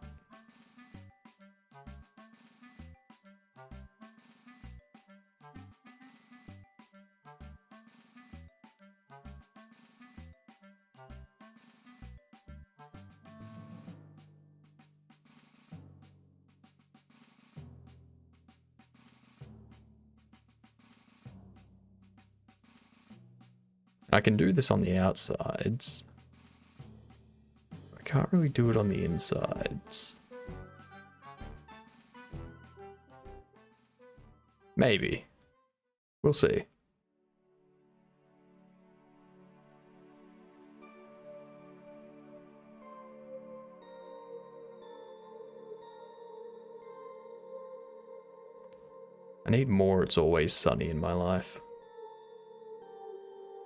[SPEAKER 1] I can do this on the outsides. I can't really do it on the insides. Maybe. We'll see. I need more It's Always Sunny in my life.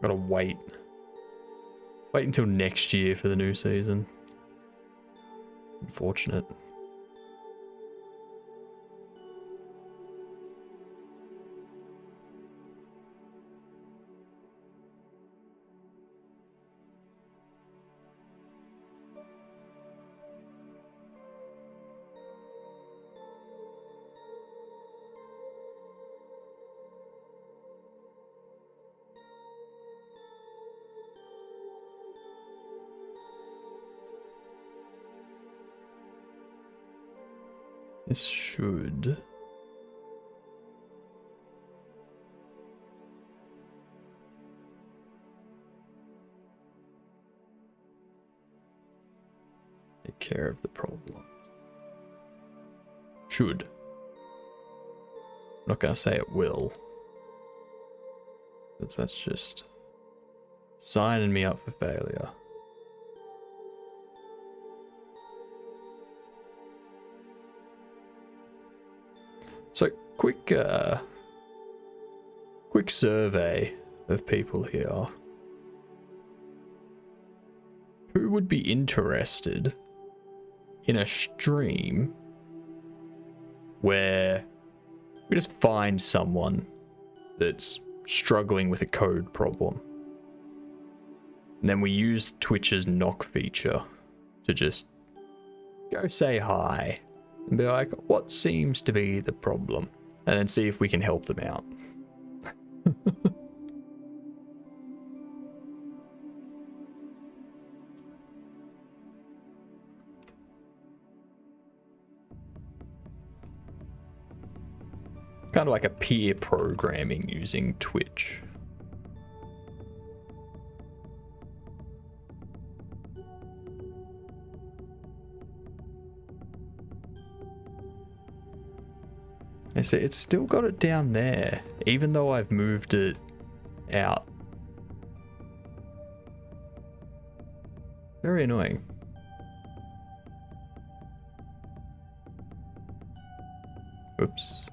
[SPEAKER 1] Gotta wait until next year for the new season. Unfortunate. This should... take care of the problem. Should. I'm not gonna say it will. Because that's just signing me up for failure. So, quick survey of people here. Who would be interested in a stream where we just find someone that's struggling with a code problem, and then we use Twitch's knock feature to just go say hi and be like, what seems to be the problem? And then see if we can help them out. Kind of like a peer programming using Twitch. I see, it's still got it down there, even though I've moved it out. Very annoying. Oops.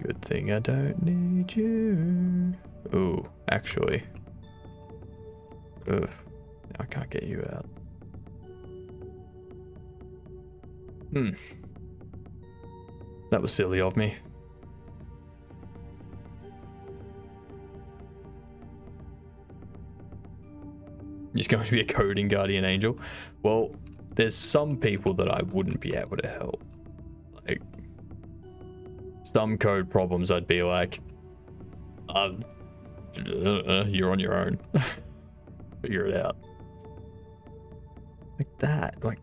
[SPEAKER 1] Good thing I don't need you. Ooh, actually. Ugh. I can't get you out. That was silly of me. He's going to be a coding guardian angel. Well, there's some people that I wouldn't be able to help. some code problems I'd be like, you're on your own. Figure it out. Like that. Like,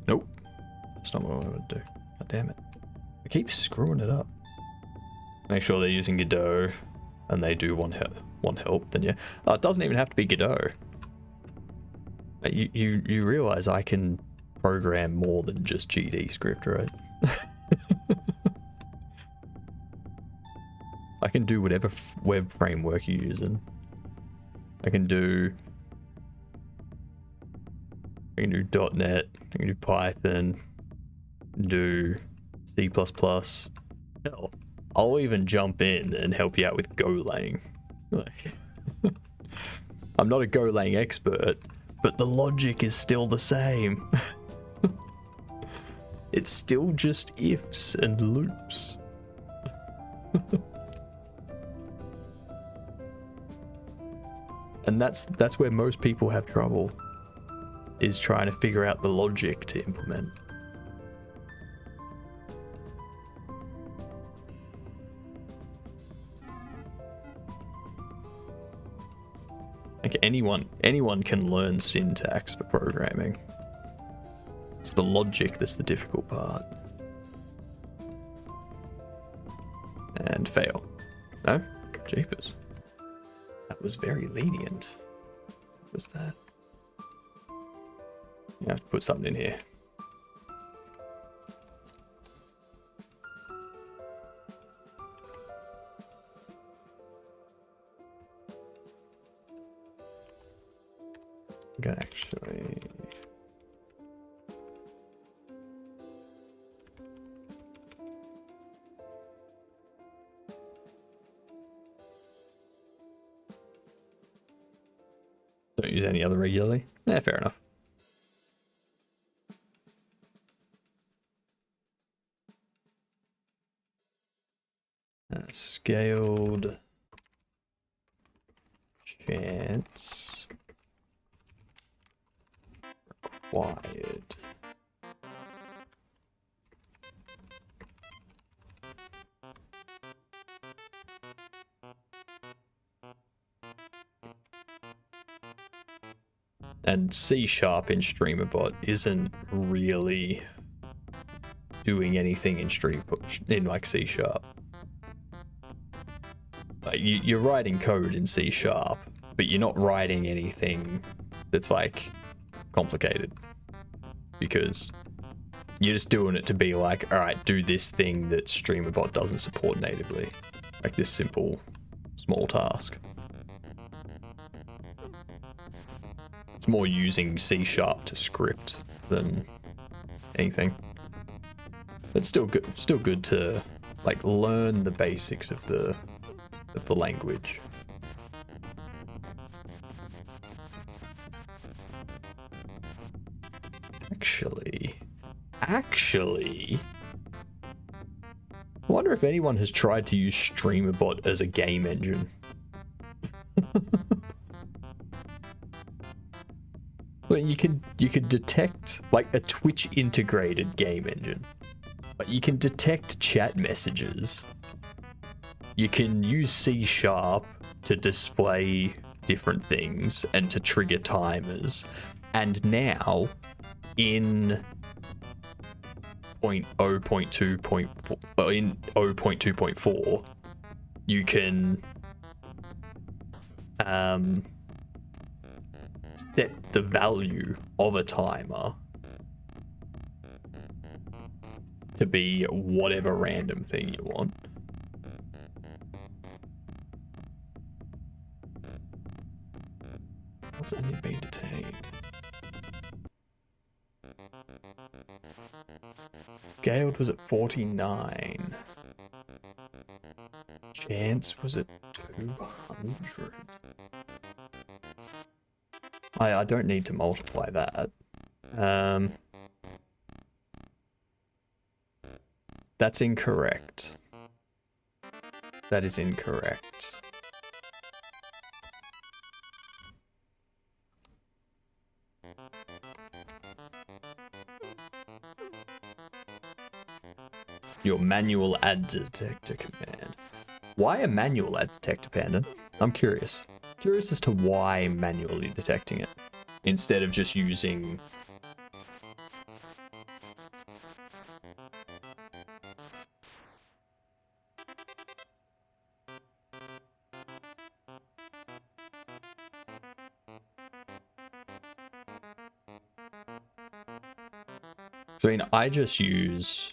[SPEAKER 1] nope. That's not what I want to do. God damn it. I keep screwing it up. Make sure they're using Godot and they do one help, then yeah. Oh, it doesn't even have to be Godot. You realize I can program more than just GD script, right? I can do whatever web framework you're using. I can do .NET, I can do Python, do C++. Hell, I'll even jump in and help you out with Golang. Like, I'm not a Golang expert, but the logic is still the same. It's still just ifs and loops. And that's where most people have trouble, is trying to figure out the logic to implement. Like anyone can learn syntax for programming. It's the logic that's the difficult part. And fail. No? Jeepers. That was very lenient. What was that? You have to put something in here. I'm gonna actually... Don't use any other regularly? Yeah, fair enough. Scaled chance required. And C# in StreamerBot isn't really doing anything in like C#. Like you're writing code in C#, but you're not writing anything that's like complicated, because you're just doing it to be like, all right, do this thing that StreamerBot doesn't support natively, like this simple small task. It's more using C# to script than anything. It's still good to like learn the basics of the language. Actually, I wonder if anyone has tried to use StreamerBot as a game engine. Well, you could detect like a Twitch integrated game engine. Like you can detect chat messages. You can use C# to display different things and to trigger timers. And now in 0.2.4, you can set the value of a timer to be whatever random thing you want. What's onion being detained? Scaled was at 49. Chance was at 200. I don't need to multiply that. That's incorrect. That is incorrect. Your manual ad detector command. Why a manual ad detector, Panda? I'm curious. Curious as to why manually detecting it instead of just using. So I mean, I just use.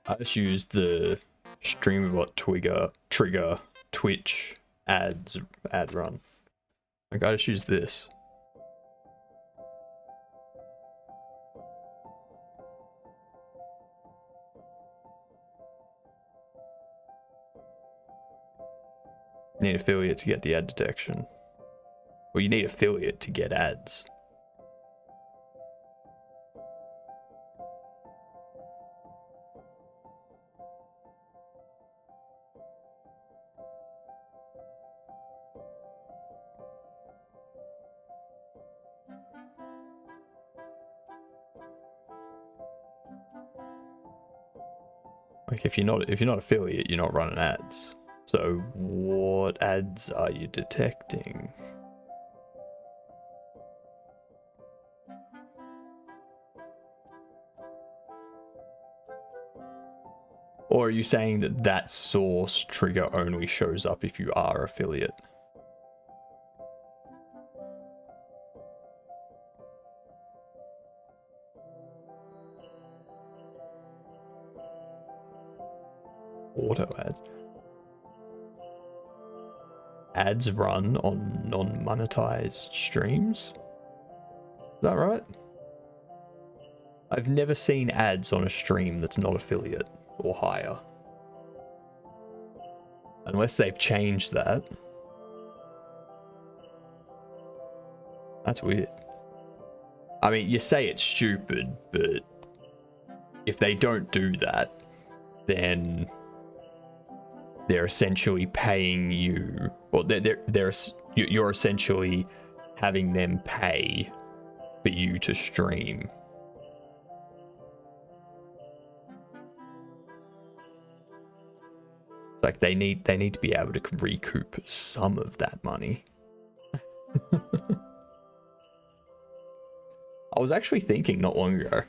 [SPEAKER 1] I just use the StreamBot trigger Twitch ad run. Like I just use this. You need affiliate to get the ad detection. Well, you need affiliate to get ads. Like if you're not affiliate, you're not running ads. So what ads are you detecting? Or are you saying that that source trigger only shows up if you are affiliate? Auto ads. Ads run on non-monetized streams? Is that right? I've never seen ads on a stream that's not affiliate or higher. Unless they've changed that. That's weird. I mean, you say it's stupid, but if they don't do that, then they're essentially paying you, or you're essentially having them pay for you to stream. It's like they need to be able to recoup some of that money. I was actually thinking not long ago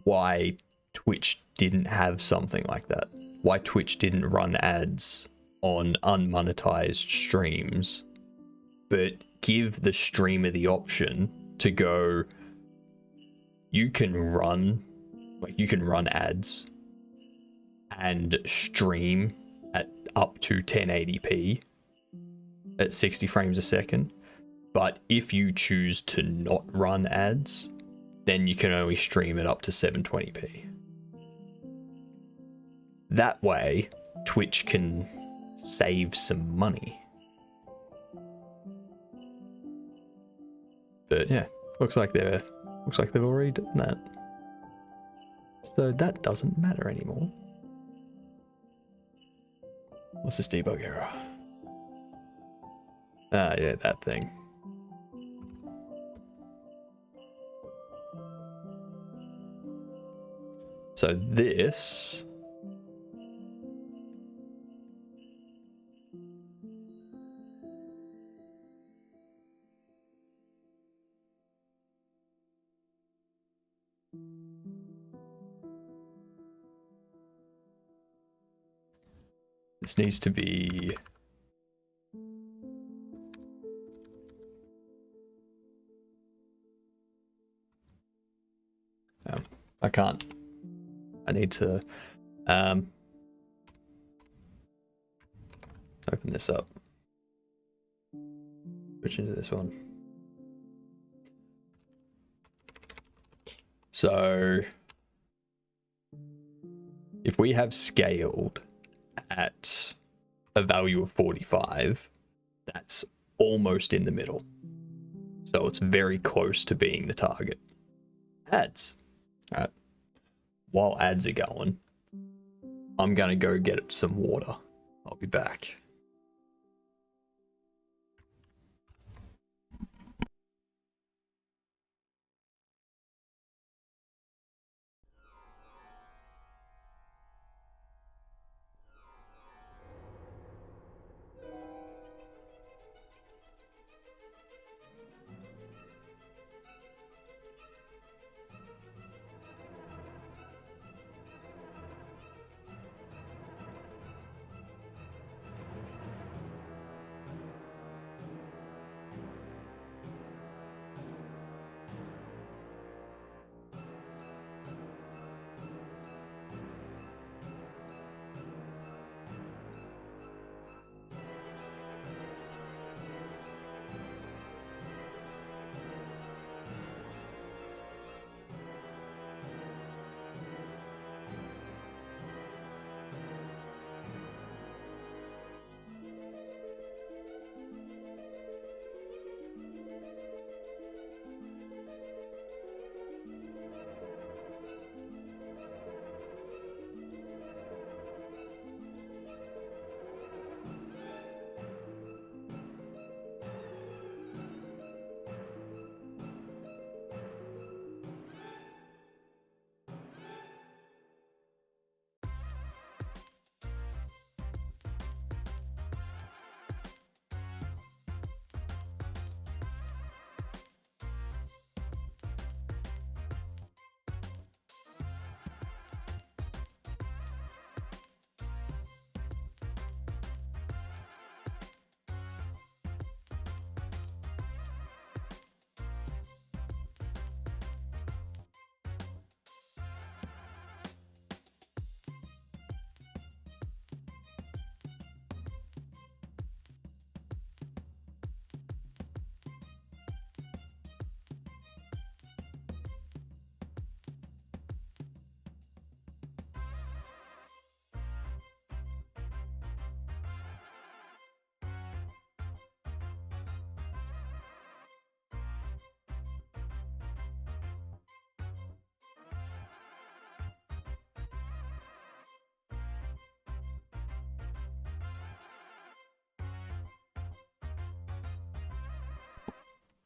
[SPEAKER 1] why Twitch didn't have something like that. Why Twitch didn't run ads on unmonetized streams, but give the streamer the option to go, you can run ads and stream at up to 1080p at 60 frames a second. But if you choose to not run ads, then you can only stream it up to 720p. That way, Twitch can save some money. But yeah, looks like they've already done that. So that doesn't matter anymore. What's this debug error? Ah, yeah, that thing. So this needs to be I can't. I need to open this up. Switch into this one. So if we have scaled at a value of 45, that's almost in the middle. So it's very close to being the target. Ads. Alright. While ads are going, I'm gonna go get some water. I'll be back.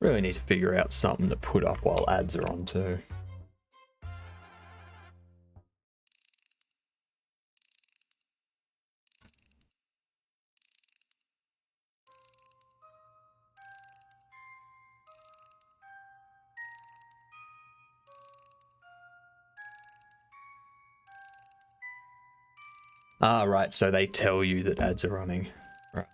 [SPEAKER 1] Really need to figure out something to put up while ads are on too. Ah, right, so they tell you that ads are running. Right.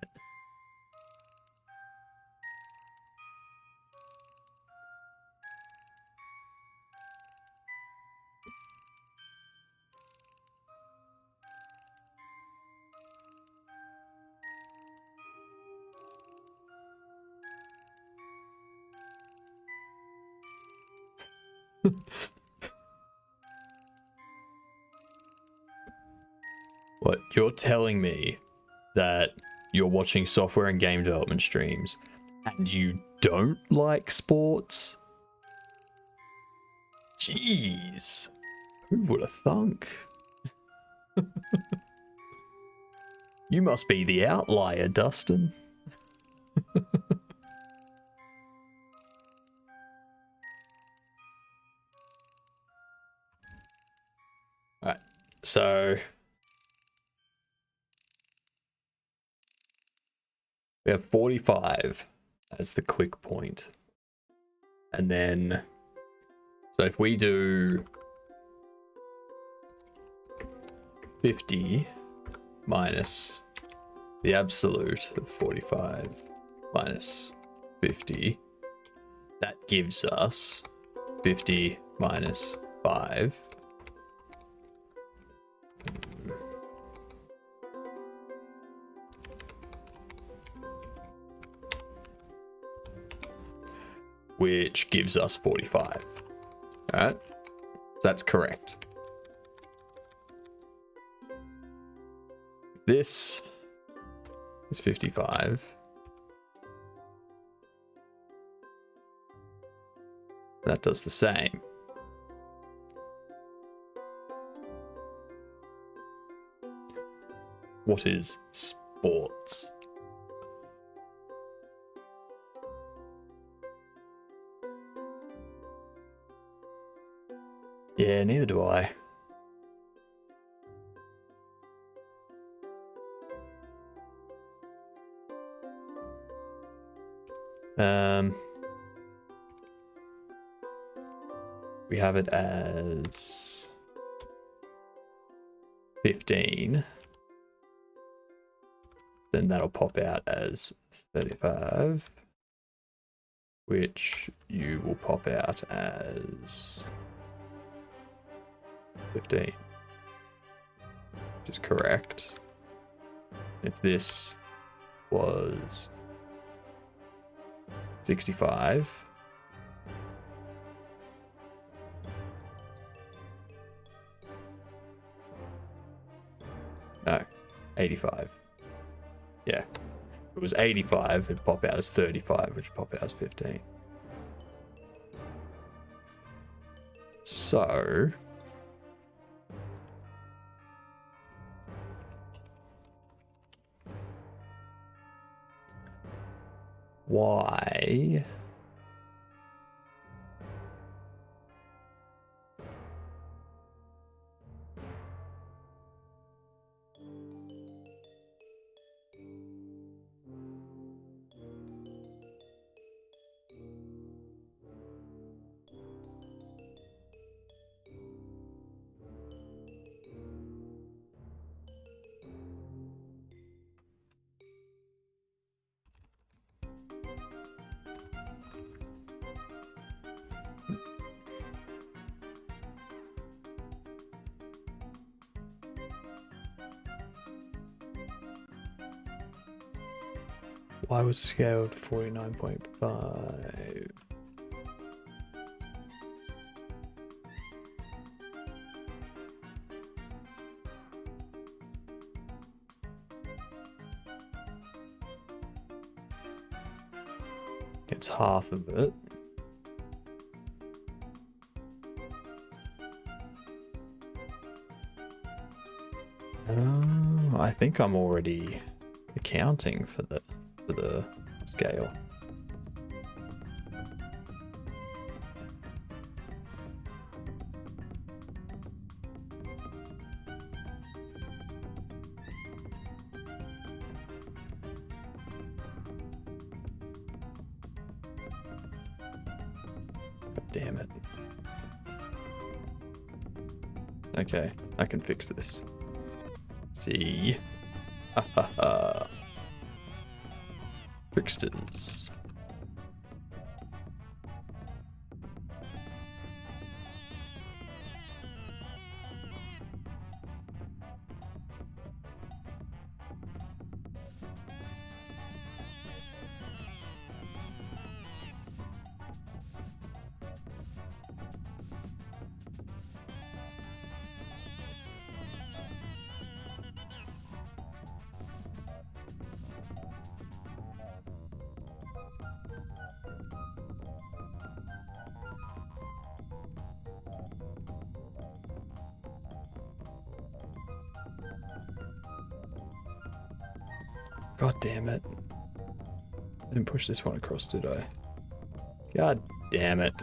[SPEAKER 1] What, you're telling me that you're watching software and game development streams and you don't like sports? Jeez. Who would have thunk? You must be the outlier, Dustin. Alright, so we have 45 as the click point. And then, so if we do 50 minus the absolute of 45 minus 50, that gives us 50 minus 5. Which gives us 45. Alright, that's correct. This is 55. That does the same. What is sports? Yeah, neither do I. We have it as 15. Then that'll pop out as 35, which you will pop out as 15, which is correct. If this was 65, no, 85. Yeah, if it was 85, it'd pop out as 35, which would pop out as 15. So why was scaled 49.5? It's half of it. I think I'm already accounting for the scale. Damn it. Okay, I can fix this. See? Ha ha ha. Tricksters. God damn it. I didn't push this one across, did I? God damn it.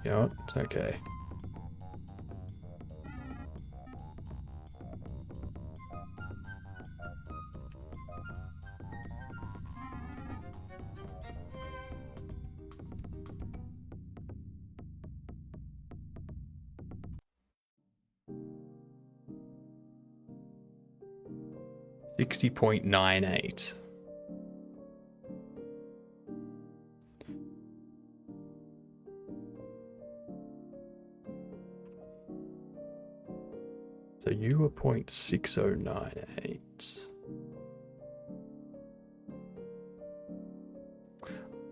[SPEAKER 1] You know what? It's okay. $60.98. So you were 0.6098.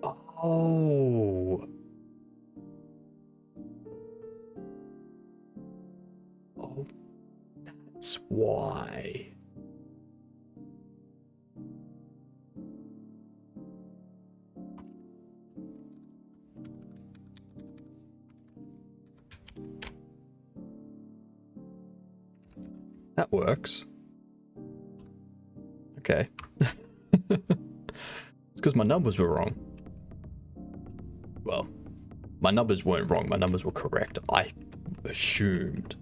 [SPEAKER 1] Oh. Oh, that's why. that works. Okay. It's because my numbers were wrong. Well, my numbers weren't wrong. My numbers were correct. I assumed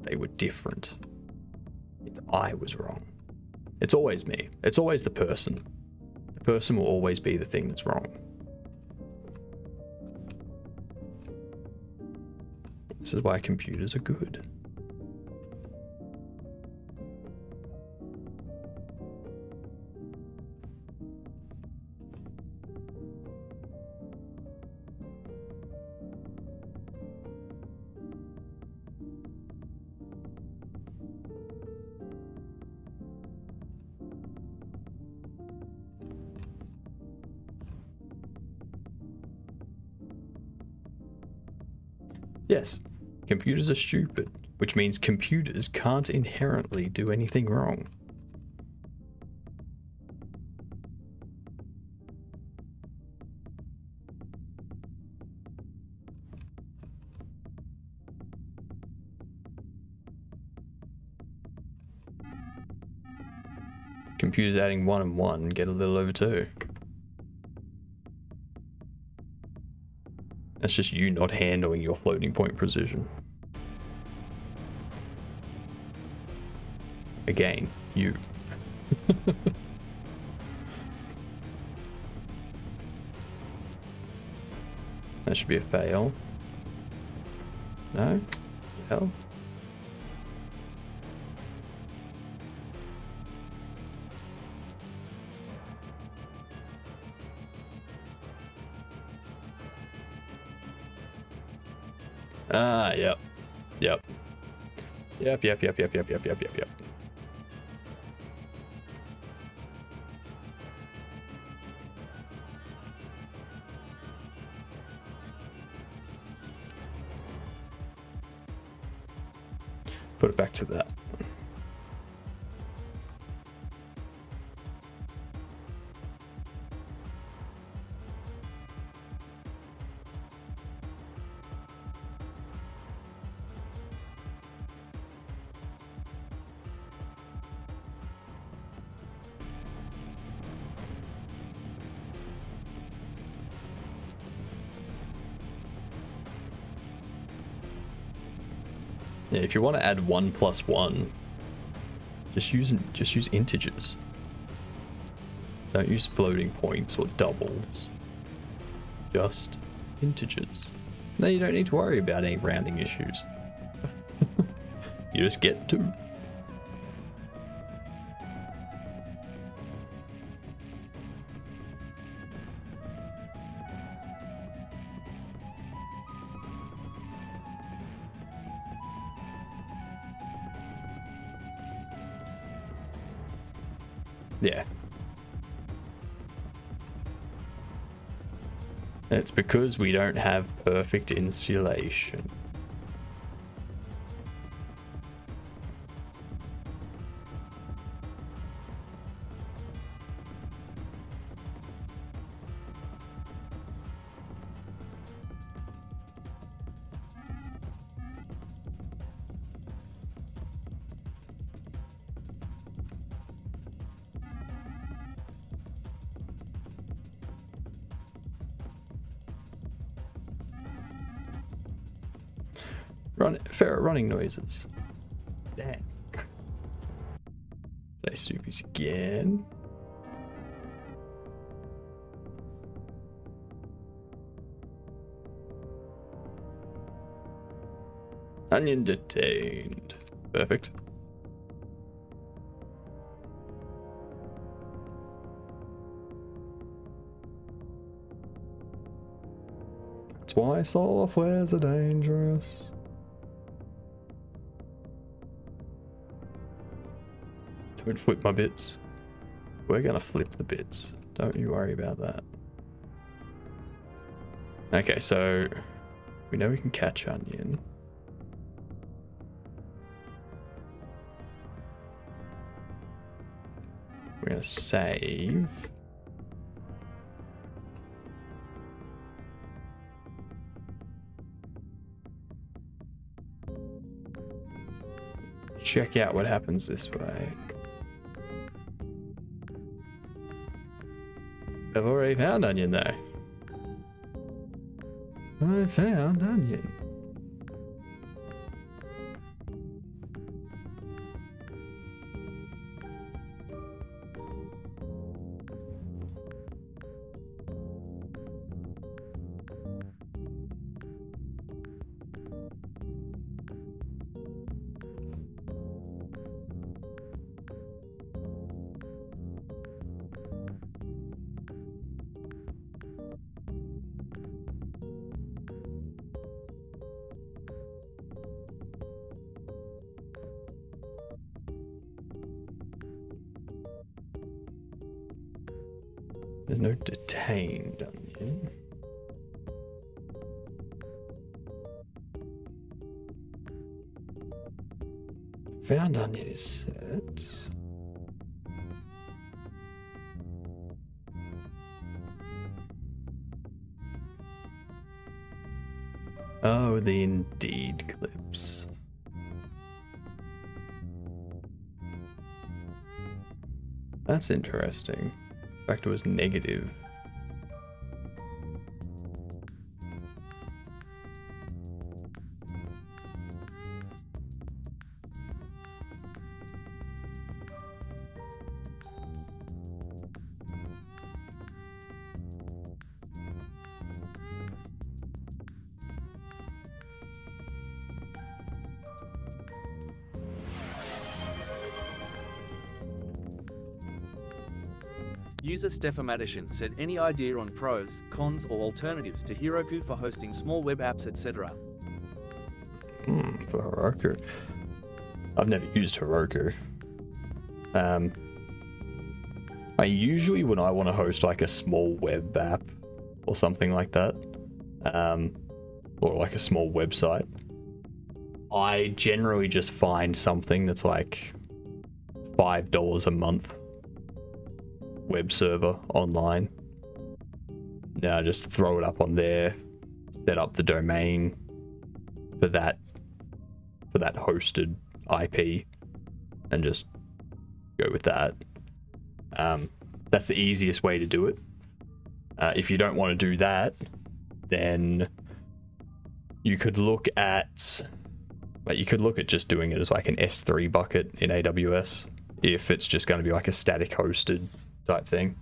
[SPEAKER 1] they were different. I was wrong. It's always me. It's always the person. The person will always be the thing that's wrong. This is why computers are good. Yes, computers are stupid, which means computers can't inherently do anything wrong. Computers adding 1 and 1 get a little over 2. That's just you not handling your floating point precision. Again, you. That should be a fail. No? Hell? Ah, yep. Yep. Yep. Put it back to that. Yeah, if you want to add 1 plus 1, just use integers. Don't use floating points or doubles. Just integers. No, you don't need to worry about any rounding issues. You just get 2. Yeah. It's because we don't have perfect insulation. Ferret running noises. Dang. Play Soupies again. Onion detained. Perfect. That's why solar flares are dangerous. Don't flip my bits. We're gonna flip the bits. Don't you worry about that. Okay, so we know we can catch onion. We're gonna save. check out what happens this way. I've already found onion though. I found onion. There's no detained onion. Found onion is set. Oh, the Indeed clips. That's interesting. In fact, it was negative.
[SPEAKER 2] User Stefamatician said any idea on pros, cons or alternatives to Heroku for hosting small web apps, etc.
[SPEAKER 1] For Heroku. I've never used Heroku. I usually, when I want to host like a small web app or something like that, or like a small website, I generally just find something that's like $5 a month web server online. Now just throw it up on there, set up the domain for that hosted IP, and just go with that. That's the easiest way to do it. If you don't want to do that, then you could look at just doing it as like an S3 bucket in AWS if it's just going to be like a static hosted type thing.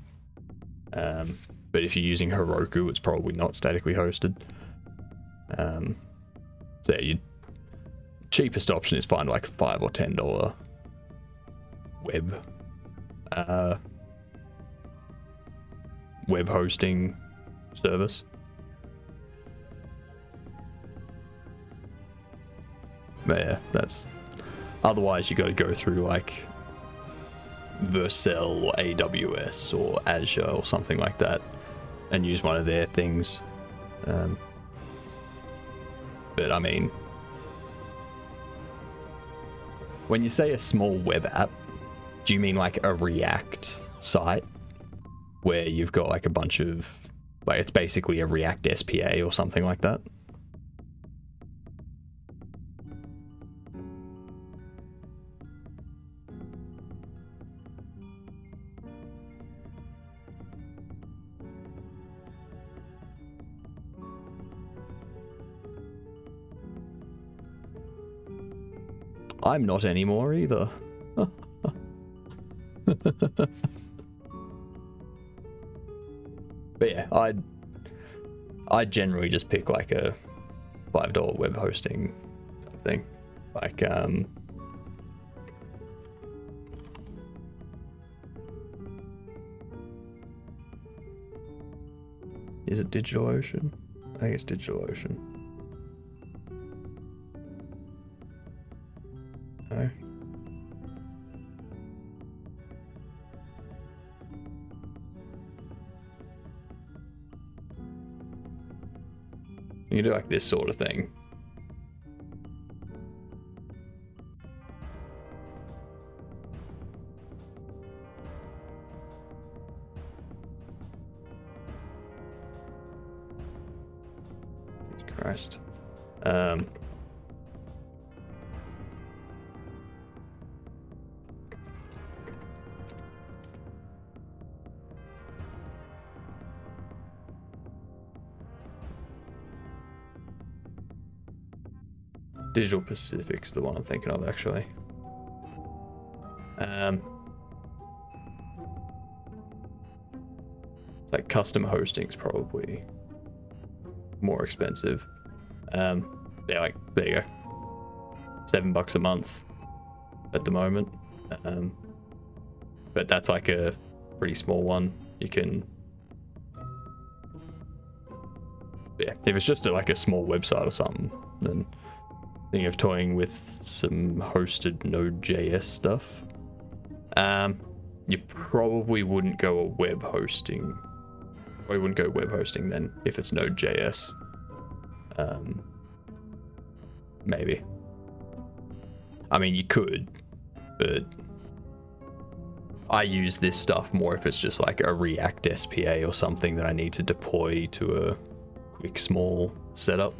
[SPEAKER 1] But if you're using Heroku, it's probably not statically hosted. So yeah, your cheapest option is find like $5 or $10 web hosting service. But yeah, that's otherwise you got to go through like Vercel or AWS or Azure or something like that and use one of their things. But I mean, when you say a small web app, do you mean like a React site where you've got like a bunch of, like it's basically a React SPA or something like that? I'm not anymore either. But yeah, I'd generally just pick like a $5 web hosting thing. Like is it DigitalOcean? I think it's DigitalOcean. No. You can do like this sort of thing. Jesus Christ. Digital Pacific's the one I'm thinking of, actually. Like custom hosting's probably more expensive. Yeah, like there you go, $7 a month at the moment. But that's like a pretty small one. You can, yeah, if it's just like a small website or something, then thinking of toying with some hosted Node.js stuff. You probably wouldn't go a web hosting. Or you wouldn't go web hosting then if it's Node.js. Maybe. I mean, you could, but I use this stuff more if it's just like a React SPA or something that I need to deploy to a quick small setup.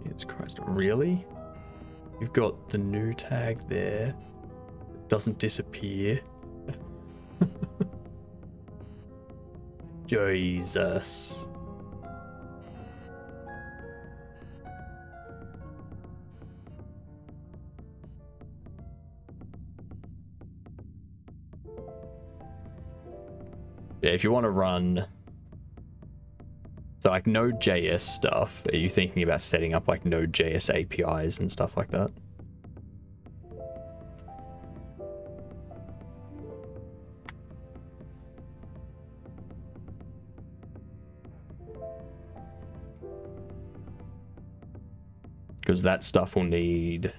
[SPEAKER 1] Jesus Christ, really? You've got the new tag there. It doesn't disappear. Jesus. Yeah, if you want to run... So like Node.js stuff, are you thinking about setting up like Node.js APIs and stuff like that? Because that stuff will need...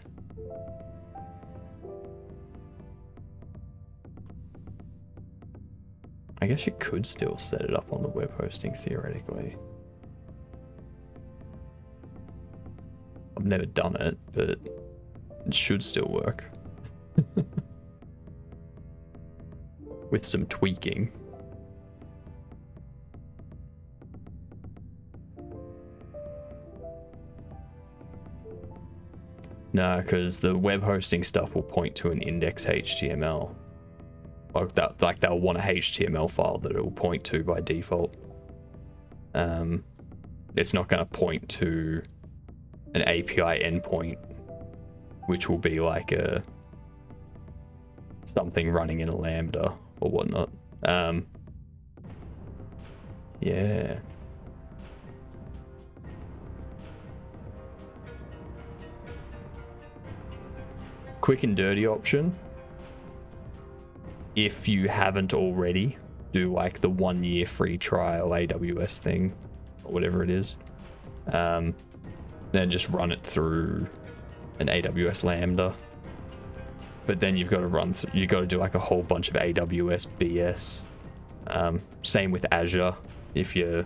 [SPEAKER 1] I guess you could still set it up on the web hosting theoretically. I've never done it, but it should still work. With some tweaking. No, because the web hosting stuff will point to an index HTML. Like they'll want a HTML file that it will point to by default. It's not going to point to an API endpoint, which will be like a something running in a Lambda or whatnot. Yeah. Quick and dirty option. If you haven't already, do like the 1 year free trial AWS thing or whatever it is. Then just run it through an AWS Lambda. But then you've got to you've got to do like a whole bunch of AWS BS. Same with Azure. If you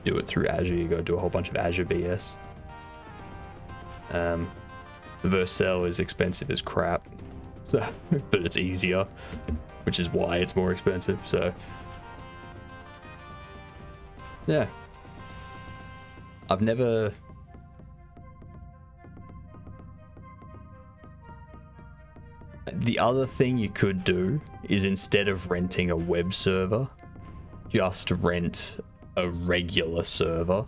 [SPEAKER 1] do it through Azure, you got to do a whole bunch of Azure BS. Vercel is expensive as crap. So, but it's easier, which is why it's more expensive. So, yeah, I've never. The other thing you could do is instead of renting a web server, just rent a regular server,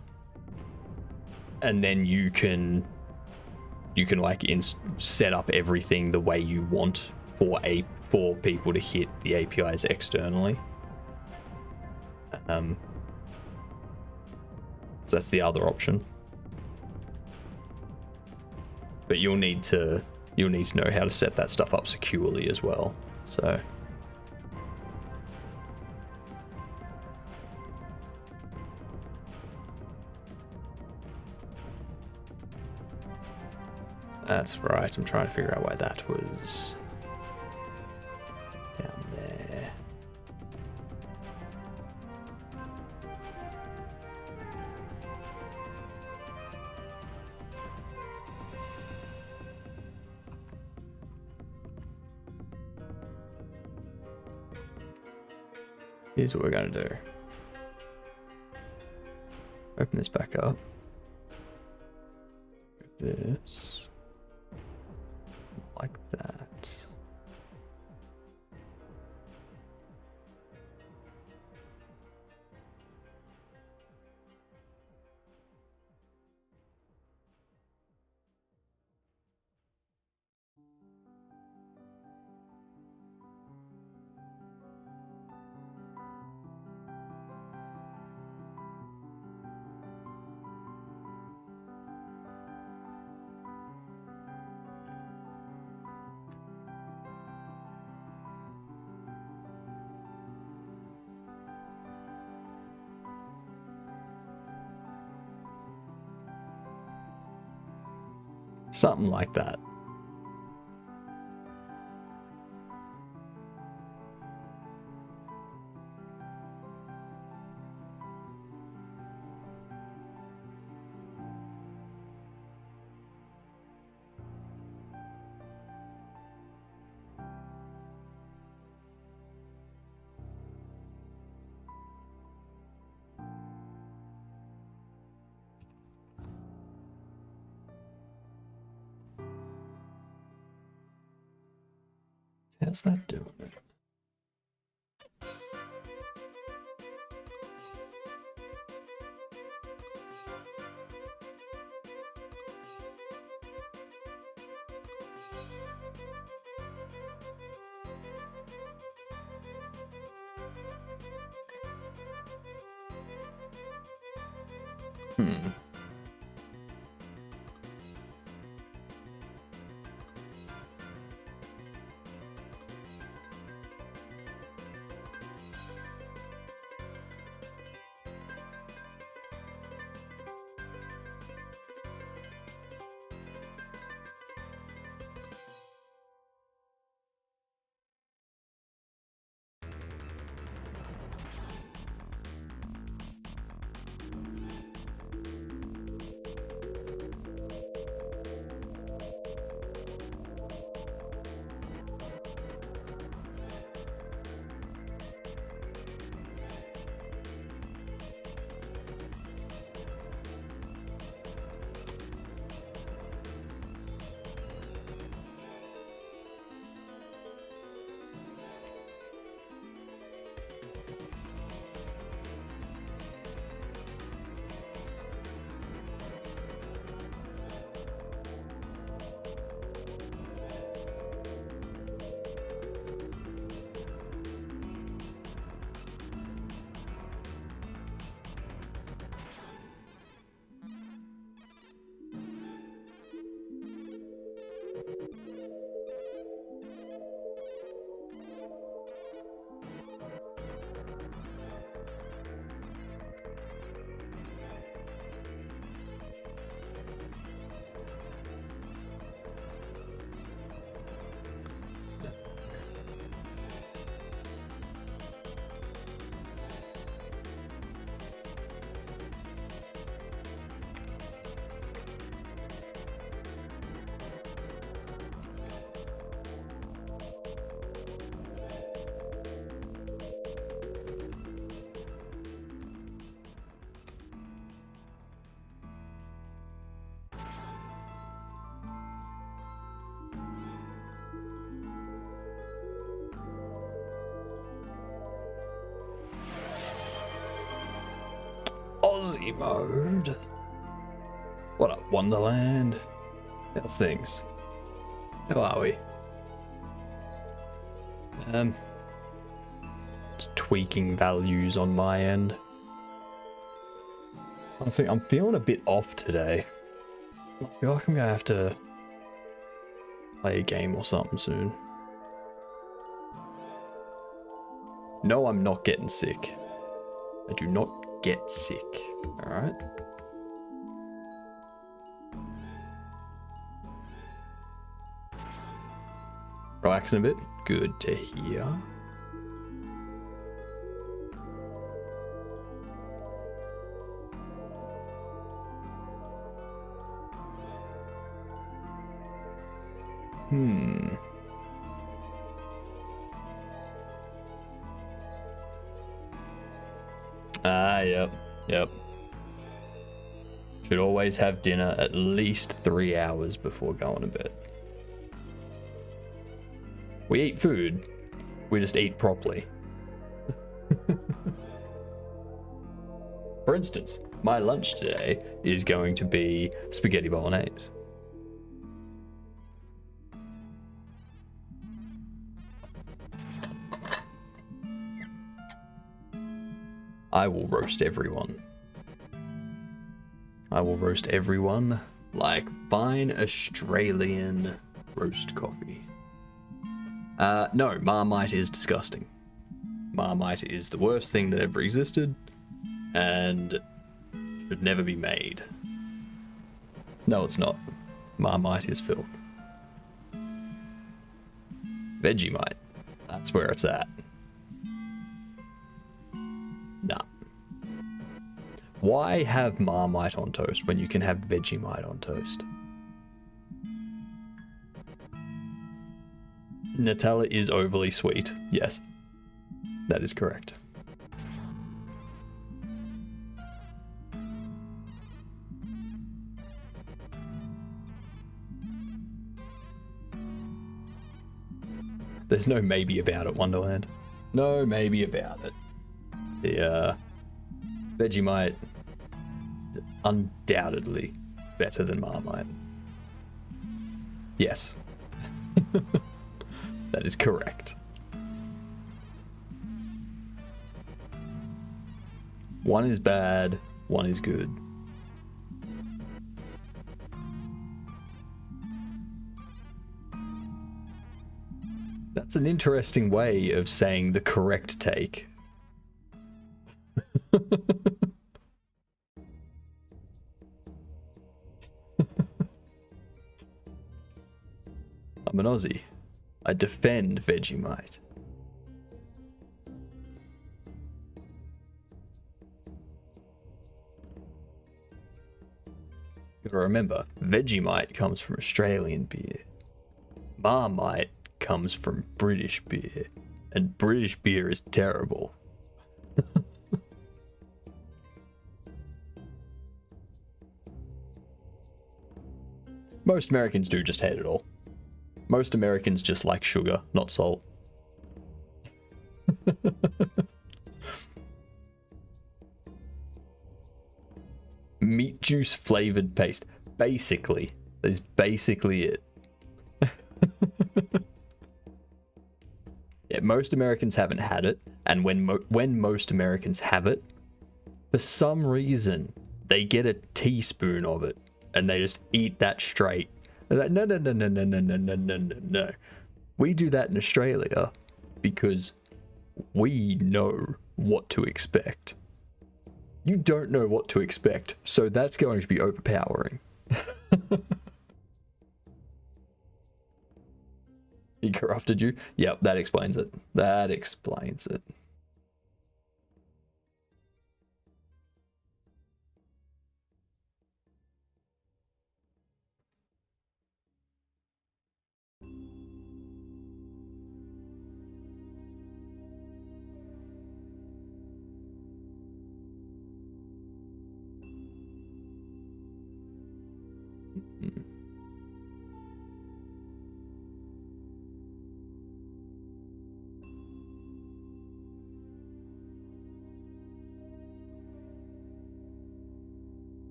[SPEAKER 1] and then you can like set up everything the way you want for people to hit the APIs externally. So that's the other option. But you'll need to know how to set that stuff up securely as well. So that's right. I'm trying to figure out why that was down there. Here's what we're going to do. Open this back up. this. Like that. Something like that. How's that doing it? Hmm. Aussie mode. What up, Wonderland? How's things? How are we? It's tweaking values on my end. Honestly, I'm feeling a bit off today. I feel like I'm gonna have to play a game or something soon. No, I'm not getting sick. I do not get sick. Alright? Relaxing a bit? Good to hear. Yep. Should always have dinner at least 3 hours before going to bed. We eat food, we just eat properly. For instance, my lunch today is going to be spaghetti bolognese. I will roast everyone. I will roast everyone like fine Australian roast coffee. No, Marmite is disgusting. Marmite is the worst thing that ever existed and should never be made. No, it's not. Marmite is filth. Vegemite, that's where it's at. Nah. Why have Marmite on toast when you can have Vegemite on toast? Nutella is overly sweet. Yes, that is correct. There's no maybe about it, Wonderland. No maybe about it. The Vegemite is undoubtedly better than Marmite. Yes. That is correct. One is bad, one is good. That's an interesting way of saying the correct take. I'm an Aussie. I defend Vegemite. Gotta remember, Vegemite comes from Australian beer. Marmite comes from British beer. And British beer is terrible. Most Americans do just hate it all. Most Americans just like sugar, not salt. Meat juice flavored paste. Basically. That is basically it. Yeah, most Americans haven't had it. And when most Americans have it, for some reason, they get a teaspoon of it. And they just eat that straight. They're like, no, no, no, no, no, no, no, no, no, no, no. We do that in Australia because we know what to expect. You don't know what to expect, so that's going to be overpowering. He corrupted you? Yep, that explains it. That explains it.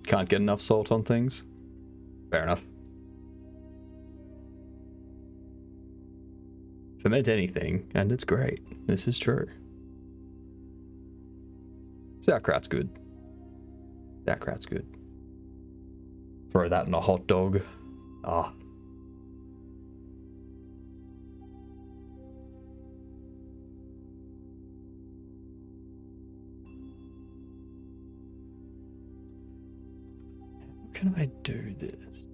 [SPEAKER 1] Can't get enough salt on things? Fair enough. Ferment anything, and it's great. This is true. Sauerkraut's good. Sauerkraut's good. Throw that in a hot dog. Ah. How can I do this?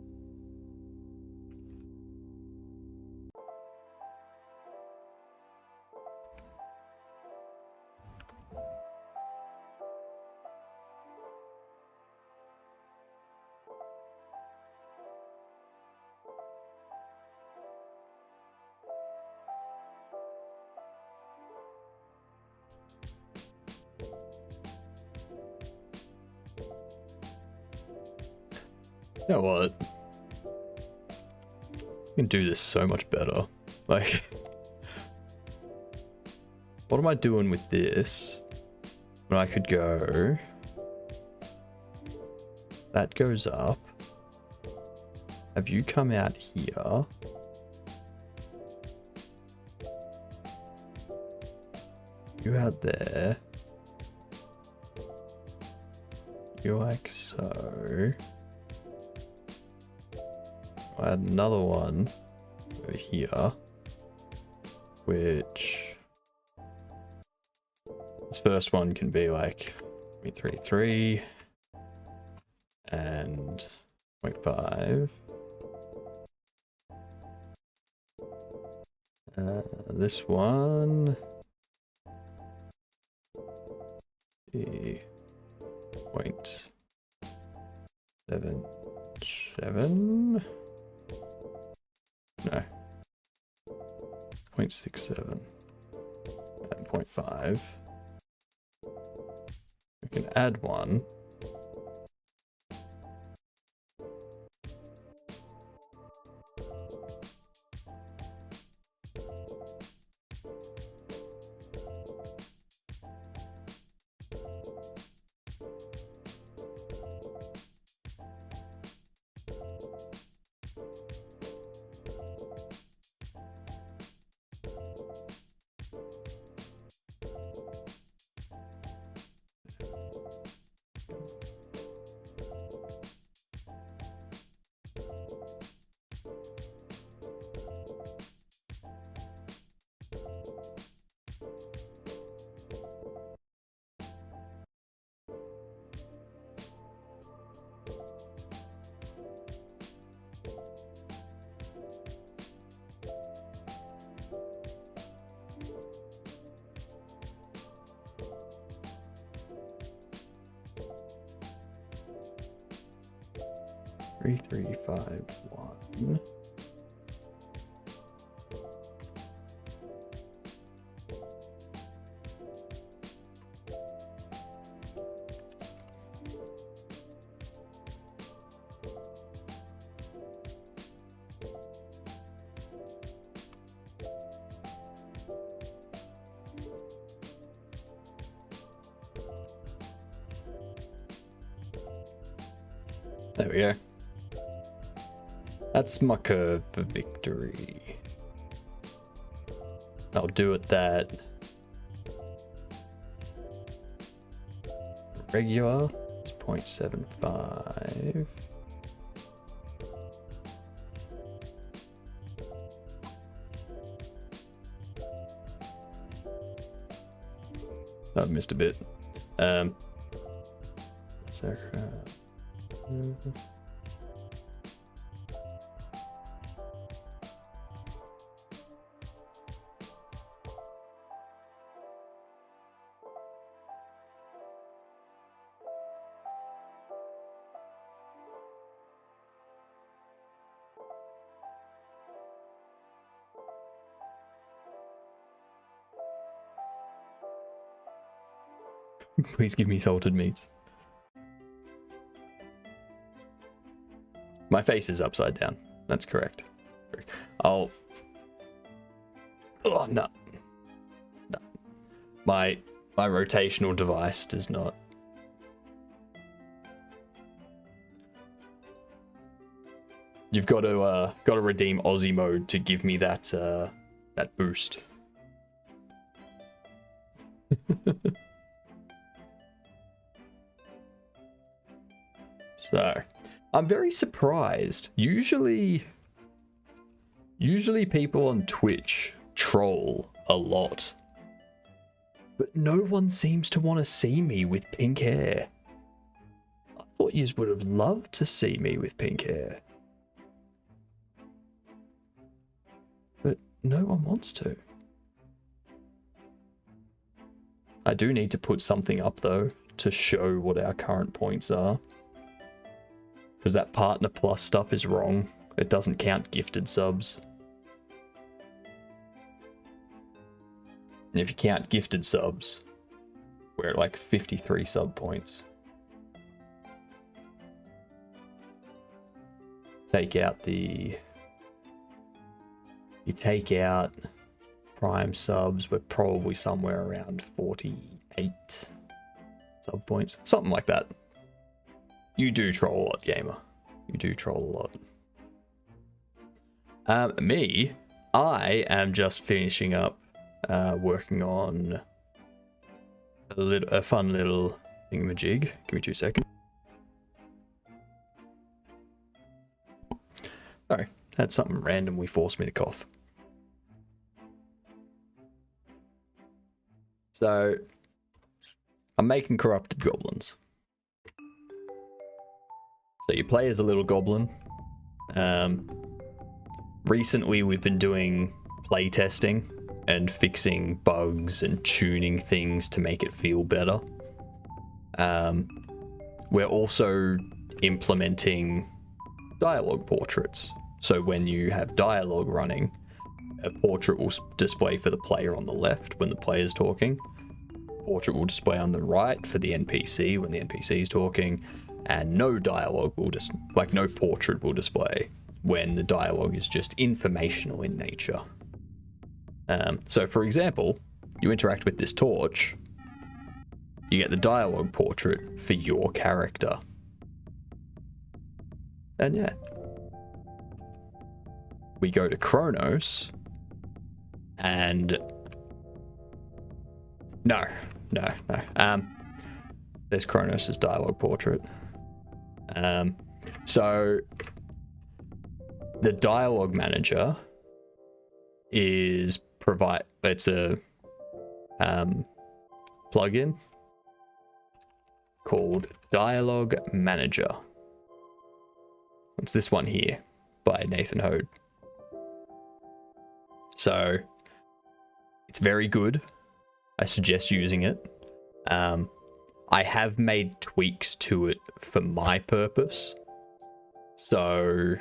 [SPEAKER 1] You know what? I can do this so much better. Like, what am I doing with this? When I could go... That goes up. Have you come out here? You out there. You like so. I had another one over here, which this first one can be like 0.33 and 0.5. This one, the 0.77. No. 0.67 and 0.5. We can add one. Three, 3, 5, 1. There we go. That's my curve for victory. I'll do it that regular. It's 0.75. Oh, I missed a bit. Please give me salted meats. My face is upside down. That's correct. Oh no. No. My rotational device does not. You've got to redeem Aussie mode to give me that that boost. So, I'm very surprised. Usually people on Twitch troll a lot. But no one seems to want to see me with pink hair. I thought you would have loved to see me with pink hair. But no one wants to. I do need to put something up though to show what our current points are. Because that Partner Plus stuff is wrong. It doesn't count gifted subs. And if you count gifted subs, we're at like 53 sub points. take out prime subs, we're probably somewhere around 48 sub points, something like that. You do troll a lot, gamer. You do troll a lot. Me, I am just finishing up working on a fun little thingamajig. Give me 2 seconds. Sorry, had something randomly force me to cough. So, I'm making Corrupted Goblins. So you play as a little goblin. Recently we've been doing play testing and fixing bugs and tuning things to make it feel better. We're also implementing dialogue portraits. So when you have dialogue running, a portrait will display for the player on the left when the player's talking. Portrait will display on the right for the NPC when the NPC is talking, and no dialogue will no portrait will display when the dialogue is just informational in nature. So for example, you interact with this torch, you get the dialogue portrait for your character. And yeah. We go to Kronos, and no. There's Kronos' dialogue portrait. So the dialogue manager is it's a plugin called Dialogue Manager. It's this one here by Nathan Hode. So it's very good. I suggest using it. I have made tweaks to it for my purpose. So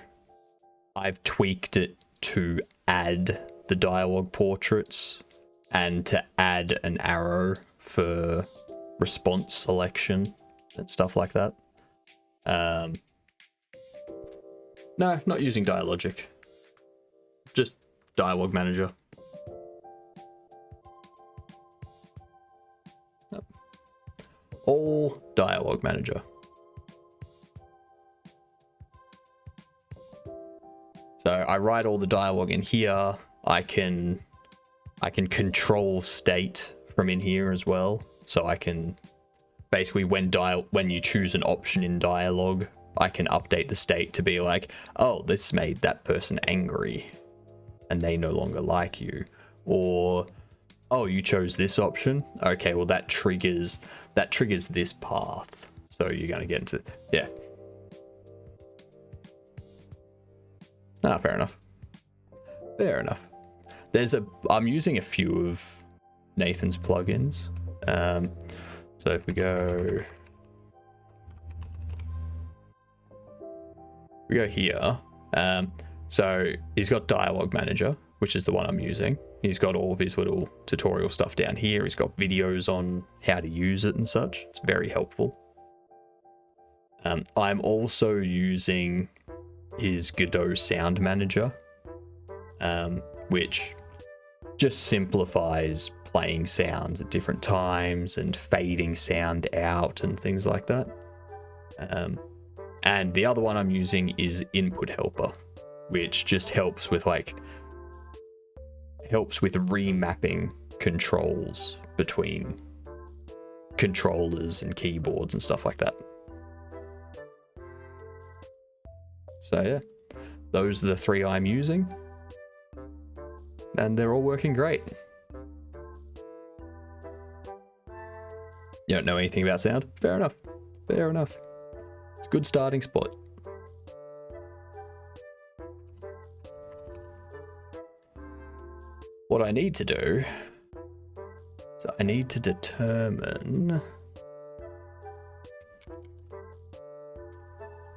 [SPEAKER 1] I've tweaked it to add the dialogue portraits and to add an arrow for response selection and stuff like that. No, not using Dialogic. Just Dialogue Manager. All Dialogue Manager. So I write all the dialogue in here. I can control state from in here as well. So I can basically when you choose an option in dialogue, I can update the state to be like, oh, this made that person angry and they no longer like you. Or, oh, you chose this option. Okay, well that triggers this path. So you're going to get into, yeah. Ah, fair enough. Fair enough. I'm using a few of Nathan's plugins. So if we go here, so he's got Dialogue Manager, which is the one I'm using. He's got all of his little tutorial stuff down here. He's got videos on how to use it and such. It's very helpful. I'm also using his Godot Sound Manager, which just simplifies playing sounds at different times and fading sound out and things like that. And the other one I'm using is Input Helper, which just helps with remapping controls between controllers and keyboards and stuff like that. So yeah, those are the three I'm using, and they're all working great. You don't know anything about sound? Fair enough. Fair enough. It's a good starting spot. What I need to do, so I need to determine,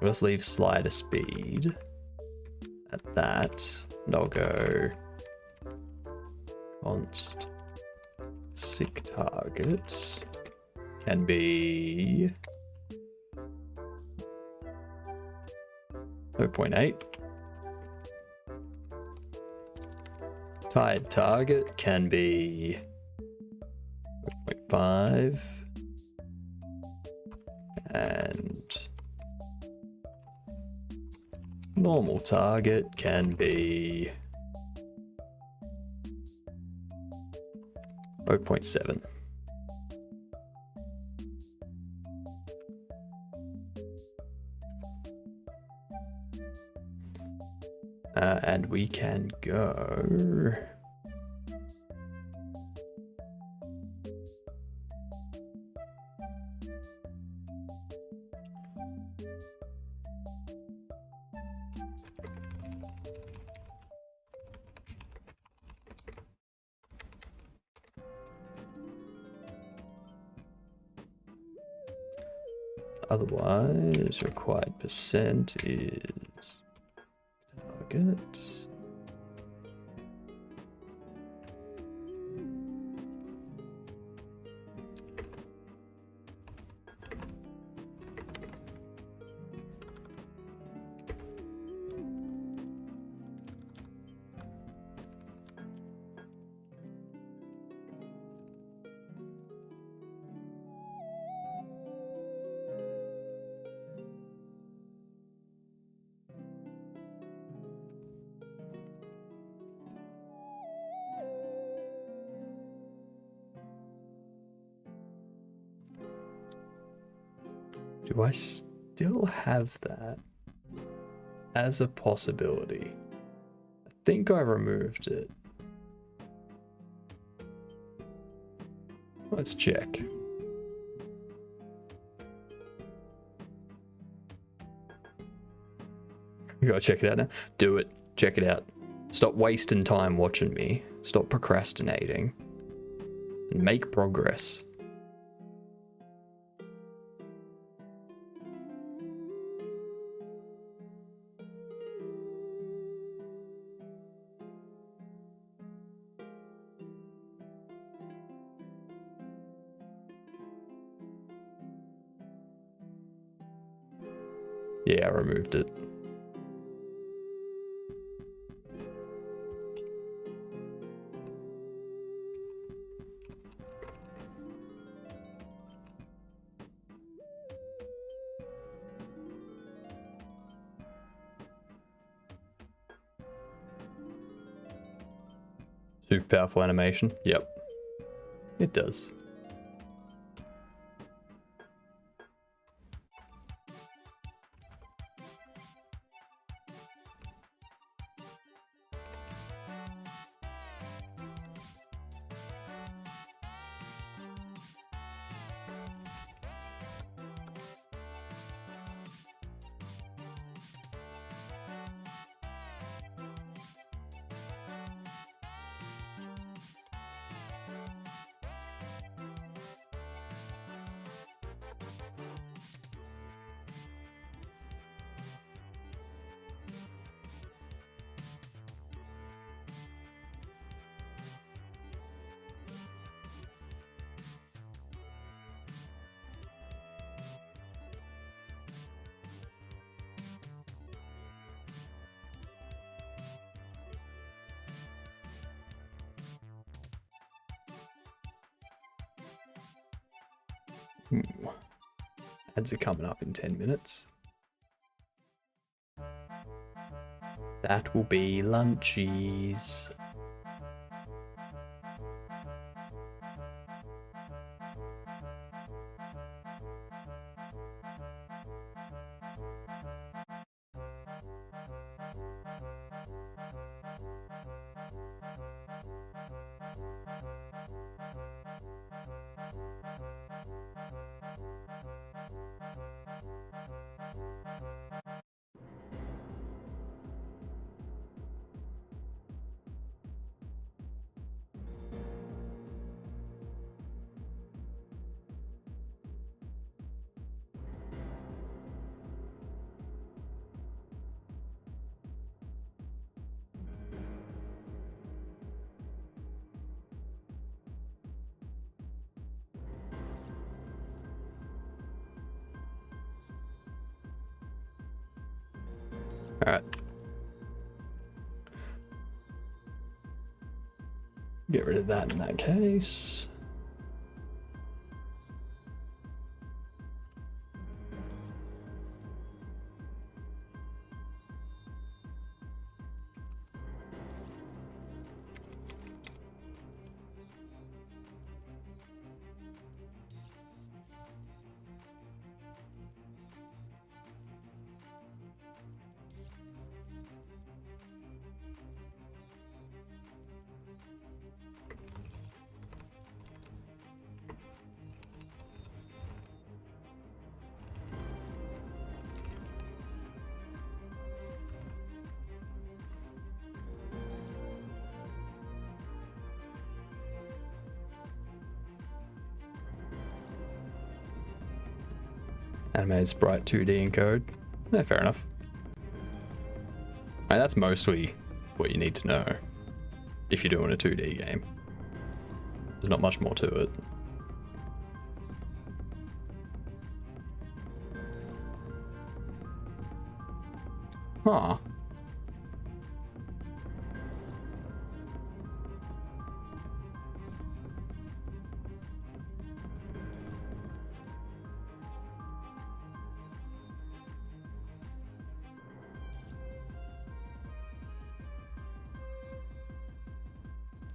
[SPEAKER 1] let's leave slider speed at that, and I'll go const sick target can be 0.8. Tied target can be 0.5. And normal target can be 0.7. And we can go. Otherwise, required percent is target. Do I still have that as a possibility? I think I removed it. Let's check. You gotta check it out now. Do it. Check it out. Stop wasting time watching me. Stop procrastinating. And make progress. Yeah, I removed it. Super powerful animation. Yep. It does. Ads are coming up in 10 minutes. That will be lunchies. Alright. Get rid of that in that case. Animated sprite 2D encode. Yeah, fair enough. And that's mostly what you need to know if you're doing a 2D game. There's not much more to it. Huh.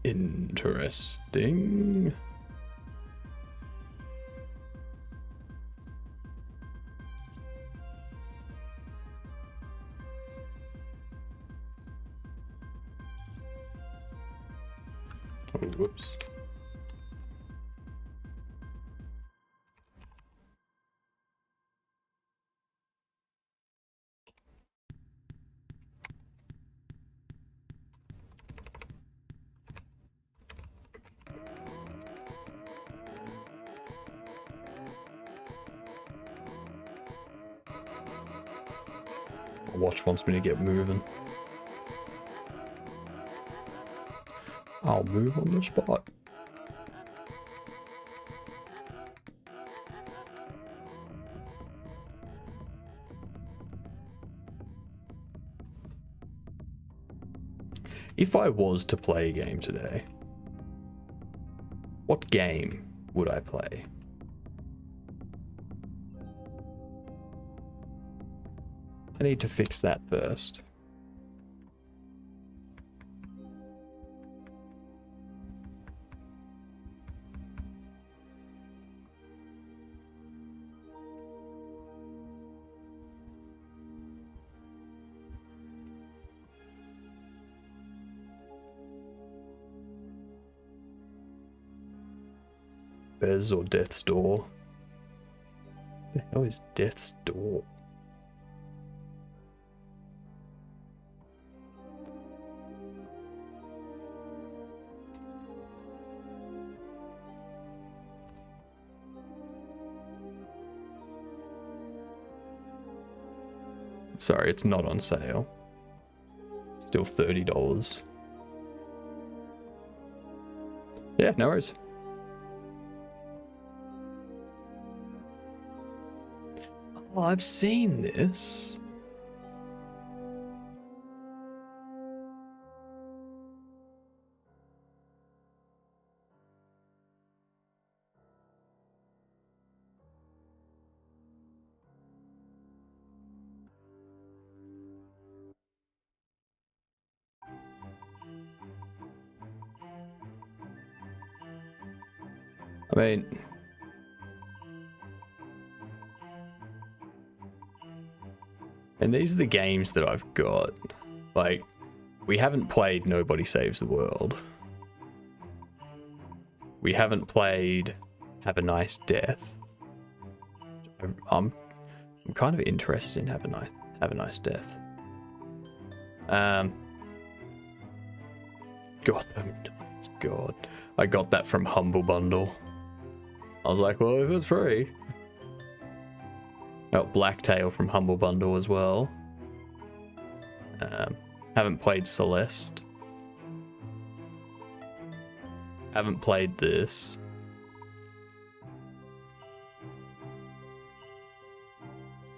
[SPEAKER 1] Interesting. Oh, whoops. Watch wants me to get moving. I'll move on the spot. If I was to play a game today, what game would I play? I need to fix that first. Bez or Death's Door? The hell is Death's Door? Sorry, it's not on sale. Still $30. Yeah, no worries. Oh, I've seen this. I mean, and these are the games that I've got. Like, we haven't played Nobody Saves the World. We haven't played Have a Nice Death. I'm kind of interested in Have a Nice Death. Gotham Knights, God. I got that from Humble Bundle. I was like, well, if it's free. Got Blacktail from Humble Bundle as well. Haven't played Celeste. Haven't played this.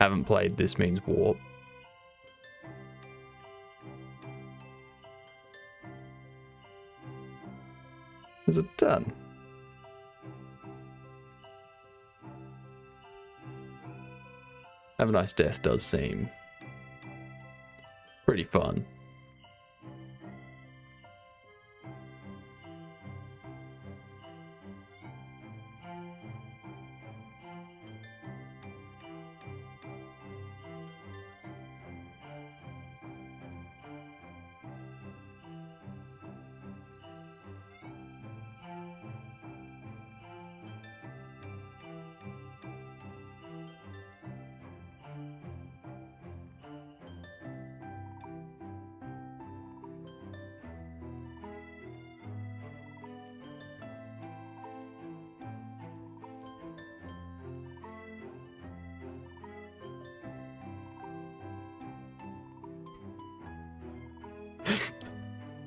[SPEAKER 1] Haven't played This Means Warp. done. Have a Nice Death does seem pretty fun.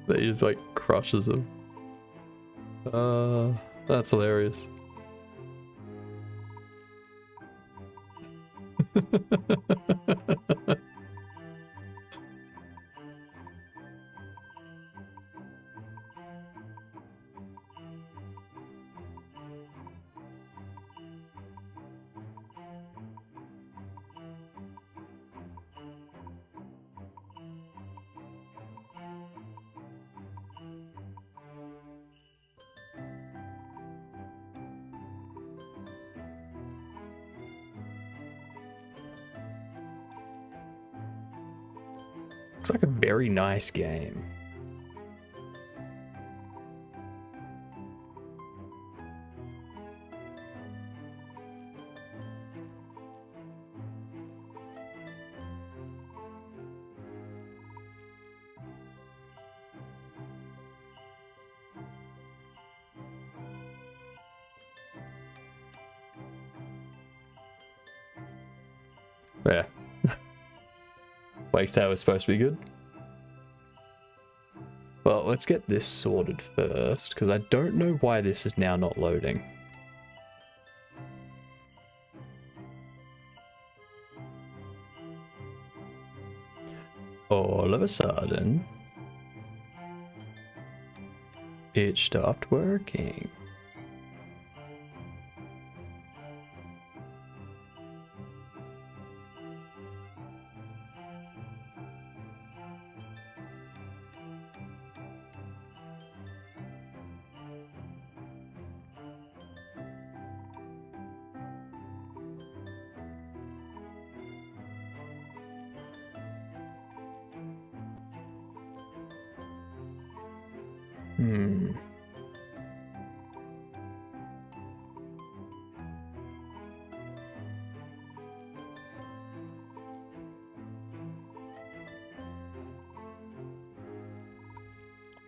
[SPEAKER 1] That he just like crushes them. That's hilarious. Looks like a very nice game. Yeah. Wake's Tower was supposed to be good. Well, let's get this sorted first, because I don't know why this is now not loading. All of a sudden, it stopped working.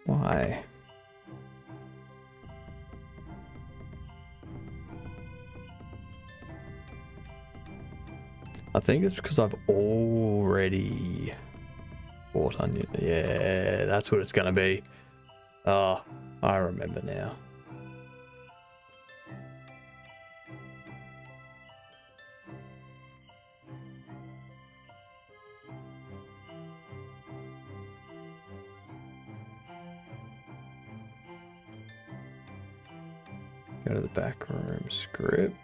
[SPEAKER 1] Why? I think it's because I've already bought onion. Yeah, that's what it's gonna be. Oh, I remember now. Go to the back room scripts.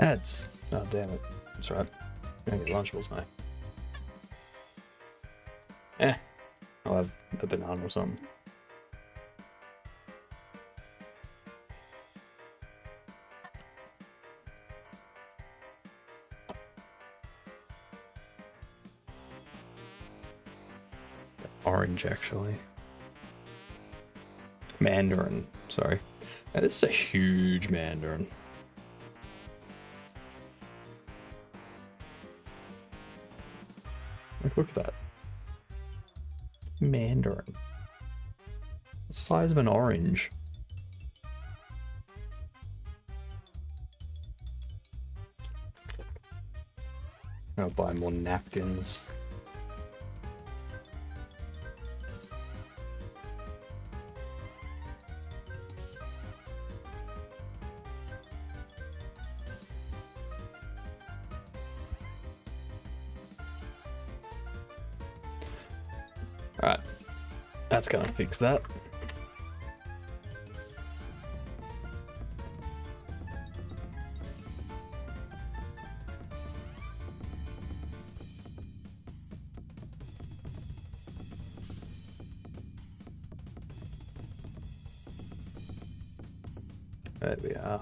[SPEAKER 1] Ads. Oh, damn it. That's right. I'm gonna get Lunchables now. Eh. I'll have a banana or something. Orange, actually. Mandarin, sorry. Now, this is a huge mandarin. Look at that. Mandarin. The size of an orange. I'll buy more napkins. Alright, that's gonna fix that. There we are.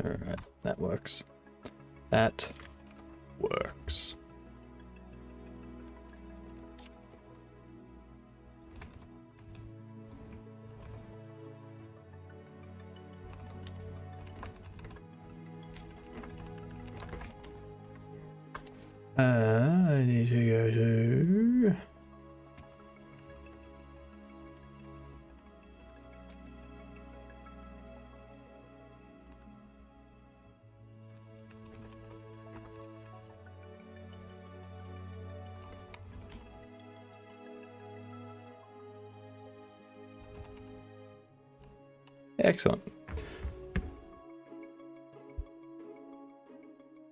[SPEAKER 1] Alright, that works. That works. I need to go to... Excellent.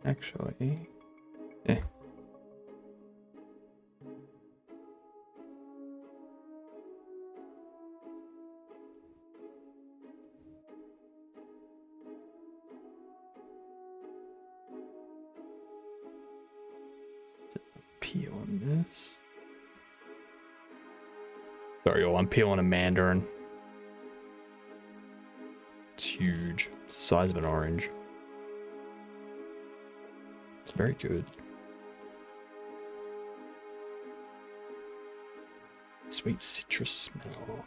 [SPEAKER 1] Actually, yeah. Peel on this. Sorry, y'all, I'm peeling a mandarin. It's huge. It's the size of an orange. It's very good. Sweet citrus smell.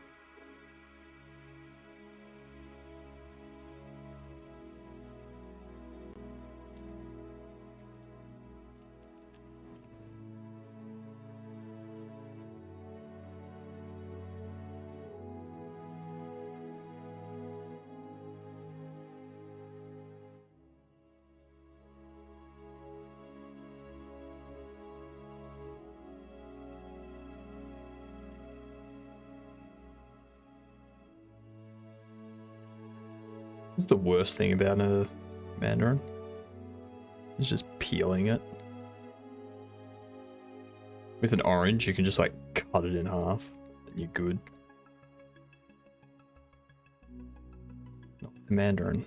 [SPEAKER 1] This is the worst thing about a mandarin. It's just peeling it. With an orange, you can just like cut it in half and you're good. Not with the mandarin.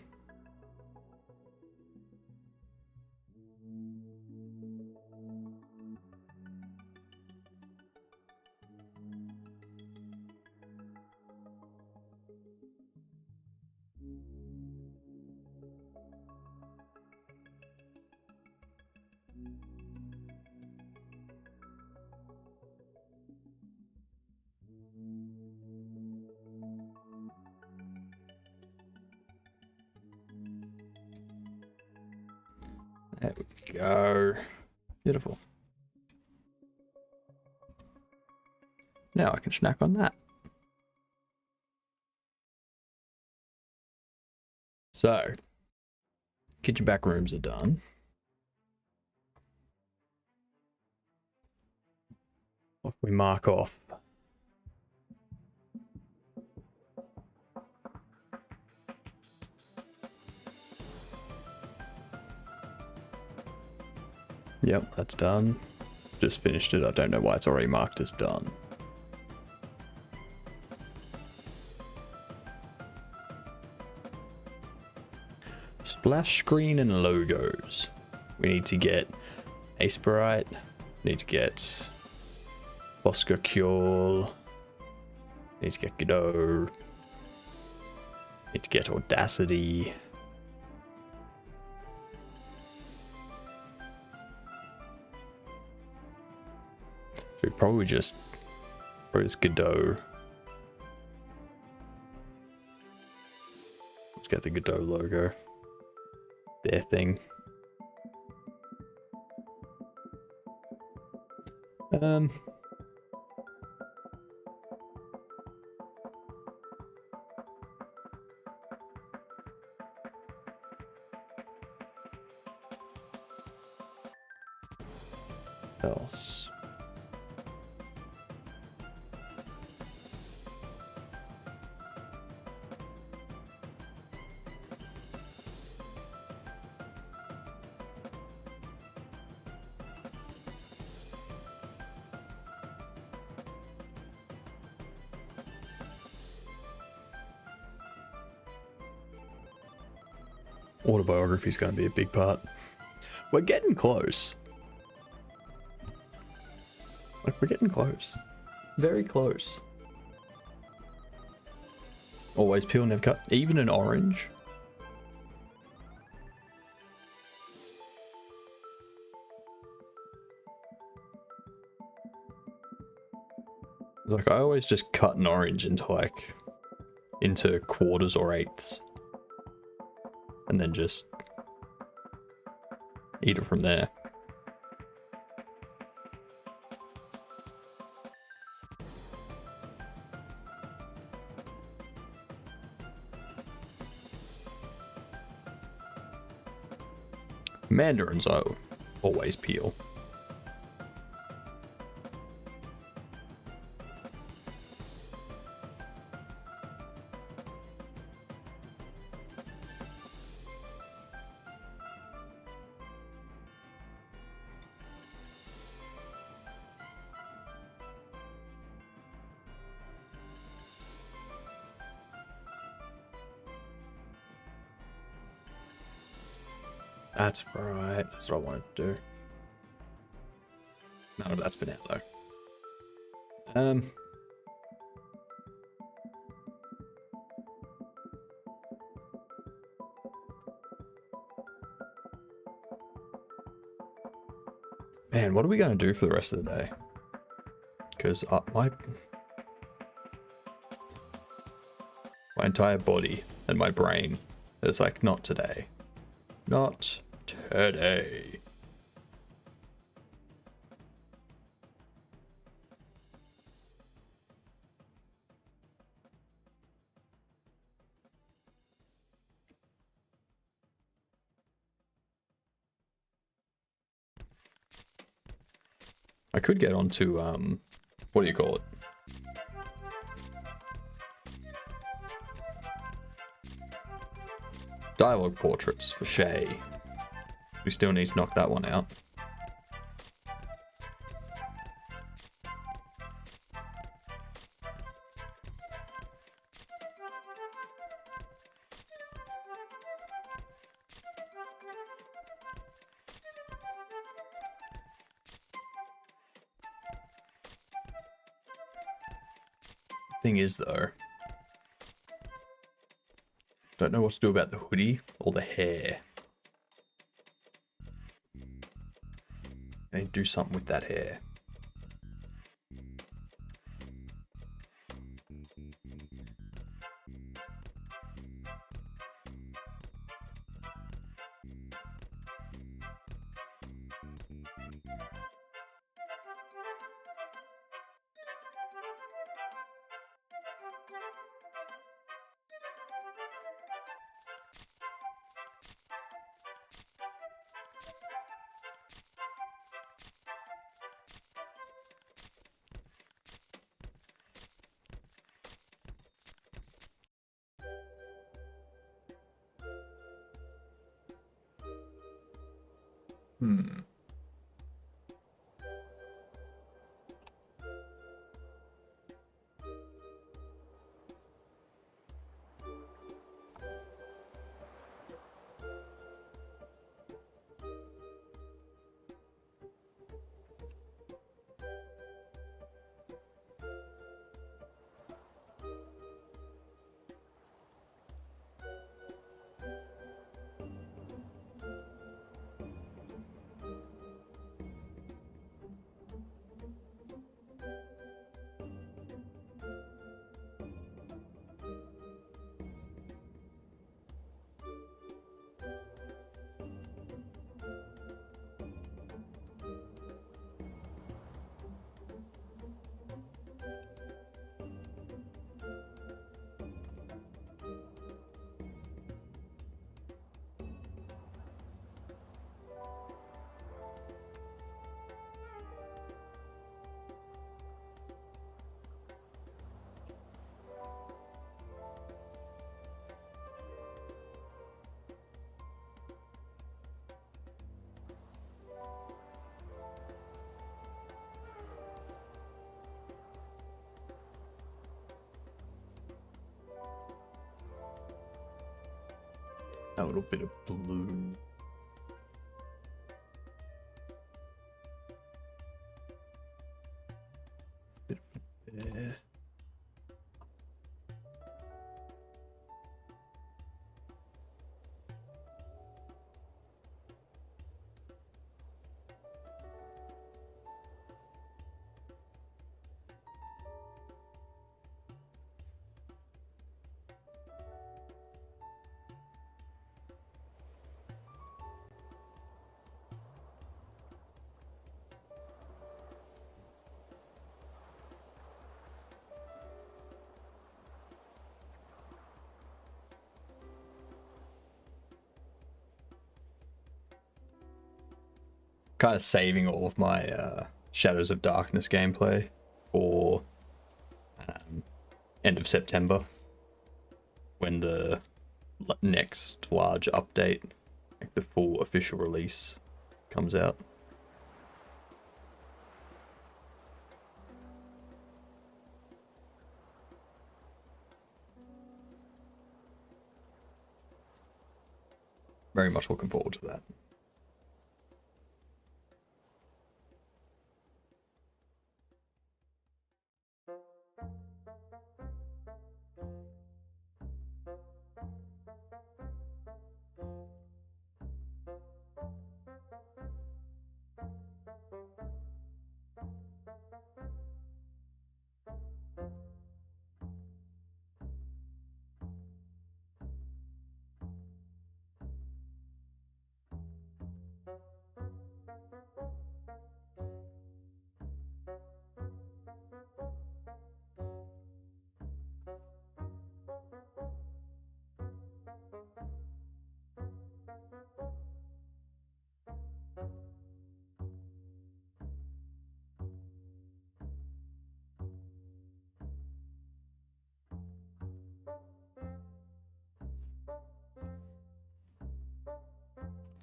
[SPEAKER 1] There we go. Beautiful. Now I can snack on that. So, kitchen back rooms are done. What can we mark off? Yep, that's done. Just finished it. I don't know why it's already marked as done. Splash screen and logos. We need to get Aspirite. Need to get Oscar Cure. Need to get Godot. Need to get Audacity. So probably just Godot. Let's get the Godot logo. Their thing. Else. Autobiography is going to be a big part. We're getting close. Like, we're getting close. Very close. Always peel, never cut. Even an orange. Like, I always just cut an orange into quarters or eighths. And then just eat it from there. Mandarins, I always peel. That's right. That's what I wanted to do. None of that's for now, though. Man, what are we going to do for the rest of the day? Because my entire body and my brain is like, not today. Not today. I could get onto, what do you call it? Dialogue portraits for Shay. We still need to knock that one out. Thing is, though, don't know what to do about the hoodie or the hair. I need to do something with that hair. a little bit of blue. Bit of there. Kind of saving all of my Shadows of Darkness gameplay for end of September, when the next large update, like the full official release, comes out. Very much looking forward to that.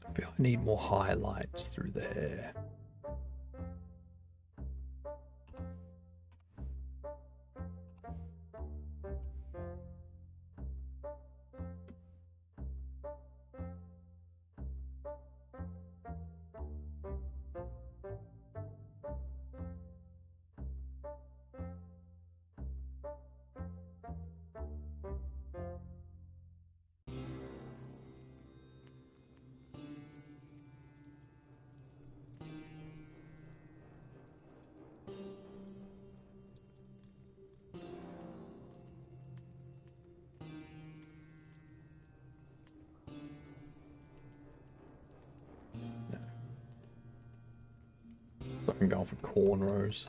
[SPEAKER 1] I feel I need more highlights through the hair. I'm going for cornrows.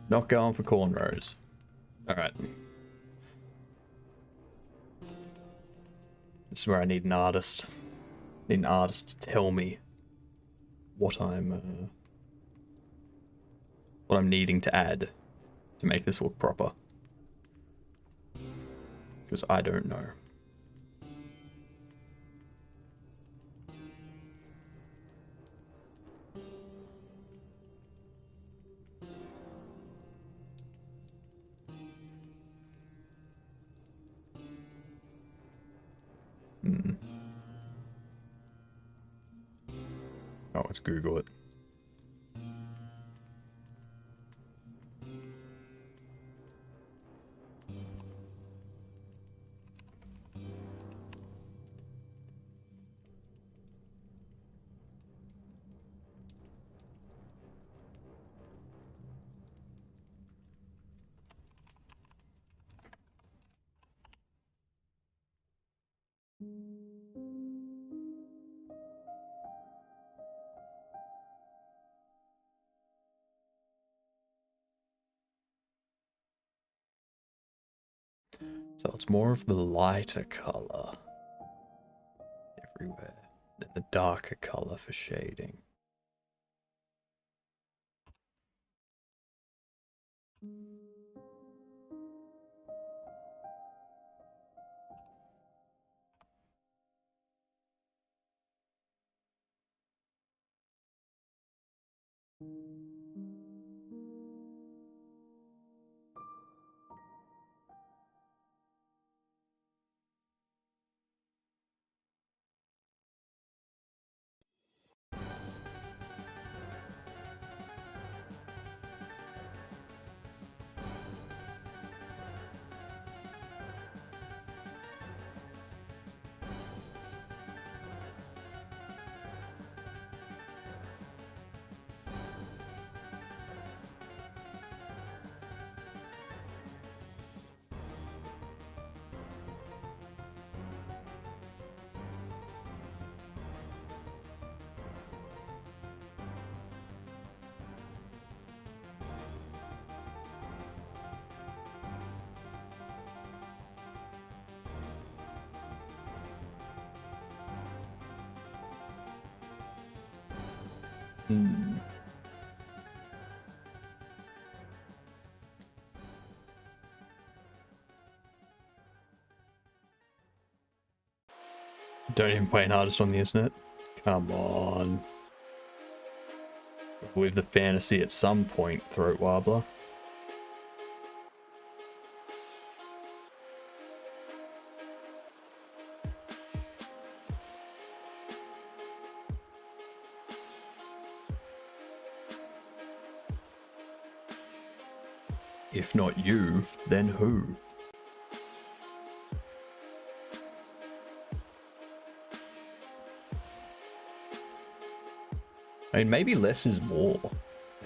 [SPEAKER 1] Not going for cornrows. Alright. This is where I need an artist. I need an artist to tell me what I'm needing to add to make this look proper. Because I don't know. Oh, let's Google it. So it's more of the lighter color everywhere than the darker color for shading. Hmm. Don't even play an artist on the internet. Come on. With the fantasy at some point, Throat Warbler. If not you, then who? I mean, maybe less is more.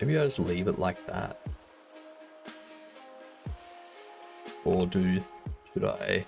[SPEAKER 1] Maybe I just leave it like that. Or should I?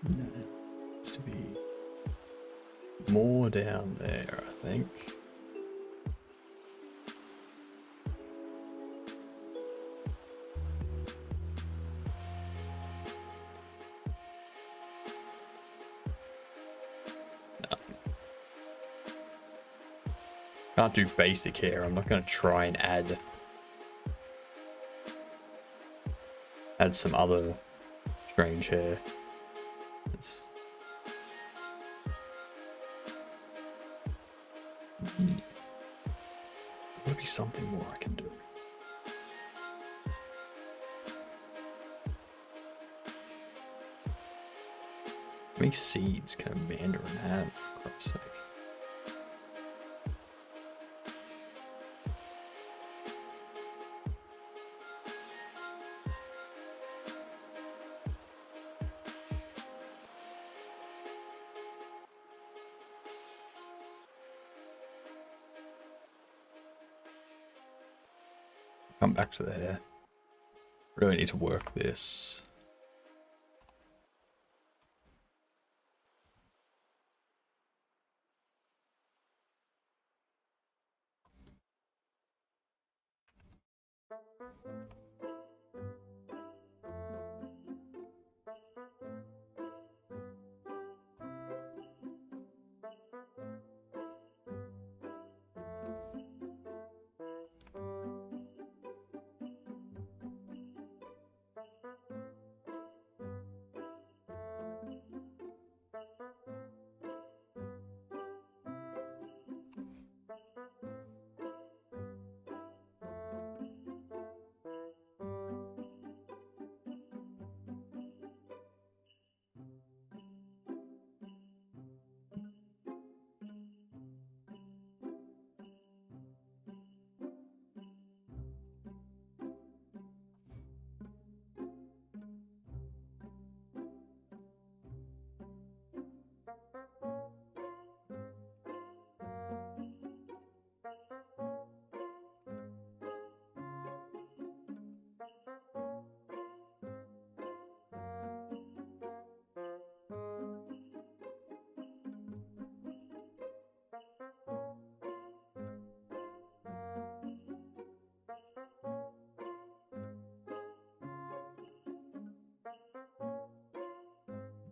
[SPEAKER 1] No, it needs to be more down there, I think. No. Can't do basic hair. I'm not going to try and add some other strange hair. It's... There'll be something more I can do. How many seeds can a mandarin have, for Christ's sake? Come back to there. Really need to work this.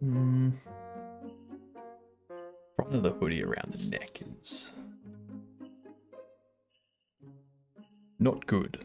[SPEAKER 1] Front of the hoodie around the neck is not good.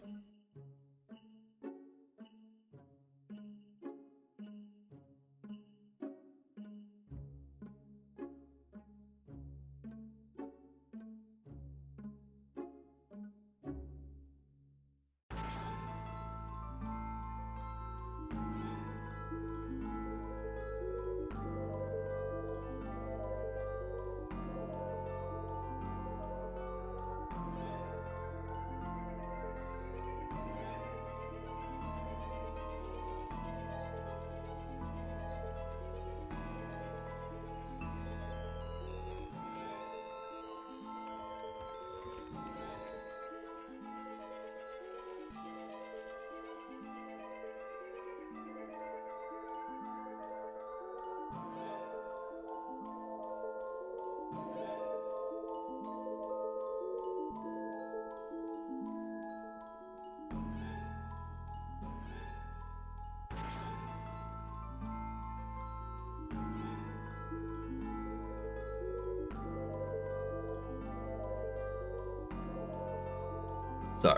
[SPEAKER 1] So,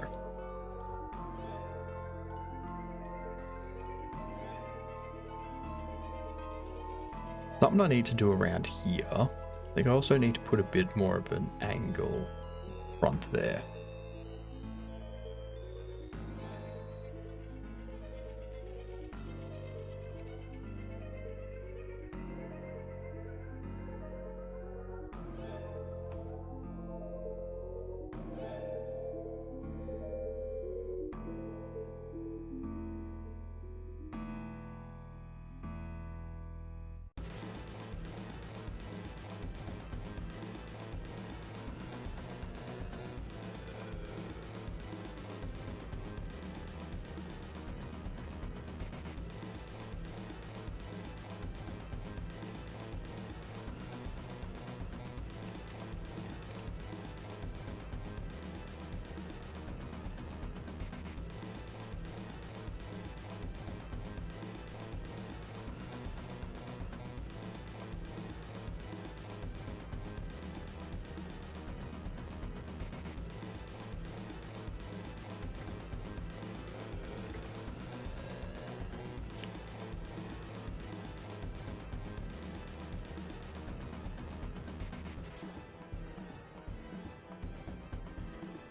[SPEAKER 1] something I need to do around here. I think I also need to put a bit more of an angle front there.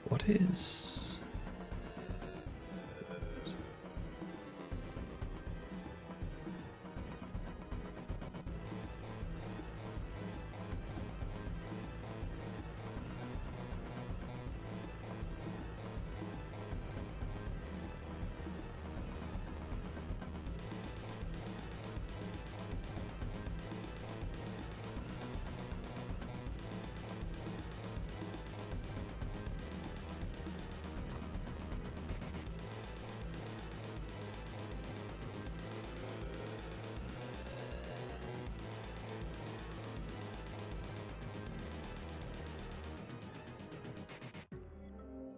[SPEAKER 1] What is...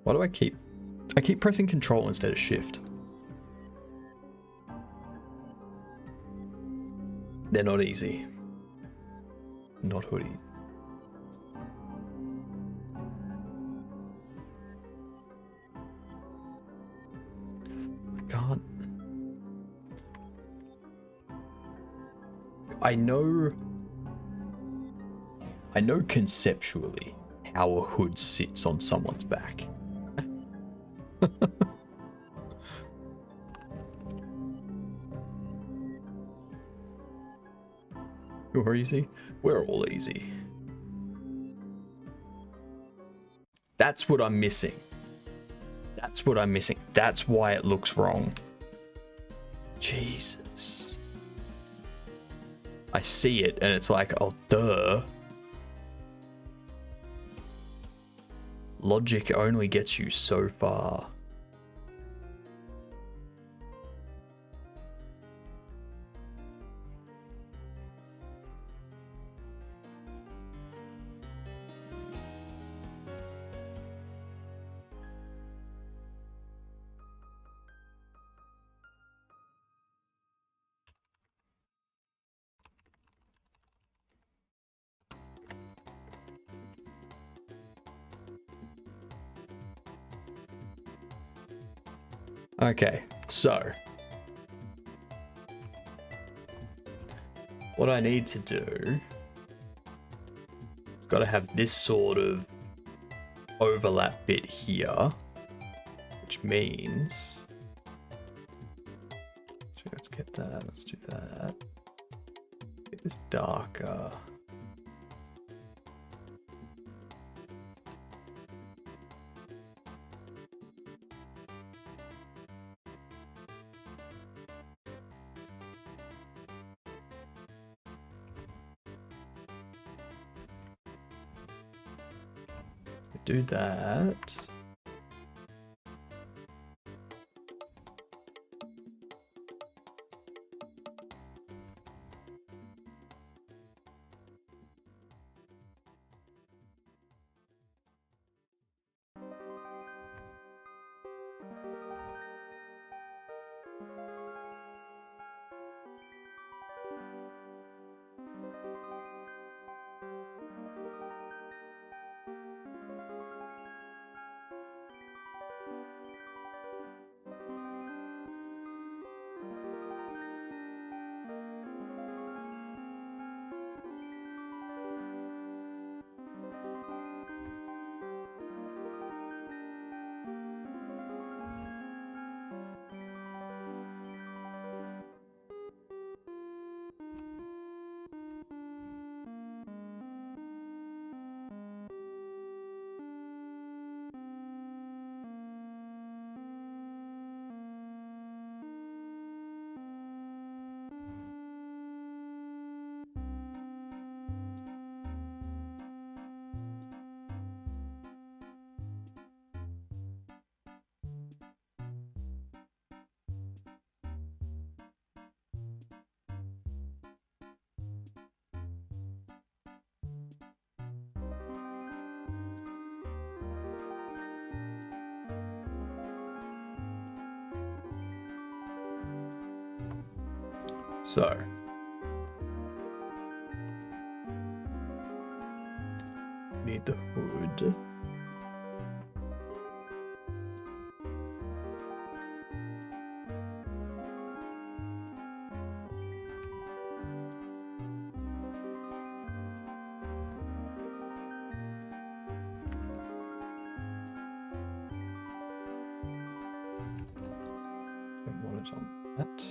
[SPEAKER 1] Why do I keep pressing control instead of shift? They're not easy. Not hoodie. I can't. I know conceptually how a hood sits on someone's back. You're easy. We're all easy. That's what I'm missing. That's what I'm missing. That's why it looks wrong. Jesus. I see it and it's like, oh, duh. Logic only gets you so far. Okay, so what I need to do is got to have this sort of overlap bit here, which means let's get that. Let's do that. Get this darker. Do that. So need the hood. And what is on that?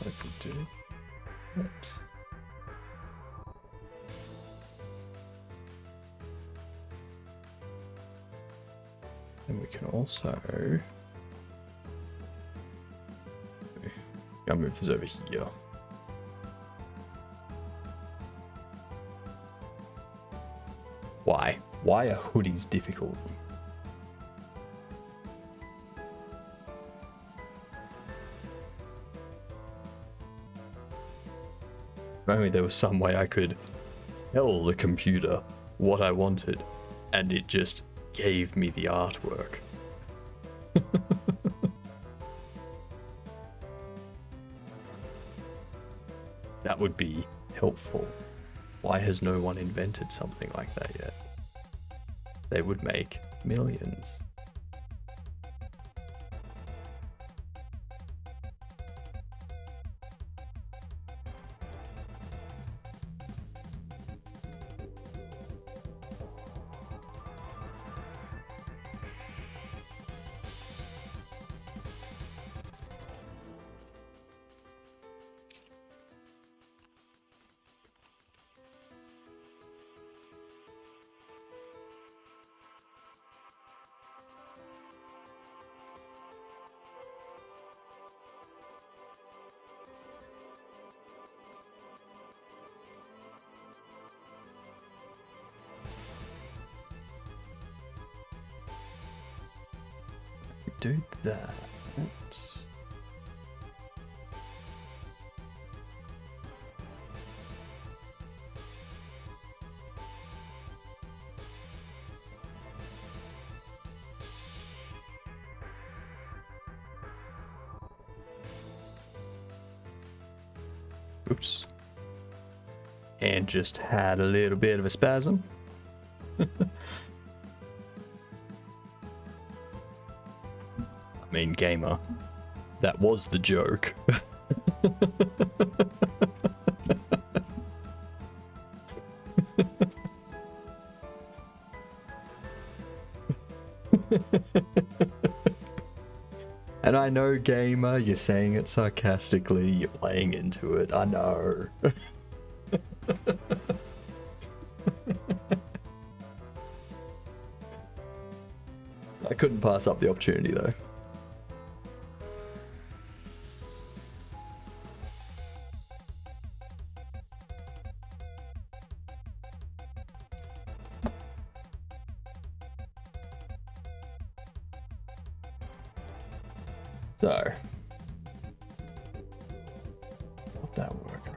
[SPEAKER 1] I can do it. And we can also I'll move this over here. Why? Why are hoodies difficult? If only there was some way I could tell the computer what I wanted and it just gave me the artwork. That would be helpful. Why has no one invented something like that yet? They would make millions. do that. Oops. And just had a little bit of a spasm. I mean, gamer, that was the joke. And I know, gamer, you're saying it sarcastically, you're playing into it, I know. I couldn't pass up the opportunity though. So, got that working.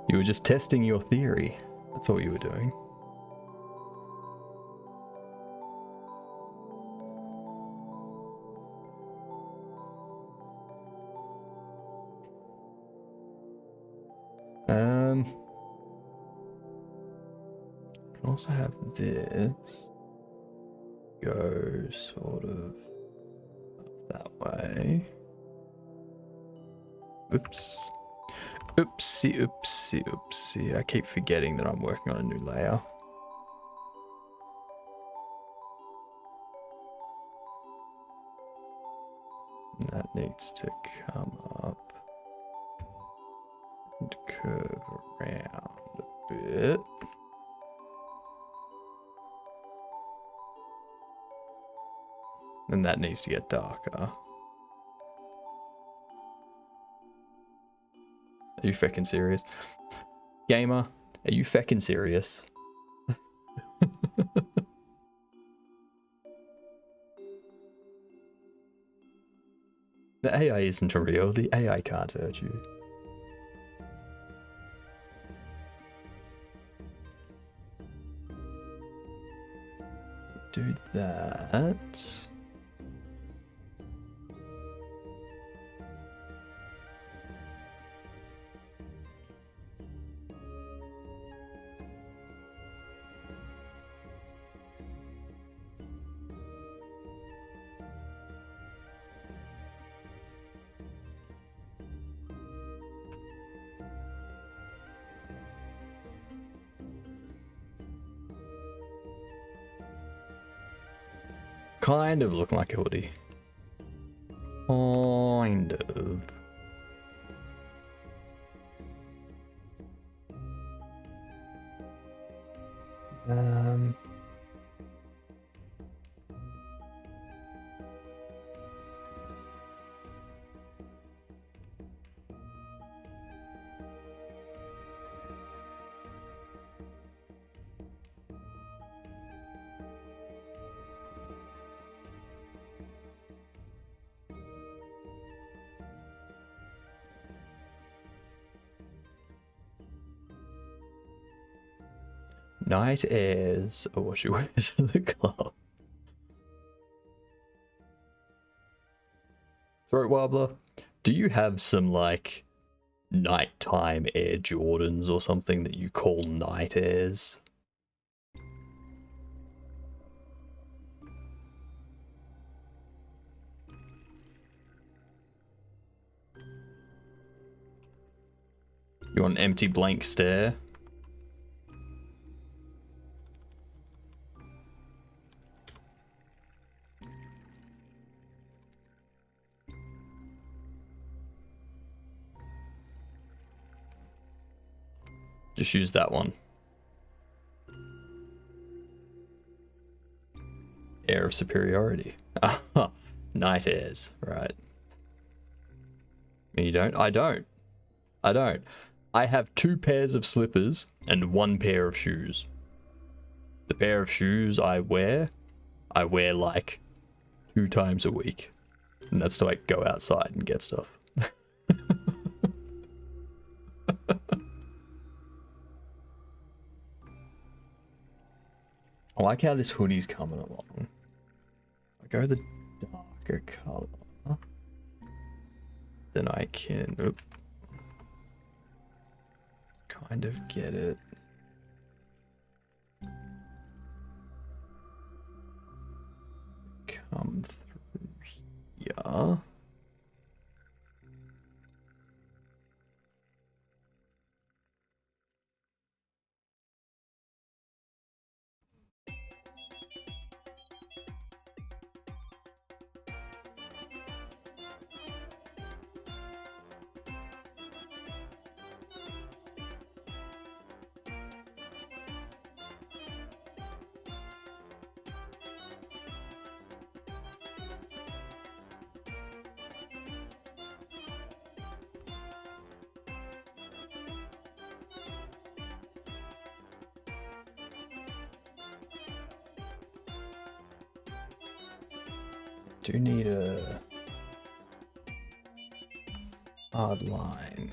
[SPEAKER 1] You were just testing your theory. That's all you were doing. Can also have this go sort of that way. Oops. Oopsie, oopsie, oopsie. I keep forgetting that I'm working on a new layer. That needs to come up and curve around a bit. And that needs to get darker. Are you feckin' serious? Gamer, are you feckin' serious? The AI isn't real. The AI can't hurt you. Do that. Kind of looking like a hoodie. Kind of. Night airs are what she wears to the club. Throat Wobbler, do you have some like nighttime Air Jordans or something that you call night airs? You want an empty blank stare? Just use that one. Air of superiority. Ah, night airs, right. You don't? I don't. I don't. I have 2 pairs of slippers and 1 pair of shoes. The pair of shoes I wear like 2 times a week. And that's to like go outside and get stuff. I like how this hoodie's coming along. I go the darker color. Then I can kind of get it. Come through here. Do need a hard line.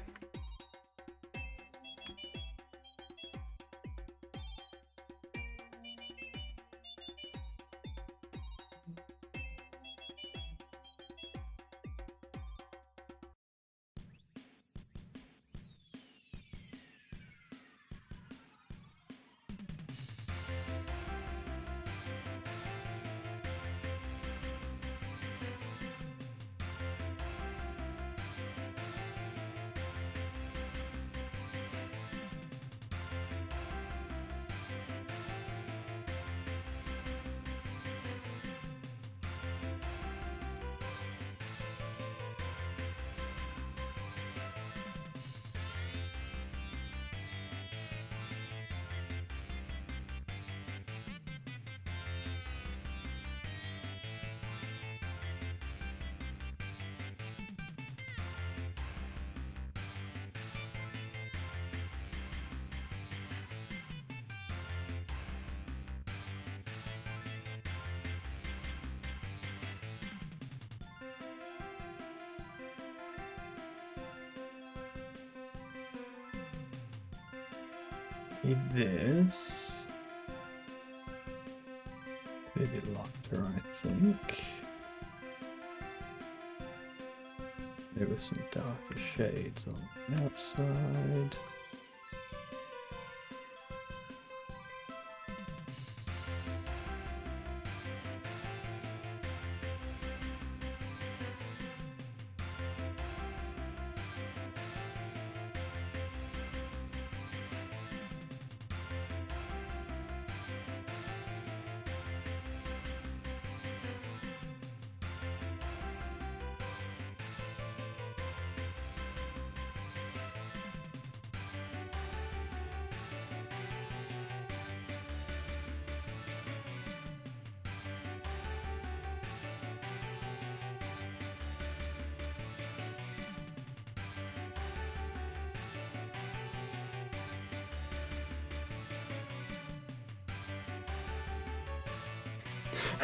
[SPEAKER 1] Need this. Maybe locker, I think. Maybe with some darker shades on the outside.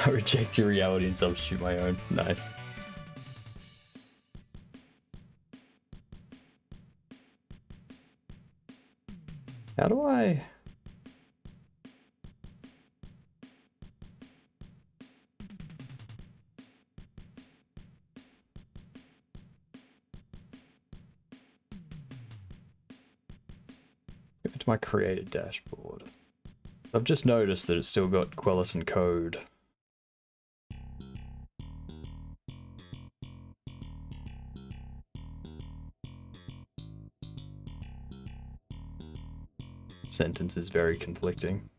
[SPEAKER 1] I reject your reality and substitute my own. Nice. How do I... Go to my created dashboard. I've just noticed that it's still got Quellison code. sentence is very conflicting.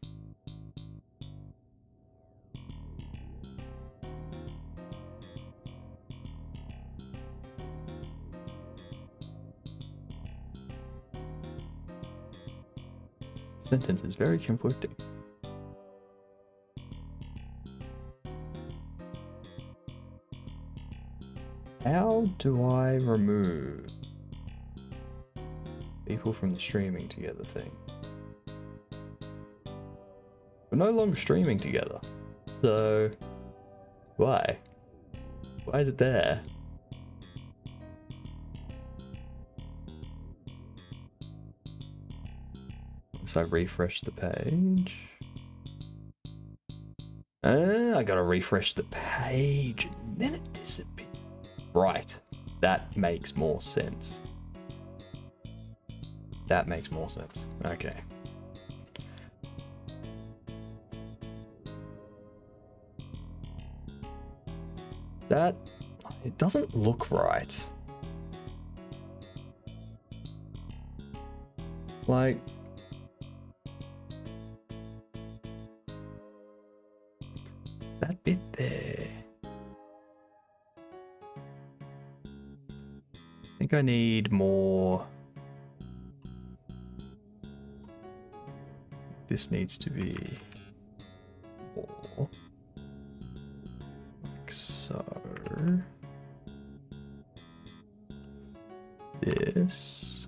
[SPEAKER 1] Sentence is very conflicting. How do I remove people from the streaming together thing? We're no longer streaming together. So why? Why is it there? So I refresh the page. I gotta refresh the page and then it disappears. Right. That makes more sense. That makes more sense. Okay. That... it doesn't look right. Like... that bit there. I think I need more... this needs to be more like so. This.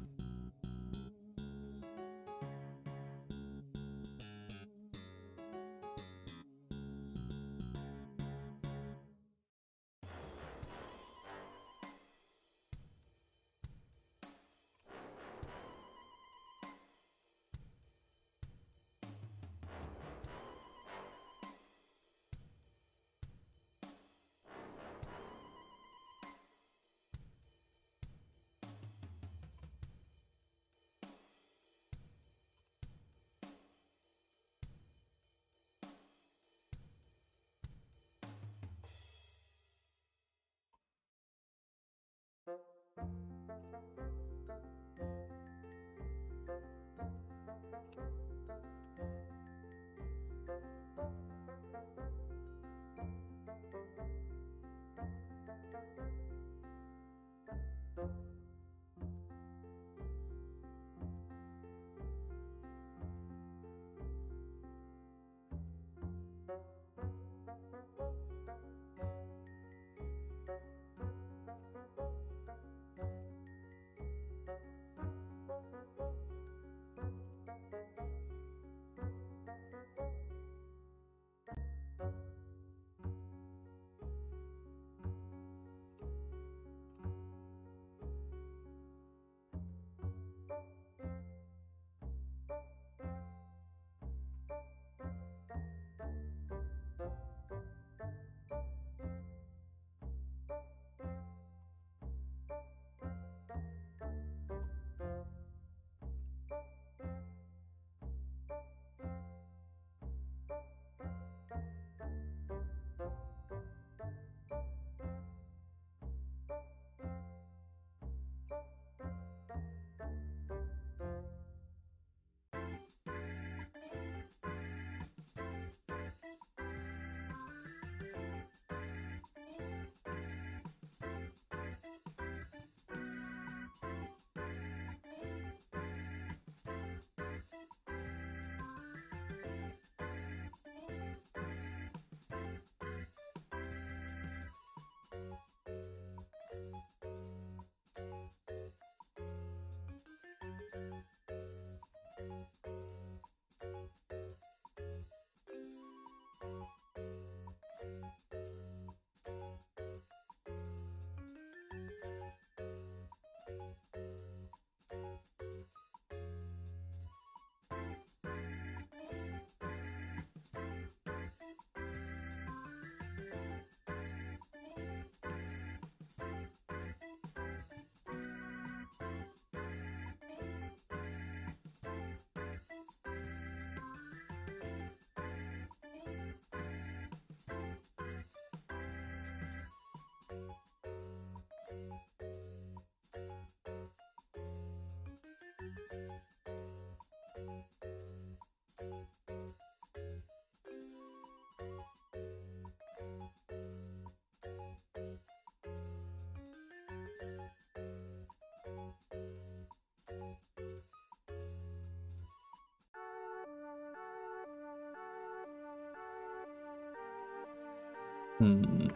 [SPEAKER 1] Hmm.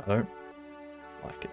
[SPEAKER 1] I don't like it.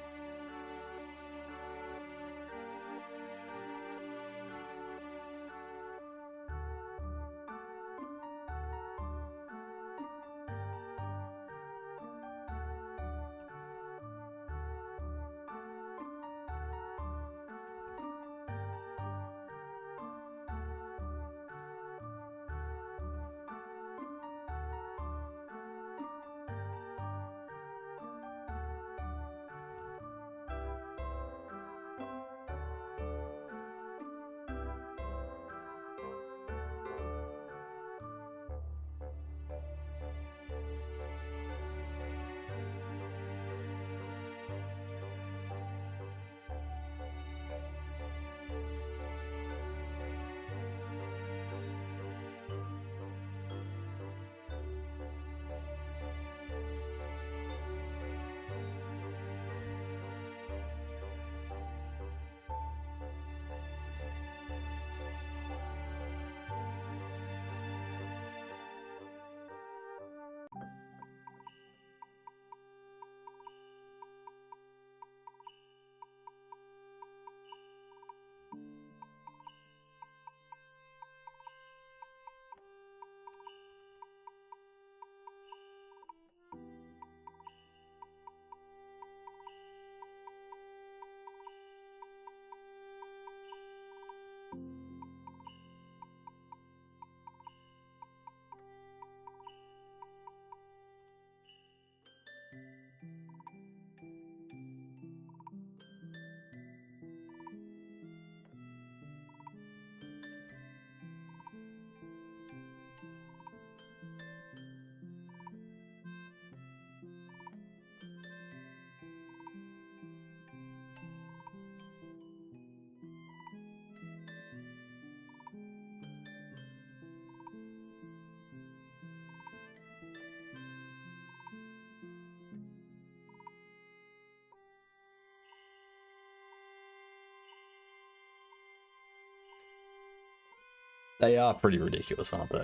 [SPEAKER 1] They are pretty ridiculous, aren't they?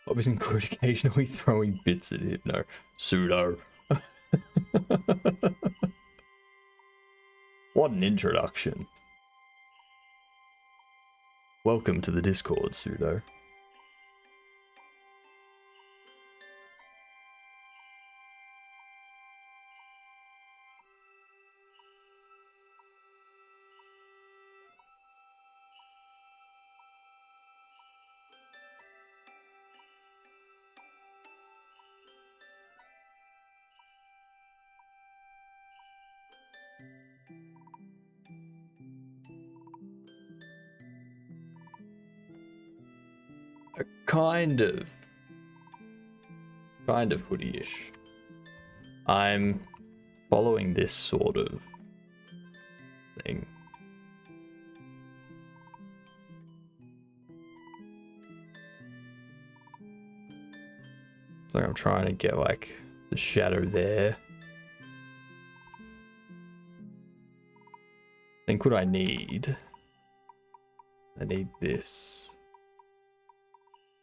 [SPEAKER 1] Bob isn't good, occasionally throwing bits at Hypno. Pseudo. What an introduction. Welcome to the Discord, Pseudo. Kind of hoodie-ish. I'm following this sort of thing. So I'm trying to get like the shadow there. I think what I need this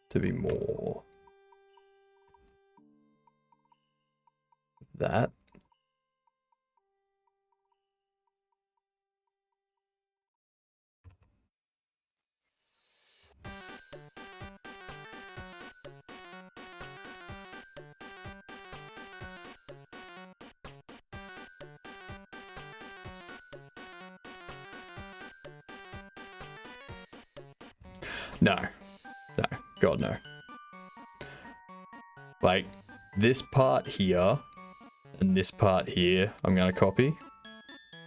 [SPEAKER 1] to be more that. No, God no. Like this part here and this part here, I'm gonna copy.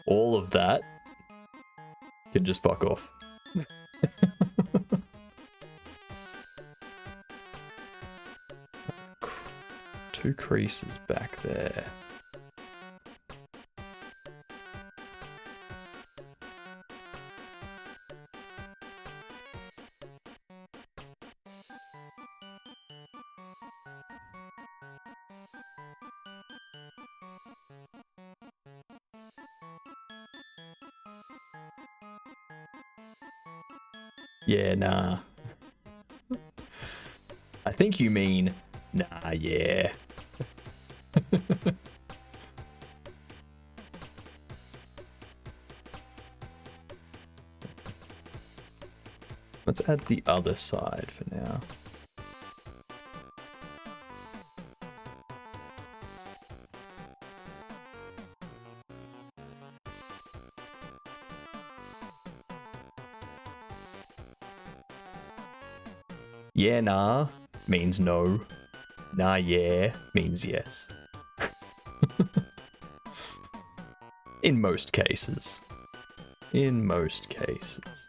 [SPEAKER 1] All of that can just fuck off. Two creases back there. Yeah, nah. I think you mean, nah, yeah. Let's add the other side for now. Yeah, nah means no. Nah, yeah means yes. In most cases. In most cases.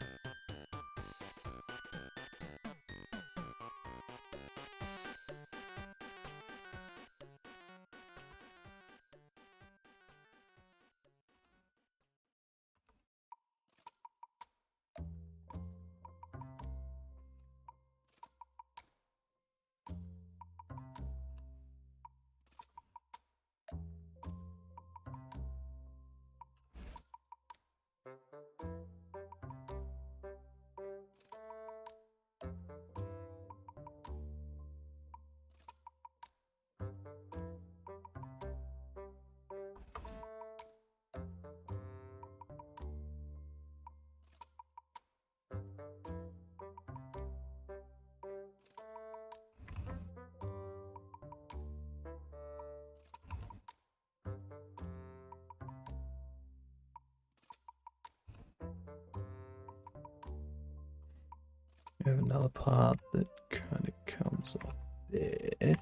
[SPEAKER 1] We have another part that kind of comes off there.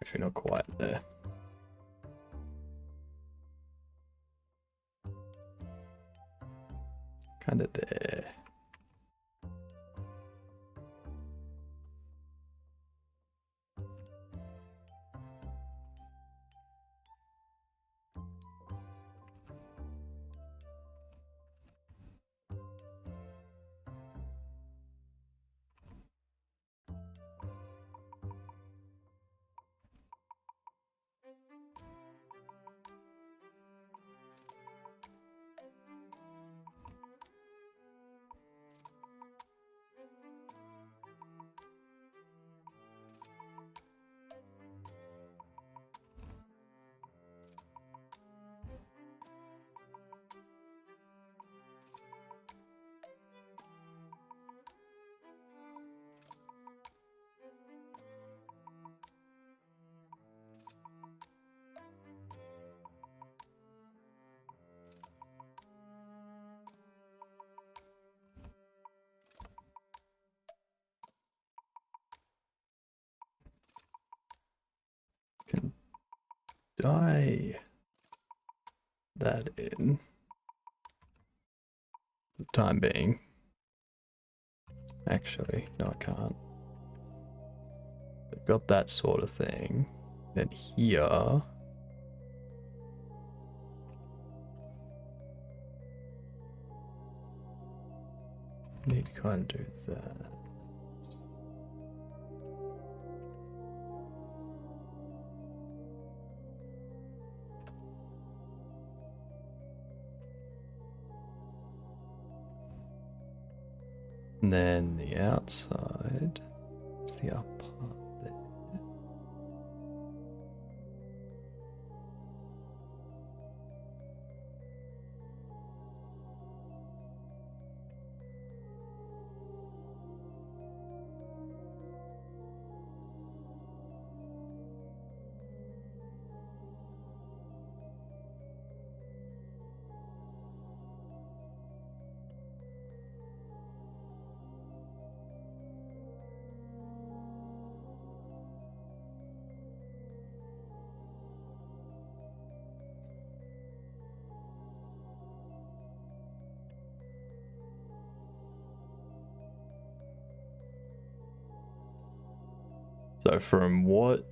[SPEAKER 1] Actually, not quite there. Kind of there. Can dye that in for the time being. Actually, no, I can't. I've got that sort of thing. Then here. Need to kind of do that. And then the outside is the up part there. So from what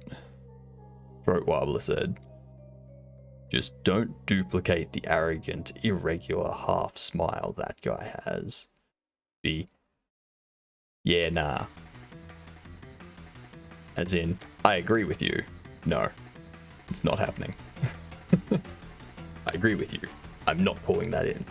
[SPEAKER 1] Throat Wobbler said, just don't duplicate the arrogant, irregular half smile that guy has. Be, yeah, nah. As in, I agree with you. No, it's not happening. I agree with you. I'm not pulling that in.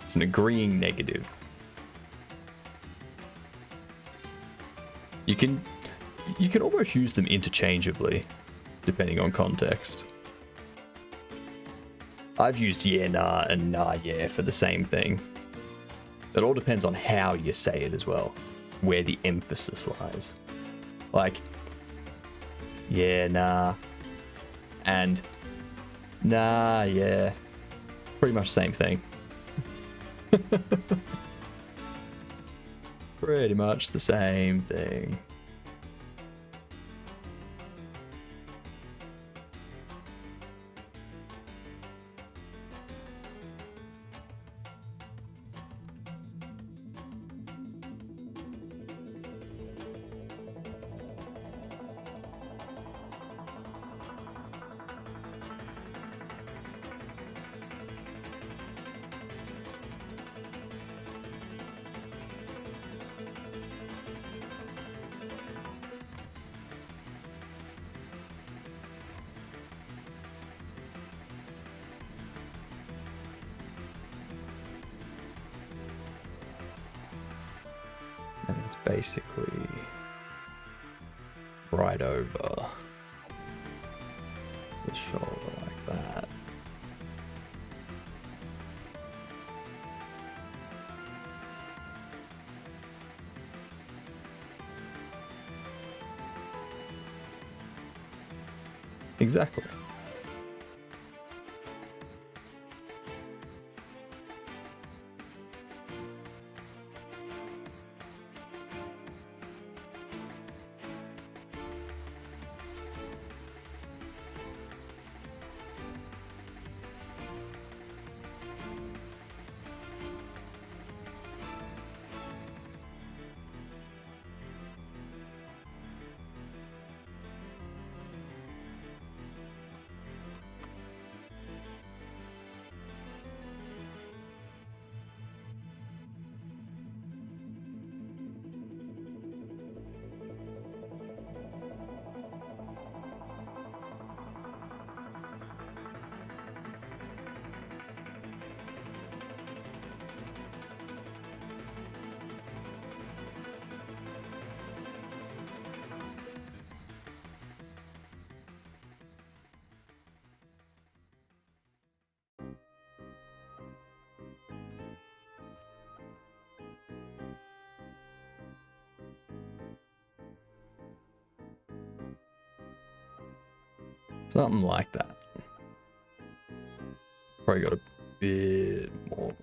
[SPEAKER 1] It's an agreeing negative. You can almost use them interchangeably, depending on context. I've used yeah, nah, and nah, yeah for the same thing. It all depends on how you say it as well, where the emphasis lies. Like, yeah, nah, and nah, yeah. Pretty much the same thing. Pretty much the same thing. And it's basically right over the shoulder like that. Exactly. Something like that. Probably got a bit more.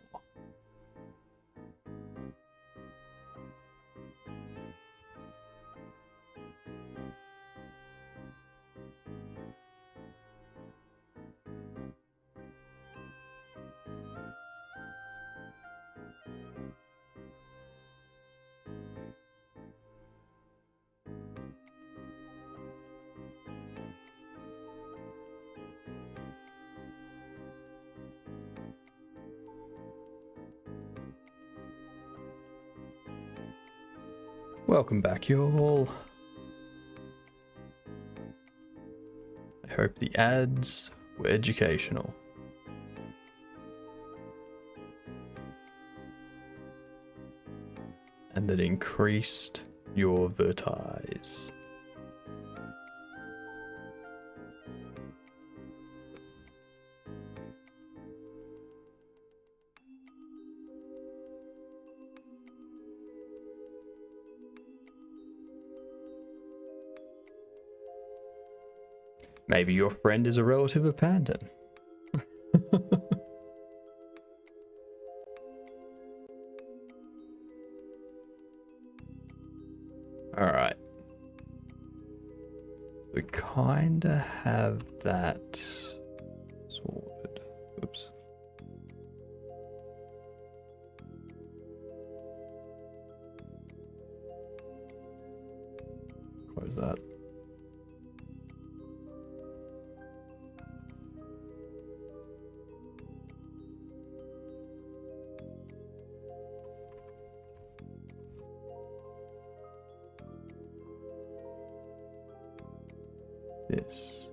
[SPEAKER 1] Welcome back, y'all. I hope the ads were educational. And that increased your vertise. Maybe your friend is a relative of Panton. Alright. We kinda have that sorted. Oops. Close that. This.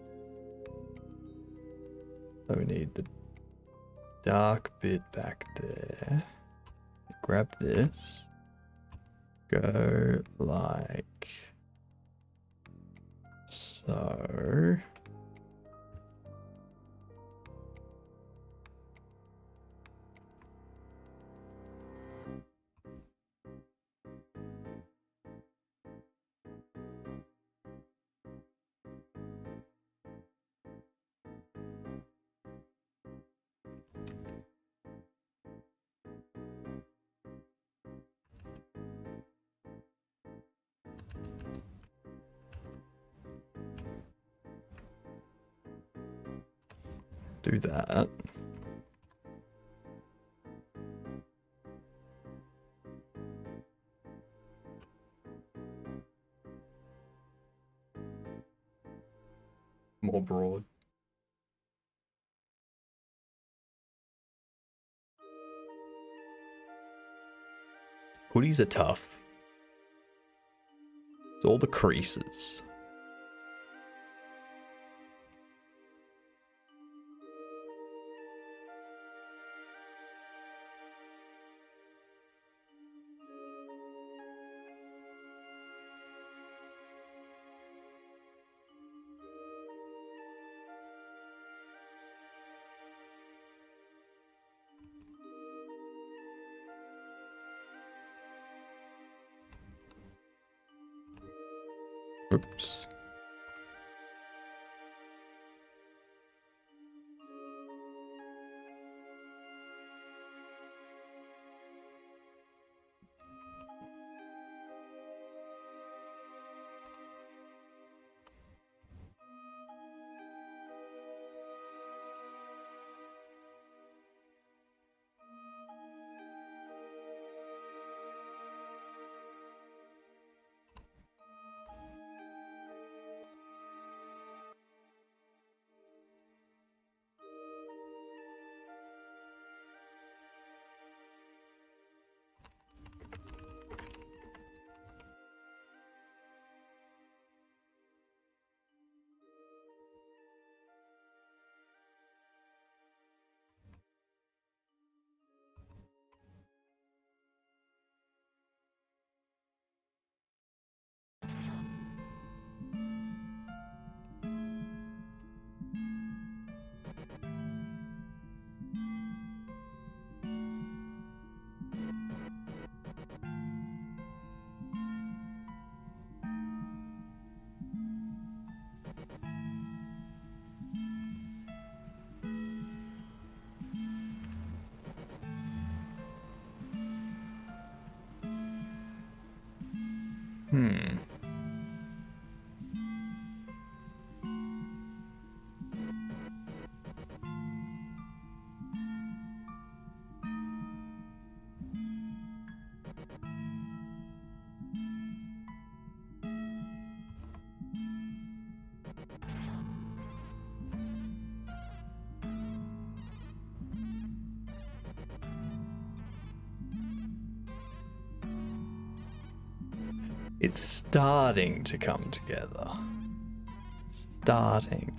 [SPEAKER 1] So we need the dark bit back there. Grab this. Go like so. Do that. More broad. Hoodies are tough. It's all the creases. Oops. It's starting to come together. Starting.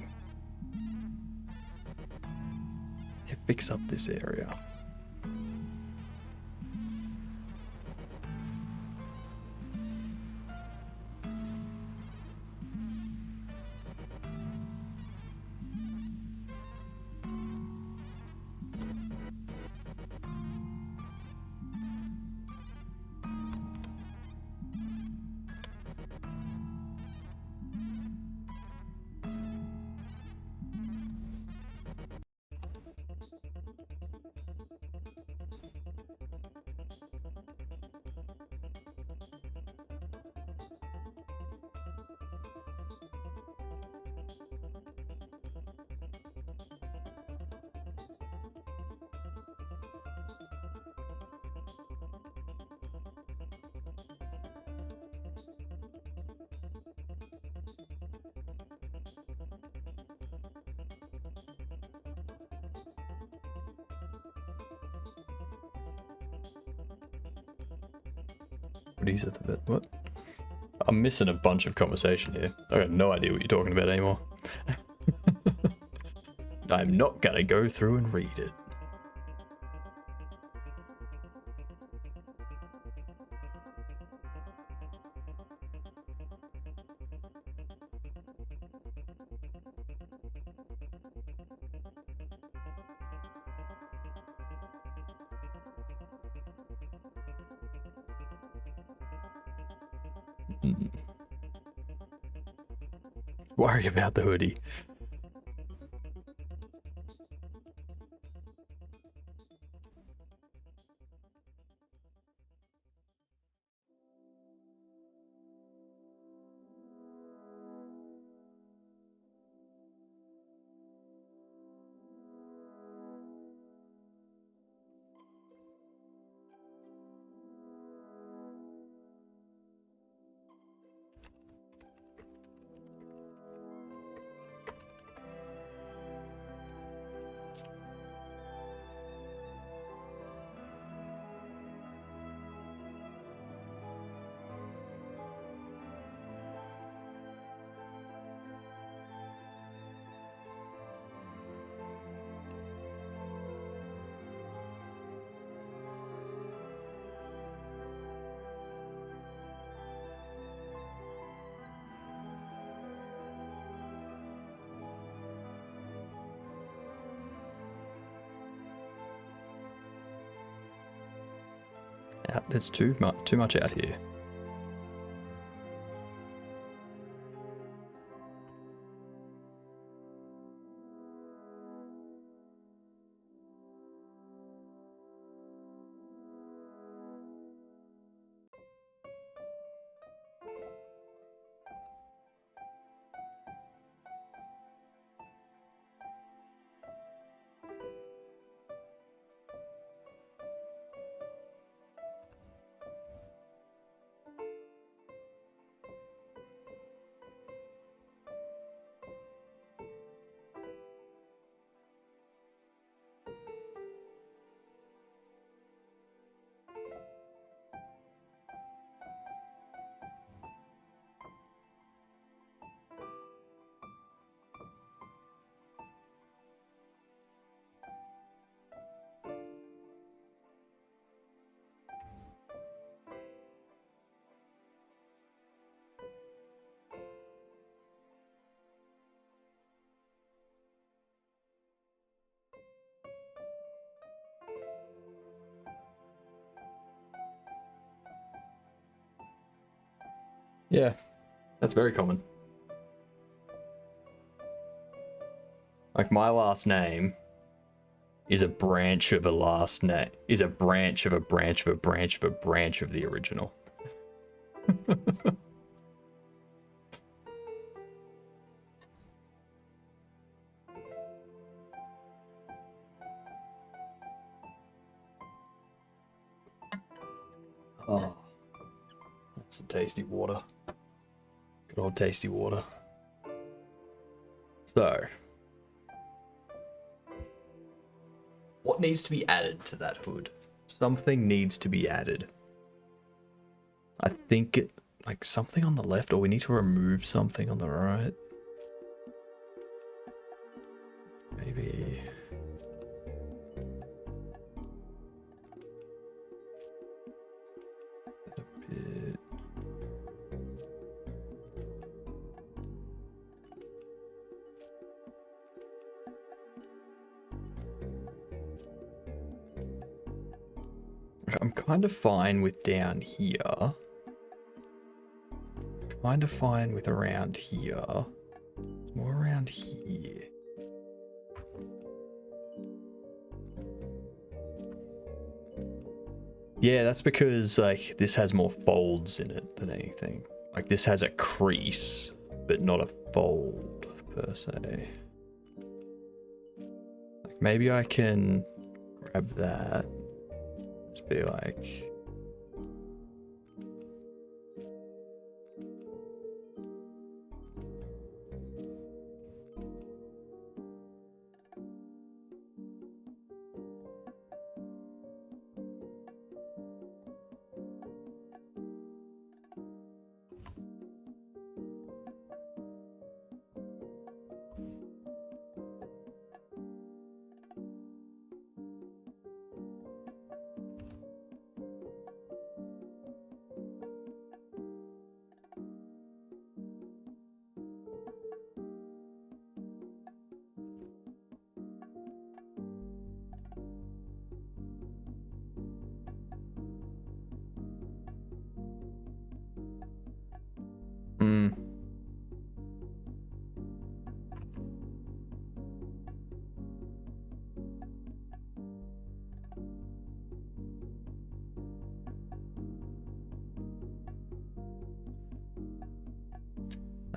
[SPEAKER 1] Yeah, fix up this area. What is it? What? I'm missing a bunch of conversation here. I got no idea what you're talking about anymore. I'm not gonna go through and read it. Worry about the hoodie. There's too much out here. Yeah, that's very common. Like my last name is a branch of a last name, is a branch of a branch of a branch of a branch of the original. Oh, that's some tasty water. Good old tasty water. So, what needs to be added to that hood? Something needs to be added. I think it, like something on the left, or we need to remove something on the right. Maybe. A bit. I'm kind of fine with down here. Kind of fine with around here. It's more around here. Yeah, that's because like this has more folds in it than anything. Like this has a crease, but not a fold per se. Like maybe I can grab that. Just be like,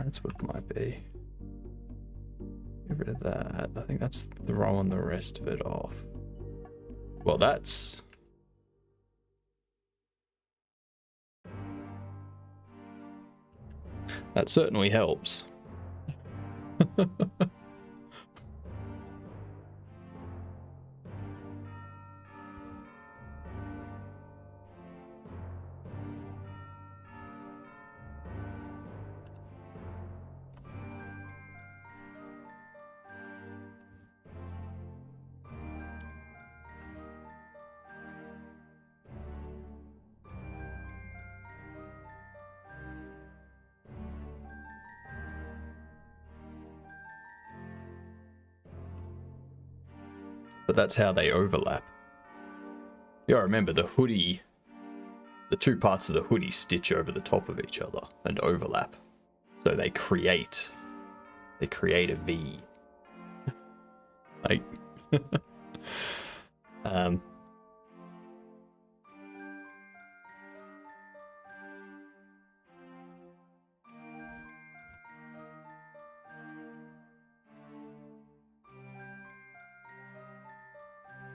[SPEAKER 1] That's what it might be. Get rid of that. I think that's throwing the rest of it off. Well, that's... That certainly helps. But that's how they overlap. You gotta remember the hoodie, the two parts of the hoodie stitch over the top of each other and overlap. So they create a V. Like,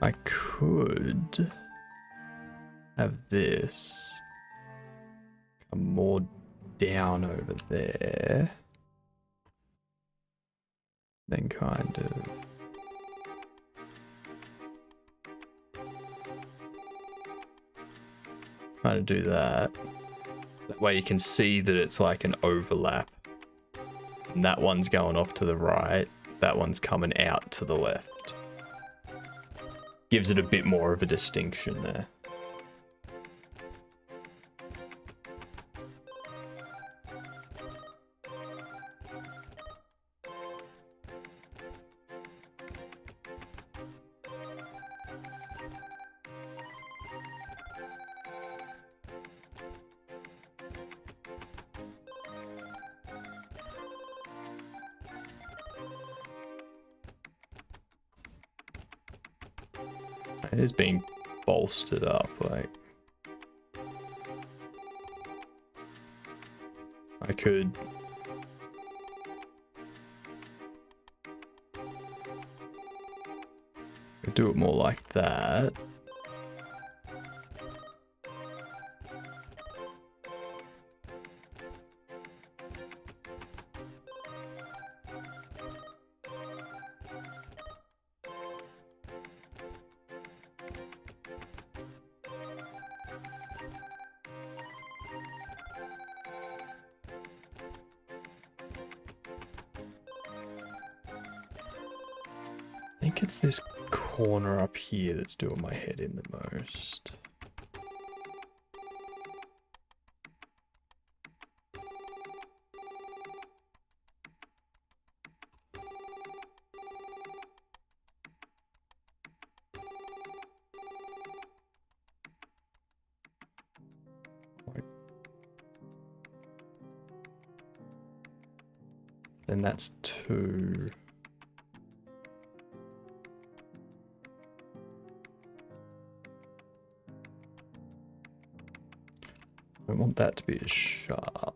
[SPEAKER 1] I could have this come more down over there. Then kind of do that. That way you can see that it's like an overlap. And that one's going off to the right. That one's coming out to the left. Gives it a bit more of a distinction there. It is being bolstered up, like I could do it more like that. I think it's this corner up here that's doing my head in the most. Then that's 2. I want that to be as sharp.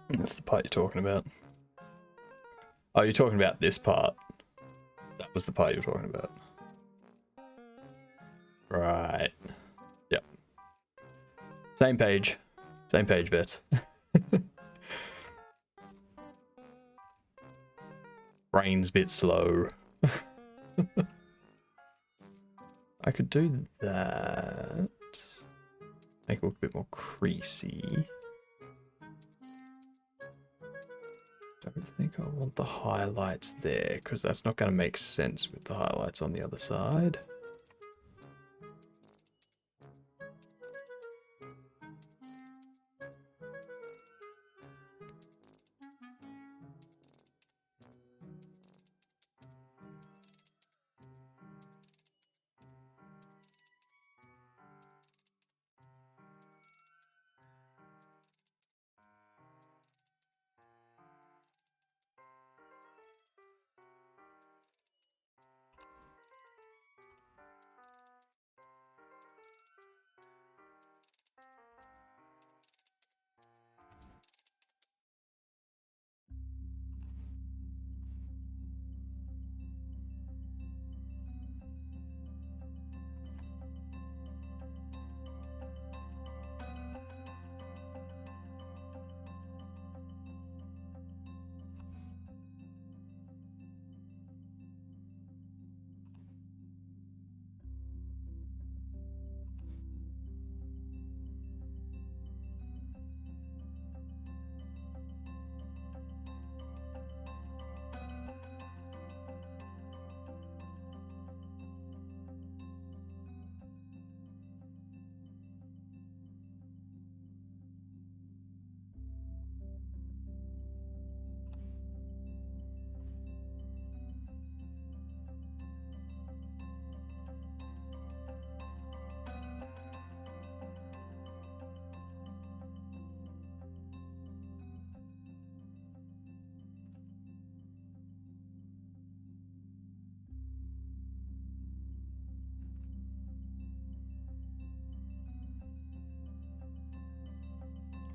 [SPEAKER 1] That's the part you're talking about. Oh, you're talking about this part. That was the part you were talking about. Right. Yep. Same page. Same page, Vets. Brain's a bit slow. I could do that. Make it look a bit more creasy. Don't think I want the highlights there, because that's not going to make sense with the highlights on the other side.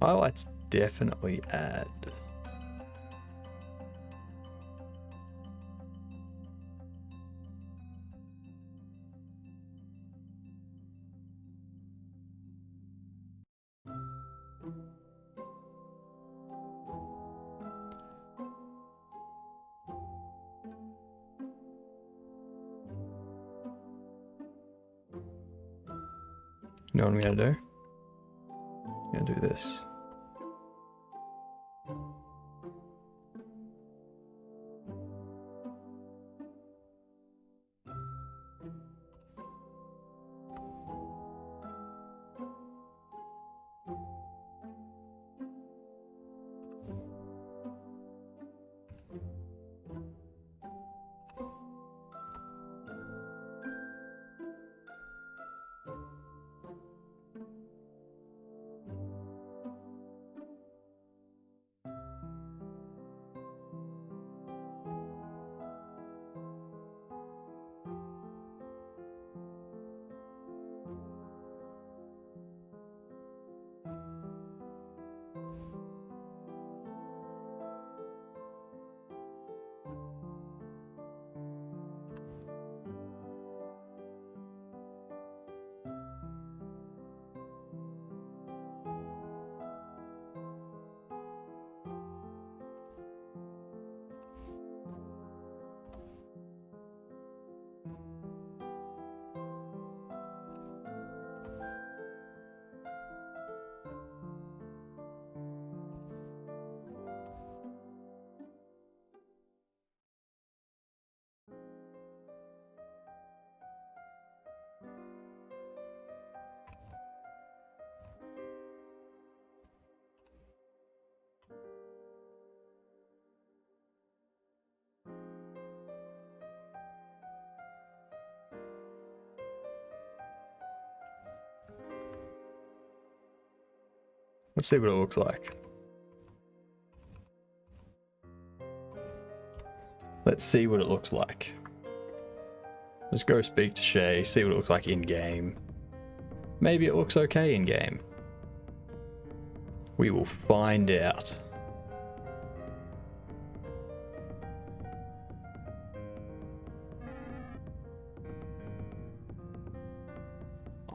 [SPEAKER 1] Highlights definitely add. You know what I'm gonna do? I'm gonna do this. Let's see what it looks like. Let's see what it looks like. Let's go speak to Shay, see what it looks like in game. Maybe it looks okay in game. We will find out.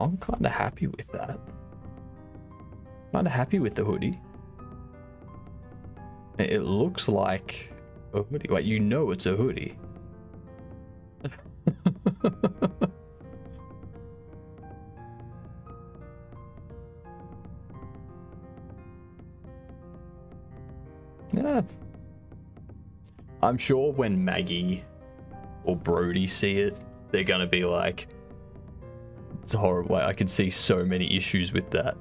[SPEAKER 1] I'm kind of happy with that. Kind of happy with the hoodie. It looks like a hoodie. Like, you know it's a hoodie. Yeah. I'm sure when Maggie or Brody see it, they're gonna be like, it's horrible. I can see so many issues with that.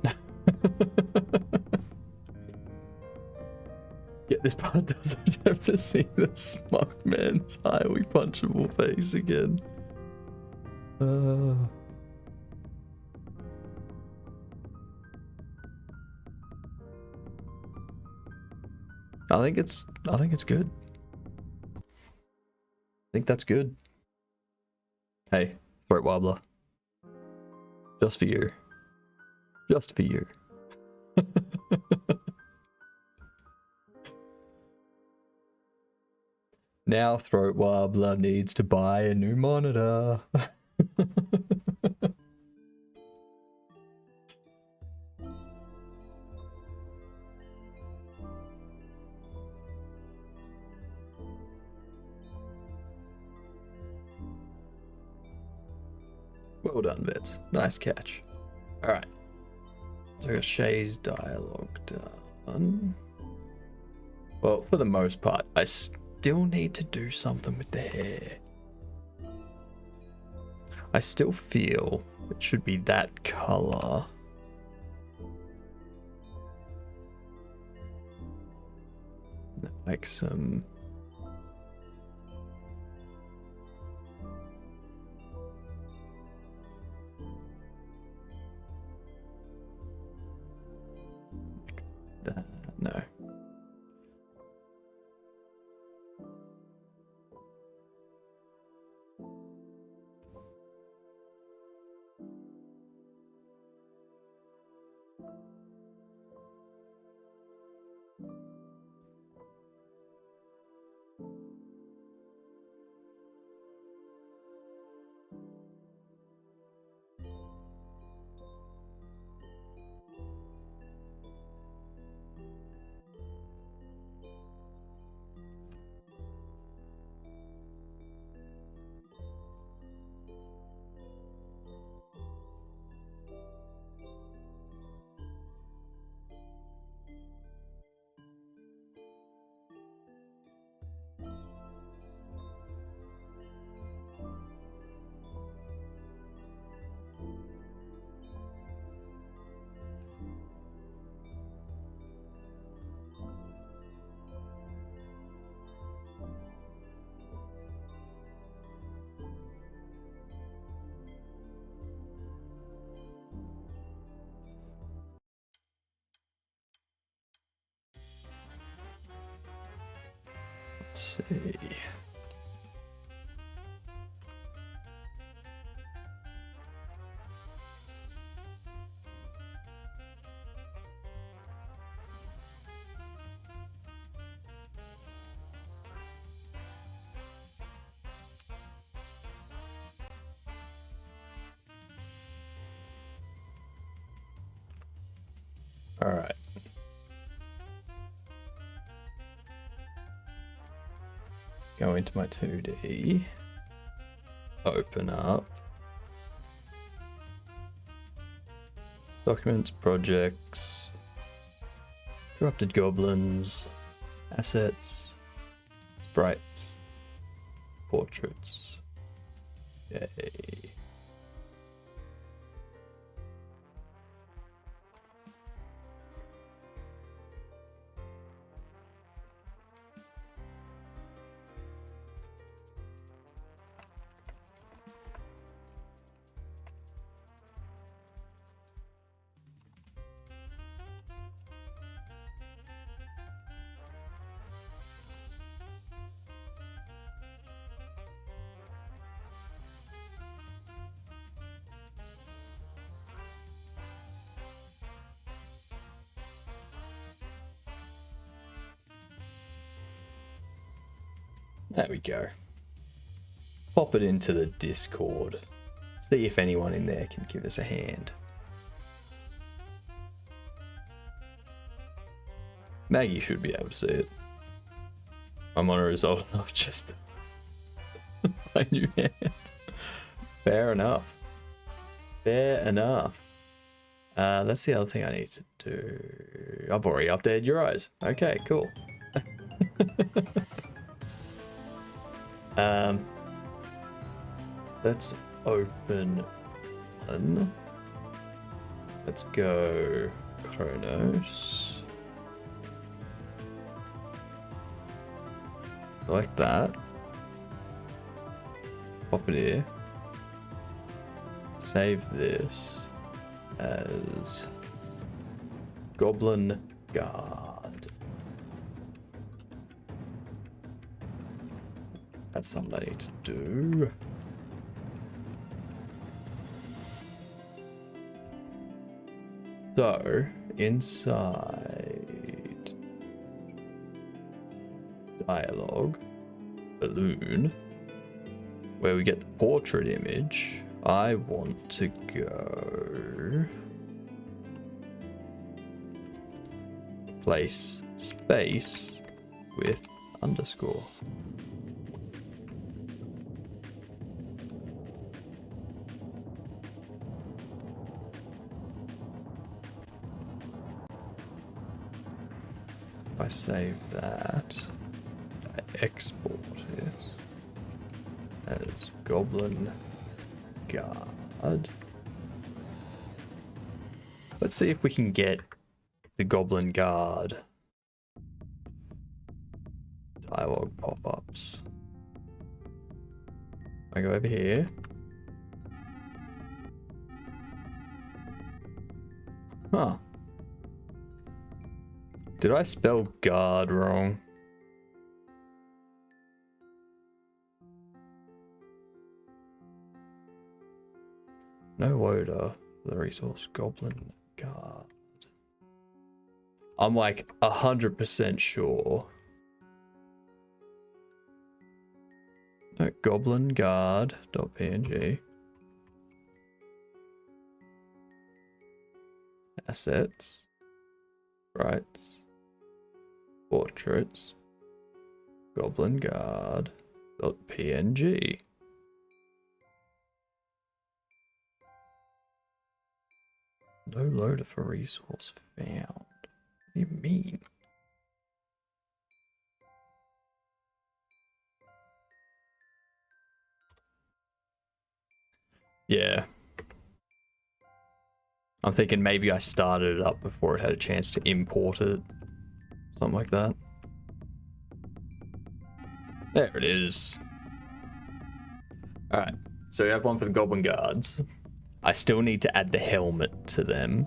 [SPEAKER 1] Yeah, this part doesn't have to see the smug man's highly punchable face again. I think it's good. I think that's good. Hey, throat wobbler. Just for you. Just for you. Now throat wobbler needs to buy a new monitor. Well done, Vets. Nice catch. Alright. So I got Shay's dialogue done. Well, for the most part, I still need to do something with the hair. I still feel it should be that color. Like some... that, no. Let's see. All right. Go into my 2D. Open up. Documents, projects, Corrupted Goblins, assets, sprites, portraits. Yay. There we go. Pop it into the Discord. See if anyone in there can give us a hand. Maggie should be able to see it. My monitor is old enough just to my new hand. Fair enough. Fair enough. That's the other thing I need to do. I've already updated your eyes. Okay, cool. Let's open one. Let's go Kronos. Like that. Pop it here. Save this as Goblin Guard. That's something I need to do. So, inside dialogue, balloon, where we get the portrait image, I want to go replace space with underscore. If I save that, I export it as Goblin Guard. Let's see if we can get the Goblin Guard dialogue pop-ups. I go over here. Huh. Did I spell guard wrong? No loader for the resource Goblin Guard. I'm like 100% sure. No, Goblin Guard.png. Assets. Rights. Portraits. Goblin Guard.png. No loader for resource found. What do you mean? Yeah. I'm thinking maybe I started it up before it had a chance to import it. Something like that. There it is. Alright, so we have one for the Goblin Guards. I still need to add the helmet to them.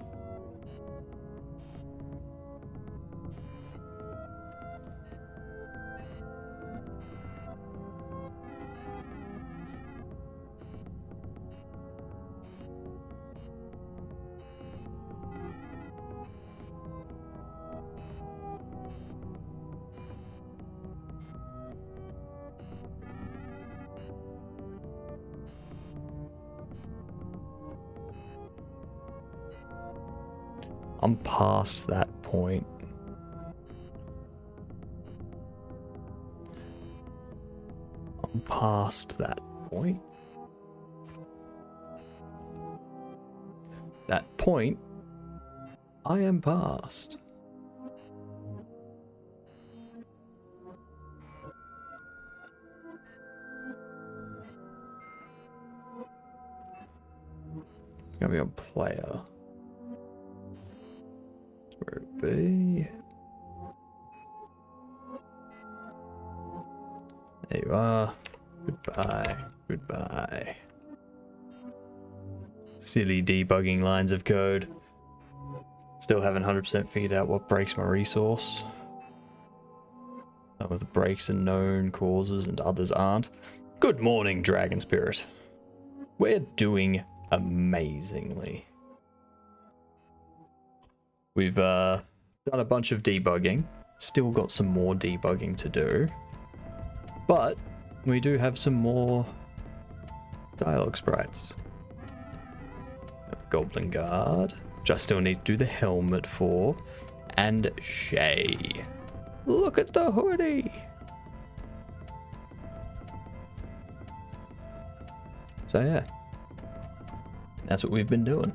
[SPEAKER 1] I'm past that point. I'm past that point. That point, I am past. It's gonna be on player. Where it be? There you are. Goodbye. Goodbye. Silly debugging lines of code. Still haven't 100% figured out what breaks my resource. Some of the breaks are known causes and others aren't. Good morning, Dragon Spirit. We're doing amazingly. We've done a bunch of debugging. Still got some more debugging to do. But we do have some more dialogue sprites. Goblin Guard, which I still need to do the helmet for. And Shay. Look at the hoodie! So yeah. That's what we've been doing.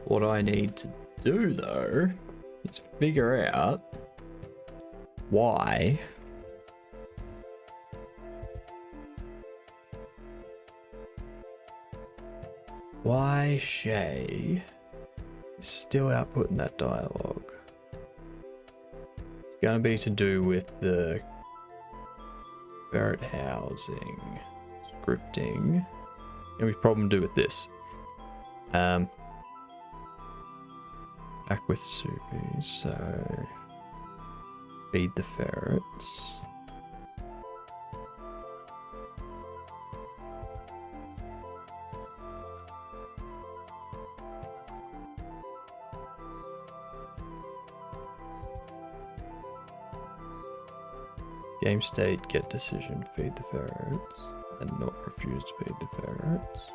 [SPEAKER 1] What I need to do though is figure out why Shay is still outputting that dialogue. It's gonna be to do with the ferret housing, scripting, and we problem do with this. Back with Soupy, so feed the ferrets. Game state, get decision, feed the ferrets, and not refuse to feed the ferrets.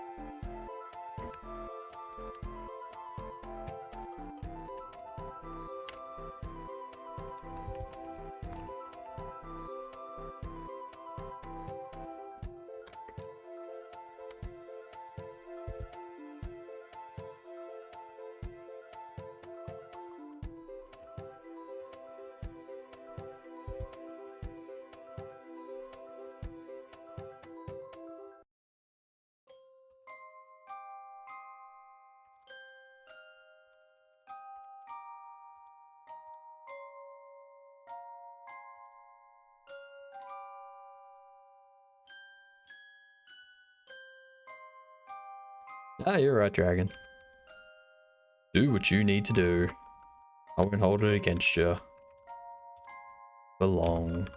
[SPEAKER 1] Ah, you're right, Dragon. Do what you need to do. I won't hold it against you. For long.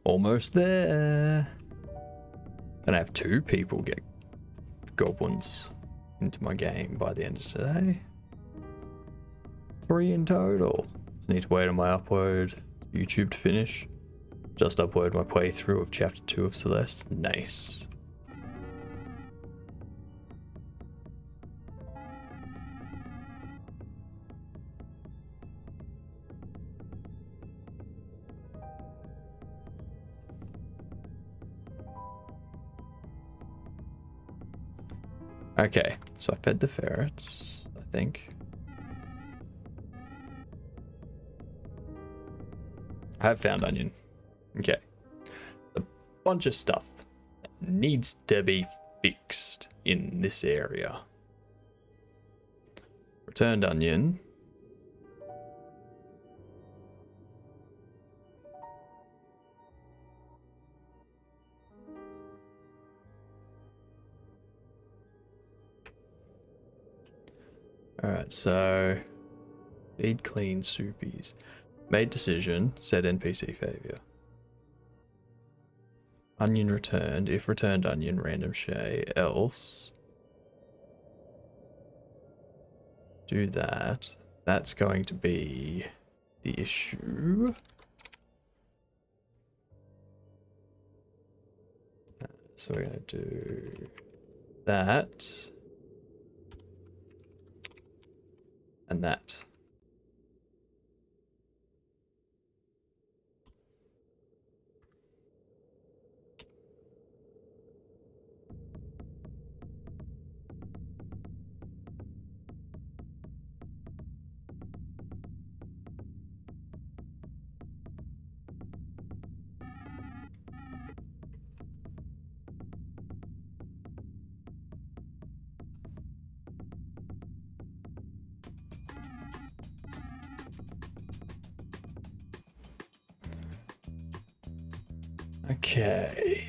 [SPEAKER 1] Almost there. Gonna have 2 people get goblins into my game by the end of today. 3 in total. Just need to wait on my upload to YouTube to finish. Just upload my playthrough of chapter 2 of Celeste. Nice. Okay, so I fed the ferrets, I think. I have found onion. Okay. A bunch of stuff that needs to be fixed in this area. Returned onion. Alright, so feed clean soupies. Made decision, set NPC failure. Onion returned. If returned onion, random Shay. Else do that. That's going to be the issue. So we're going to do that. And that. Okay.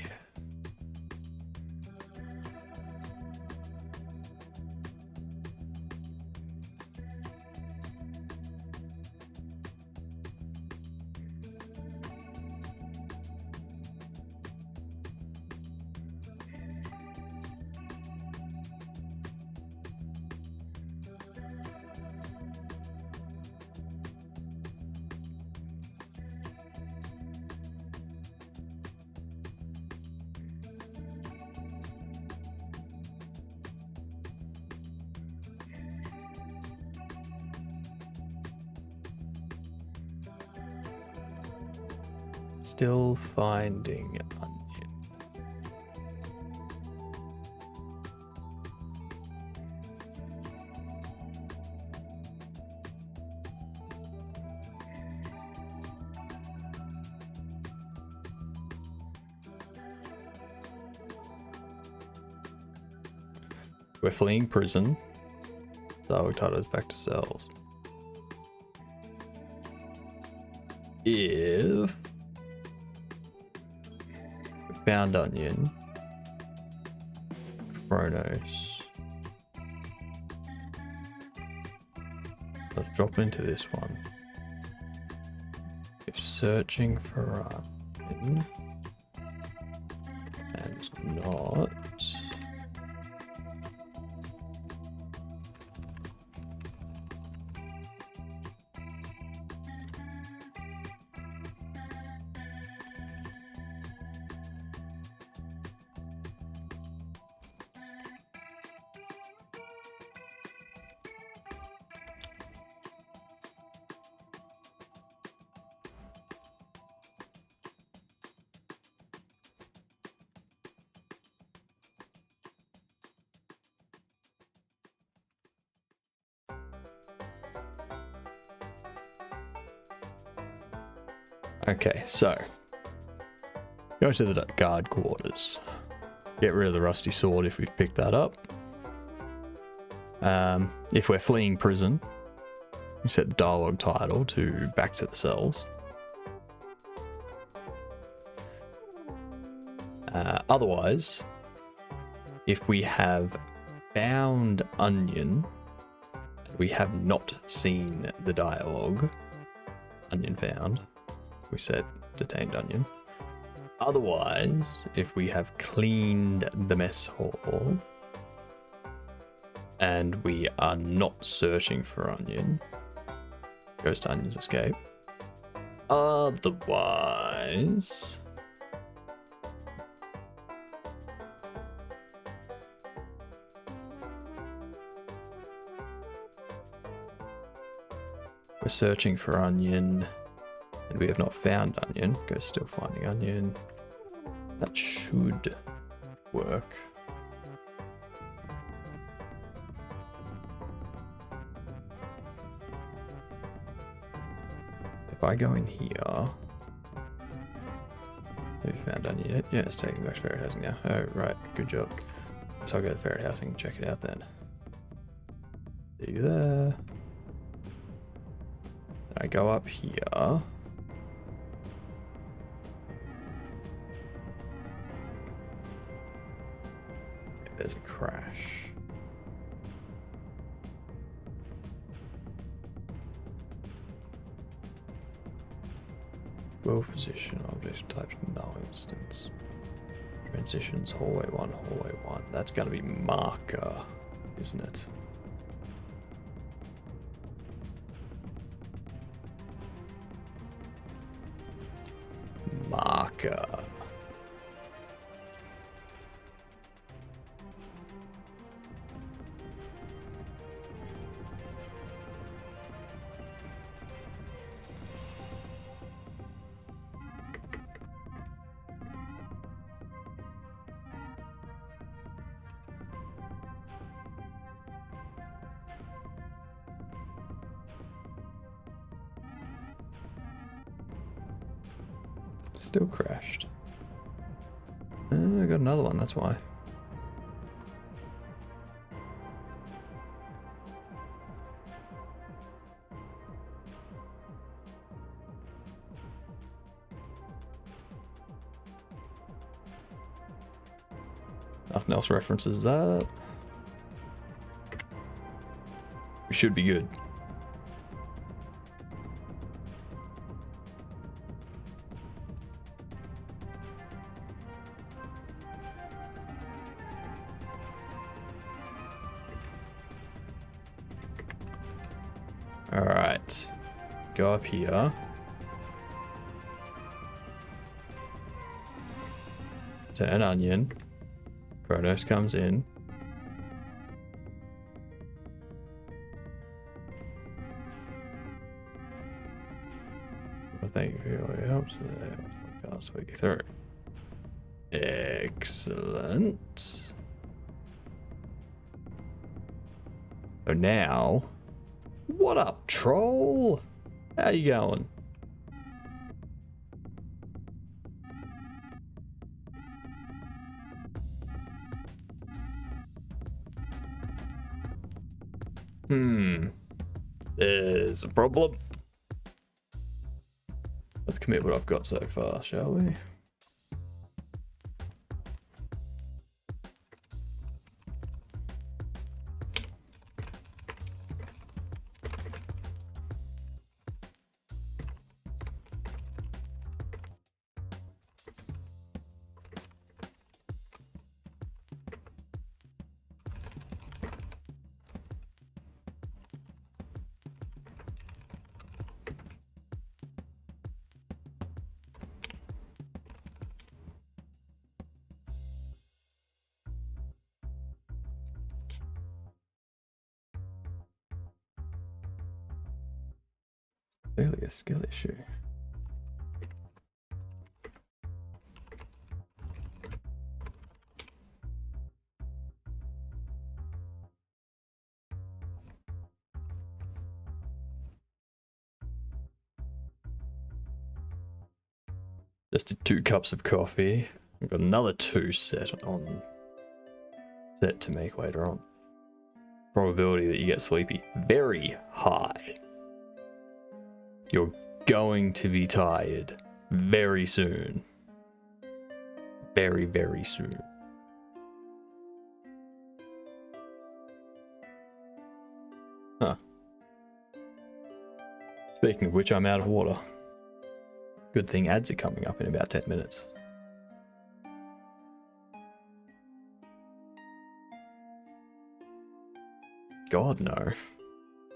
[SPEAKER 1] Still finding onion. We're fleeing prison. Dog titles back to cells. If we found onion, Chronos. Let's drop into this one. If searching for onion and not. Okay, so go to the guard quarters. Get rid of the rusty sword if we've picked that up. If we're fleeing prison, we set the dialogue title to back to the cells. Otherwise, if we have found onion, we have not seen the dialogue, onion found, we set detained onion. Otherwise, if we have cleaned the mess hall and we are not searching for onion, goes to onion's escape. Otherwise, we're searching for onion and we have not found onion. Go still finding onion. That should work. If I go in here, have you found onion yet? Yeah, it's taking me back to ferret housing now. Oh, right, good job. So I'll go to the ferret housing and check it out then. See you there. I go up here. There's a crash. Well position object type null instance. Transitions hallway 1, hallway 1. That's gonna be marker, isn't it? Marker. Still crashed. I got another one, that's why. Nothing else references that. We should be good. Alright, go up here. Turn onion. Kronos comes in. Well, thank you for your help. can't squeak through. Excellent. So now, what up, troll? How you going? There's a problem. Let's commit what I've got so far, shall we? Clearly a skill issue. Just did 2 cups of coffee. I've got another 2 set to make later on. Probability that you get sleepy, very high. You're going to be tired very soon. Very, very soon. Huh. Speaking of which, I'm out of water. Good thing ads are coming up in about 10 minutes. God, no.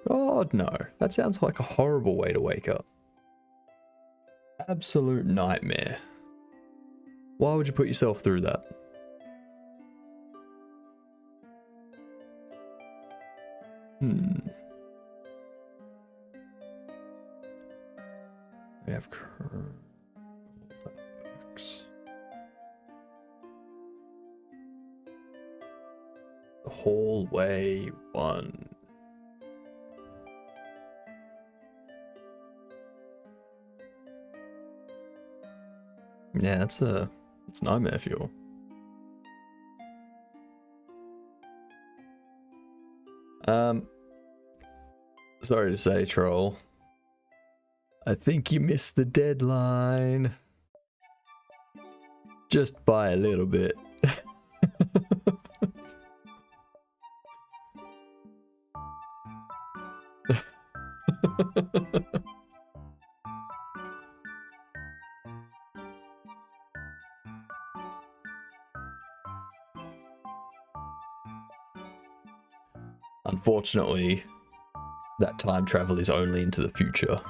[SPEAKER 1] God, no. That sounds like a horrible way to wake up. Absolute nightmare. Why would you put yourself through that? We have works. The hallway 1. Yeah, it's nightmare fuel. Sorry to say, troll. I think you missed the deadline. Just by a little bit. Unfortunately, that time travel is only into the future.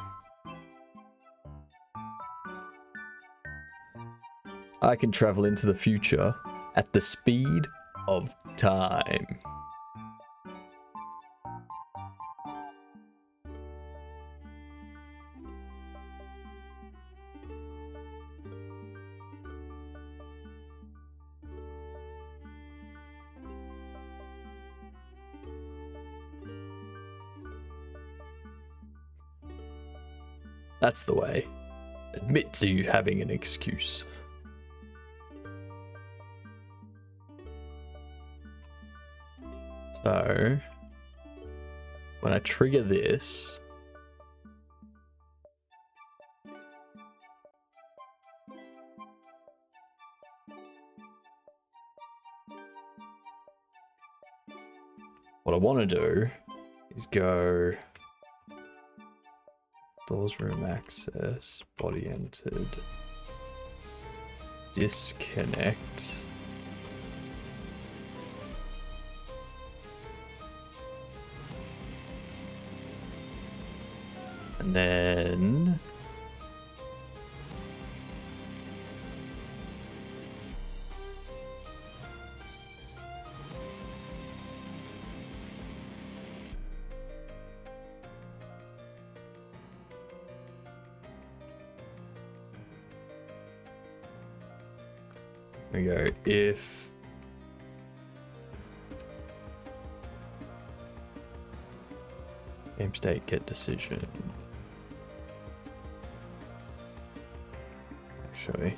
[SPEAKER 1] I can travel into the future at the speed of time. That's the way. Admit to you having an excuse. So, when I trigger this, what I want to do is go doors room access, body entered, disconnect. And then we go. If game state get decision. Actually,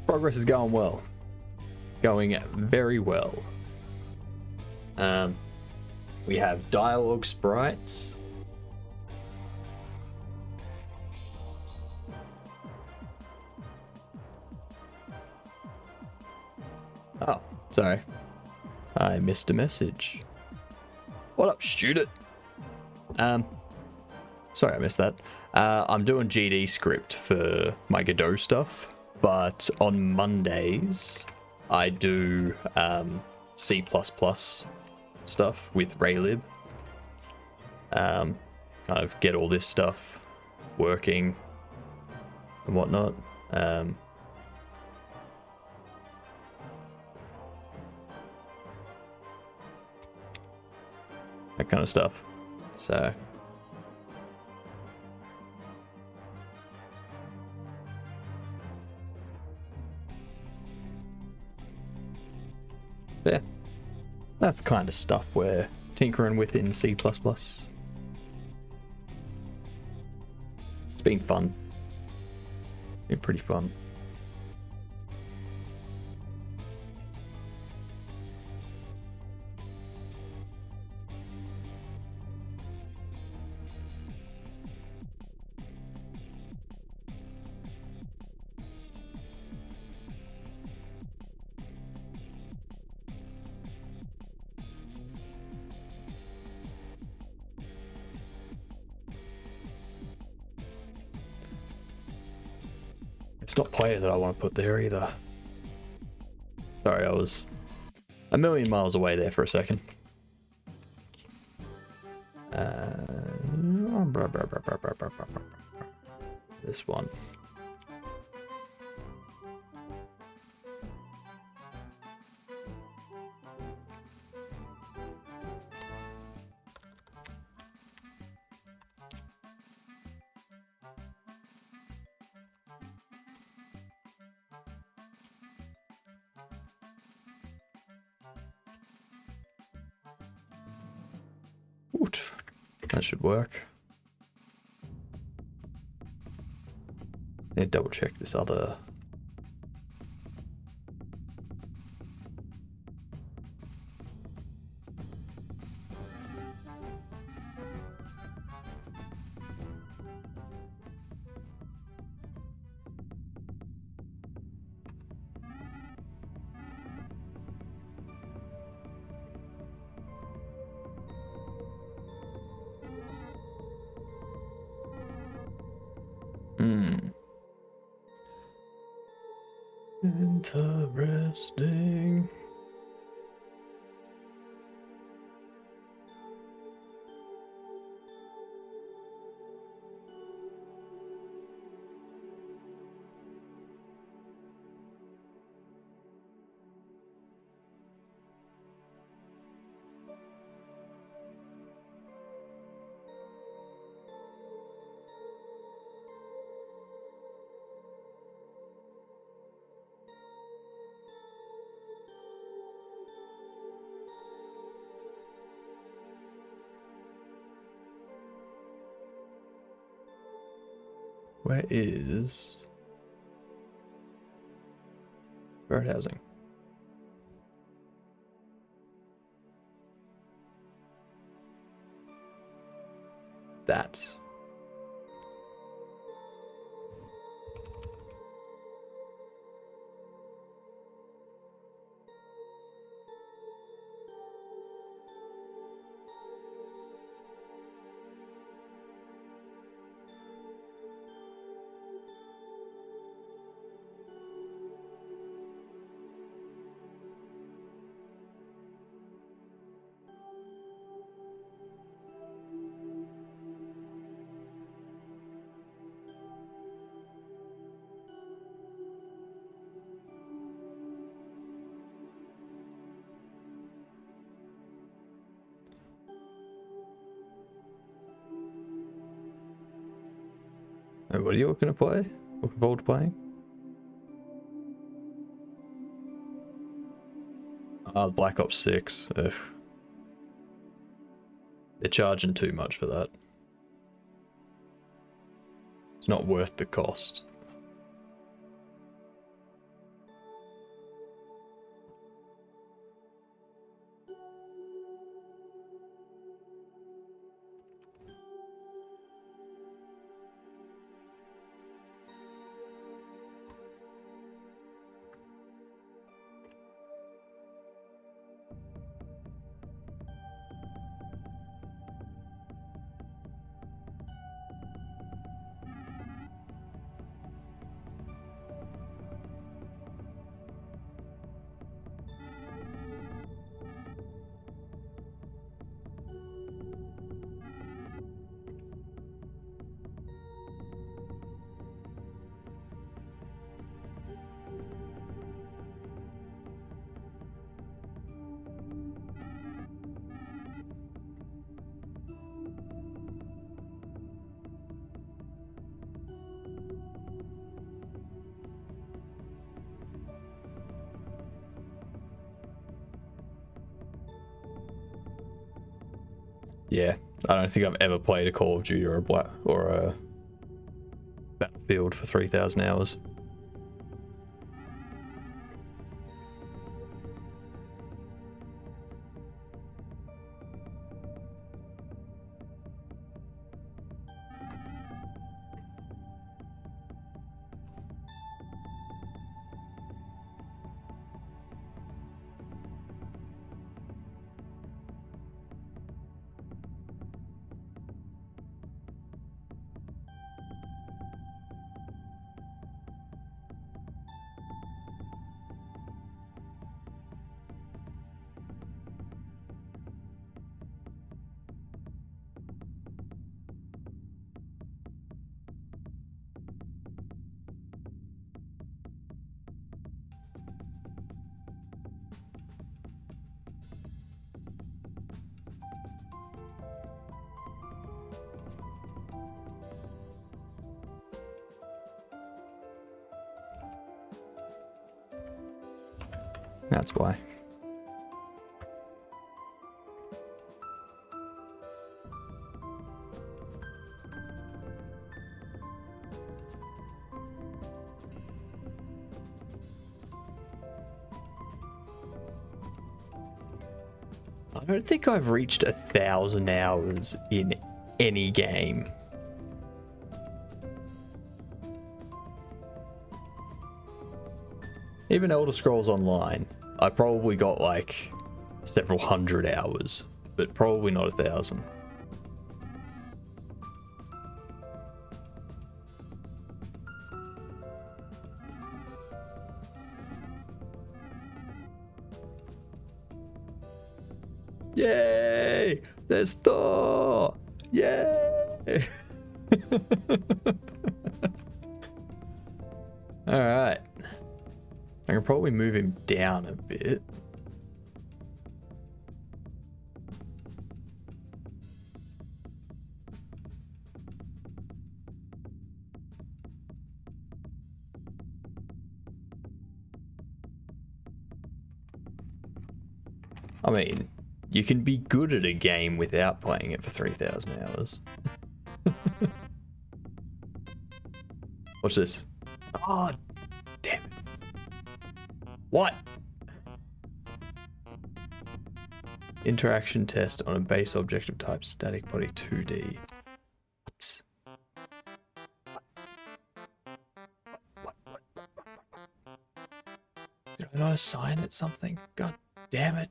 [SPEAKER 1] progress is going well. Going very well. We have dialogue sprites. Oh, sorry. I missed a message. What up, student? Sorry, I missed that. I'm doing GD script for my Godot stuff, but on Mondays I do C++ stuff with Raylib. Kind of get all this stuff working and whatnot. That kind of stuff. So yeah, that's the kind of stuff we're tinkering with in C++. It's been fun. Been pretty fun. It's not player that I want to put there either. Sorry, I was a million miles away there for a second. This one. Oot. That should work. Need to double check this other. Interesting. Where is... Bird housing. That. Hey, what are you looking to play? Looking forward to playing? Black Ops 6. Ugh. They're charging too much for that. It's not worth the cost. Yeah, I don't think I've ever played a Call of Duty or a Battlefield for 3,000 hours. That's why. I don't think I've reached 1,000 hours in any game. Even Elder Scrolls Online, I probably got like several hundred hours, but probably not 1,000. Yay! There's Thor! Yay! Alright. I can probably move him down a bit. I mean, you can be good at a game without playing it for 3,000 hours. Watch this. Oh, damn it. What? Interaction test on a base object of type static body 2D. What? Did I not assign it something? God damn it.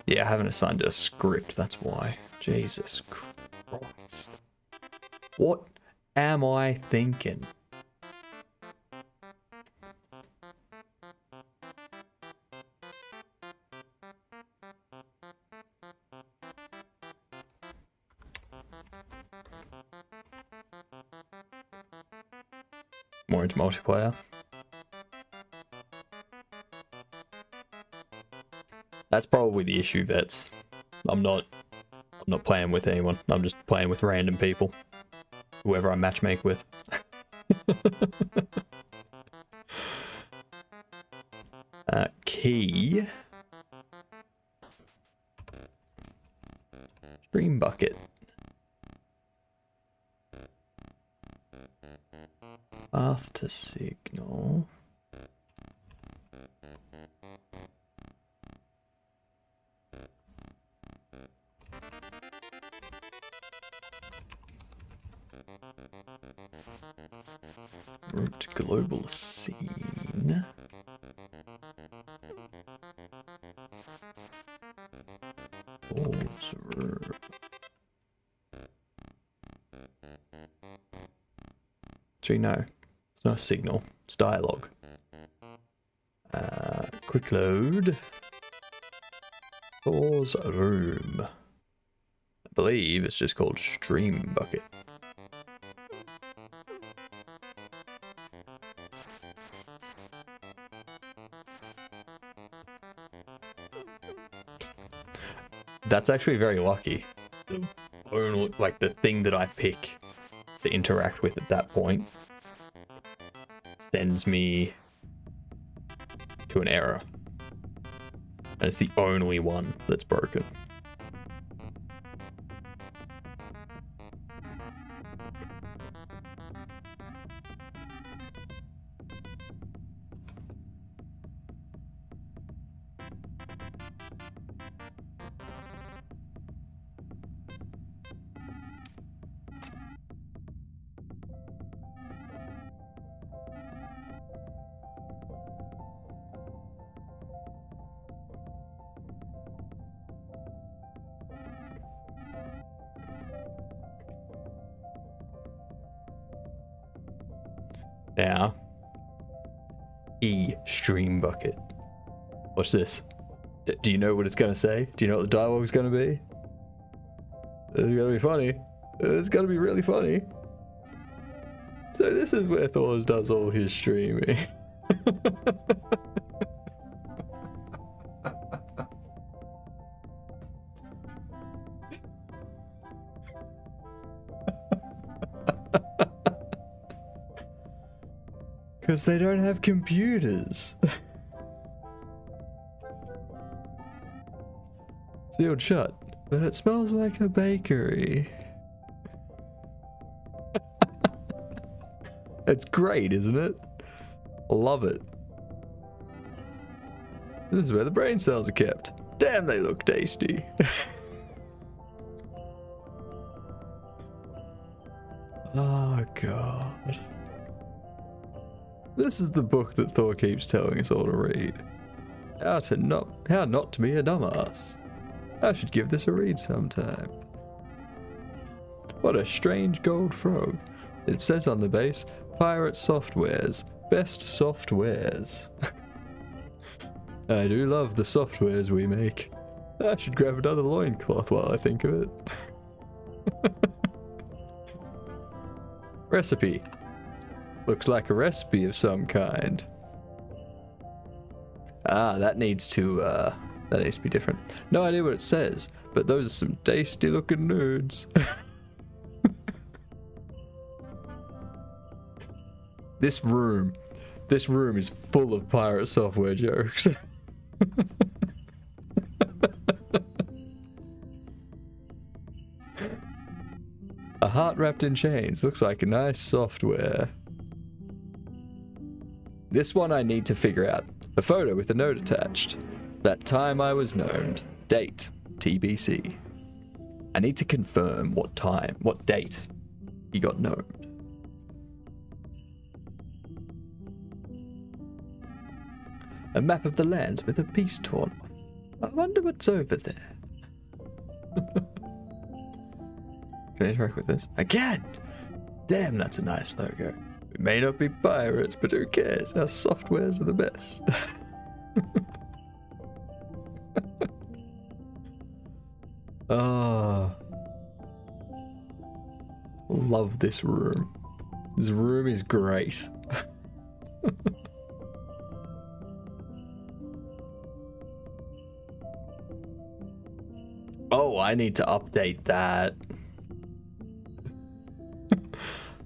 [SPEAKER 1] Yeah, I haven't assigned a script, that's why. Jesus Christ. What am I thinking? More into multiplayer. That's probably the issue, Vets. I'm not playing with anyone. I'm just playing with random people. Whoever I matchmake with. Key. Stream bucket. Path to signal. Route to global scene. Observe. Actually, no. It's not a signal. It's dialogue. Quick load. Pause room. I believe it's just called Stream Bucket. That's actually very lucky. Like the thing that I pick to interact with at that point sends me to an error. And it's the only one that's broken. Now, stream bucket. Watch this. Do you know what it's gonna say? Do you know what the dialogue's gonna be? It's gonna be funny. It's gonna be really funny. So this is where Thors does all his streaming. Because they don't have computers. Sealed shut, but it smells like a bakery. It's great, isn't it? I love it. This is where the brain cells are kept. Damn, they look tasty. Oh, God. This is the book that Thor keeps telling us all to read. How not to be a dumbass. I should give this a read sometime. What a strange gold frog. It says on the base, Pirate Softwares, best softwares. I do love the softwares we make. I should grab another loincloth while I think of it. Recipe. Looks like a recipe of some kind. Ah, that needs to be different. No idea what it says, but those are some tasty looking nerds. This room is full of pirate software jokes. A heart wrapped in chains. Looks like a nice software. This one I need to figure out. A photo with a note attached. That time I was gnomed. Date. TBC. I need to confirm what date he got gnomed. A map of the lands with a piece torn off. I wonder what's over there. Can I interact with this? Again! Damn, that's a nice logo. We may not be pirates, but who cares? Our softwares are the best. Oh. Love this room. This room is great. Oh, I need to update that.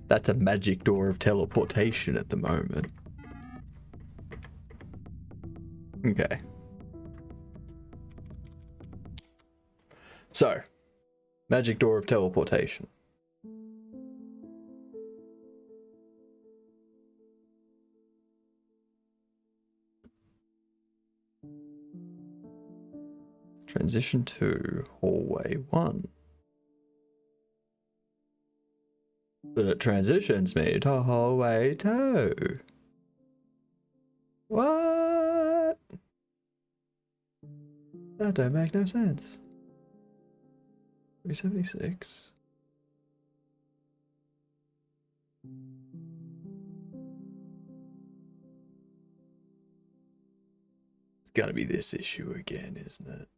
[SPEAKER 1] That's a magic door of teleportation at the moment. Okay. So, magic door of teleportation. Transition to hallway 1. But it transitions me to hallway 2. What? That don't make no sense. 376. It's gotta be this issue again, isn't it?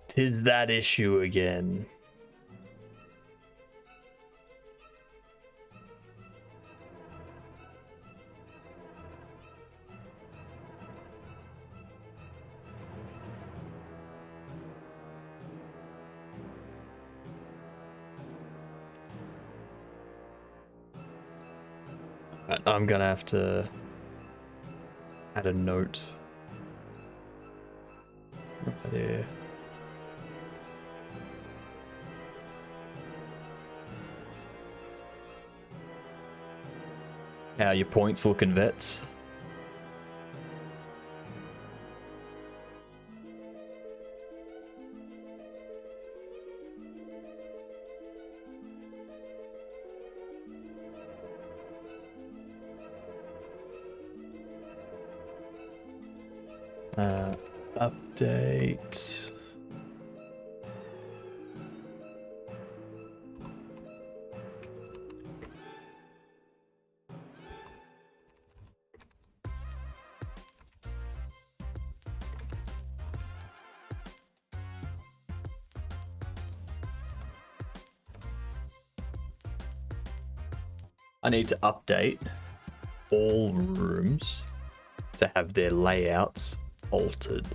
[SPEAKER 1] Tis that issue again. I'm gonna have to add a note. Right there. How your points looking, vets? Update. I need to update all rooms to have their layouts altered.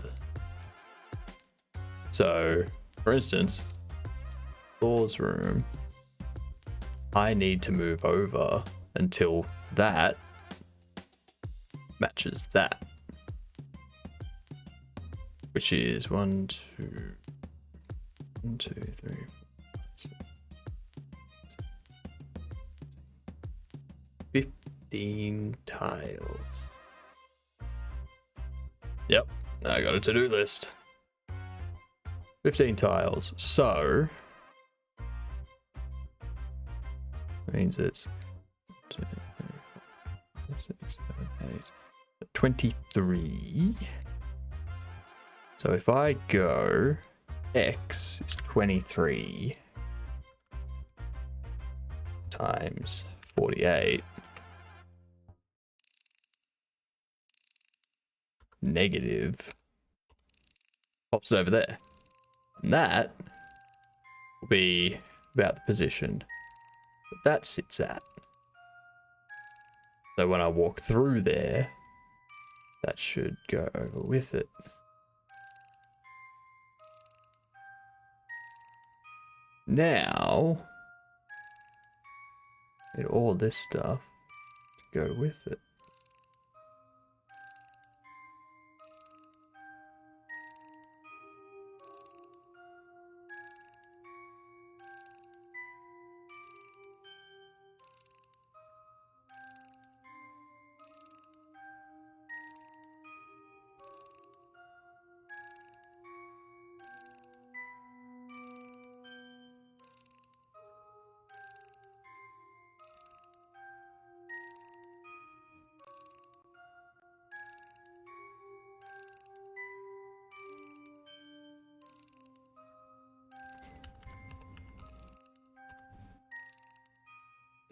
[SPEAKER 1] So, for instance, Thor's room, I need to move over until that matches that, which is 1, 2, 3, 4, 5, 6, 15 tiles. Yep, I got a to-do list. 15 tiles, so means it's 2, 3, 4, 5, 6, 7, 8, 23. So if I go, X is 23 times 48. Negative. Pops it over there. And that will be about the position that that sits at. So when I walk through there, that should go over with it. Now, need all this stuff to go with it.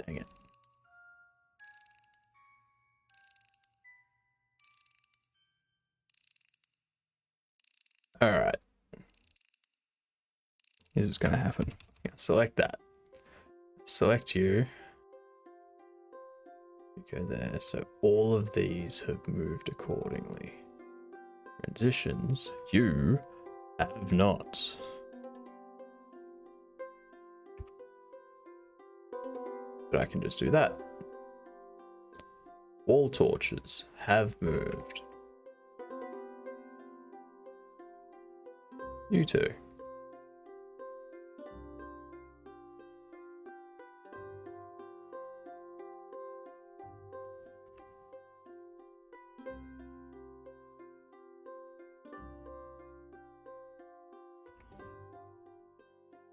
[SPEAKER 1] Dang it. All right. Here's what's gonna happen. Select that. Select you. You go there. So all of these have moved accordingly. Transitions, you have not. But I can just do that. Wall torches have moved. You too.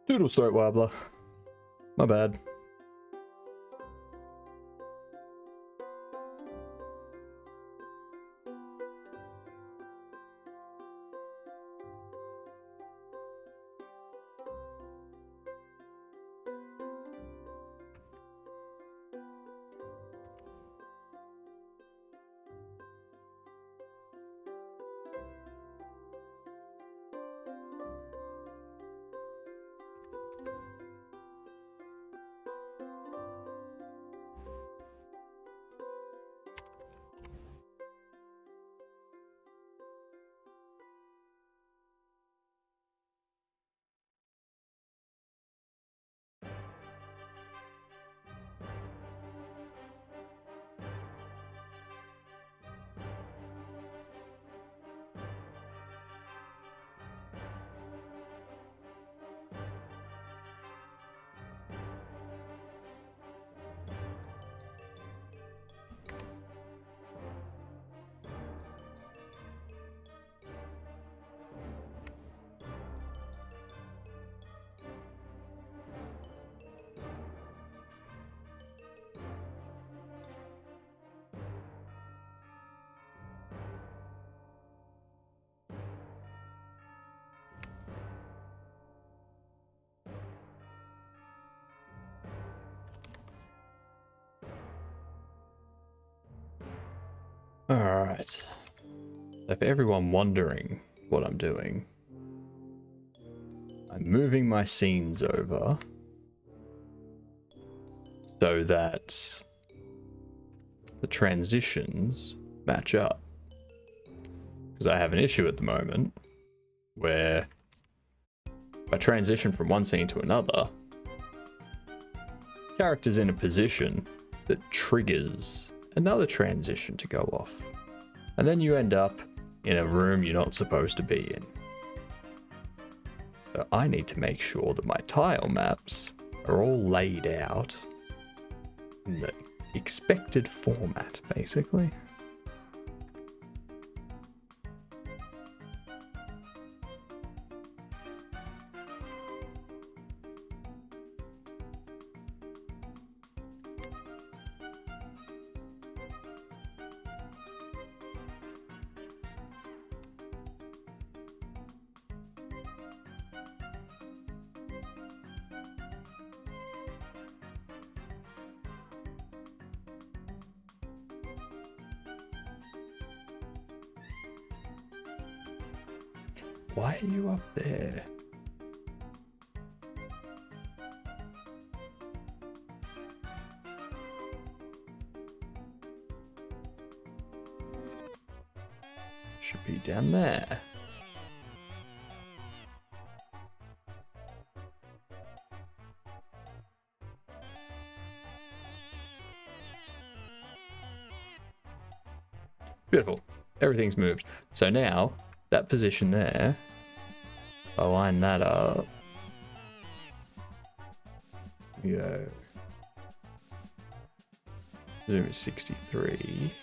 [SPEAKER 1] Doodle throat wobbler. My bad. Alright. So for everyone wondering what I'm doing, I'm moving my scenes over so that the transitions match up. Because I have an issue at the moment where if I transition from one scene to another, character's in a position that triggers another transition to go off. And then you end up in a room you're not supposed to be in. So I need to make sure that my tile maps are all laid out in the expected format, basically. Why are you up there? Should be down there. Beautiful. Everything's moved. So now, that position there, I line that up. Go. Zoom is 63.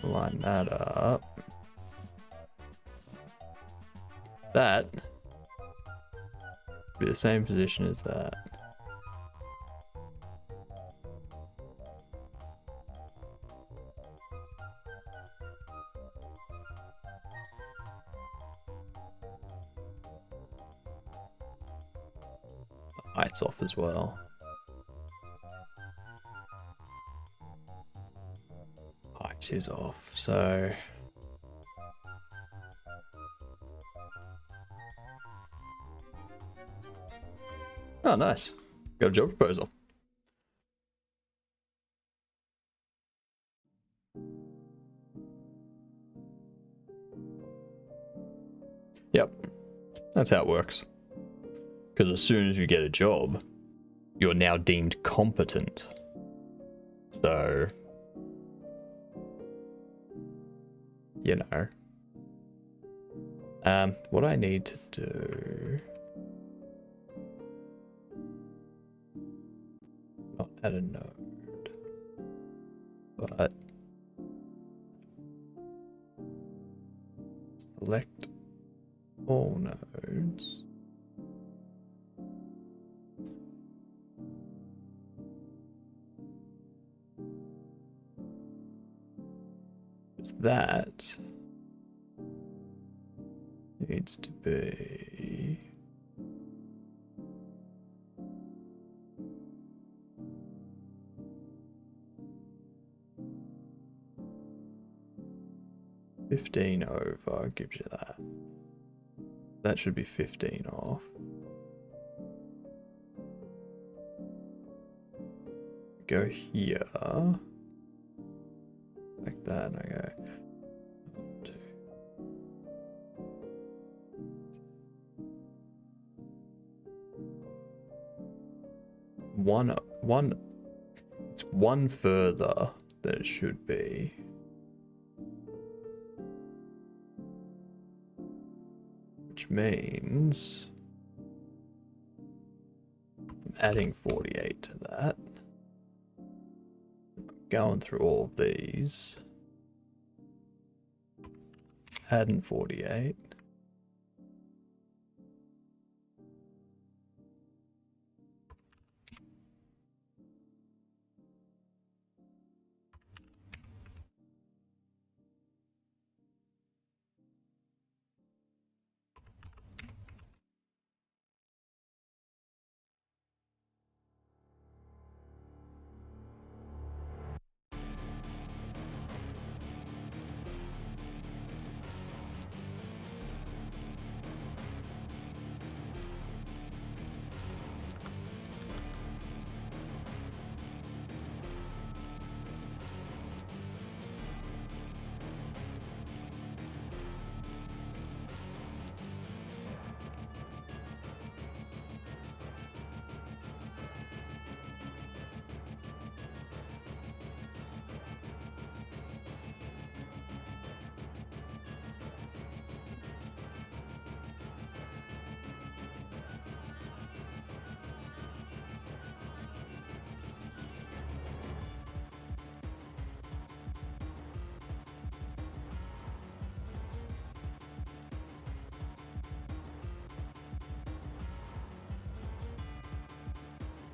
[SPEAKER 1] Line that up. That be the same position as that. Lights off as well. Height is off, so oh, nice. Got a job proposal. Yep, that's how it works. Because as soon as you get a job, you're now deemed competent. So, you know. What I need to do... Not add a node, but select all nodes. That needs to be $15 over, gives you that. That should be 15 off. Go here. Like that, and I go 1, 2. One, it's one further than it should be. Which means I'm adding 48 to that. Going through all of these, adding 48.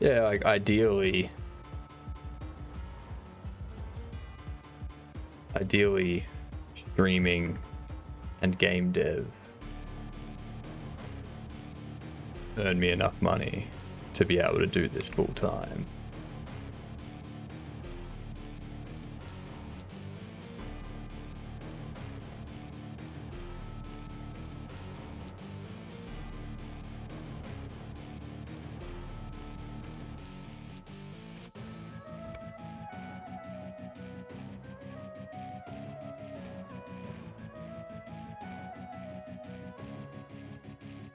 [SPEAKER 1] Yeah, like ideally streaming and game dev earn me enough money to be able to do this full time.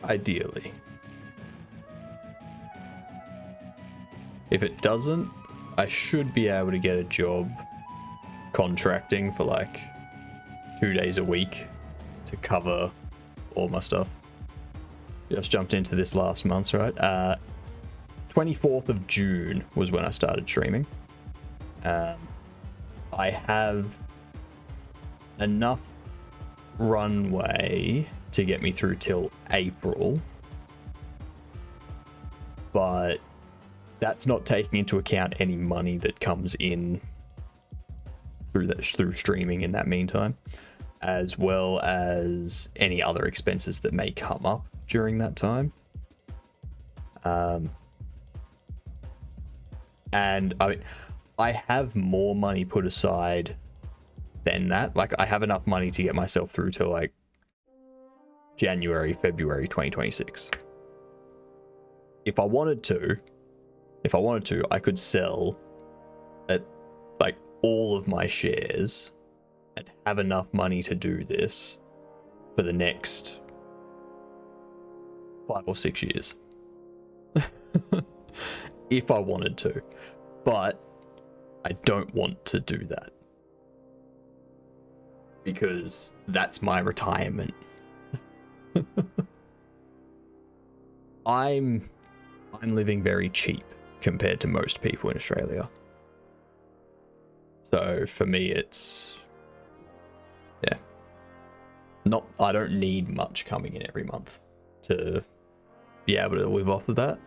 [SPEAKER 1] ideally. If it doesn't, I should be able to get a job contracting for like 2 days a week to cover all my stuff. Just jumped into this last month, right? 24th of June was when I started streaming. I have enough runway to get me through till April, but that's not taking into account any money that comes in through streaming in that meantime, as well as any other expenses that may come up during that time. And I mean, I have more money put aside than that. Like, I have enough money to get myself through to like January, February 2026. If I wanted to, I could sell at like all of my shares and have enough money to do this for the next 5 or 6 years. If I wanted to. But I don't want to do that. Because that's my retirement. I'm living very cheap compared to most people in Australia. So for me, it's, yeah, I don't need much coming in every month to be able to live off of that.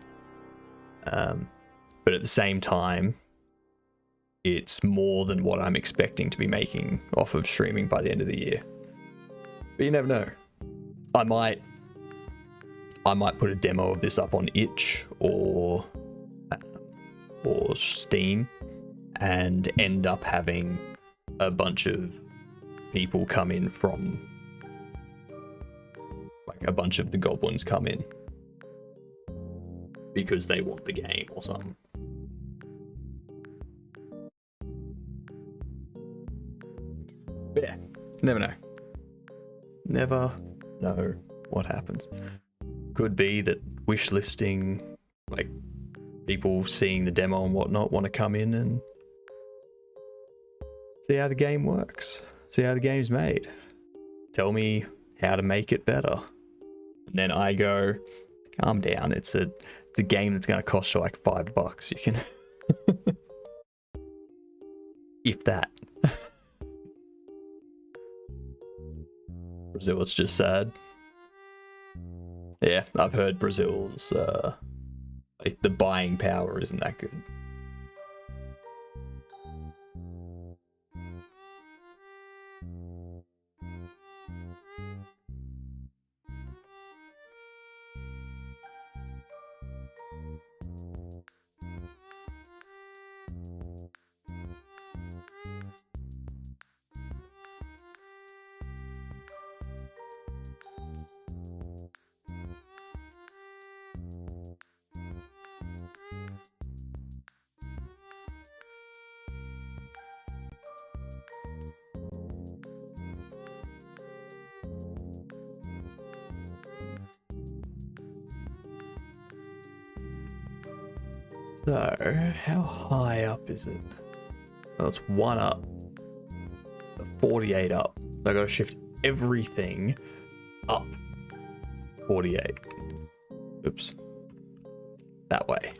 [SPEAKER 1] But at the same time, it's more than what I'm expecting to be making off of streaming by the end of the year. But you never know. I might put a demo of this up on itch or Steam and end up having a bunch of people come in from, like, a bunch of the goblins come in because they want the game or something. But yeah, never know. Never know what happens. Could be that wish listing, like, people seeing the demo and whatnot want to come in and see how the game works, see how the game's made, tell me how to make it better, and then I go, calm down, it's a game that's going to cost you like $5. You can if that. Brazil, it's just sad. Yeah, I've heard Brazil's like, the buying power isn't that good. So, how high up is it? Oh, it's 1 up. 48 up. So I gotta shift everything up 48. Oops. That way.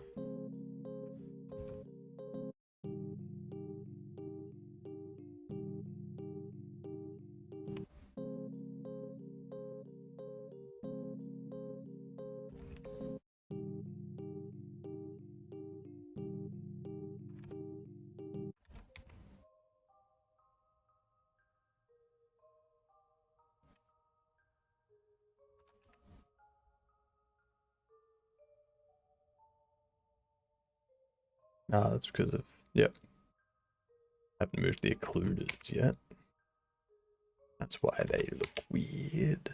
[SPEAKER 1] That's because of, yep. Haven't moved the occluders yet. That's why they look weird.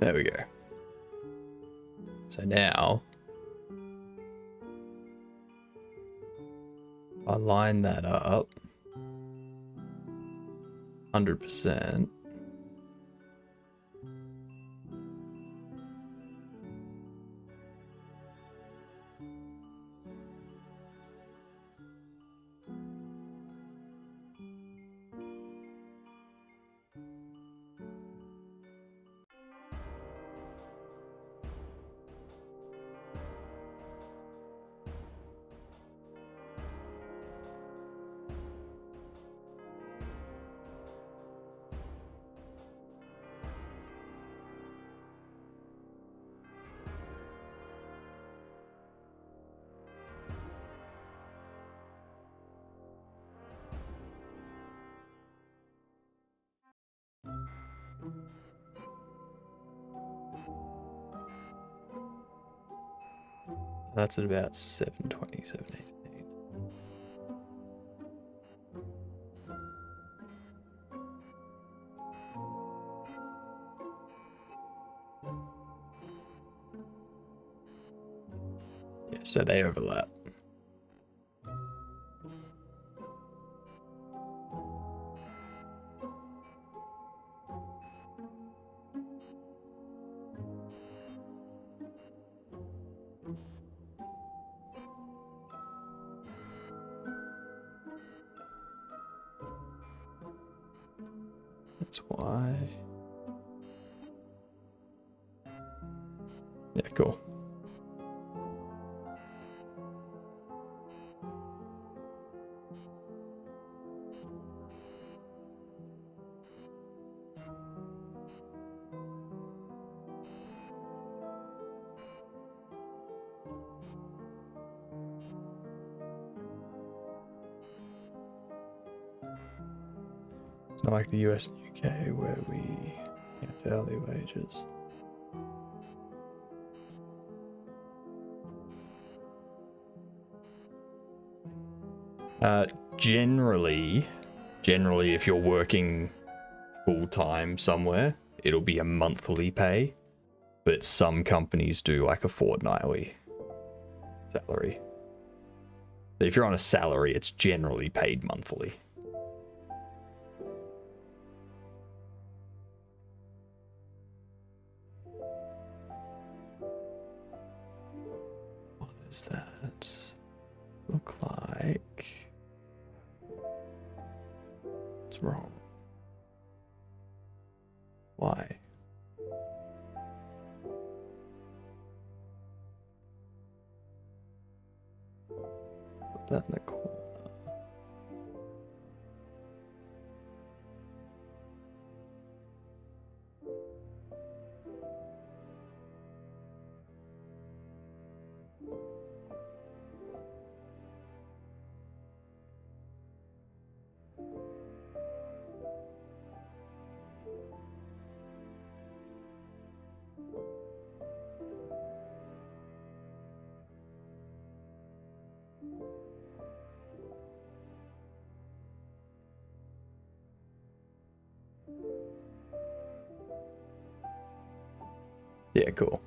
[SPEAKER 1] There we go. So now, I line that up 100%. That's at about 720, 718. Yeah, so they overlap. That's why. Yeah, cool. It's not like the US and UK where we get hourly wages. Generally, if you're working full time somewhere, it'll be a monthly pay, but some companies do like a fortnightly salary. If you're on a salary, it's generally paid monthly. What does that look like? What's wrong? Why? Put that in the corner. Yeah, cool.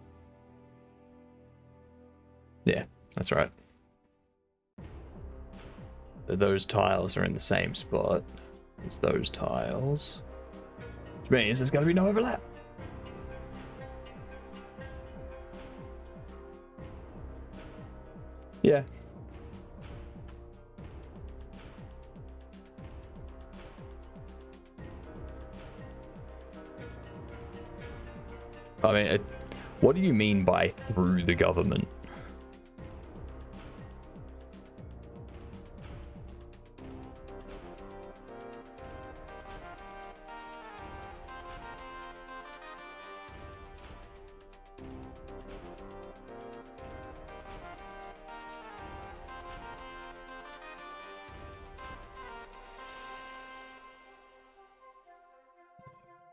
[SPEAKER 1] Yeah, that's right. Those tiles are in the same spot as those tiles, which means there's going to be no overlap. Yeah. I mean, what do you mean by through the government?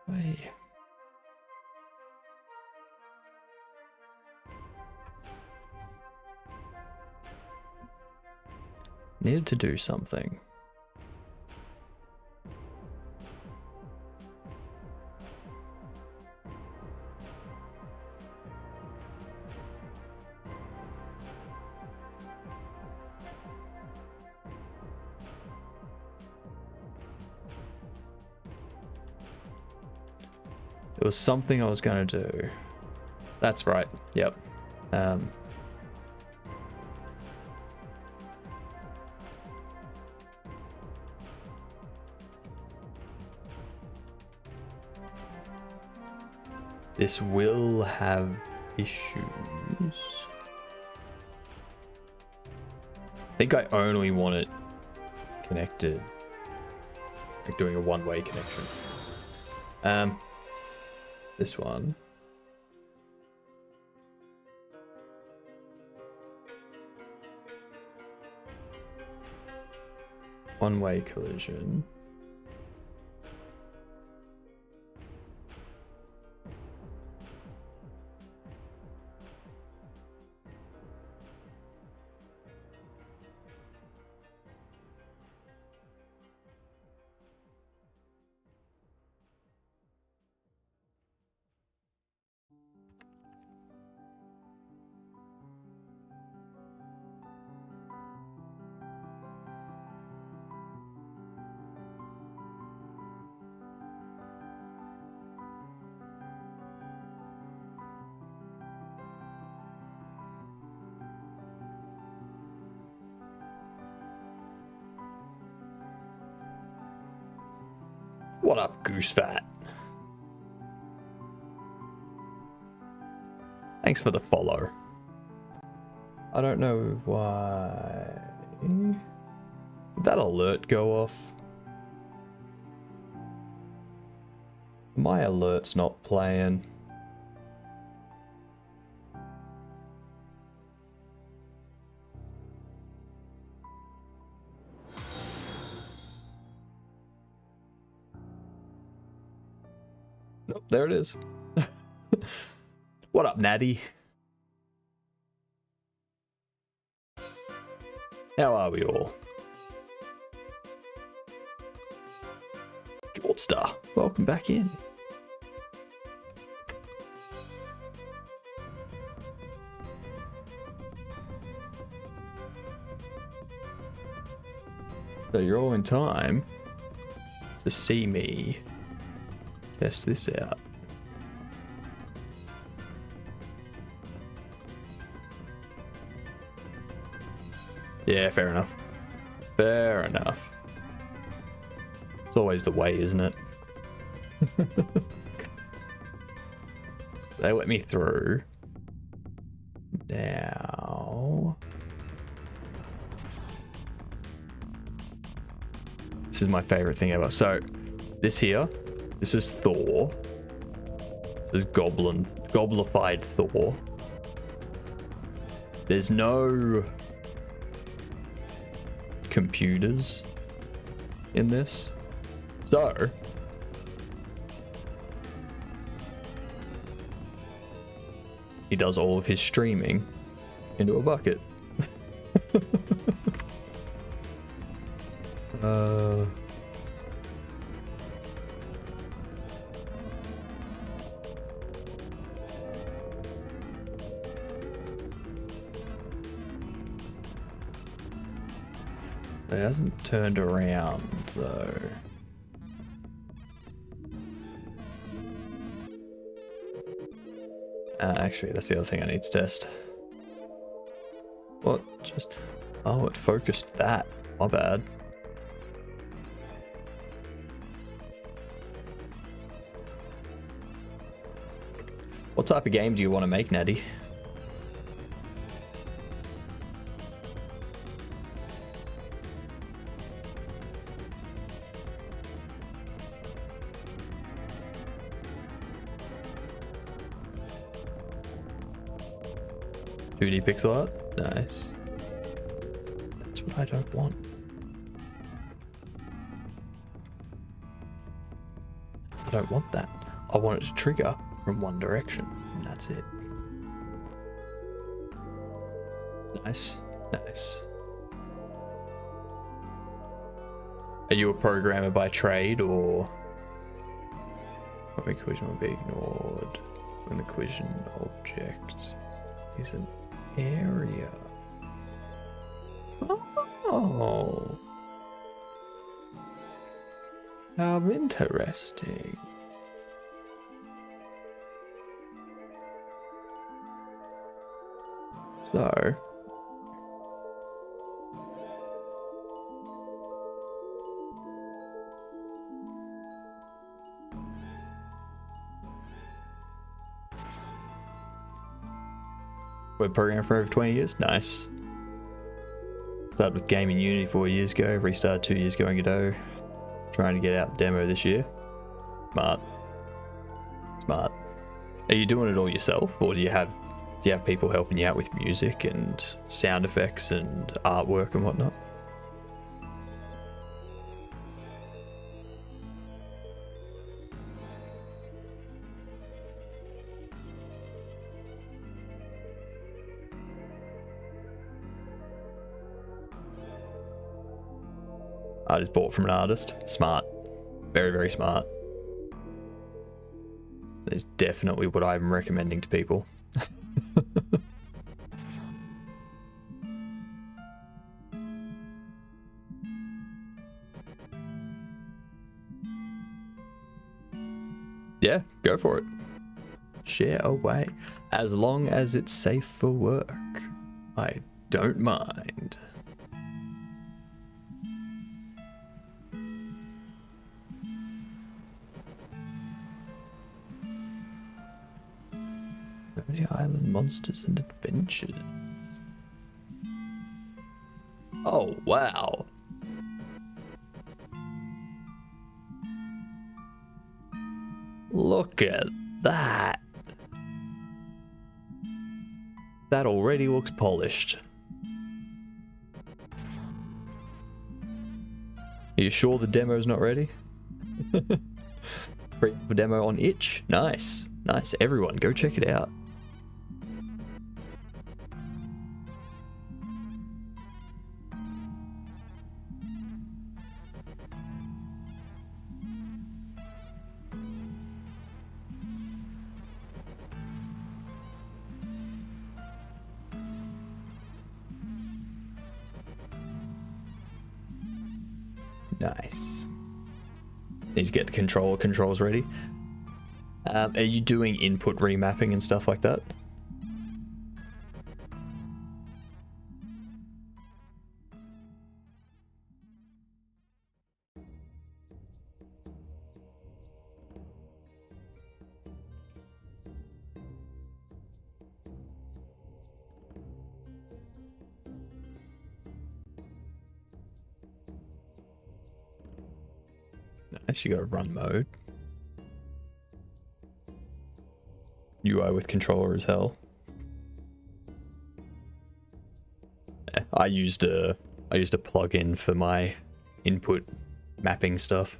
[SPEAKER 1] Wait. Needed to do something. There was something I was going to do. That's right. Yep. This will have issues. I think I only want it connected, like doing a one-way connection. This one. One-way collision. What up, Goose Fat? Thanks for the follow. I don't know why. Did that alert go off? My alert's not playing. Nope, there it is. What up, Natty? How are we all? Jordstar, welcome back in. So you're all in time to see me test this out. Yeah, fair enough. Fair enough. It's always the way, isn't it? They let me through. Now... This is my favorite thing ever. So, this here, this is Thor. This is goblified Thor. There's no computers in this. So, he does all of his streaming into a bucket. It hasn't turned around though. Actually, that's the other thing I need to test. What? Just... Oh, it focused that. My bad. What type of game do you want to make, Natty? Pixel art? Nice. That's what I don't want. I don't want that. I want it to trigger from one direction, and that's it. Nice. Nice. Are you a programmer by trade, or... When collision will be ignored when the collision object is an area. Oh, how interesting. So web programming for over 20 years. Nice. Started with gaming Unity 4 years ago, restarted 2 years ago in Godot. Trying to get out the demo this year. Smart. Smart. Are you doing it all yourself, or do you have people helping you out with music and sound effects and artwork and whatnot? Art is bought from an artist. Smart. Very, very smart. It's definitely what I'm recommending to people. Yeah, go for it. Share away. As long as it's safe for work, I don't mind. Many island monsters and adventures. Oh, wow. Look at that. That already looks polished. Are you sure the demo's not ready? Free for demo on itch. Nice. Nice. Everyone, go check it out. Nice. Need to get the controls ready. Are you doing input remapping and stuff like that? Nice, you got a run mode. UI with controller as hell. Yeah, I used a plugin for my input mapping stuff.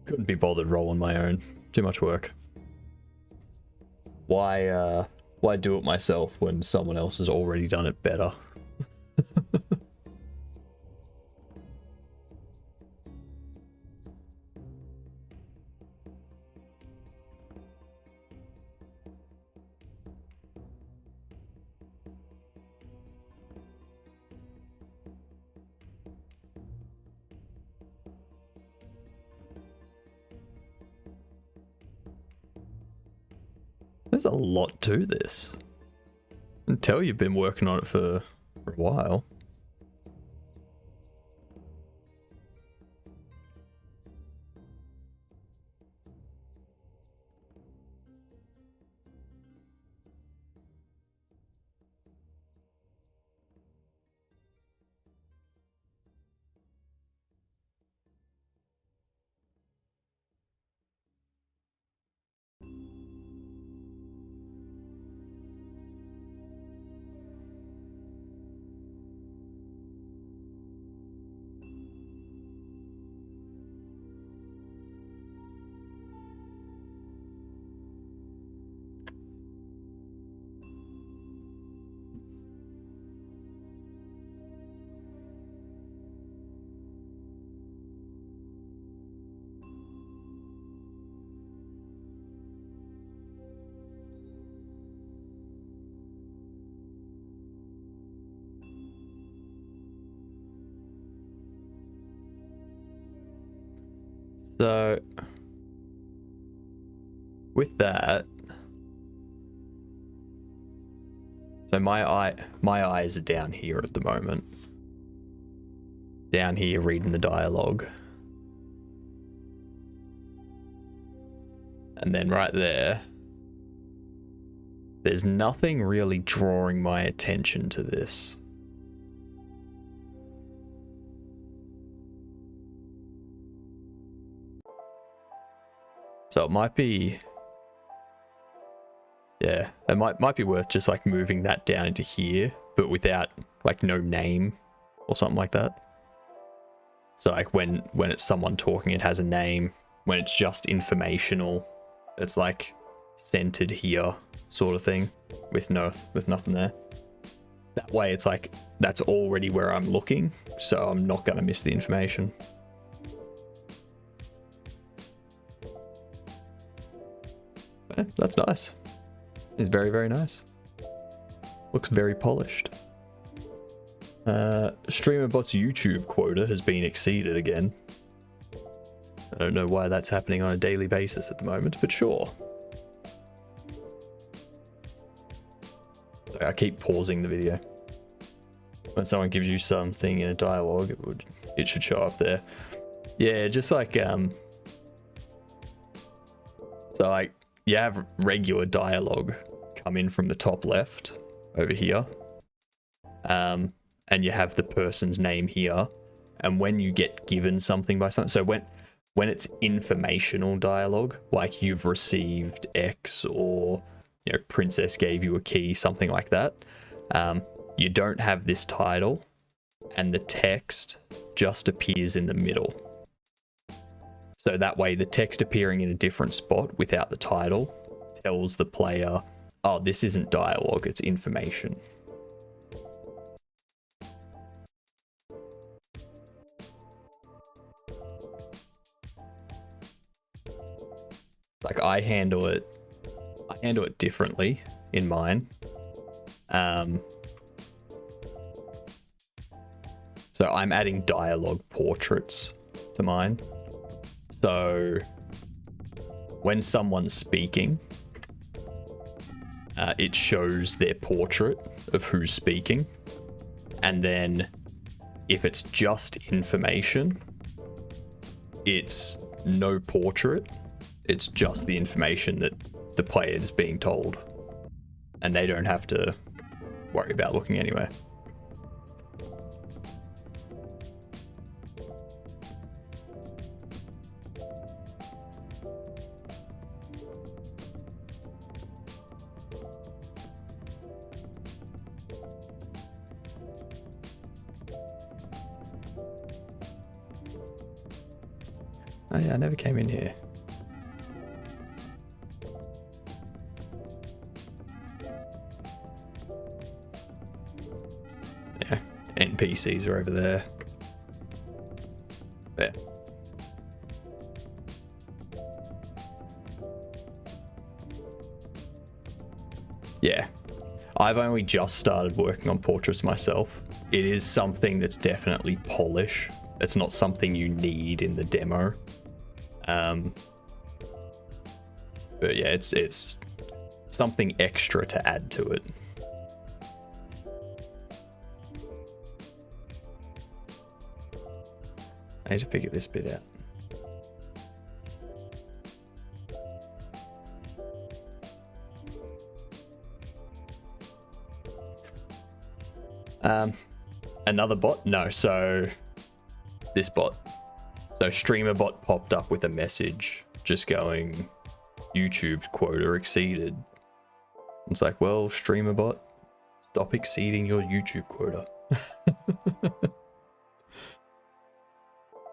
[SPEAKER 1] Couldn't be bothered rolling my own. Too much work. Why do it myself when someone else has already done it better? There's a lot to this. I can tell you've been working on it for a while. So, with that, So my eyes are down here at the moment. Down here reading the dialogue. And then right there, there's nothing really drawing my attention to this. So it might be, yeah, it might be worth just like moving that down into here, but without like no name or something like that. So like when it's someone talking, it has a name. When it's just informational, it's like centered here sort of thing with nothing there. That way it's like that's already where I'm looking, so I'm not gonna miss the information. Yeah, that's nice. It's very, very nice. Looks very polished. StreamerBot's YouTube quota has been exceeded again. I don't know why that's happening on a daily basis at the moment, but sure. I keep pausing the video. When someone gives you something in a dialogue, it should show up there. Yeah, just like so like you have regular dialogue come in from the top left over here. And you have the person's name here. And when you get given something by something, so when it's informational dialogue, like you've received X or, you know, Princess gave you a key, something like that, you don't have this title and the text just appears in the middle. So that way the text appearing in a different spot without the title tells the player, oh, this isn't dialogue, it's information. Like I handle it differently in mine. So I'm adding dialogue portraits to mine. So when someone's speaking, it shows their portrait of who's speaking. And then if it's just information, it's no portrait. It's just the information that the player is being told. And they don't have to worry about looking anywhere. Oh yeah, I never came in here. Yeah, NPCs are over there. Yeah. Yeah. I've only just started working on portraits myself. It is something that's definitely polish. It's not something you need in the demo. But yeah, it's something extra to add to it. I need to figure this bit out. Another bot? No, so this bot. So StreamerBot popped up with a message just going, YouTube's quota exceeded. It's like, well, StreamerBot, stop exceeding your YouTube quota.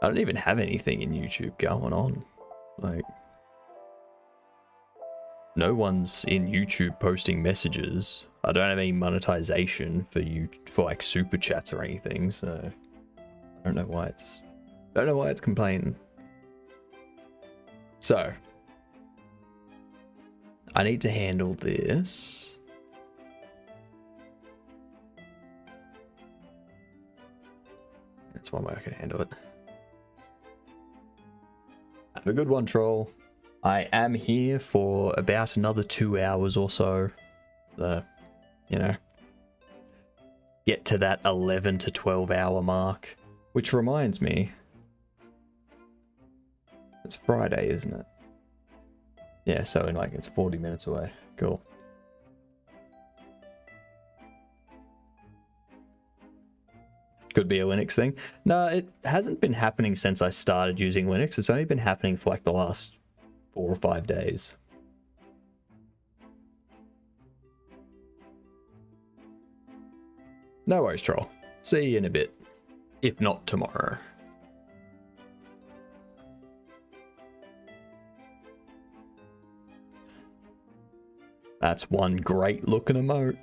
[SPEAKER 1] I don't even have anything in YouTube going on. Like, no one's in YouTube posting messages. I don't have any monetization for like super chats or anything, so I don't know why it's complaining. So I need to handle this. That's one way I can handle it. Have a good one, troll. I am here for about another 2 hours or so. You know, get to that 11 to 12 hour mark. Which reminds me, it's Friday, isn't it? Yeah, so in like it's 40 minutes away. Cool. Could be a Linux thing. No, it hasn't been happening since I started using Linux. It's only been happening for like the last 4 or 5 days. No worries, troll. See you in a bit. If not tomorrow. That's one great looking emote.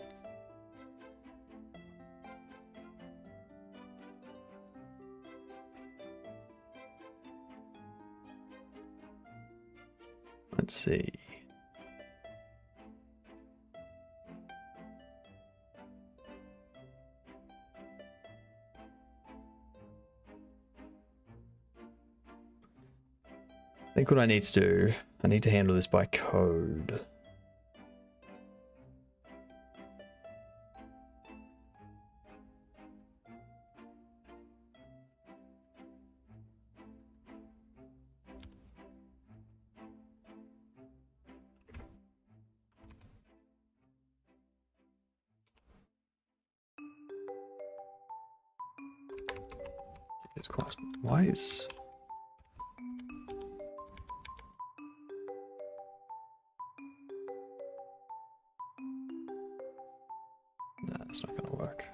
[SPEAKER 1] Let's see. I think what I need to do, I need to handle this by code. Jesus Christ, why is... No, that's not gonna work.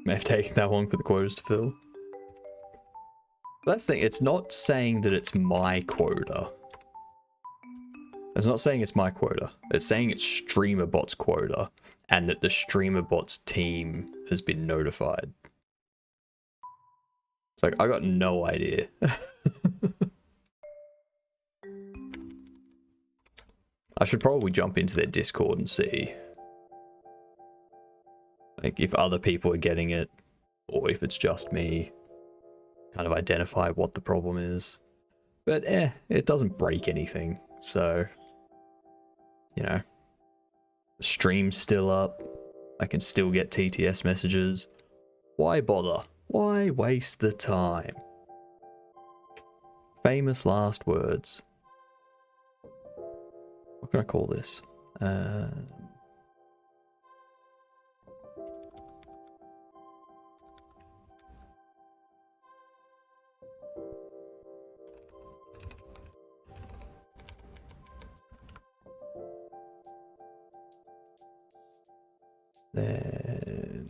[SPEAKER 1] May have taken that long for the quotas to fill. But that's the thing, it's not saying that it's my quota. It's not saying it's my quota. It's saying it's StreamerBot's quota, and that the StreamerBot's team has been notified. It's like, I got no idea. I should probably jump into their Discord and see, like, if other people are getting it, or if it's just me. Kind of identify what the problem is. But it doesn't break anything, so... You know, the stream's still up. I can still get TTS messages. Why bother? Why waste the time? Famous last words. What can I call this? Then...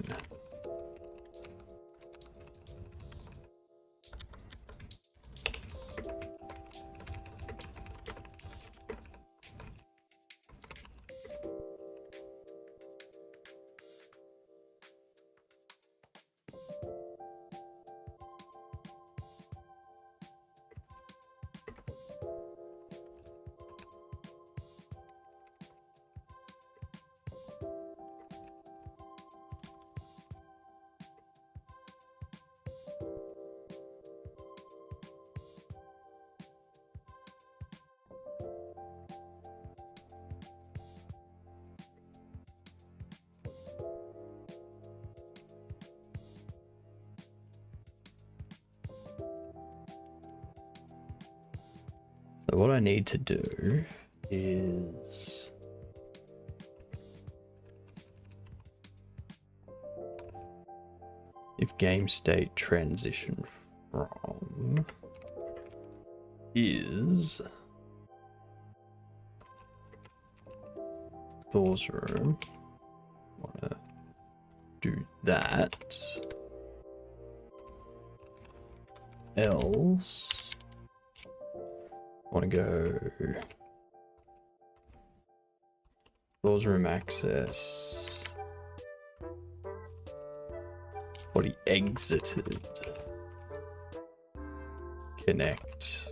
[SPEAKER 1] So what I need to do is... if game state transition from is Thor's room, wanna do that, else want to go Thor's room access, what he exited, connect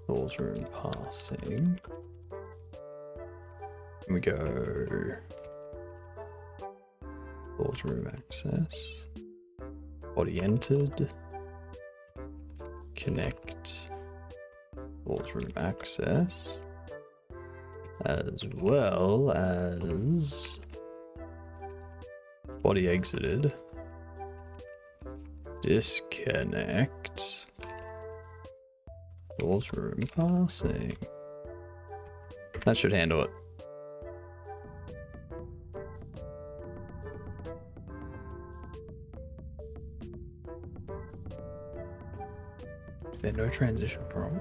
[SPEAKER 1] Thor's room passing, and we go Thor's room access, what he entered, connect Falls room access. As well as body exited. Disconnect. Falls room passing. That should handle it. Is there no transition from?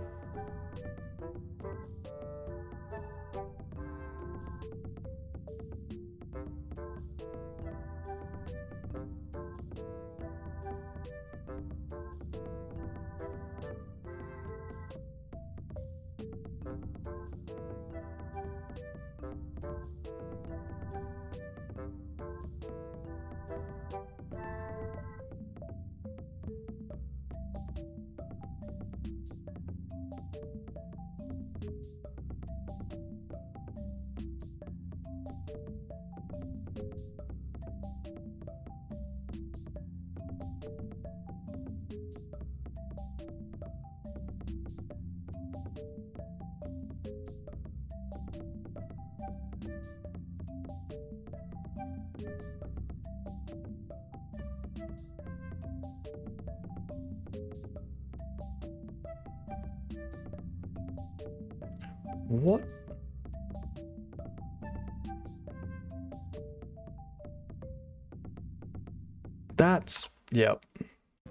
[SPEAKER 1] What? That's, yep.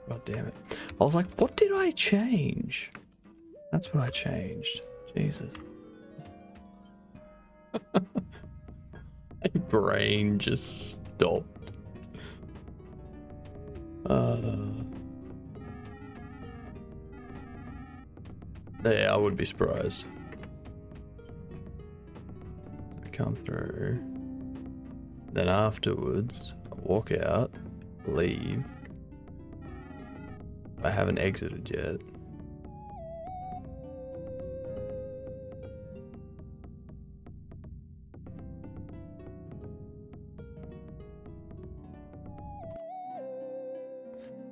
[SPEAKER 1] God damn it. I was like, what did I change? That's what I changed. Jesus. My brain just stopped. Yeah, I would be surprised. I come through. Then afterwards, I walk out, leave. I haven't exited yet.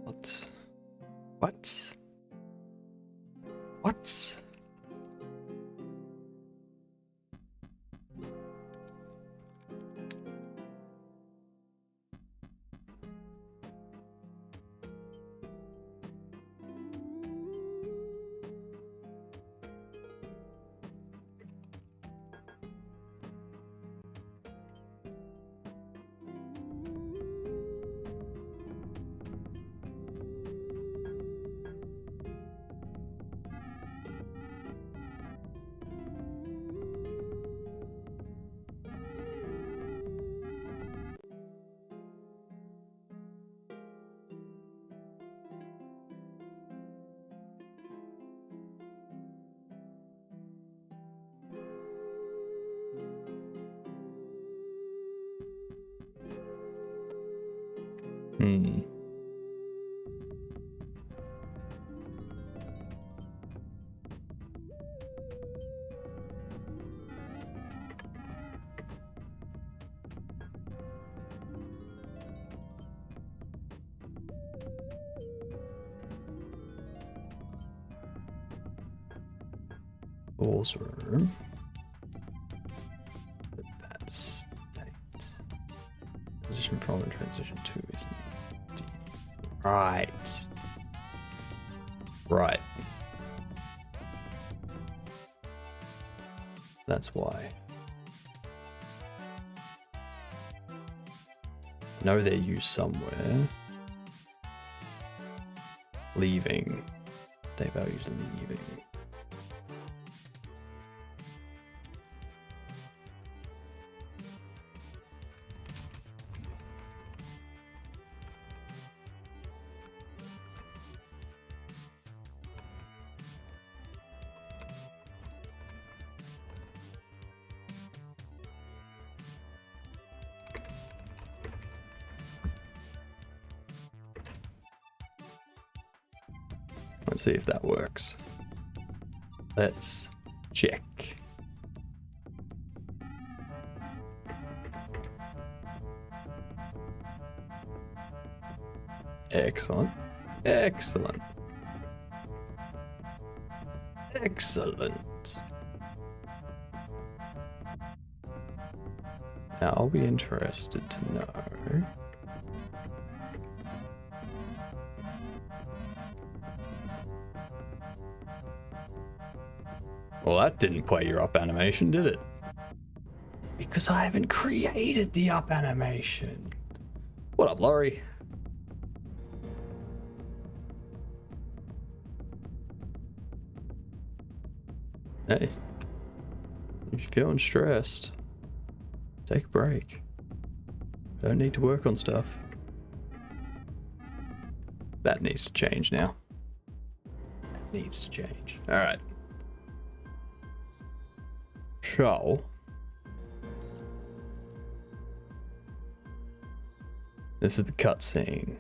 [SPEAKER 1] What? What? What? Hmm. Balls room. That's tight. Position from and transition to is deep. Right. Right. That's why. I know they're used somewhere. Leaving. Day values leaving. Let's see if that works. Let's check. Excellent. Excellent. Excellent. Now I'll be interested to know. Well, that didn't play your up animation, did it? Because I haven't created the up animation. What up, Laurie? Hey, if you're feeling stressed, take a break. Don't need to work on stuff. That needs to change now. That needs to change. All right. So, this is the cutscene.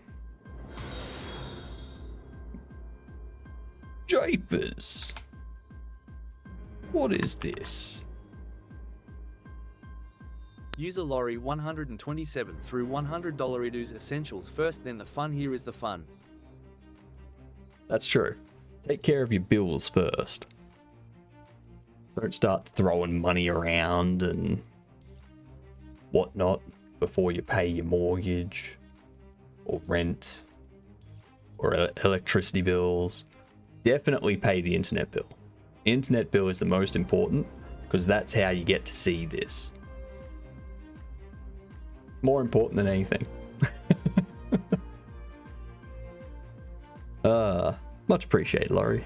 [SPEAKER 1] Japers. What is this?
[SPEAKER 2] User Lorry 127 through $100 Idu's essentials first, then the fun. Here is the fun.
[SPEAKER 1] That's true. Take care of your bills first. Don't start throwing money around and whatnot before you pay your mortgage or rent or electricity bills. Definitely pay the internet bill. Internet bill is the most important because that's how you get to see this. More important than anything. Much appreciated, Laurie.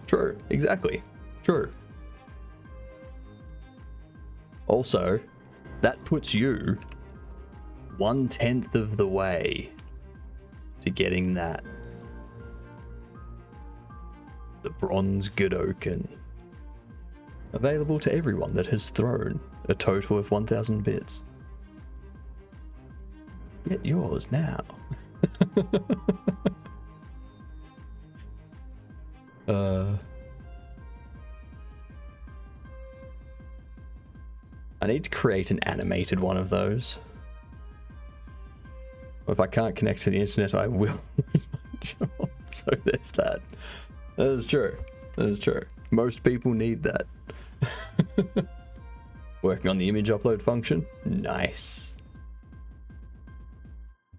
[SPEAKER 1] True, exactly. True. Also, that puts you 1/10 of the way to getting that. The bronze Godokun. Available to everyone that has thrown a total of 1,000 bits. Get yours now. I need to create an animated one of those. If I can't connect to the internet, I will lose my job. So there's that. That is true. That is true. Most people need that. Working on the image upload function? Nice.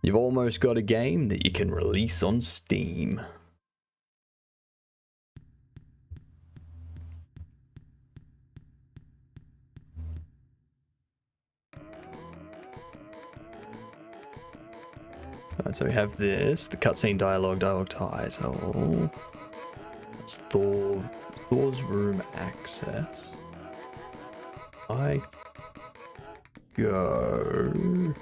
[SPEAKER 1] You've almost got a game that you can release on Steam. So we have this, the cutscene dialogue title. It's Thor's room access. I go.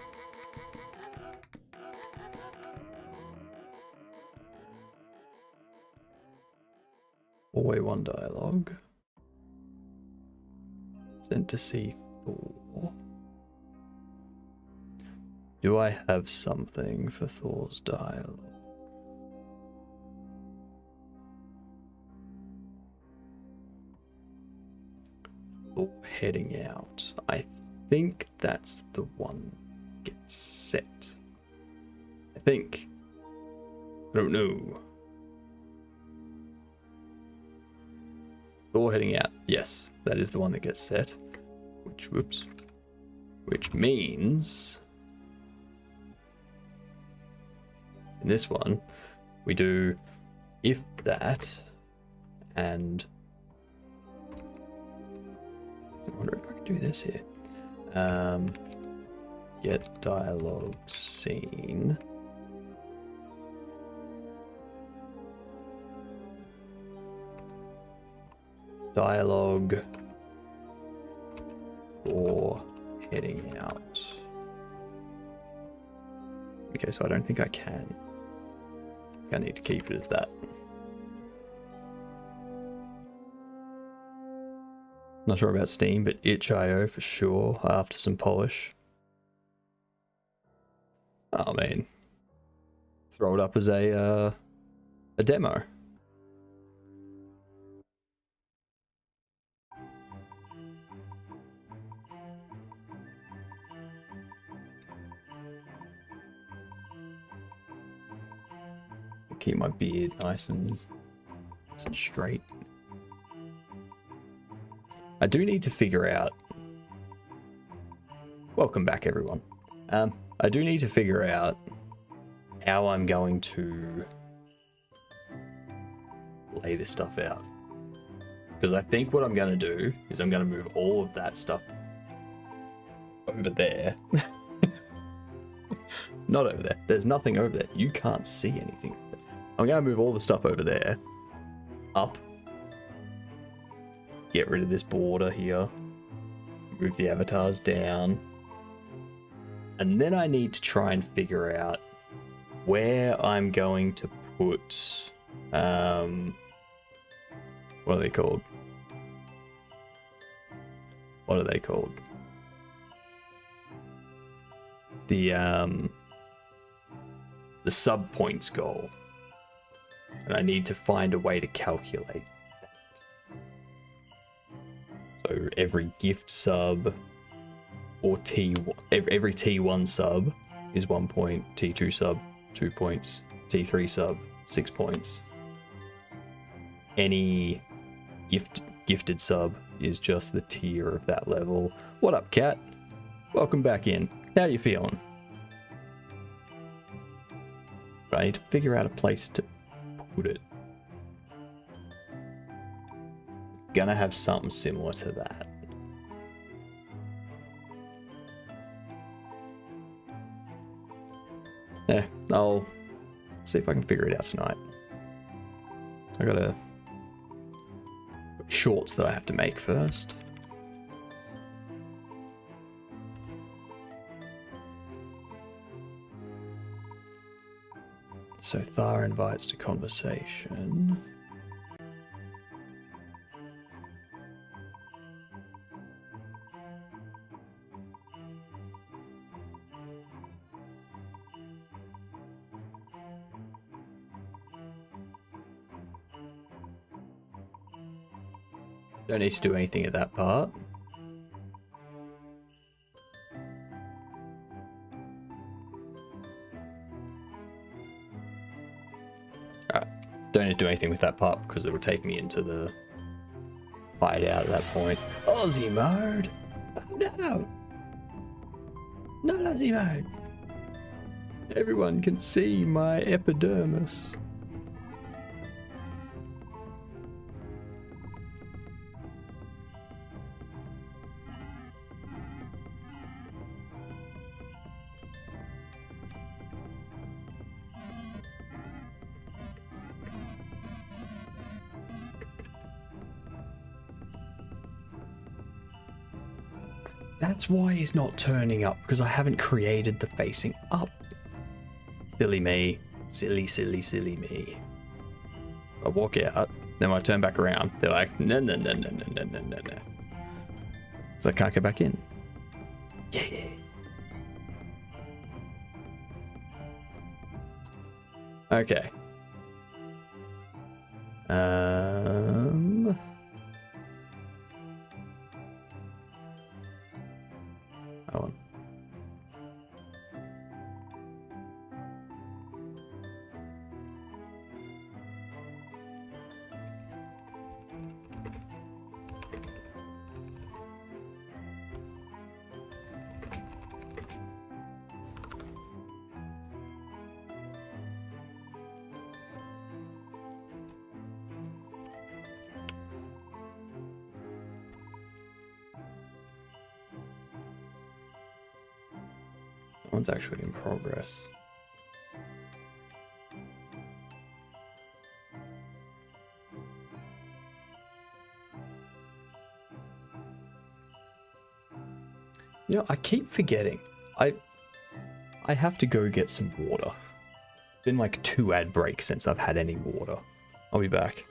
[SPEAKER 1] Hallway 1 dialogue. Sent to see Thor. Do I have something for Thor's dialogue? Thor heading out. I think that's the one that gets set. I think. I don't know. Thor heading out. Yes, that is the one that gets set. Which means in this one we do if that, and I wonder if I can do this here. Get dialogue scene. Dialogue or heading out. Okay, so I don't think I can. I need to keep it as that. Not sure about Steam, but itch.io for sure after some polish. Oh man, throw it up as a demo. keep my beard nice and straight. I do need to figure out... Welcome back, everyone. I do need to figure out how I'm going to lay this stuff out. Because I think what I'm going to do is I'm going to move all of that stuff over there. Not over there. There's nothing over there. You can't see anything. I'm going to move all the stuff over there. Up. Get rid of this border here. Move the avatars down. And then I need to try and figure out where I'm going to put... what are they called? What are they called? The sub points goal. And I need to find a way to calculate that. So every gift sub or every T1 sub is 1 point, T2 sub 2 points, T3 sub 6 points. Any gifted sub is just the tier of that level. What up, cat? Welcome back in. How you feeling? But I need to figure out a place to put it. Gonna have something similar to that. Yeah, I'll see if I can figure it out tonight. I got shorts that I have to make first. So Thar invites to conversation. Don't need to do anything at that part. Alright, don't need to do anything with that part because it will take me into the hideout at that point. Aussie mode! Oh no! Not Aussie mode! Everyone can see my epidermis. That's why he's not turning up, because I haven't created the facing up. Silly me. Silly, silly, silly me. I walk out, then when I turn back around, they're like, no, no, no, no, no, no, no, no, no. So I can't get back in. Yeah. Okay. Hold on. That one's actually in progress. You know, I keep forgetting. I have to go get some water. It's been like 2 ad breaks since I've had any water. I'll be back.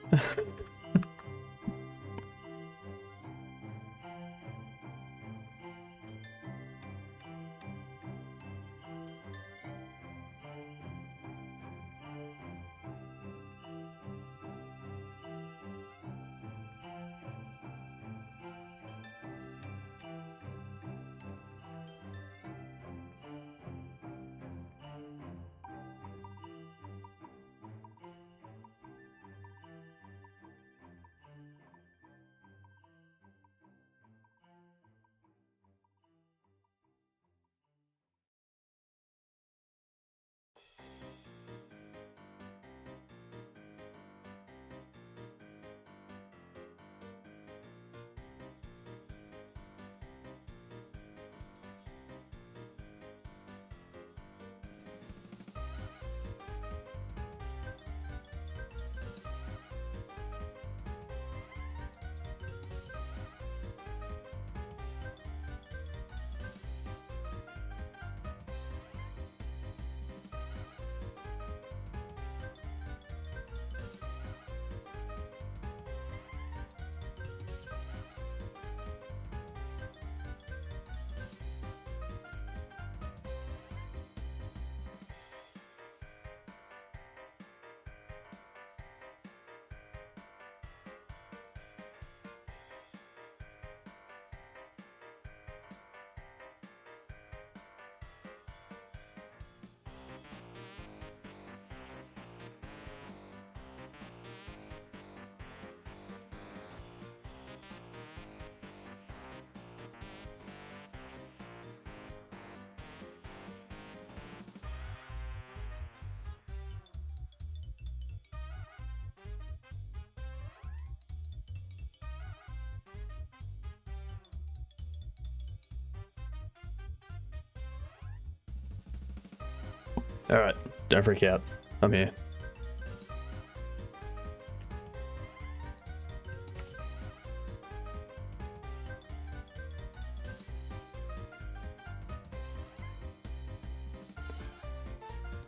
[SPEAKER 1] Alright, don't freak out. I'm here.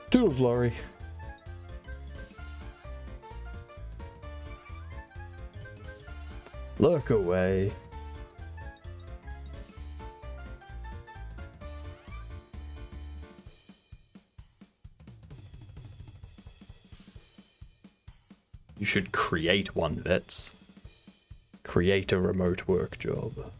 [SPEAKER 1] Toodles, Laurie. Look away. You should create one, Vets. Create a remote work job.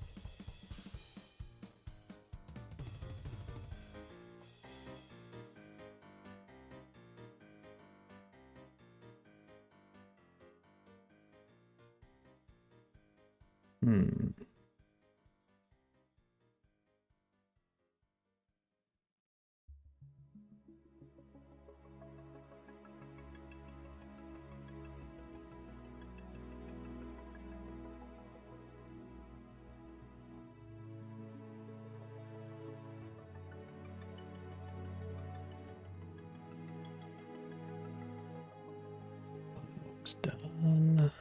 [SPEAKER 1] Looks done.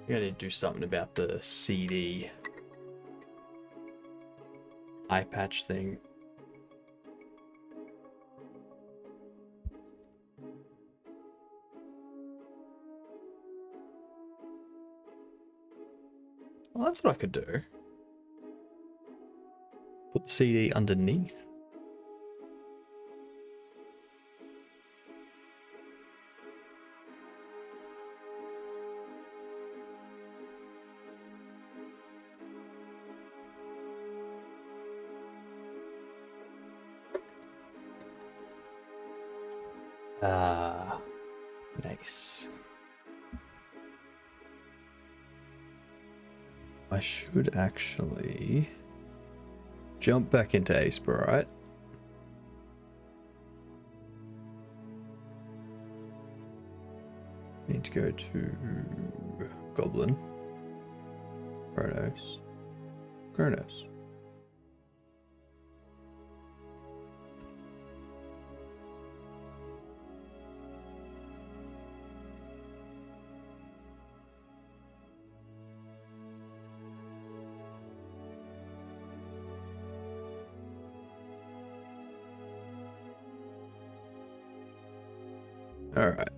[SPEAKER 1] I need to do something about the CD eye patch thing. Well, that's what I could do. Put the CD underneath. Ah, nice. I should actually jump back into Aespa, right? Need to go to Goblin. Kronos. Kronos. All right.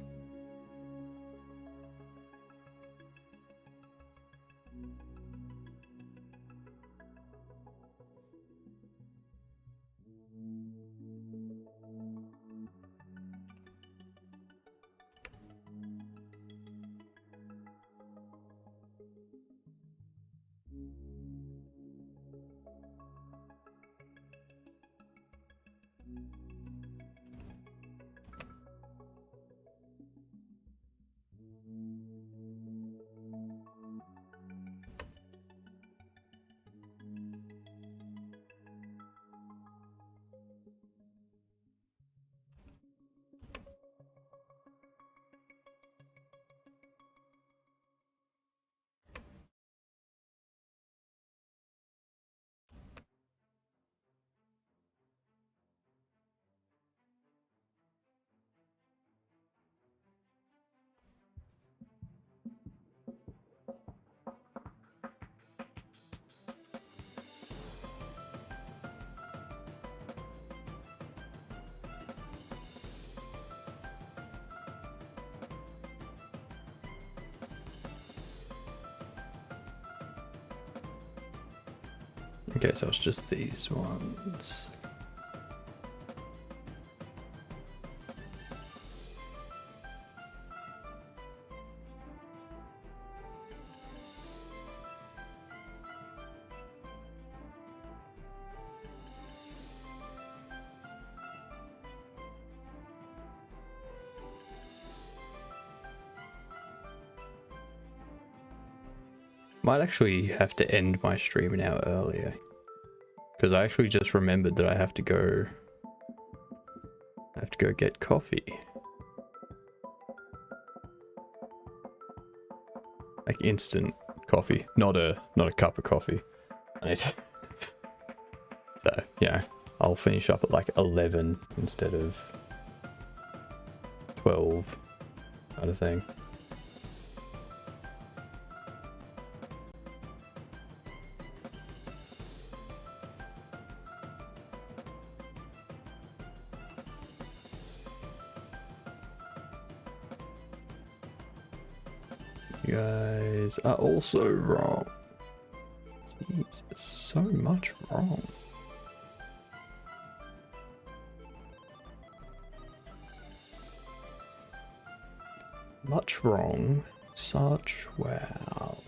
[SPEAKER 1] Okay, so it's just these ones. Might actually have to end my stream an hour earlier. Because I actually just remembered that I have to go get coffee. Like instant coffee, not a cup of coffee. I need to... So, yeah, I'll finish up at like 11 instead of 12 kind of thing. You guys are also wrong. Jeez, there's so much wrong. Much wrong. Such wow.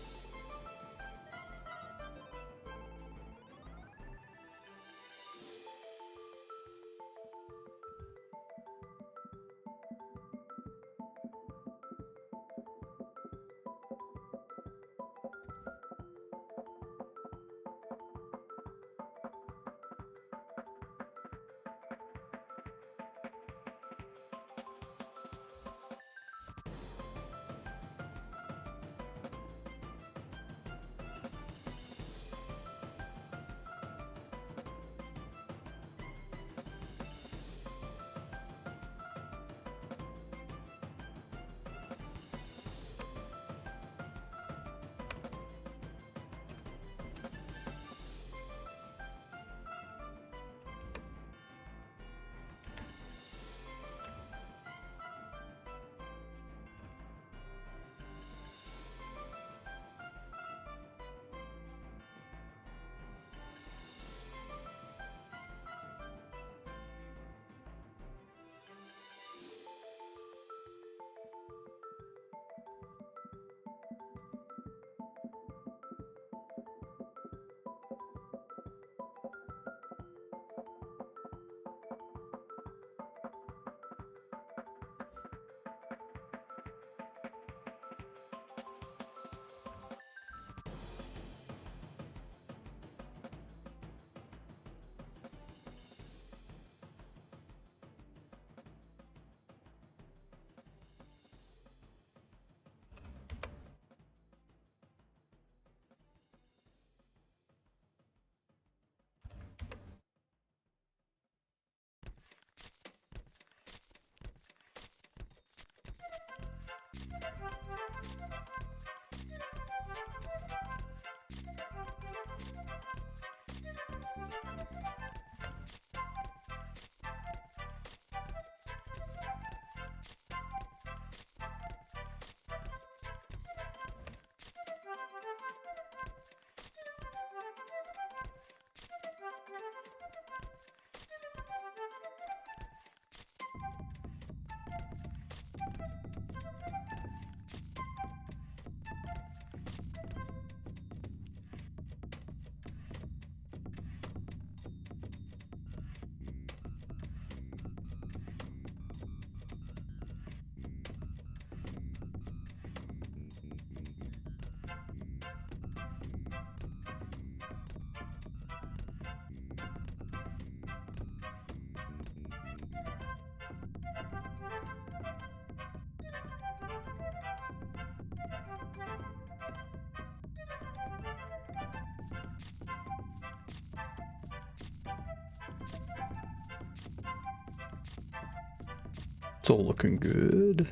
[SPEAKER 1] It's all looking good.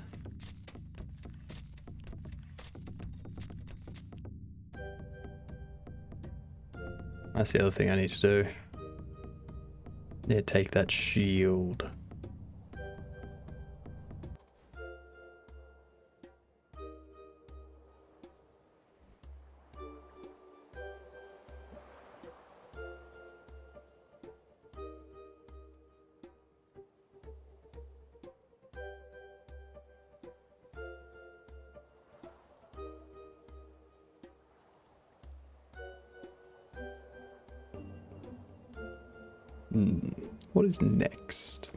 [SPEAKER 1] That's the other thing I need to do. Yeah, take that shield. What is next?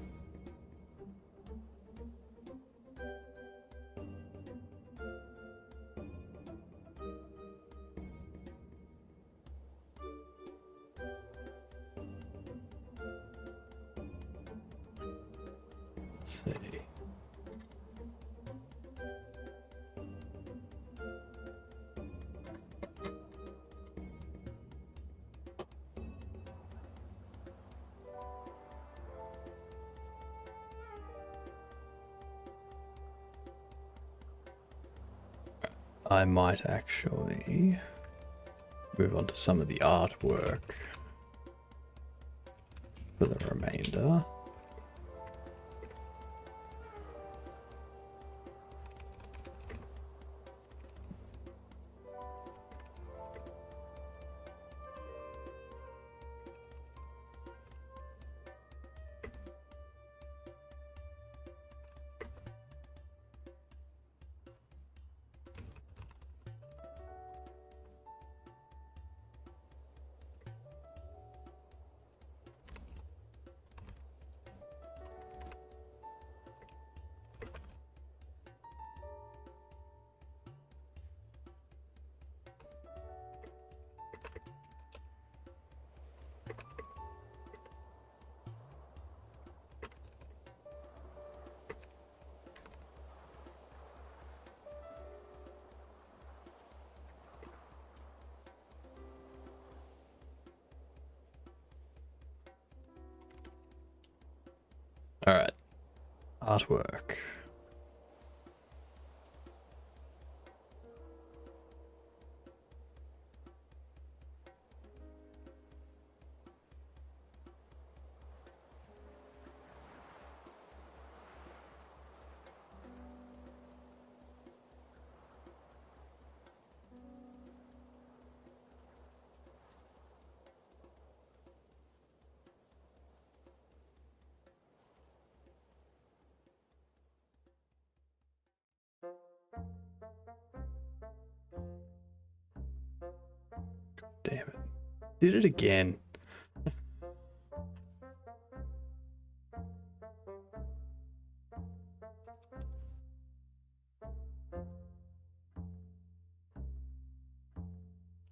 [SPEAKER 1] Let's see. I might actually move on to some of the artwork for the remainder. All right, artwork. Damn it. Did it again.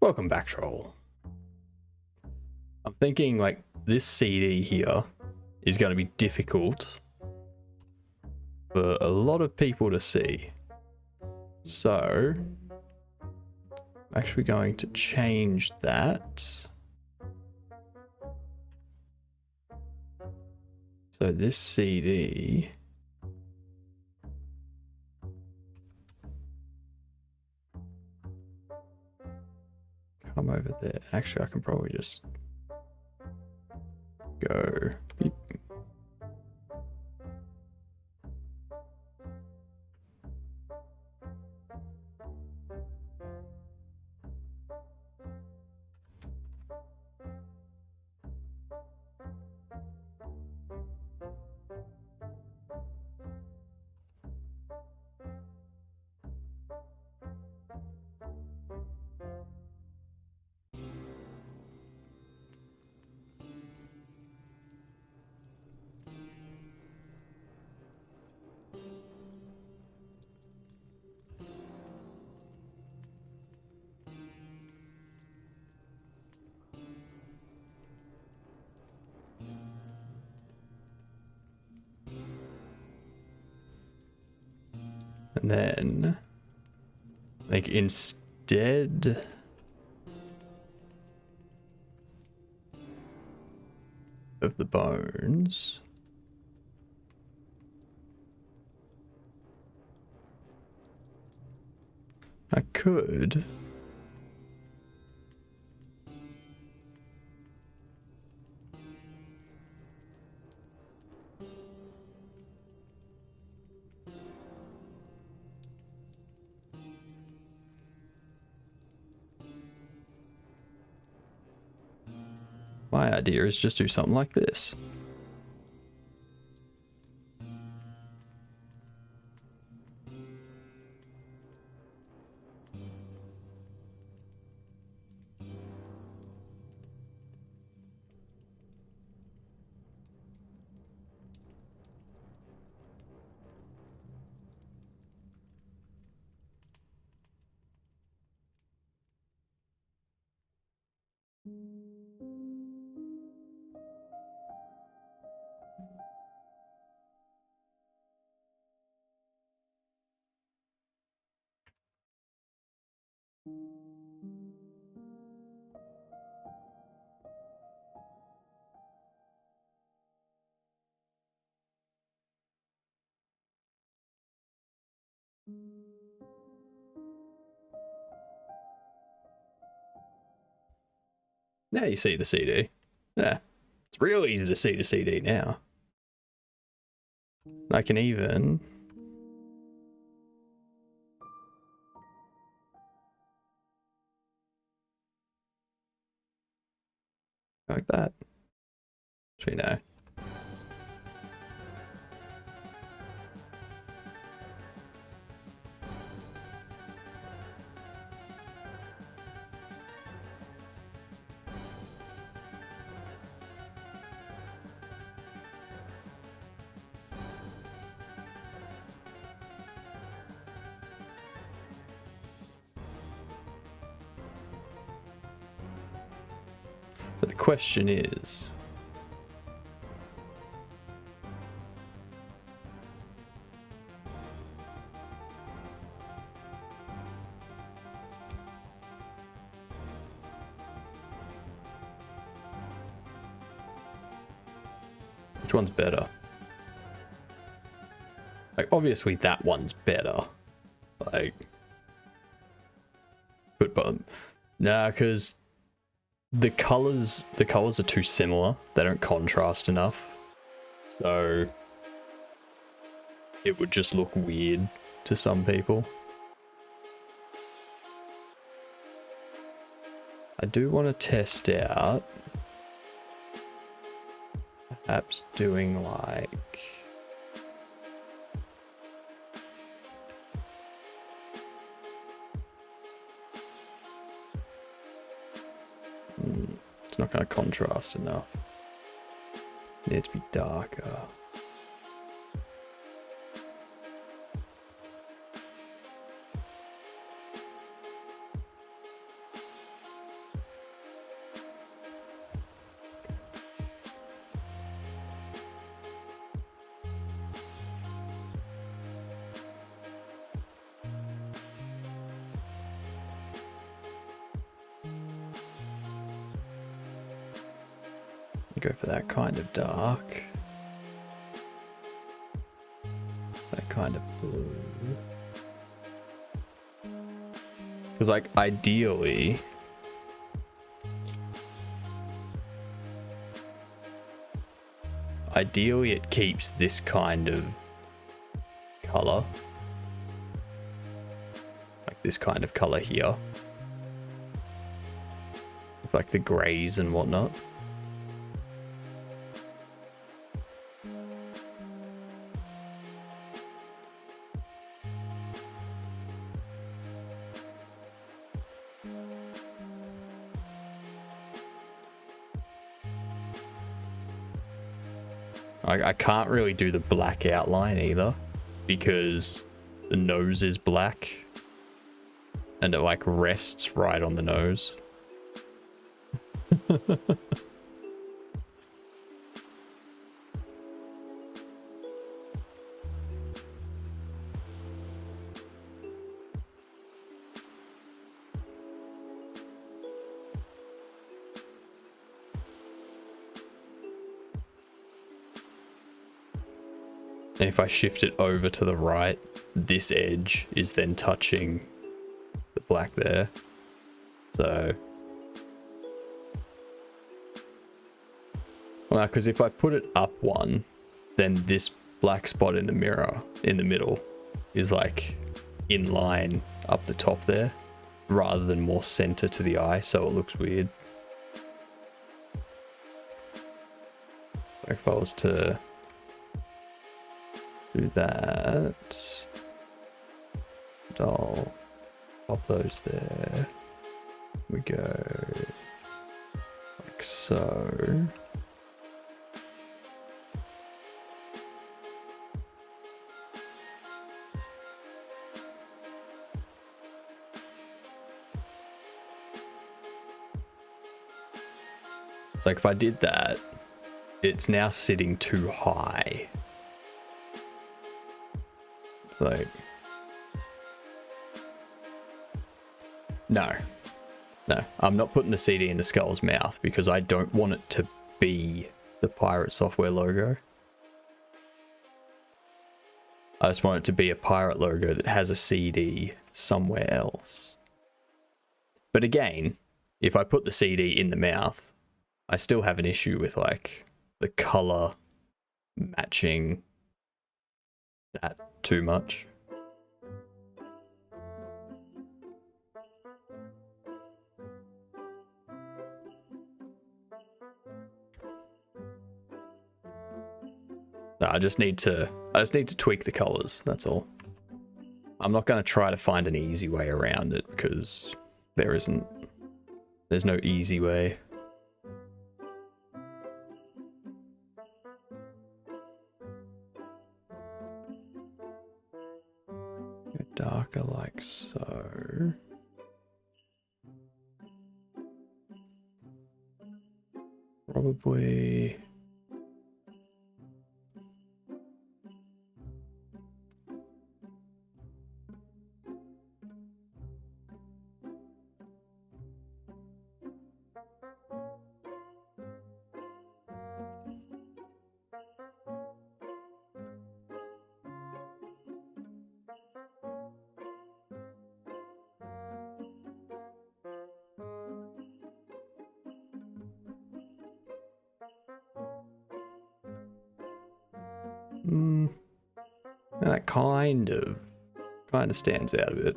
[SPEAKER 1] Welcome back, troll. I'm thinking like this CD here is going to be difficult for a lot of people to see. So I'm actually going to change that. So this CD come over there. Actually, I can probably just go beep. And then, like, instead of the bones, I could my idea is just do something like this. Now you see the CD. Yeah. It's real easy to see the CD now. I can even... like that. Which we know. But the question is, which one's better? Like, obviously that one's better. Like, but nah, because the colors are too similar. They don't contrast enough. So it would just look weird to some people. I do want to test out perhaps doing like it's not going to contrast enough. It needs to be darker. Go for that kind of dark. That kind of blue. Because, like, ideally... ideally it keeps this kind of color. Like this kind of color here. With, like, the grays and whatnot. I can't really do the black outline either because the nose is black and it like rests right on the nose. And if I shift it over to the right, this edge is then touching the black there. So, well, because if I put it up one, then this black spot in the mirror, in the middle, is like in line up the top there, rather than more center to the eye, so it looks weird. Like if I was to do that, and I'll pop those there. We go like so. It's like if I did that, it's now sitting too high. It's like, no, I'm not putting the CD in the skull's mouth because I don't want it to be the Pirate Software logo. I just want it to be a pirate logo that has a CD somewhere else. But again, if I put the CD in the mouth, I still have an issue with like the color matching that too much. No, I just need to tweak the colors, that's all. I'm not going to try to find an easy way around it because there's no easy way. Go darker like so. Probably. That kind of stands out a bit.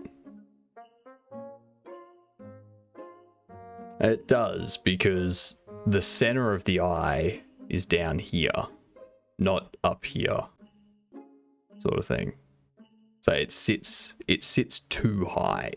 [SPEAKER 1] It does, because the center of the eye is down here, not up here, sort of thing. So it sits too high.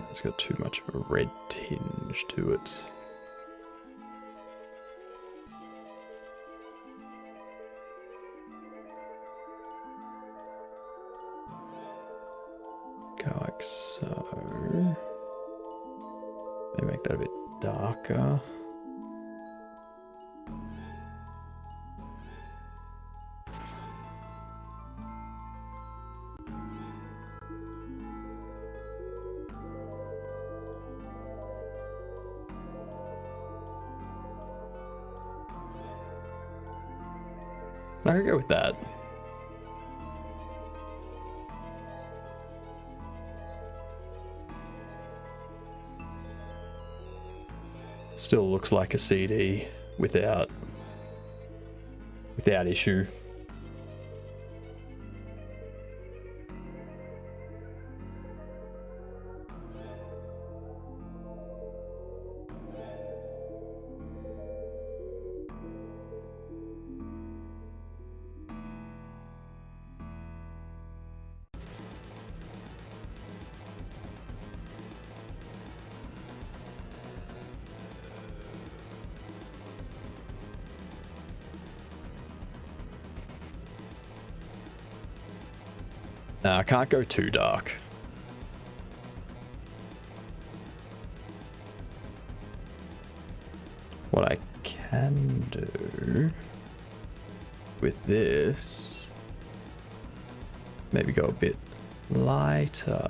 [SPEAKER 1] It's got too much of a red tinge to it. Go like so. Maybe make that a bit darker. I could go with that. Still looks like a CD without issue. I can't go too dark. What I can do with this, maybe go a bit lighter.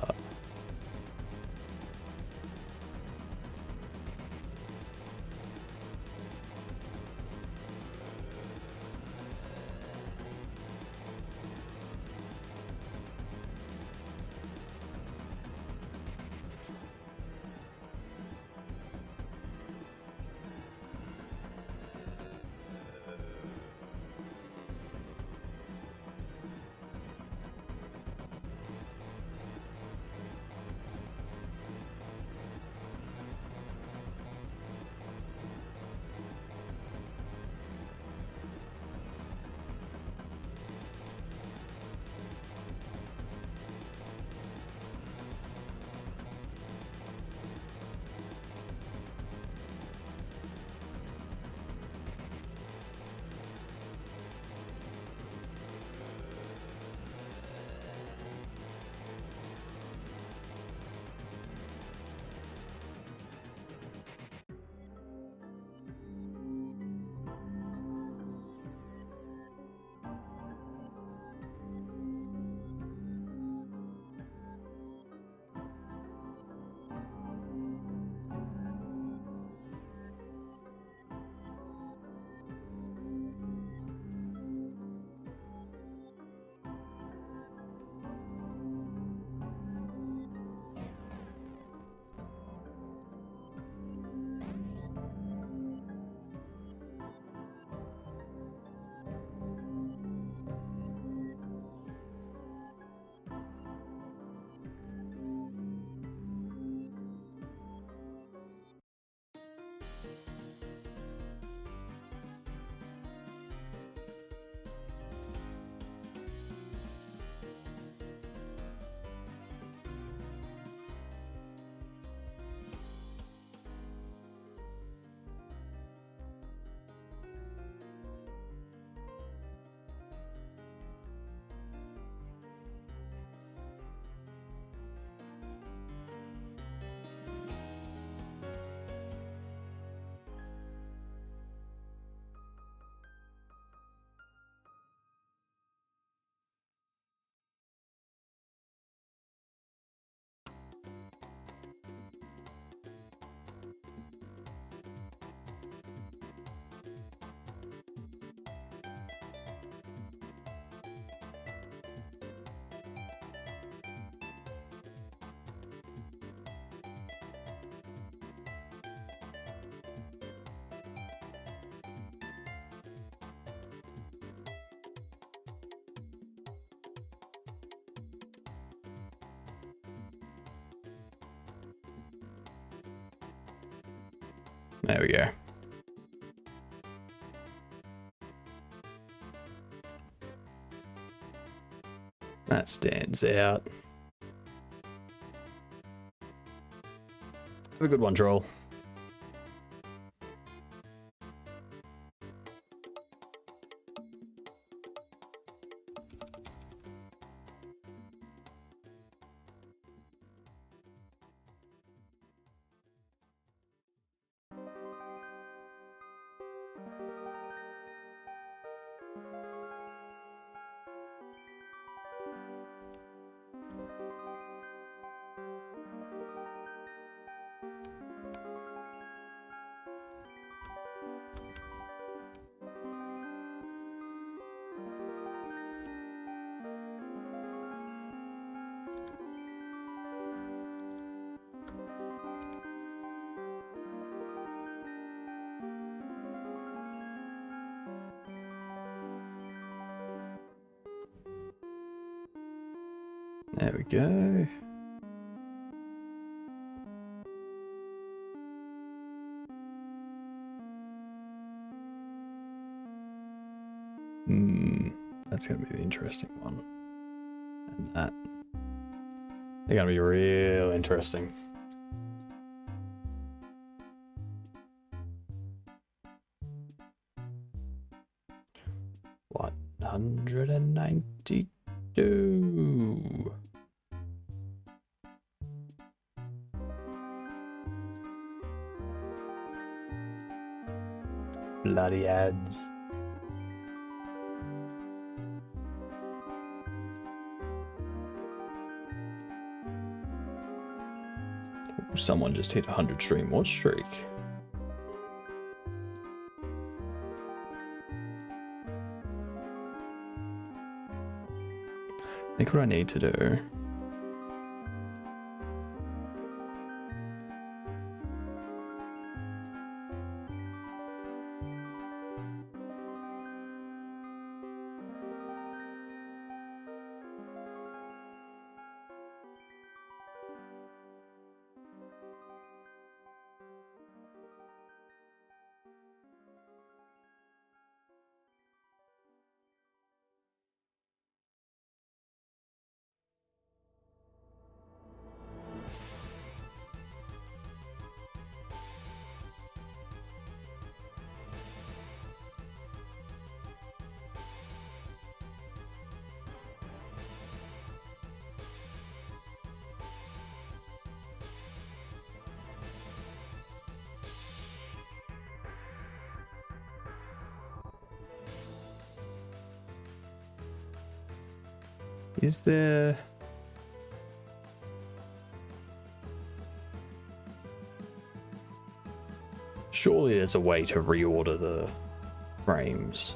[SPEAKER 1] There we go. That stands out. Have a good one, Troll. There we go. That's going to be the interesting one. And that. They're going to be real interesting. What? 192. Bloody ads. Someone just hit 100 stream watch streak. I think what I need to do. Is there... Surely there's a way to reorder the frames.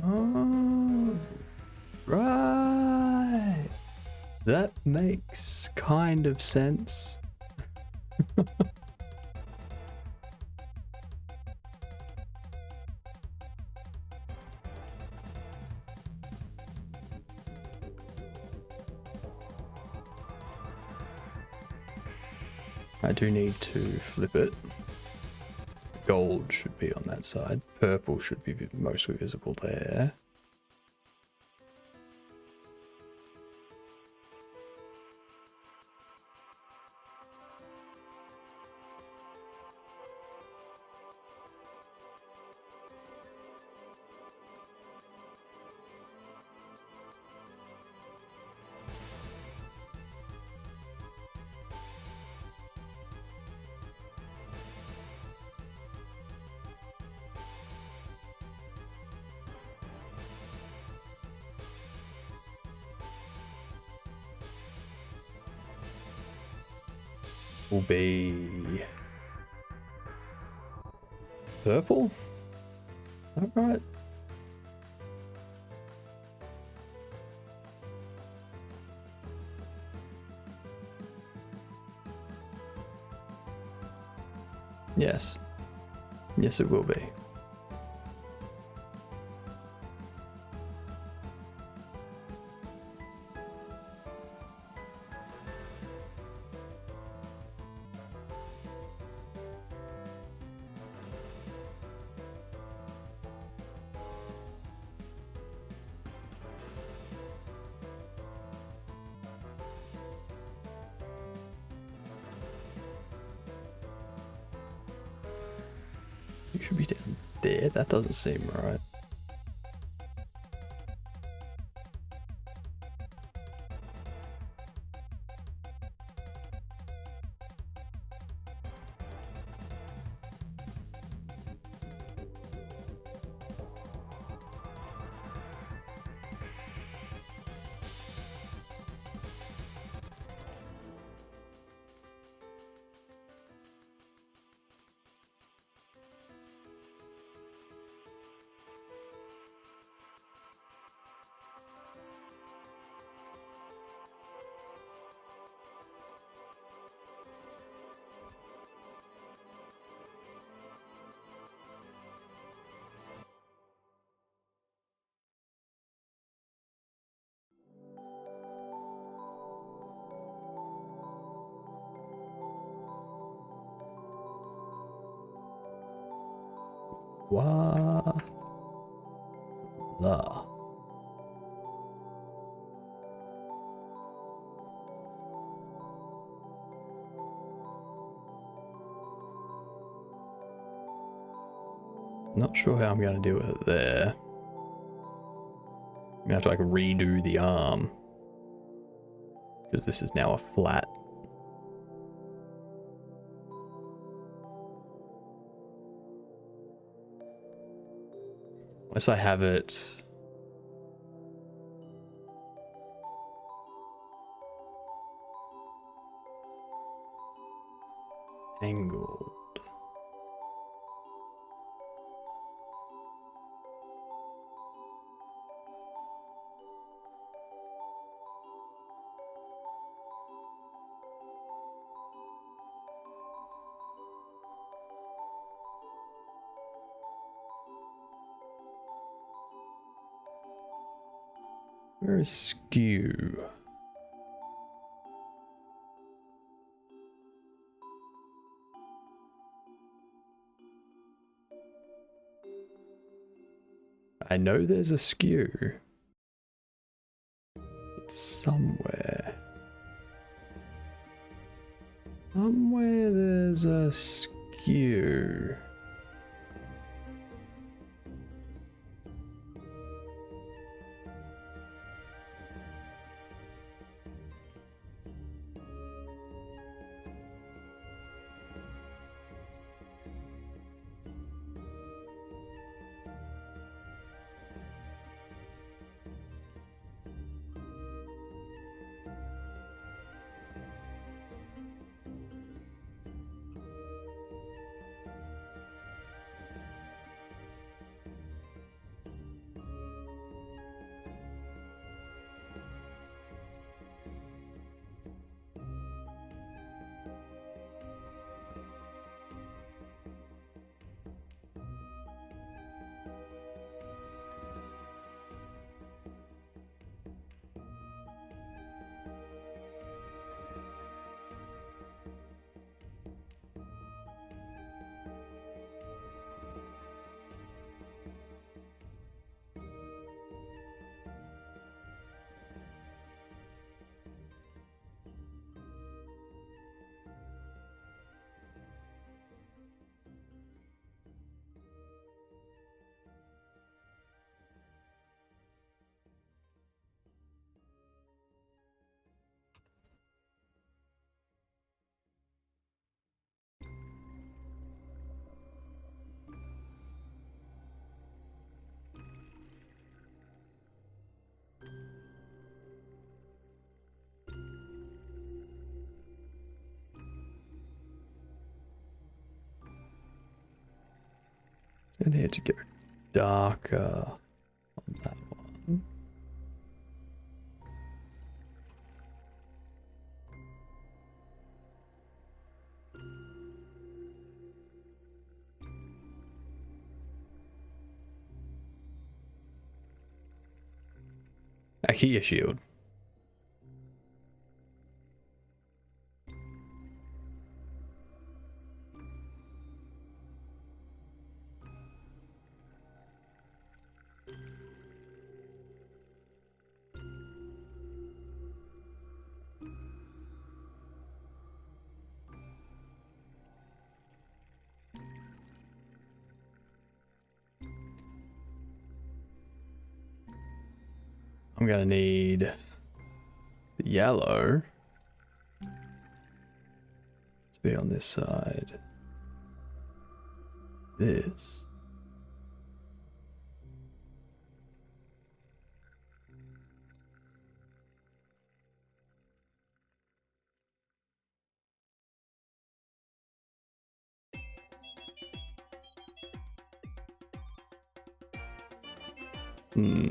[SPEAKER 1] Oh, right. That makes kind of sense. I do need to flip it. Gold should be on that side. Purple should be mostly visible there. Will be purple. Alright. Yes. Yes, it will be. You should be down there. That doesn't seem right. Voila. Not sure how I'm going to deal with it there. I'm going to have to like redo the arm. Because this is now a flat. Unless I have it angled. Where is skew? I know there's a skew. It's somewhere. Somewhere there's a skew. And here to go. darker on that one. A Kia shield. I'm gonna need the yellow to be on this side. This. Hmm.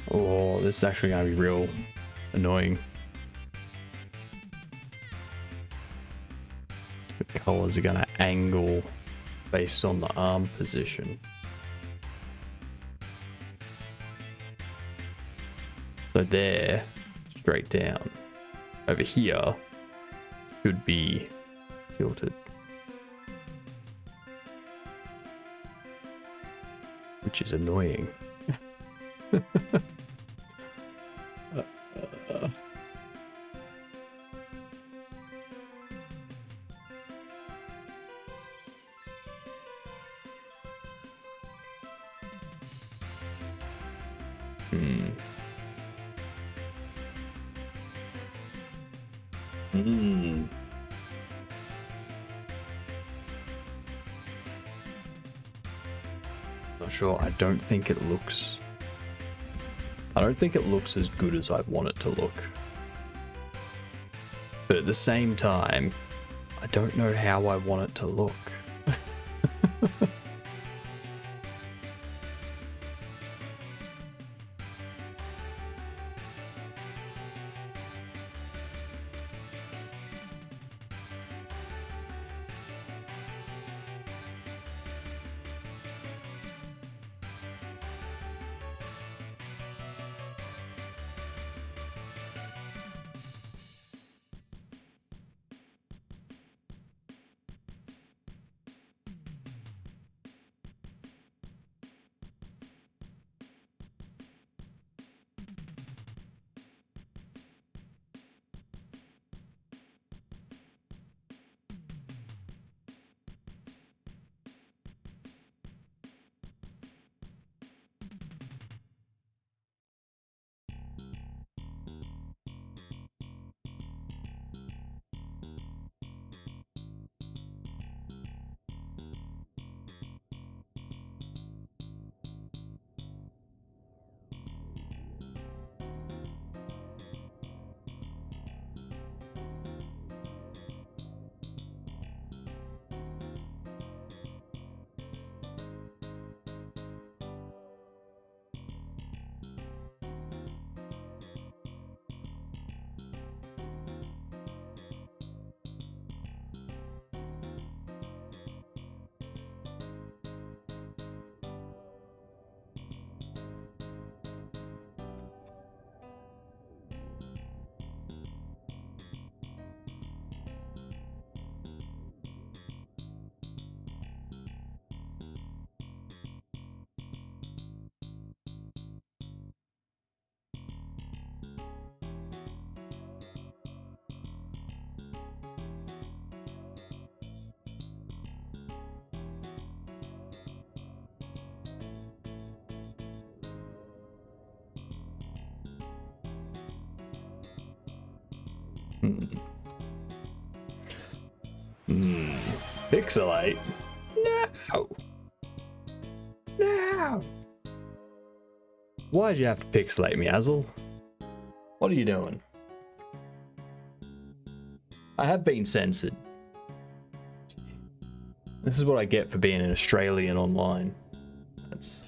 [SPEAKER 1] Oh, this is actually gonna be real annoying. The colors are gonna angle based on the arm position. So there, straight down. Over here should be tilted. Which is annoying. Not sure. I don't think it looks as good as I want it to look. But at the same time, I don't know how I want it to look. Pixelate? No! No! Why'd you have to pixelate me, Azel? What are you doing? I have been censored. This is what I get for being an Australian online. That's...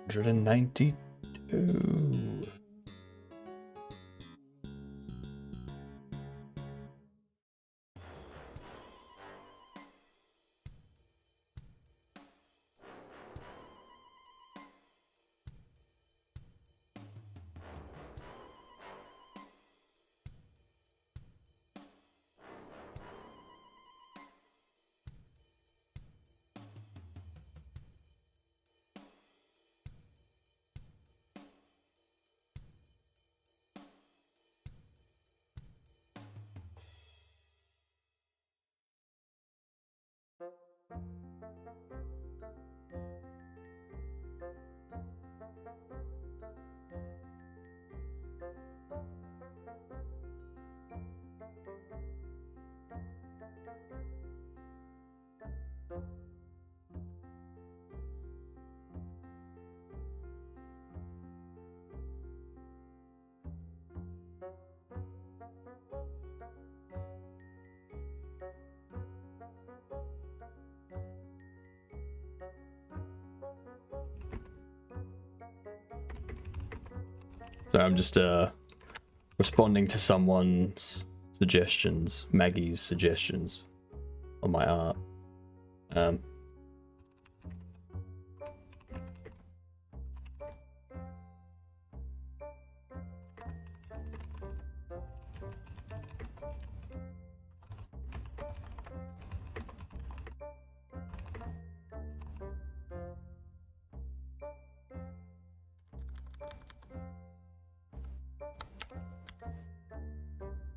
[SPEAKER 1] $192. So I'm just responding to someone's suggestions, Maggie's suggestions on my art.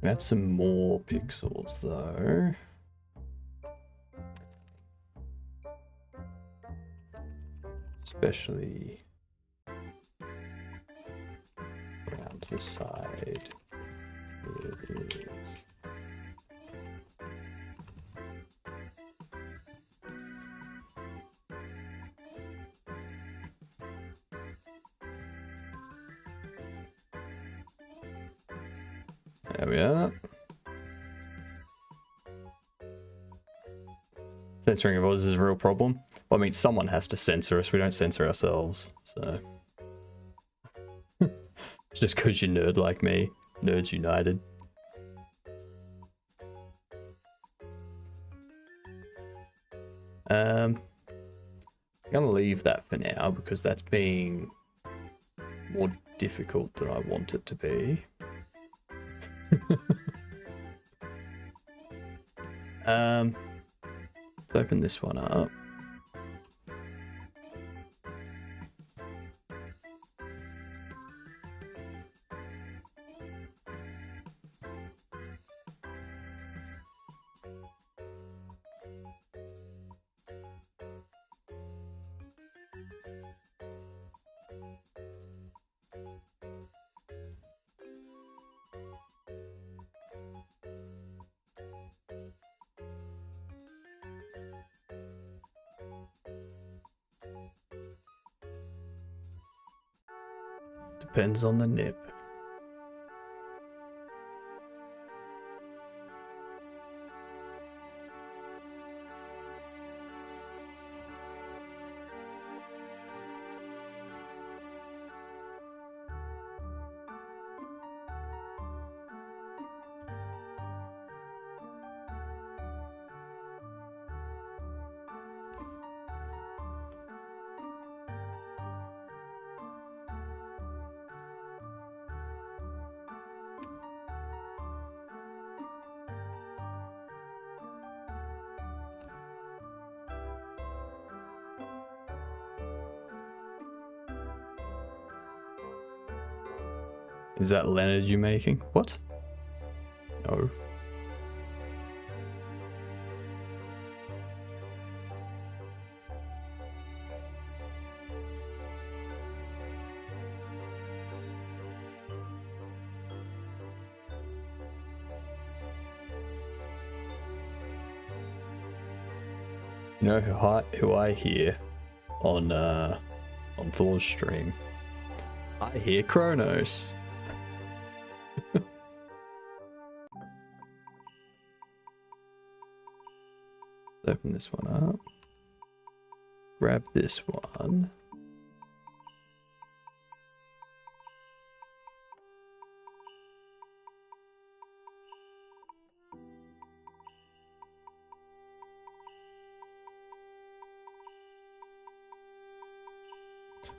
[SPEAKER 1] Add some more pixels though. Especially around the side. There it is. There we are. Censoring of us is a real problem. Well, I mean, someone has to censor us. We don't censor ourselves, so. It's just because you're nerd like me. Nerds United. I'm gonna leave that for now because that's being more difficult than I want it to be. Let's open this one up. Depends on the nip. Is that Leonard you making? What? No. You know who I hear on Thor's stream? I hear Kronos. Open this one up. Grab this one.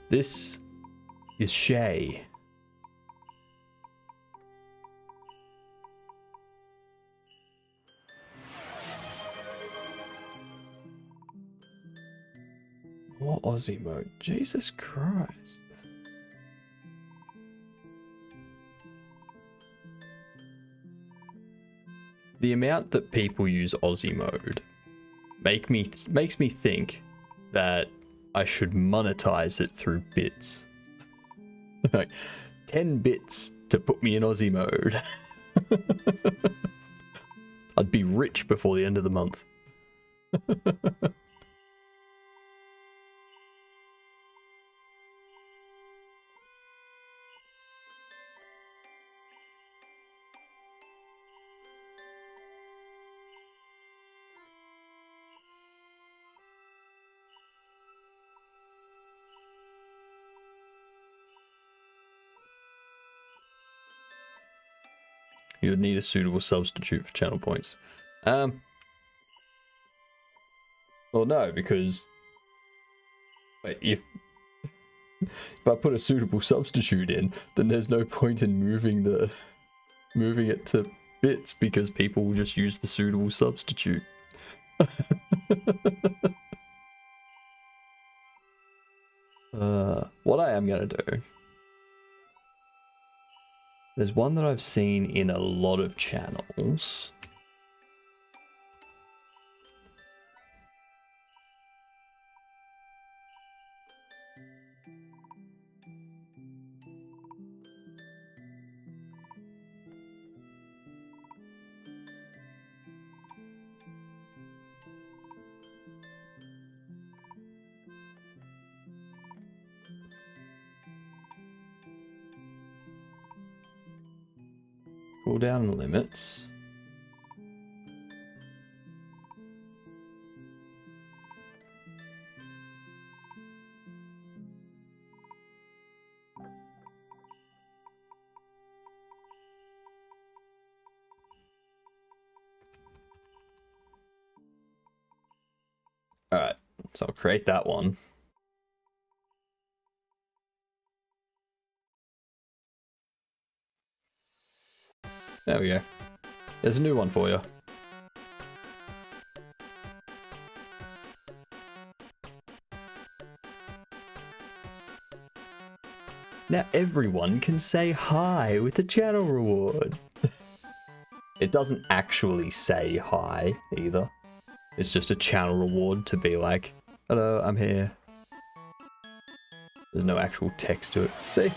[SPEAKER 1] This is Shay. More Aussie mode. Jesus Christ. The amount that people use Aussie mode makes me think that I should monetize it through bits. Like 10 bits to put me in Aussie mode. I'd be rich before the end of the month. You would need a suitable substitute for channel points. Well, no, because wait, if I put a suitable substitute in, then there's no point in moving it to bits because people will just use the suitable substitute. What I am gonna do. There's one that I've seen in a lot of channels. Cooldown limits. Alright, so I'll create that one. There we go. There's a new one for you. Now everyone can say hi with the channel reward. It doesn't actually say hi either. It's just a channel reward to be like, hello, I'm here. There's no actual text to it. See?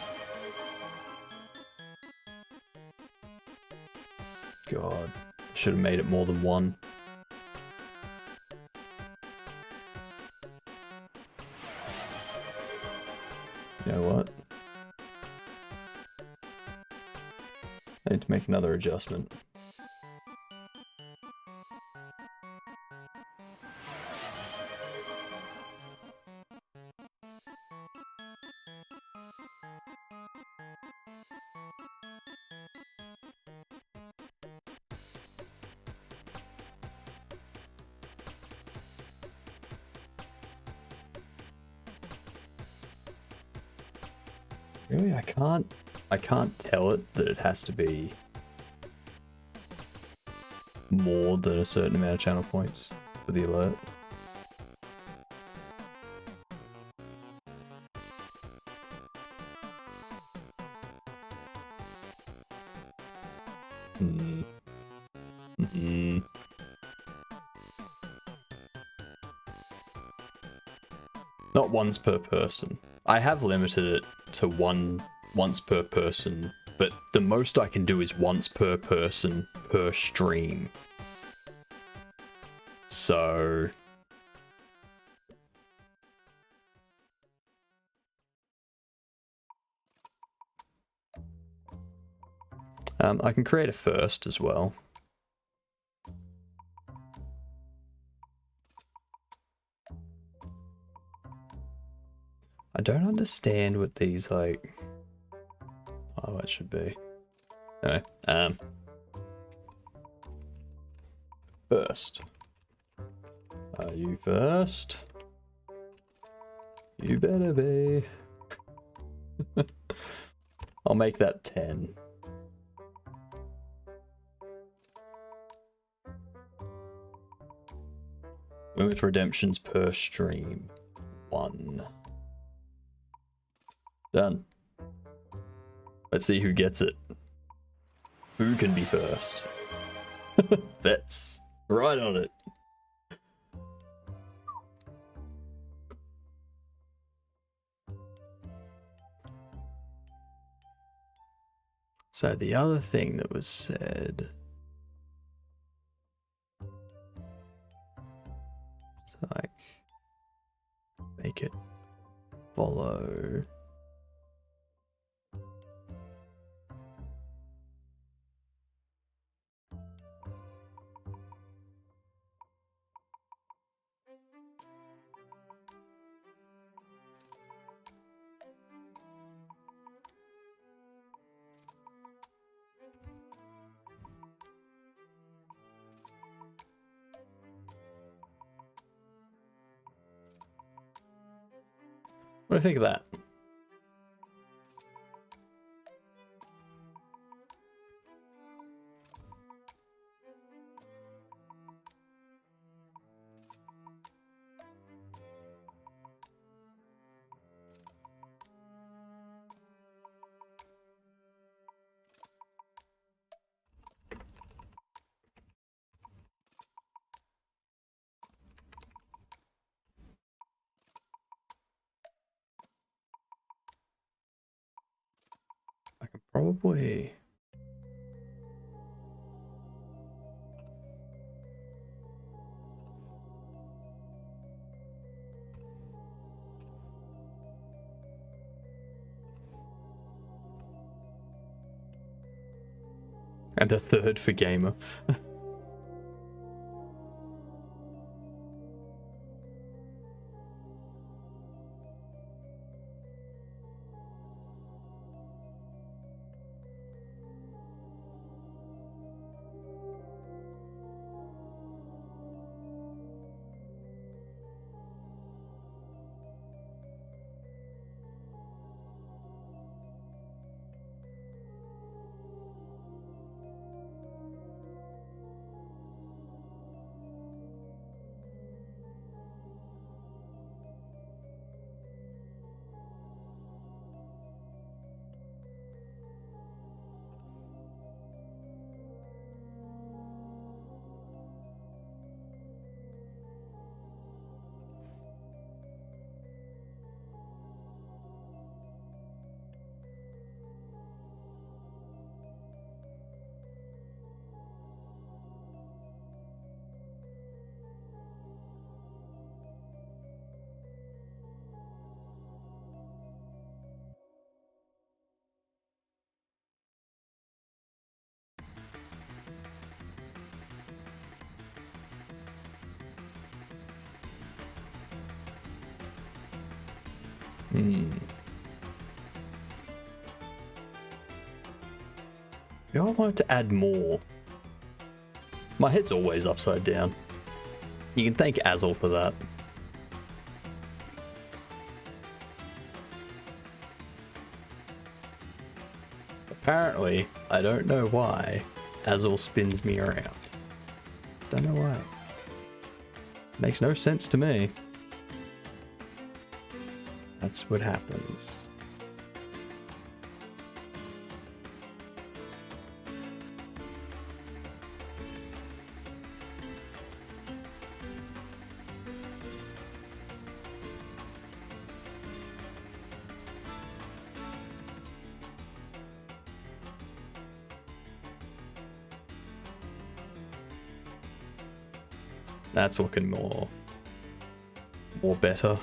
[SPEAKER 1] God, should have made it more than one. You know what? I need to make another adjustment. Really, I can't tell it that it has to be more than a certain amount of channel points for the alert. Not once per person. I have limited it to once per person, but the most I can do is once per person per stream. So I can create a first as well. I don't understand what these, like... Oh, it should be. Anyway, first. Are you first? You better be. I'll make that 10. Limit redemptions per stream. 1. Done. Let's see who gets it. Who can be first? That's right on it. So the other thing that was said, so like, make it follow. What do you think of that? I can probably... And a third for gamer. I wanted to add more. My head's always upside down. You can thank Azel for that. Apparently, I don't know why, Azel spins me around. Don't know why. Makes no sense to me. That's what happens. That's looking more better.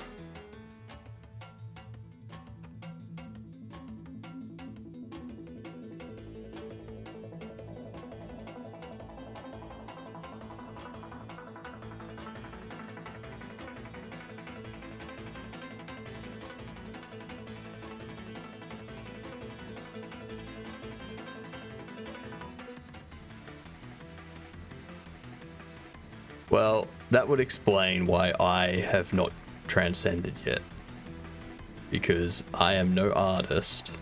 [SPEAKER 1] Well, that would explain why I have not transcended yet. Because I am no artist.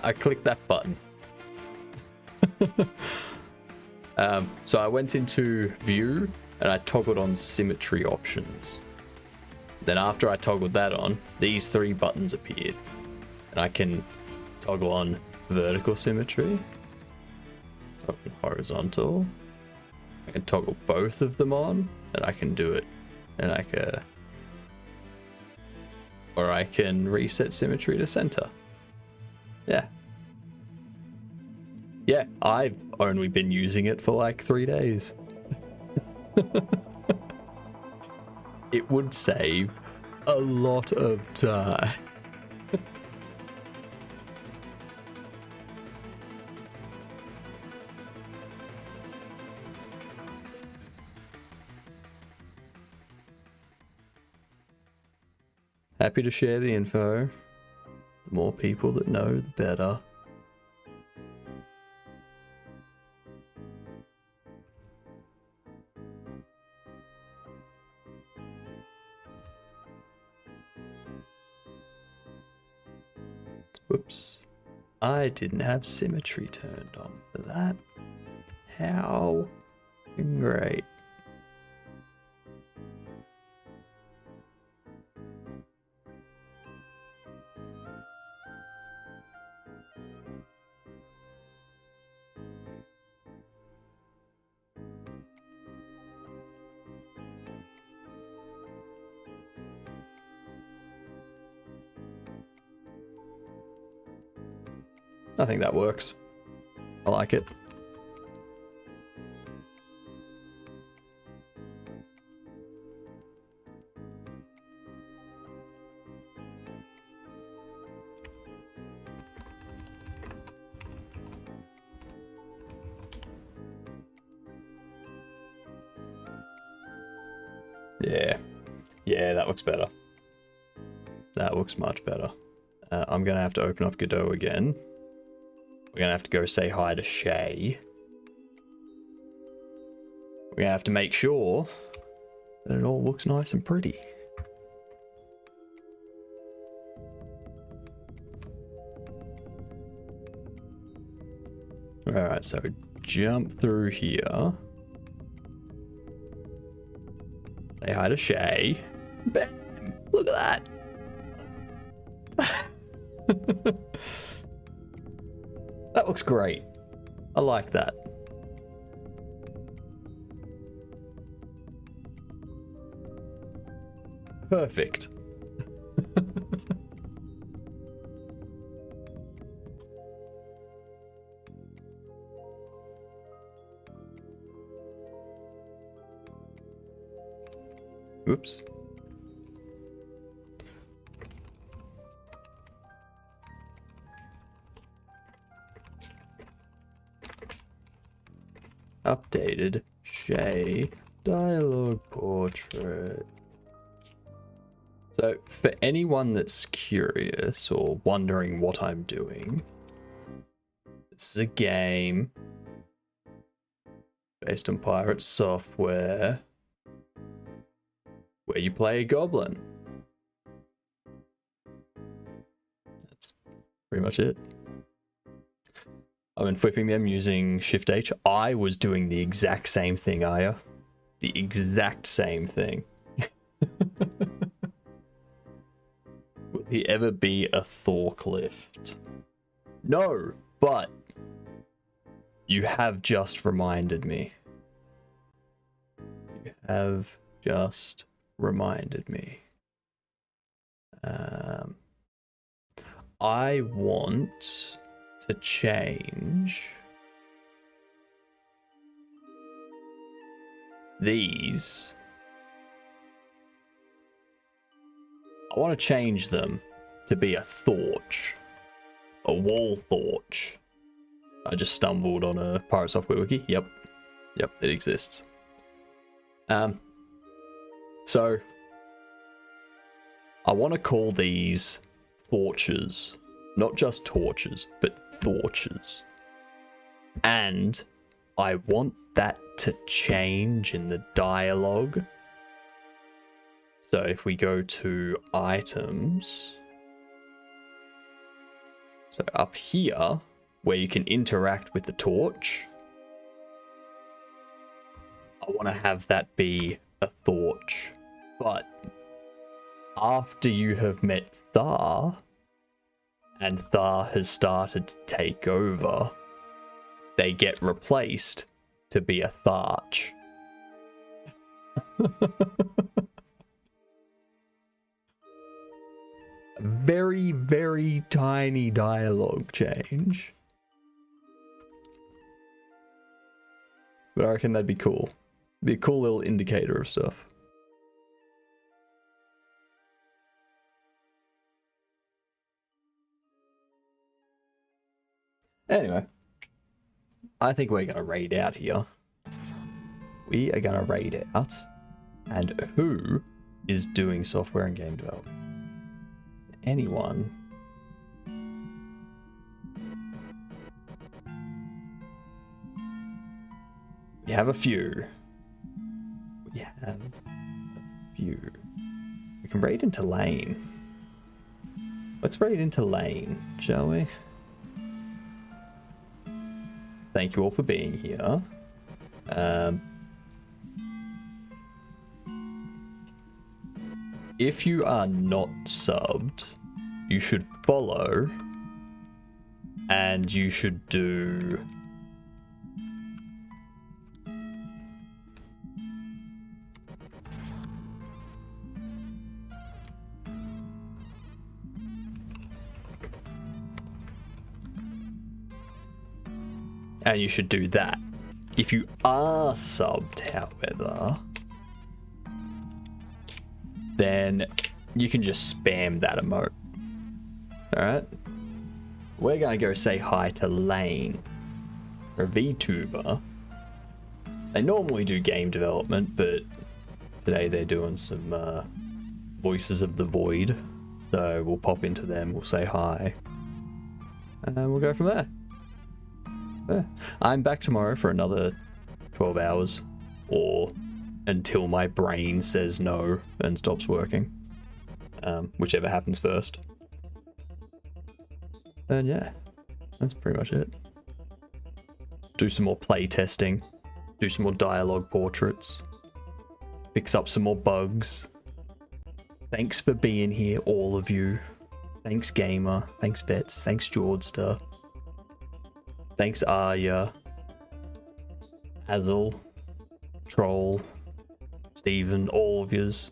[SPEAKER 1] I clicked that button. So I went into view and I toggled on symmetry options. Then after I toggled that on, these 3 buttons appeared. And I can toggle on vertical symmetry, toggle horizontal. I can toggle both of them on, and I can do it in like a... Or I can reset symmetry to center. Yeah. Yeah, I've only been using it for like 3 days. It would save a lot of time. Happy to share the info. The more people that know, the better. Whoops. I didn't have symmetry turned on for that. How great. I think that works. I like it. Yeah. Yeah, that looks better. That looks much better. I'm going to have to open up Godot again. We're going to have to go say hi to Shay. We're going to have to make sure that it all looks nice and pretty. Alright, so jump through here. Say hi to Shay. Bam! Look at that! That looks great. I like that. Perfect. Oops. Updated Shay dialogue portrait. So for anyone that's curious or wondering what I'm doing, this is a game based on pirate software where you play a goblin. That's pretty much it. I've been flipping them using Shift H. I was doing the exact same thing, Aya. The exact same thing. Will he ever be a Thorclift? No, but you have just reminded me. You have just reminded me. I want to change these I want to change them to be a torch. A wall torch. I just stumbled on a Pirate Software wiki. Yep, it exists. So I want to call these torches, not just torches, but torches. And I want that to change in the dialogue. So if we go to items, so up here where you can interact with the torch, I want to have that be a torch. But after you have met Thar and Thar has started to take over, they get replaced to be a Tharch. Very, very tiny dialogue change. But I reckon that'd be cool. Be a cool little indicator of stuff. Anyway, I think we're gonna raid out here. We are gonna raid out. And who is doing software and game development? Anyone? We have a few. We have a few. We can raid into lane. Let's raid into lane, shall we? Thank you all for being here. If you are not subbed, you should follow, and you should do that. If you are subbed, however, then you can just spam that emote. Alright? We're gonna go say hi to Lane, a VTuber. They normally do game development, but today they're doing some Voices of the Void. So we'll pop into them, we'll say hi, and we'll go from there. Yeah. I'm back tomorrow for another 12 hours, or until my brain says no and stops working. Whichever happens first. And yeah, that's pretty much it. Do some more play testing, do some more dialogue portraits, fix up some more bugs. Thanks for being here, all of you. Thanks Gamer, thanks Vets, thanks Jordster. Thanks Arya, Hazel, Troll, Steven, all of yous.